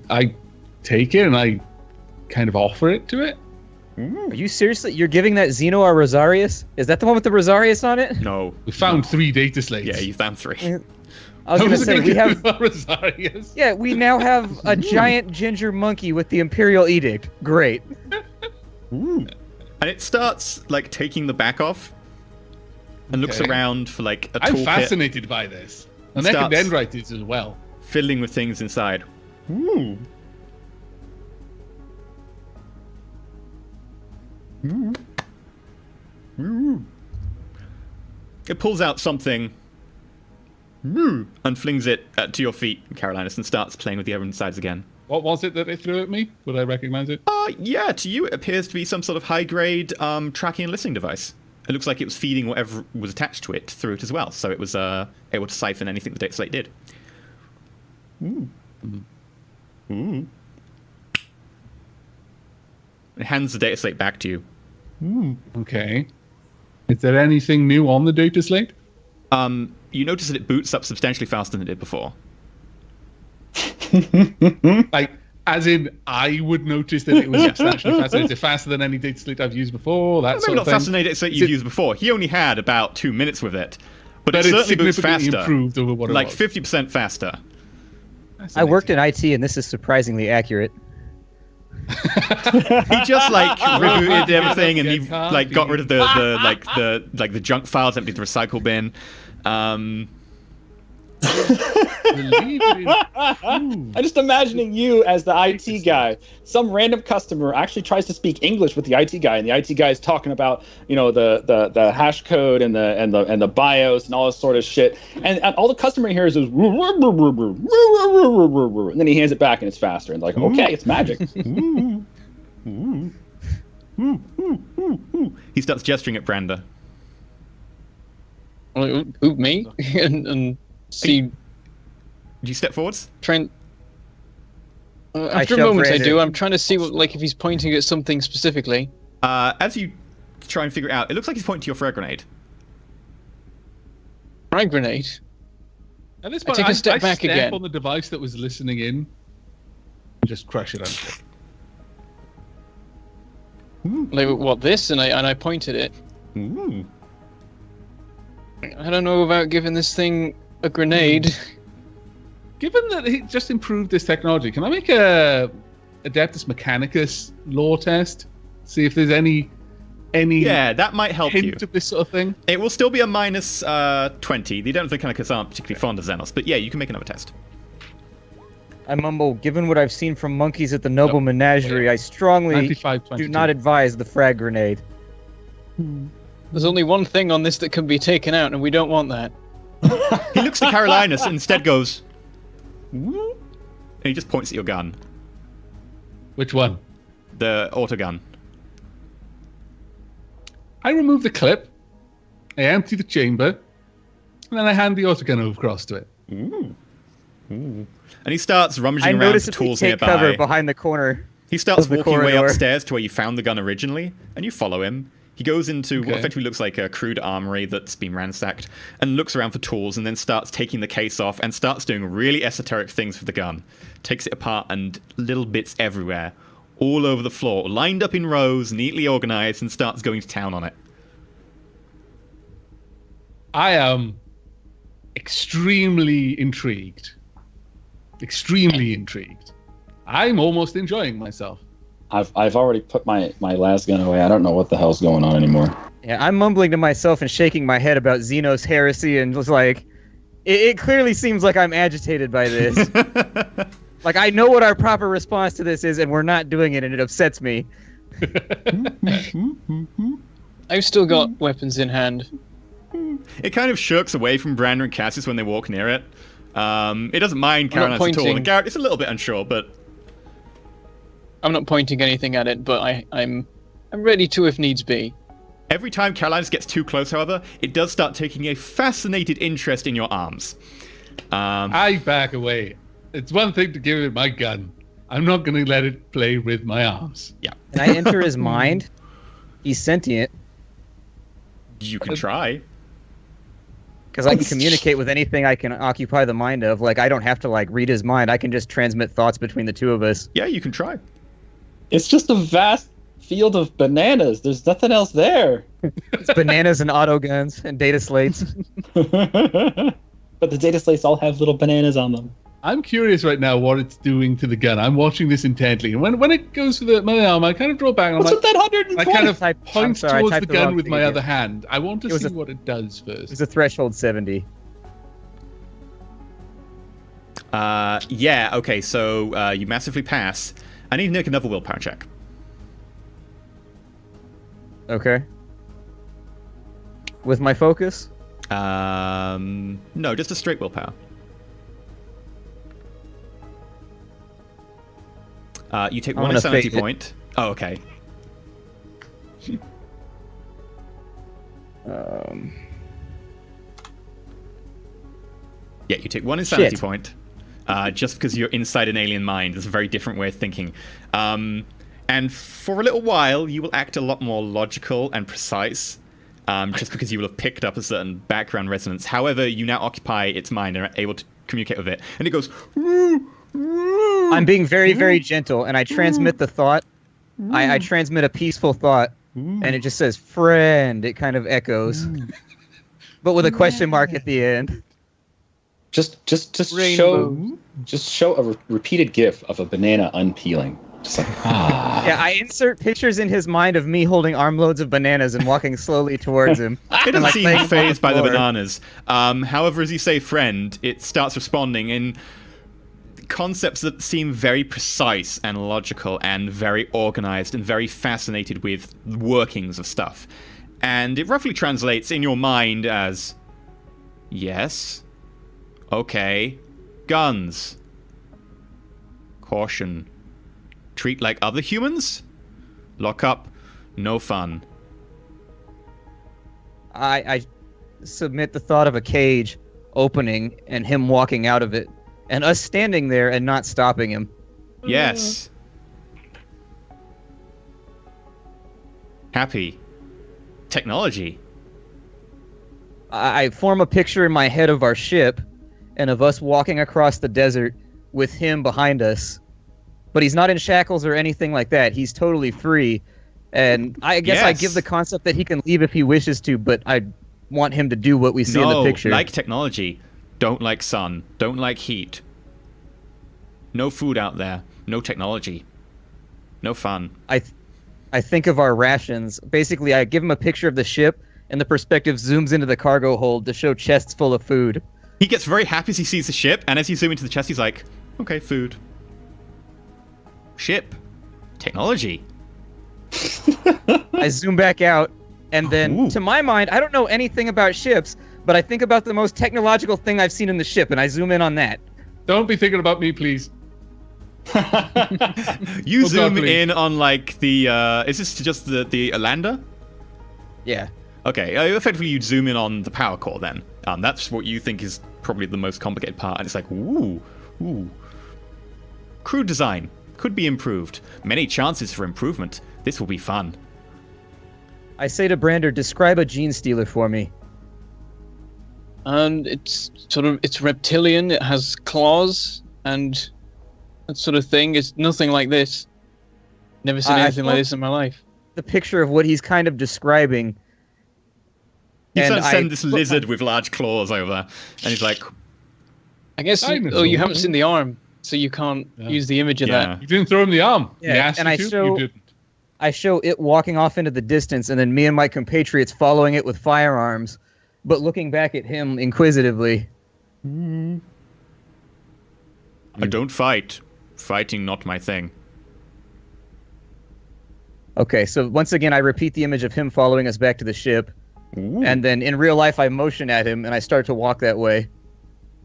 I take it and I kind of offer it to it. Are you seriously? You're giving that Xeno our Rosarius? Is that the one with the Rosarius on it? no. We found 3 data slates. Yeah, you found 3. I was gonna say we have. Rosarius. Yeah, we now have a giant ginger monkey with the Imperial Edict. Great. And it starts, like, taking the back off and looks Okay. around for, like, a I'm toolkit, fascinated by this. And Starts- Dendrite is as well. fiddling with things inside. It pulls out something and flings it to your feet, Carolinus, and starts playing with the other insides again. What was it that it threw at me? Would I recognize it? Yeah, to you it appears to be some sort of high-grade tracking and listening device. It looks like it was feeding whatever was attached to it through it as well, so it was able to siphon anything the data slate did. It hands the data slate back to you. Okay. Is there anything new on the data slate? You notice that it boots up substantially faster than it did before. Like, as in, I would notice that it was substantially faster. Is it faster than any data slate I've used before? That Maybe sort not of thing? faster than the data slate you've used before. He only had about 2 minutes with it. But it it's certainly boots significantly faster. improved over what it Like was. 50% faster. I worked in IT, and this is surprisingly accurate. He just like rebooted everything, and he Get candy. like got rid of the junk files, emptied the recycle bin. Believe it improved. I'm just imagining you as the IT guy. Some random customer actually tries to speak English with the IT guy, and the IT guy is talking about, you know, the hash code and the BIOS and all this sort of shit. And all the customer hears is, and then he hands it back, and it's faster. And like, okay, it's magic. He starts gesturing at Branda. Who, me? and see Do you step forwards? Trent. After a shove moment, I Brandon. do. I'm trying to see what, like, if he's pointing at something specifically. As you try and figure it out, it looks like he's pointing to your frag grenade. Frag grenade. At this I point, take a step back step again. on the device that was listening in, and just crush it under it. Like, what, this? And I pointed it. Ooh. I don't know about giving this thing a grenade. Given that he just improved this technology, can I make a Adeptus Mechanicus lore test? See if there's any Yeah, that might help hint you. of this sort of thing. It will still be a minus 20. The Identical Mechanicus aren't particularly fond of Xenos, but yeah, you can make another test. I mumble, given what I've seen from monkeys at the Noble Menagerie, I strongly 95, do 22. not advise the frag grenade. There's only one thing on this that can be taken out, and we don't want that. He looks at Carolinus and instead goes, "Woo," and he just points at your gun, Which one? the autogun. I remove the clip, I empty the chamber, and then I hand the autogun across to it. Ooh. Ooh. And he starts rummaging I around notice for that we tools take nearby. cover behind the corner. He starts of the walking your way corridor. upstairs to where you found the gun originally, and you follow him. He goes into what Okay. effectively looks like a crude armory that's been ransacked, and looks around for tools, and then starts taking the case off, and starts doing really esoteric things with the gun. Takes it apart, and little bits everywhere, all over the floor, lined up in rows, neatly organized, and starts going to town on it. I am extremely intrigued. Extremely intrigued. I'm almost enjoying myself. I've already put my last gun away. I don't know what the hell's going on anymore. Yeah, I'm mumbling to myself and shaking my head about Xenos heresy and just like, it clearly seems like I'm agitated by this. Like, I know what our proper response to this is, and we're not doing it, and it upsets me. I've still got weapons in hand. It kind of shirks away from Brandon and Cassius when they walk near it. It doesn't mind I'm not Caroline at all. pointing. And Garrett is a little bit unsure, but I'm not pointing anything at it, but I'm ready to if needs be. every time Caroline gets too close, however, it does start taking a fascinated interest in your arms. I back away. It's one thing to give it my gun. I'm not going to let it play with my arms. Yeah, And I enter his mind. He's sentient, you can try. because I can communicate with anything I can occupy the mind of. Like, I don't have to, like, read his mind. I can just transmit thoughts between the two of us. Yeah, you can try. It's just a vast field of bananas. There's nothing else there. It's bananas and autoguns and data slates. But the data slates all have little bananas on them. I'm curious right now what it's doing to the gun. I'm watching this intently. And when it goes for my arm, I kind of draw back. And I'm What's like, with that 100 I kind of I'm point sorry, I towards the typed the gun wrong with thing my again. other hand. I want to It was see a- what it does first. It's a threshold 70. Yeah, okay, so you massively pass. I need to make another willpower check. Okay. With my focus? No, just a straight willpower. You take I'm one gonna insanity fake it. point. Oh, okay. Yeah, you take one insanity Shit. point. Just because you're inside an alien mind. It's a very different way of thinking. And for a little while, you will act a lot more logical and precise. Just because you will have picked up a certain background resonance. However, you now occupy its mind and are able to communicate with it. And it goes, "Woo, woo." I'm being very, very gentle, and I transmit the thought. I transmit a peaceful thought, and it just says, friend. It kind of echoes. But with a question mark at the end. Just Rainbow. show a repeated GIF of a banana unpeeling. Just like Yeah, I insert pictures in his mind of me holding armloads of bananas and walking slowly towards him. It doesn't like seem laying them on phased by the floor. bananas. However, as you say, friend, it starts responding in concepts that seem very precise and logical and very organized and very fascinated with the workings of stuff. And it roughly translates in your mind as, yes, okay, guns, caution, treat like other humans, lock up, no fun. I submit the thought of a cage opening and him walking out of it, and us standing there and not stopping him. Yes. Happy. Technology. I form a picture in my head of our ship and of us walking across the desert with him behind us. But he's not in shackles or anything like that. He's totally free. And I guess I give the concept that he can leave if he wishes to, but I want him to do what we see in the picture. Like technology. Don't like sun. Don't like heat. No food out there. No technology. No fun. I think of our rations. Basically, I give him a picture of the ship, and the perspective zooms into the cargo hold to show chests full of food. He gets very happy as he sees the ship, and as you zoom into the chest, he's like, okay, food. Ship. Technology. I zoom back out, and then, to my mind, I don't know anything about ships, but I think about the most technological thing I've seen in the ship, and I zoom in on that. Don't be thinking about me, please. You zoom in on, like, the, is this just the lander? Yeah. Okay, effectively you'd zoom in on the power core then. That's what you think is probably the most complicated part, and it's like, ooh. Crew design. Could be improved. Many chances for improvement. This will be fun. I say to Brander, describe a gene stealer for me. And it's reptilian, it has claws, and that sort of thing. It's nothing like this. Never seen anything like this in my life. The picture of what he's kind of describing. You send this lizard with large claws over, and he's like... I guess you haven't seen the arm, so you can't use the image of that. You didn't throw him the arm. Yeah, and you didn't. I show it walking off into the distance, and then me and my compatriots following it with firearms, but looking back at him inquisitively. I don't fight. Fighting not my thing. Okay, so once again, I repeat the image of him following us back to the ship. Ooh. And then in real life, I motion at him, and I start to walk that way.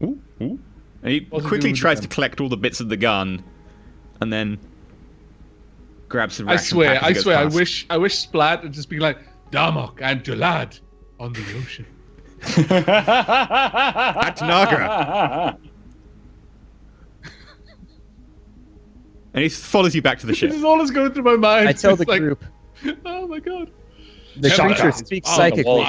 Ooh. And he quickly tries to collect all the bits of the gun, and then grabs the ration pack as he goes past. I wish Splat would just be like, Darmok and Jalad on the ocean. At Naga. And he follows you back to the ship. This is all that's going through my mind. I tell the group. Oh my god. The creature speaks psychically.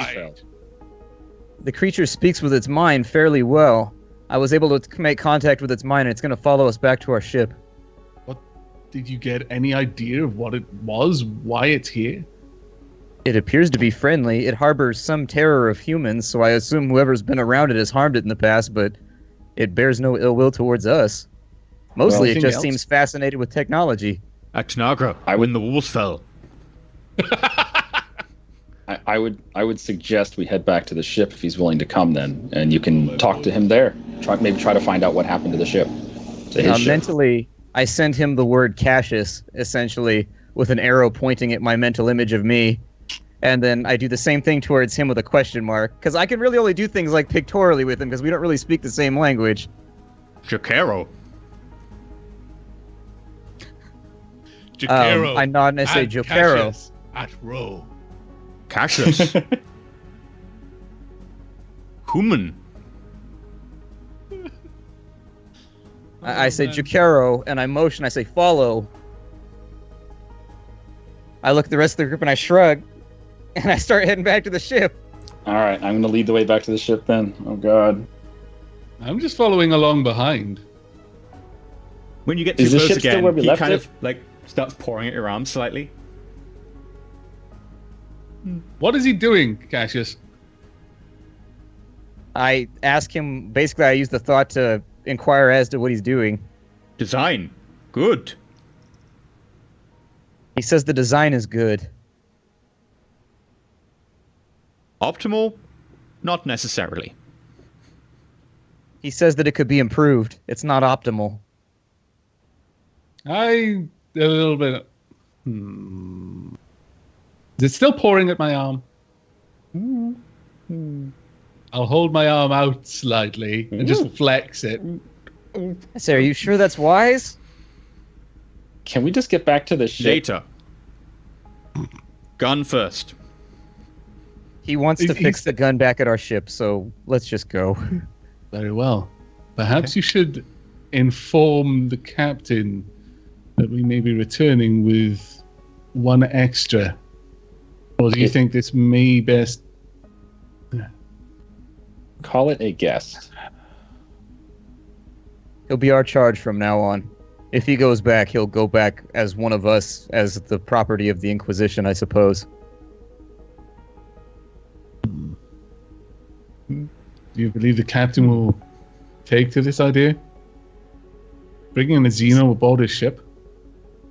The creature speaks with its mind fairly well. I was able to make contact with its mind, and it's going to follow us back to our ship. What? Did you get any idea of what it was? Why it's here? It appears to be friendly. It harbors some terror of humans, so I assume whoever's been around it has harmed it in the past, but it bears no ill will towards us. Mostly, it just seems fascinated with technology. At Tanagra, when the walls fell. I would suggest we head back to the ship if he's willing to come then, and you can talk to him there. Maybe try to find out what happened to the ship. To his ship. Mentally, I send him the word Cassius, essentially, with an arrow pointing at my mental image of me. And then I do the same thing towards him with a question mark, because I can really only do things like pictorially with him, because we don't really speak the same language. Jacaro. I nod and I say Jacaro. At row. Cassius. Human. I say Jacaro, and I motion, I say follow. I look at the rest of the group and I shrug, and I start heading back to the ship. Alright, I'm going to lead the way back to the ship then. Oh god. I'm just following along behind. When you get too close again, he kind of like starts pouring at your arm slightly. What is he doing, Cassius? I ask him, basically I use the thought to inquire as to what he's doing. Design. Good. He says the design is good. Optimal? Not necessarily. He says that it could be improved. It's not optimal. A little bit... Is it still pouring at my arm? I'll hold my arm out slightly and just flex it. I say, are you sure that's wise? Can we just get back to the ship? Later. Gun first. He wants to fix the gun back at our ship, so let's just go. Very well. Perhaps you should inform the captain that we may be returning with one extra? Or do you think this may best... Call it a guest. He'll be our charge from now on. If he goes back, he'll go back as one of us, as the property of the Inquisition, I suppose. Do you believe the captain will take to this idea? Bringing a Xeno aboard his ship?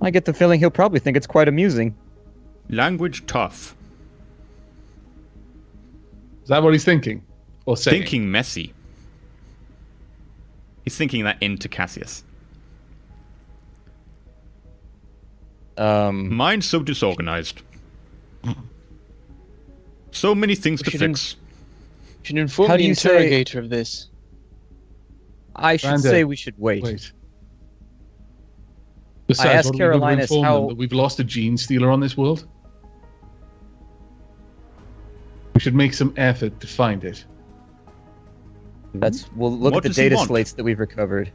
I get the feeling he'll probably think it's quite amusing. Language tough. Is that what he's thinking? Or saying? Thinking messy. He's thinking that into Cassius. Mind so disorganized. So many things to fix. You should inform How the do you say- interrogator of this. I should Brandon, say we should wait. Besides, asked what are we going to Carolinus inform how- them, that we've lost a gene stealer on this world? We should make some effort to find it. We'll look What at the does he data want? slates that we've recovered.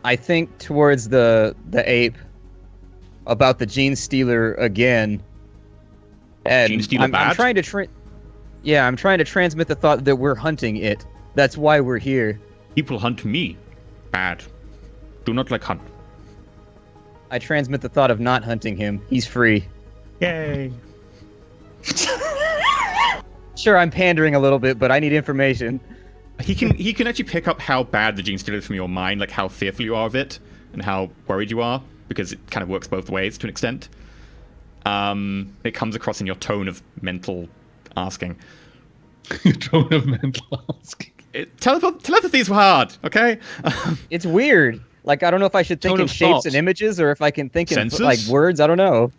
I think towards the ape about the gene stealer again. And Gene stealer I'm bad? trying to I'm trying to transmit the thought that we're hunting it. That's why we're here. People hunt me. Bad. Do not like hunt. I transmit the thought of not hunting him. He's free. Yay. Sure, I'm pandering a little bit, but I need information. He can actually pick up how bad the gene stealer is from your mind, like how fearful you are of it, and how worried you are, because it kind of works both ways to an extent. It comes across in your tone of mental asking. Tone of mental asking. Telepathy is hard, okay? It's weird. Like, I don't know if I should think Tone in of shapes thought. and images, or if I can think in Senses? like words. I don't know.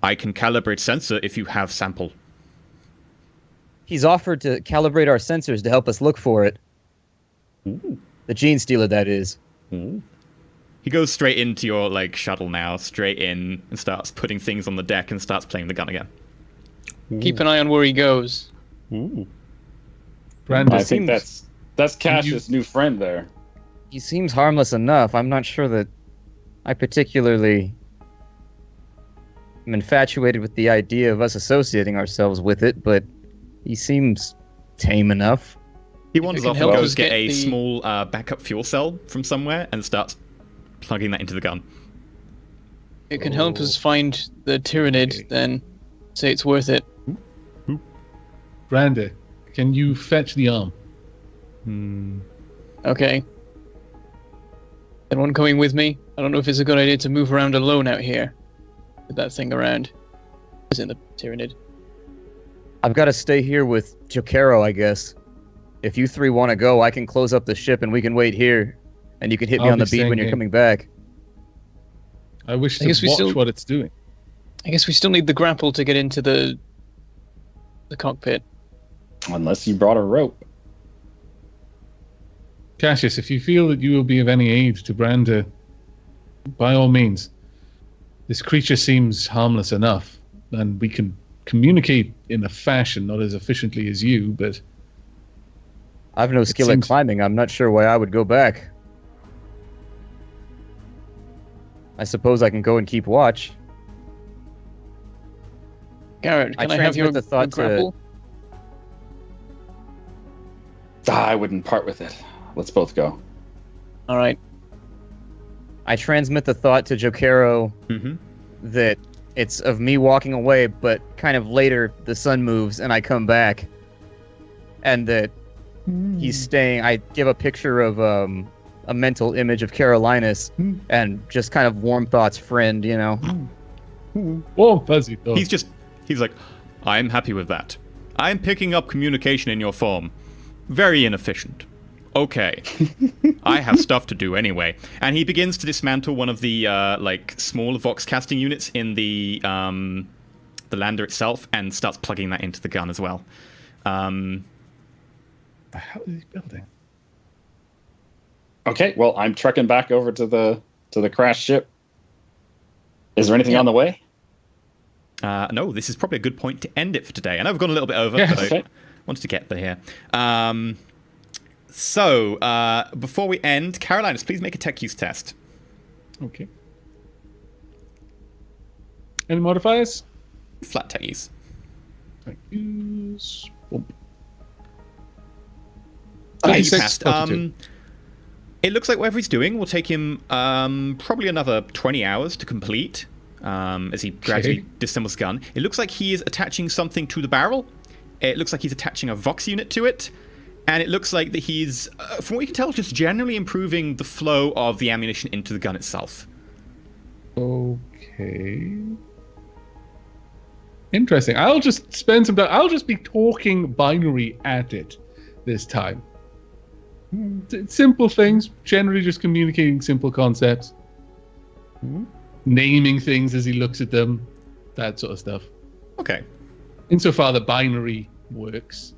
I can calibrate sensor if you have sample. He's offered to calibrate our sensors to help us look for it. Ooh. The gene stealer, that is. Ooh. He goes straight into your shuttle now, straight in, and starts putting things on the deck and starts playing the gun again. Keep an eye on where he goes. Ooh. Brandon, I think that's Cassius' new friend there. He seems harmless enough. I'm not sure that I particularly am infatuated with the idea of us associating ourselves with it, but he seems tame enough. He wanders can off and help goes us get get a the- small backup fuel cell from somewhere and starts plugging that into the gun. It can help us find the Tyrannid, Okay. then say it's worth it. Brandon, can you fetch the arm? Okay. Anyone coming with me? I don't know if it's a good idea to move around alone out here. With that thing around. Is in the Tyrannid. I've got to stay here with Jokero, I guess. If you three want to go, I can close up the ship and we can wait here. And you can hit me I'll on the be beat when staying you're here. coming back. I wish I to guess we watch still- what it's doing. I guess we still need the grapple to get into the cockpit. Unless you brought a rope. Cassius, if you feel that you will be of any aid to Branda, by all means. This creature seems harmless enough, and we can communicate in a fashion not as efficiently as you, but I've no skill seems- at climbing. I'm not sure why I would go back. I suppose I can go and keep watch. Garrett, I can I have your, transmit the thought your to- grapple? I wouldn't part with it. Let's both go. Alright. I transmit the thought to Jokero Mm-hmm. that it's of me walking away, but kind of later the sun moves and I come back. And that he's staying. I give a picture of a mental image of Carolinus and just kind of warm thoughts friend, you know. oh, fuzzy. Oh. He's like, I'm happy with that. I'm picking up communication in your form. Very inefficient. Okay. I have stuff to do anyway. And he begins to dismantle one of the small Vox casting units in the lander itself and starts plugging that into the gun as well. The hell is he building? Okay, well, I'm trekking back over to the crashed ship. Is there anything on the way? No, this is probably a good point to end it for today. I know we've gone a little bit over, Yes. but I Okay. wanted to get there here. So, before we end, Carolinas, please make a tech use test. Okay. Any modifiers? Flat tech use. Tech use. Boom. Okay, you 36, passed. 42. It looks like whatever he's doing will take him probably another 20 hours to complete as he gradually disassembles the gun. It looks like he is attaching something to the barrel. It looks like he's attaching a Vox unit to it. And it looks like that he's, from what you can tell, just generally improving the flow of the ammunition into the gun itself. Okay. Interesting. I'll just spend some time. I'll just be talking binary at it this time. Simple things, generally just communicating simple concepts. Naming things as he looks at them, that sort of stuff. Okay. Insofar that binary works,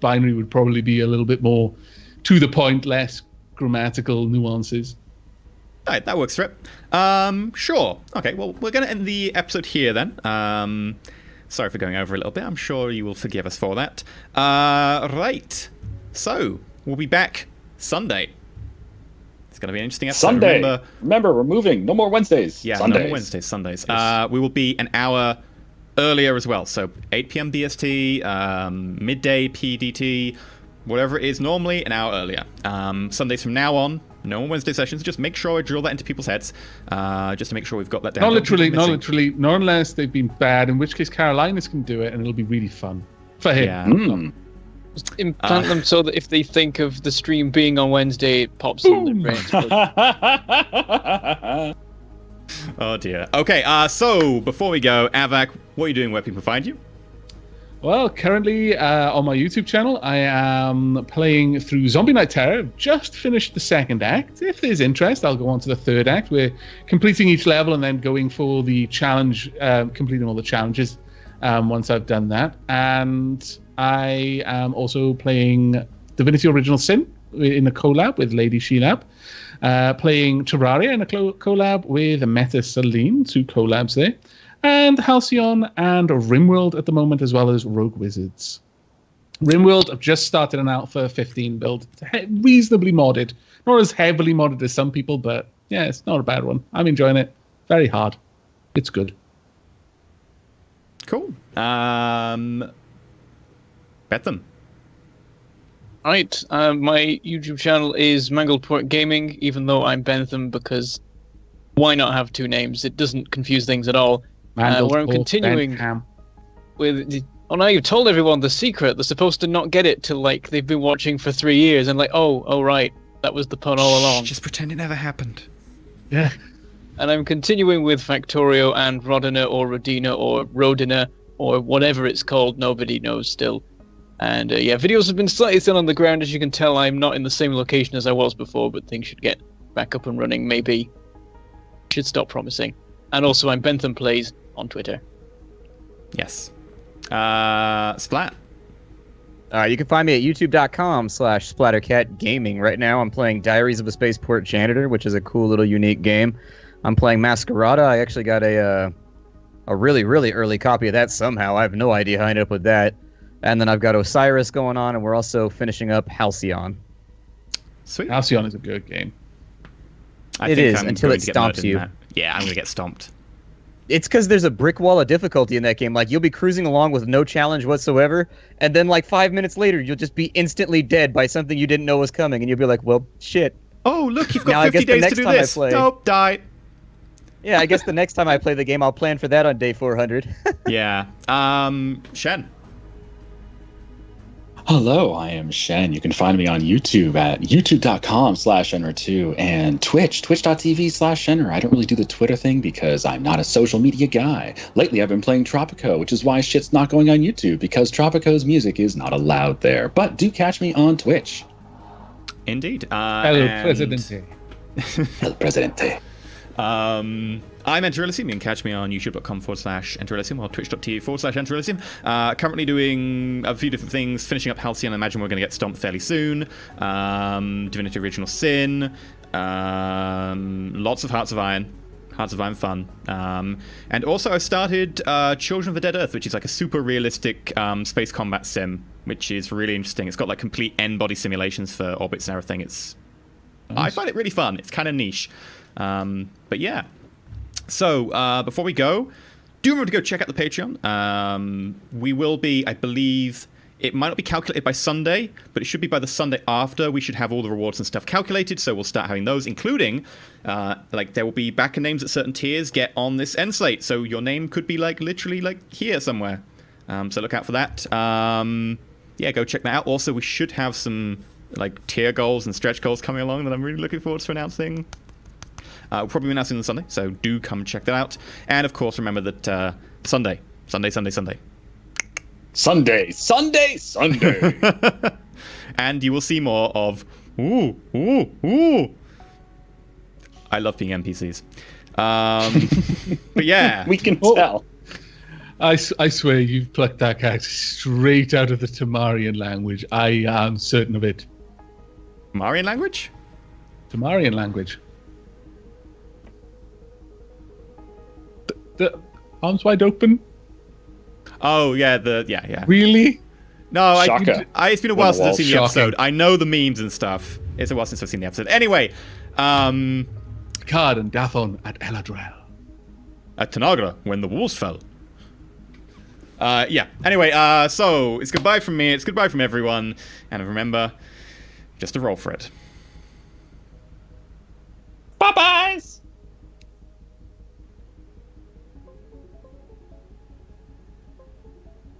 binary would probably be a little bit more to the point, less grammatical nuances. All right, that works for it. Sure. Okay, well, we're going to end the episode here then. Sorry for going over a little bit. I'm sure you will forgive us for that. Right. So, we'll be back Sunday. It's going to be an interesting episode. Sunday. Remember, we're moving. No more Wednesdays. Yeah, Sundays. no more Wednesdays, Sundays. Yes. We will be an hour earlier as well. So 8 p.m. BST, midday PDT, whatever it is normally, an hour earlier. Sundays from now on, no more Wednesday sessions. Just make sure I drill that into people's heads, just to make sure we've got that down. Not literally, not unless they've been bad, in which case Carolinas can do it and it'll be really fun for him. Yeah. Just implant them so that if they think of the stream being on Wednesday, it pops in their brains. Oh dear. Okay, so before we go, Aavak, what are you doing where people find you? Well, currently on my YouTube channel, I am playing through Zombie Night Terror. Just finished the second act. If there's interest, I'll go on to the third act. We're completing each level and then going for the challenge, completing all the challenges once I've done that. And I am also playing Divinity Original Sin in a collab with Lady Sheelab. Playing Terraria in a collab with Meta Celine, 2 collabs there. And Halcyon and RimWorld at the moment, as well as Rogue Wizards. RimWorld, I've just started an Alpha 15 build. It's reasonably modded. Not as heavily modded as some people, but yeah, it's not a bad one. I'm enjoying it. Very hard. It's good. Cool. Bethem. Right, my YouTube channel is Mangledpork Gaming, even though I'm Bentham, because why not have 2 names? It doesn't confuse things at all. Where I'm continuing with... Oh, now you've told everyone the secret. They're supposed to not get it till, like, they've been watching for 3 years, and like, oh, right, that was the pun all along. Just pretend it never happened. Yeah. And I'm continuing with Factorio and Rodina or Rodina or Rodina or whatever it's called. Nobody knows still. And yeah, videos have been slightly thin on the ground. As you can tell, I'm not in the same location as I was before, but things should get back up and running, maybe. Should stop promising. And also, I'm Bentham Plays on Twitter. Yes. Splat. You can find me at youtube.com/splattercatgaming. Right now, I'm playing Diaries of a Spaceport Janitor, which is a cool little unique game. I'm playing Masquerada. I actually got a really, really early copy of that somehow. I have no idea how I ended up with that. And then I've got Osiris going on, and we're also finishing up Halcyon. Sweet. Halcyon is a good game. I It think is, I'm until going it to get murdered stomps in you. that. Yeah, I'm going to get stomped. It's because there's a brick wall of difficulty in that game. Like, you'll be cruising along with no challenge whatsoever, and then, like, 5 minutes later, you'll just be instantly dead by something you didn't know was coming, and you'll be like, well, shit. Oh, look, you've Now, got I 50 guess the days to next do time I this. play- Nope, die. Yeah, I guess the next time I play the game, I'll plan for that on day 400. Yeah. Shen. Hello, I am Shen. You can find me on YouTube at youtube.com/Shenryyr2 and twitch.tv/Shenryyr. I don't really do the Twitter thing because I'm not a social media guy. Lately, I've been playing Tropico, which is why shit's not going on YouTube because Tropico's music is not allowed there. But do catch me on Twitch. Indeed. Hello, Presidente. El Presidente. I'm Enterelysium. You can catch me on youtube.com/Enterelysium or twitch.tv/Enterelysium. Currently doing a few different things, finishing up Halcyon. I imagine we're going to get stomped fairly soon. Divinity Original Sin. Lots of Hearts of Iron. Hearts of Iron fun. And also I started Children of the Dead Earth, which is like a super realistic space combat sim which is really interesting. It's got like complete end-body simulations for orbits and everything. I find it really fun. It's kind of niche. But yeah. So, before we go, do remember to go check out the Patreon. We will be, I believe, it might not be calculated by Sunday, but it should be by the Sunday after. We should have all the rewards and stuff calculated, so we'll start having those, including, like, there will be backer names at certain tiers get on this end slate, so your name could be, like, literally, like, here somewhere. So look out for that. Yeah, go check that out. Also, we should have some, like, tier goals and stretch goals coming along that I'm really looking forward to announcing. We'll probably be announcing on Sunday, so do come check that out. And, of course, remember that Sunday. And you will see more of ooh. I love being NPCs. But yeah. We can tell. I swear you've plucked that character straight out of the Tamarian language. I am certain of it. Tamarian language? Tamarian language. The arms wide open? Oh, yeah, yeah. Really? No, Shaka. it's been a while since I've seen the episode. Shocking. I know the memes and stuff. It's a while since I've seen the episode. Anyway, Card and Dathon at Eladrel. at Tanagra, when the walls fell. Yeah. Anyway, so it's goodbye from me. It's goodbye from everyone. And remember, just to roll for it. Bye-byes!